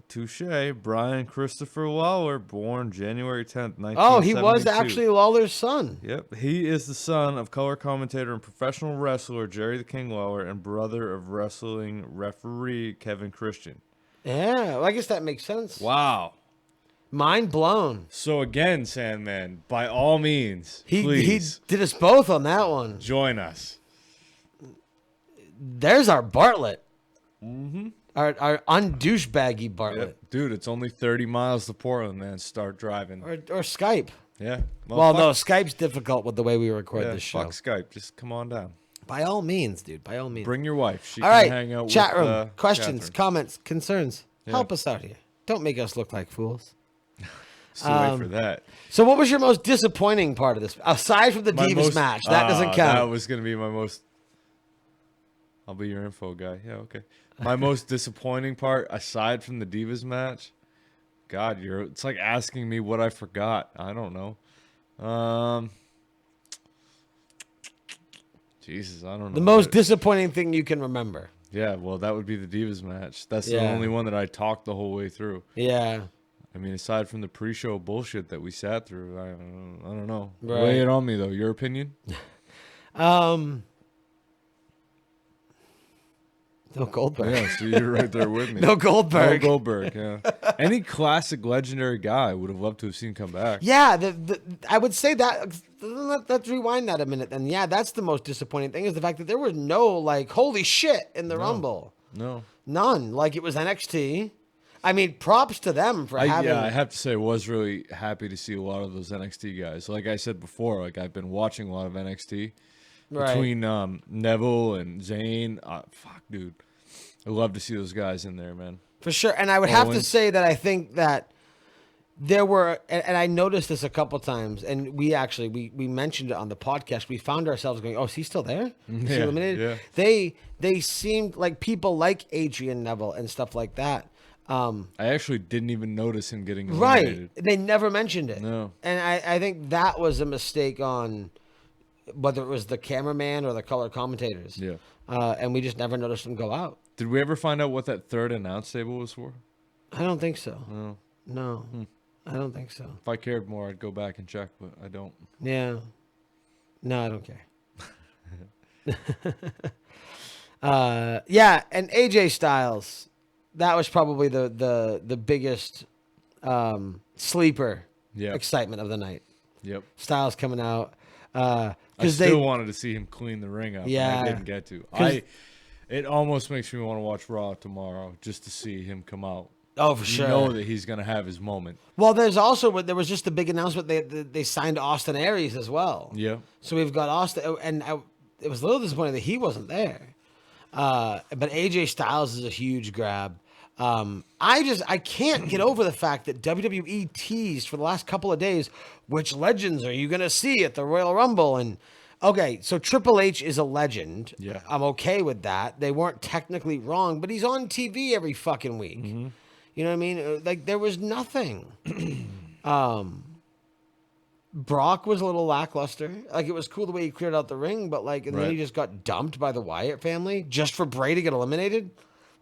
Touche. Brian Christopher Lawler, born January 10th, 1972. Oh, he was actually Lawler's son. Yep. He is the son of color commentator and professional wrestler Jerry the King Lawler and brother of wrestling referee Kevin Christian. Yeah, well, I guess that makes sense. Wow. Mind blown. So again, Sandman, by all means, He please did us both on that one. join us. There's our Bartlett. Mm-hmm. Our undouchebaggy Bartlett. Yep. Dude, it's only 30 miles to Portland, man. Start driving. Or Skype. Yeah. Well, no, fuck- Skype's difficult with the way we record yeah, this show. fuck Skype. Just come on down. By all means, dude. By all means. Bring your wife. She all can right. hang out Chat with room. Questions, Catherine. comments, concerns. Help us out here. Don't make us look like fools. It's too late for that. So, what was your most disappointing part of this, aside from the Divas match? That doesn't count. That was going to be my most... I'll be your info guy. Yeah, okay. My most disappointing part, aside from the Divas match, God, it's like asking me what I forgot. I don't know. Jesus, I don't know. The most disappointing thing you can remember. Yeah, well, that would be the Divas match. That's the Yeah. only one that I talked the whole way through. Yeah. I mean, aside from the pre-show bullshit that we sat through, I don't know. Right. Lay it on me, though. Your opinion? No Goldberg. Yeah, so you're right there with me. No Goldberg. No Goldberg, yeah. Any classic legendary guy I would have loved to have seen come back. Yeah, I would say that. Let's rewind that a minute. Then, yeah, that's the most disappointing thing is the fact that there was no like holy shit in the Rumble. No. None. Like it was NXT. I mean, props to them for having. I have to say, I was really happy to see a lot of those NXT guys. Like I said before, like I've been watching a lot of NXT Right. between Neville and Zayn. Fuck, dude, I love to see those guys in there, man. For sure. And I would have to Owens. say that I think that there were, and I noticed this a couple times, and we mentioned it on the podcast. We found ourselves going, "Oh, is he still there? Is he Yeah, eliminated?" yeah. They seemed like people like Adrian Neville and stuff like that. I actually didn't even notice him getting Right. eliminated. They never mentioned it. No. And I think that was a mistake on whether it was the cameraman or the color commentators. Yeah. And we just never noticed them go out. Did we ever find out what that third announce table was for? I don't think so. No. No. I don't think so. If I cared more, I'd go back and check, but I don't. Yeah. No, I don't care. Yeah, and AJ Styles, that was probably the biggest sleeper Yeah. excitement of the night. Yep. Styles coming out. I Because still wanted to see him clean the ring up. and Yeah. I didn't get to. 'Cause- It almost makes me want to watch Raw tomorrow just to see him come out. Oh, for sure. You know that he's gonna have his moment. Well, there was just a big announcement. They signed Austin Aries as well. Yeah. So we've got Austin, and it was a little disappointing that he wasn't there. But AJ Styles is a huge grab. I can't get over the fact that WWE teased for the last couple of days which legends are you going to see at the Royal Rumble. And okay, so Triple H is a legend. Yeah. I'm okay with that. They weren't technically wrong, but he's on TV every fucking week. You know what I mean? Like there was nothing. Brock was a little lackluster. Like it was cool the way he cleared out the ring, but like, and then he Right. just got dumped by the Wyatt family just for Bray to get eliminated.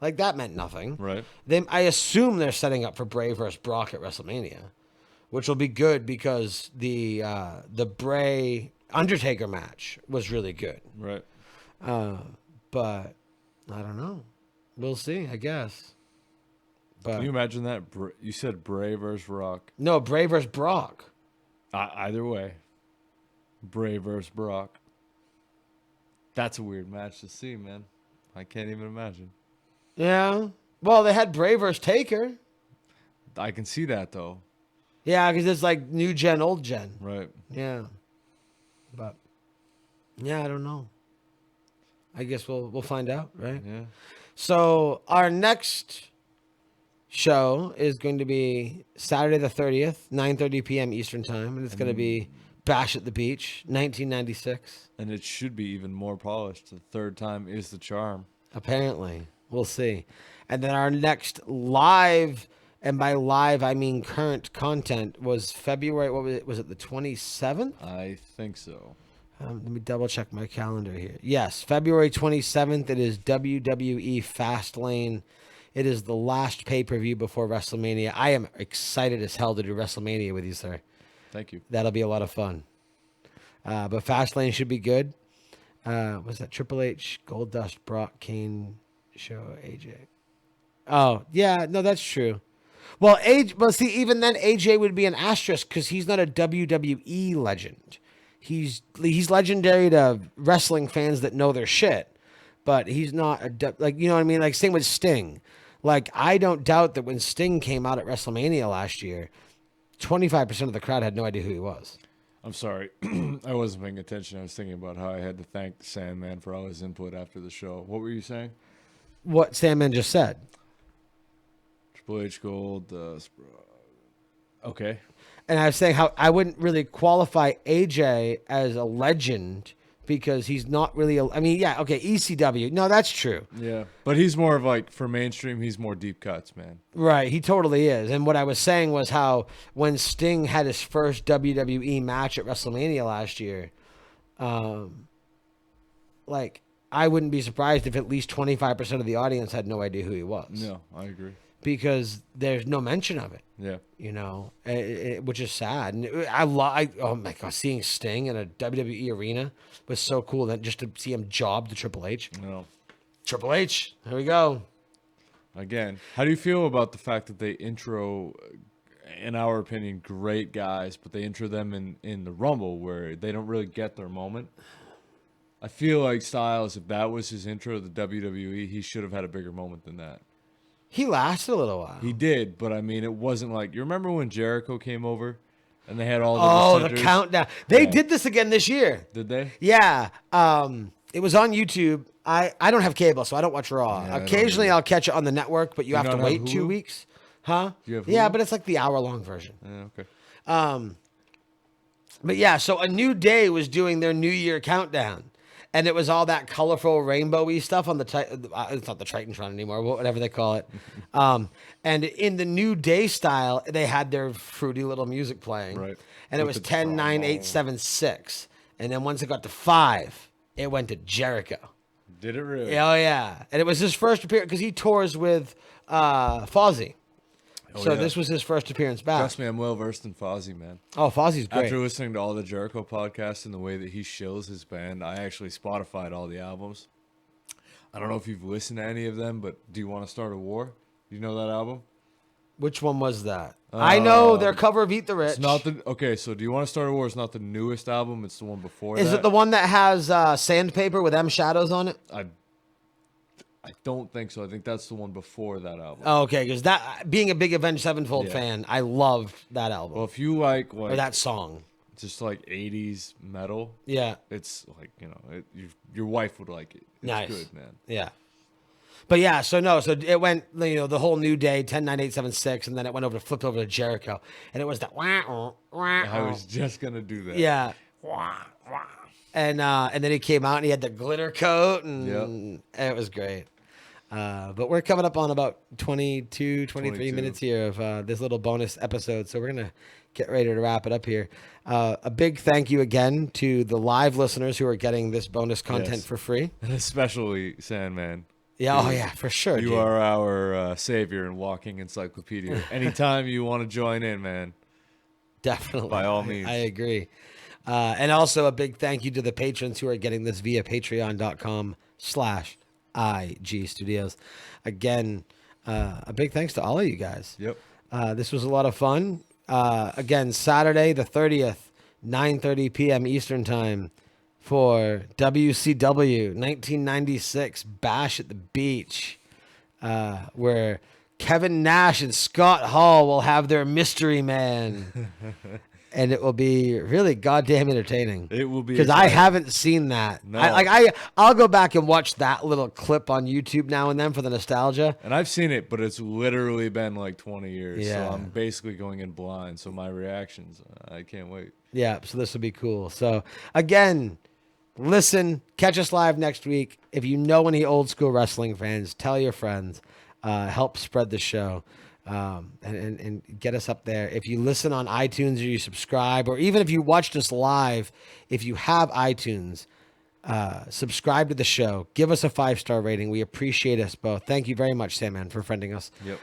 Like that meant nothing. Right. I assume they're setting up for Bray versus Brock at WrestleMania, which will be good because the Bray Undertaker match was really good. Right. But I don't know. We'll see, I guess. But Can you imagine that? You said Bray versus Rock. no, Bray versus Brock. Either way, Bray versus Brock. That's a weird match to see, man. I can't even imagine. Yeah. Well, they had Bray versus Taker. I can see that though. Yeah, because it's like new gen, old gen. Right. Yeah. But yeah, I don't know. I guess we'll find out, right? Yeah. So our next show is going to be Saturday the 30th, 9:30 p.m. Eastern time, and it's going to be Bash at the Beach, 1996. And it should be even more polished. The third time is the charm. Apparently, we'll see. And then our next live, and by live I mean current content, was February. What was it? Was it the 27th? I think so. Let me double check my calendar here. Yes, February 27th. It is WWE Fastlane. It is the last pay-per-view before WrestleMania. I am excited as hell to do WrestleMania with you, sir. Thank you. That'll be a lot of fun. But Fastlane should be good. Was that Triple H, Goldust, Brock, Kane, show, AJ? Oh, yeah, no, that's true. Well, see, even then, AJ would be an asterisk because he's not a WWE legend. He's legendary to wrestling fans that know their shit, but he's not like, you know what I mean? Like same with Sting. Like I don't doubt that when Sting came out at WrestleMania last year, 25% of the crowd had no idea who he was. I'm sorry. I wasn't paying attention. I was thinking about how I had to thank the Sandman for all his input after the show. What were you saying? What Sandman just said. Triple H Gold. Okay. And I was saying how I wouldn't really qualify AJ as a legend because he's not really I mean, yeah, okay, ECW. No, that's true. Yeah. But he's more of like, for mainstream, he's more deep cuts, man. Right, he totally is. And what I was saying was how when Sting had his first WWE match at WrestleMania last year, like I wouldn't be surprised if at least 25% of the audience had no idea who he was. No, I agree. Because there's no mention of it. Yeah. You know, which is sad. And oh my God, seeing Sting in a WWE arena was so cool. That just to see him job to Triple H. No. Triple H. Here we go. Again, how do you feel about the fact that they intro, in our opinion, great guys, but they intro them in the Rumble where they don't really get their moment? I feel like Styles, if that was his intro to the WWE, he should have had a bigger moment than that. He lasted a little while. He did, but I mean, it wasn't like, you remember when Jericho came over and they had all the the dissenters? countdown. They Yeah. did this again this year. Did they? Yeah. It was on YouTube. I don't have cable, so I don't watch Raw. Yeah, I don't Occasionally, either. I'll catch it on the network, but you have not to have wait 2 Hulu? weeks. Huh? Do you have Yeah, Hulu? but it's like the hour-long version. Yeah, okay. But yeah, so A New Day was doing their New Year countdown, and it was all that colorful rainbowy stuff on the it's not the Titantron anymore, whatever they call it. And in the New Day style, they had their fruity little music playing, Right. and it With was the 10, 9, 8, 7, 6, and then once it got to 5, it went to Jericho. Did it really? Oh yeah, and it was his first appearance because he tours with Fozzy. So yeah. this was his first appearance back. Trust me, I'm well versed in Fozzy, man. Oh, Fozzy's great. After listening to all the Jericho podcasts and the way that he shills his band, I actually Spotify'd all the albums. I don't know if you've listened to any of them, but Do You Want to Start a War? Do you know that album? Which one was that? I know their cover of Eat the Rich. It's not the okay. So Do You Want to Start a War is not the newest album. It's the one before. Is that. it the one that has Sandpaper with M Shadows on it? I don't think so. I think that's the one before that album. Oh, okay, because that being a big Avenged Sevenfold Yeah. fan, I loved that album Well, if you like or that song. just like 80s metal, Yeah, it's like, your wife would like it. It's Nice. good, man. yeah. But yeah, so it went, the whole New Day 10, 9, 8, 7, 6, and then it went over, flipped over to Jericho, and it was that I was just gonna do that. yeah. And then he came out and he had the glitter coat, and it was great. But we're coming up on about 23 minutes here of this little bonus episode, so we're going to get ready to wrap it up here. A big thank you again to the live listeners who are getting this bonus content Yes. for free. And especially Sandman. Yeah, oh yeah, for sure. You dude. are our savior and walking encyclopedia. Anytime you want to join in, man. Definitely. By all means. I agree. And also a big thank you to the patrons who are getting this via patreon.com/IG Studios. Again, a big thanks to all of you guys. Yep. This was a lot of fun. Again, Saturday the 30th, 9:30 p.m. Eastern Time for WCW 1996 Bash at the Beach, where Kevin Nash and Scott Hall will have their mystery man. And it will be really goddamn entertaining. It will be because I exciting. haven't seen that. No. I'll go back and watch that little clip on YouTube now and then for the nostalgia. And I've seen it, but it's literally been like 20 years. Yeah. So I'm basically going in blind. So my reactions, I can't wait. Yeah, so this will be cool. So again, listen, catch us live next week. If you know any old school wrestling fans, tell your friends. Help spread the show. And get us up there. If you listen on iTunes or you subscribe, or even if you watched us live, if you have iTunes, subscribe to the show. Give us a 5-star rating. We appreciate us both. Thank you very much, Sandman, for friending us. Yep.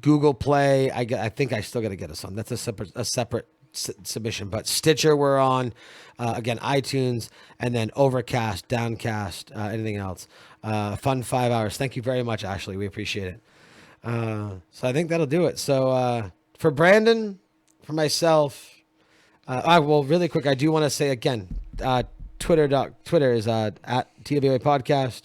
Google Play, I think I still got to get us on. That's a separate submission. But Stitcher, we're on. Again, iTunes, and then Overcast, Downcast, anything else. Fun 5 hours. Thank you very much, Ashley. We appreciate it. So I think that'll do it. So for Brandon, for myself, well, really quick, I do want to say again, Twitter is at TWA Podcast.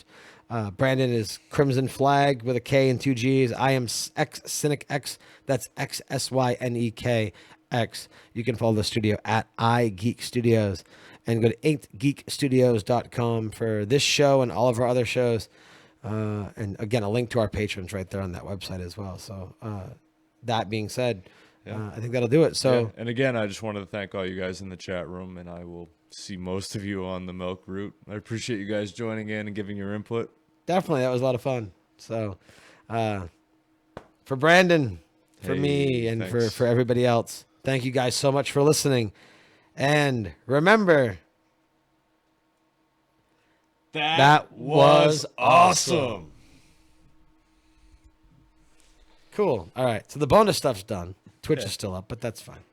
Brandon is Crimson Flag with a K and 2 G's. I am Cynic X. That's XSYNEK X. You can follow the studio at iGeek Studios and go to inkgeekstudios.com for this show and all of our other shows. And again, a link to our patrons right there on that website as well. So that being said, I think that'll do it. So Yeah. And again, I just wanted to thank all you guys in the chat room, and I will see most of you on the milk route. I appreciate you guys joining in and giving your input. definitely, that was a lot of fun. So for Brandon, for Hey, me, and thanks. for everybody else, thank you guys so much for listening. And remember, that was awesome. cool. All right. So the bonus stuff's done. Twitch is still up, but that's fine.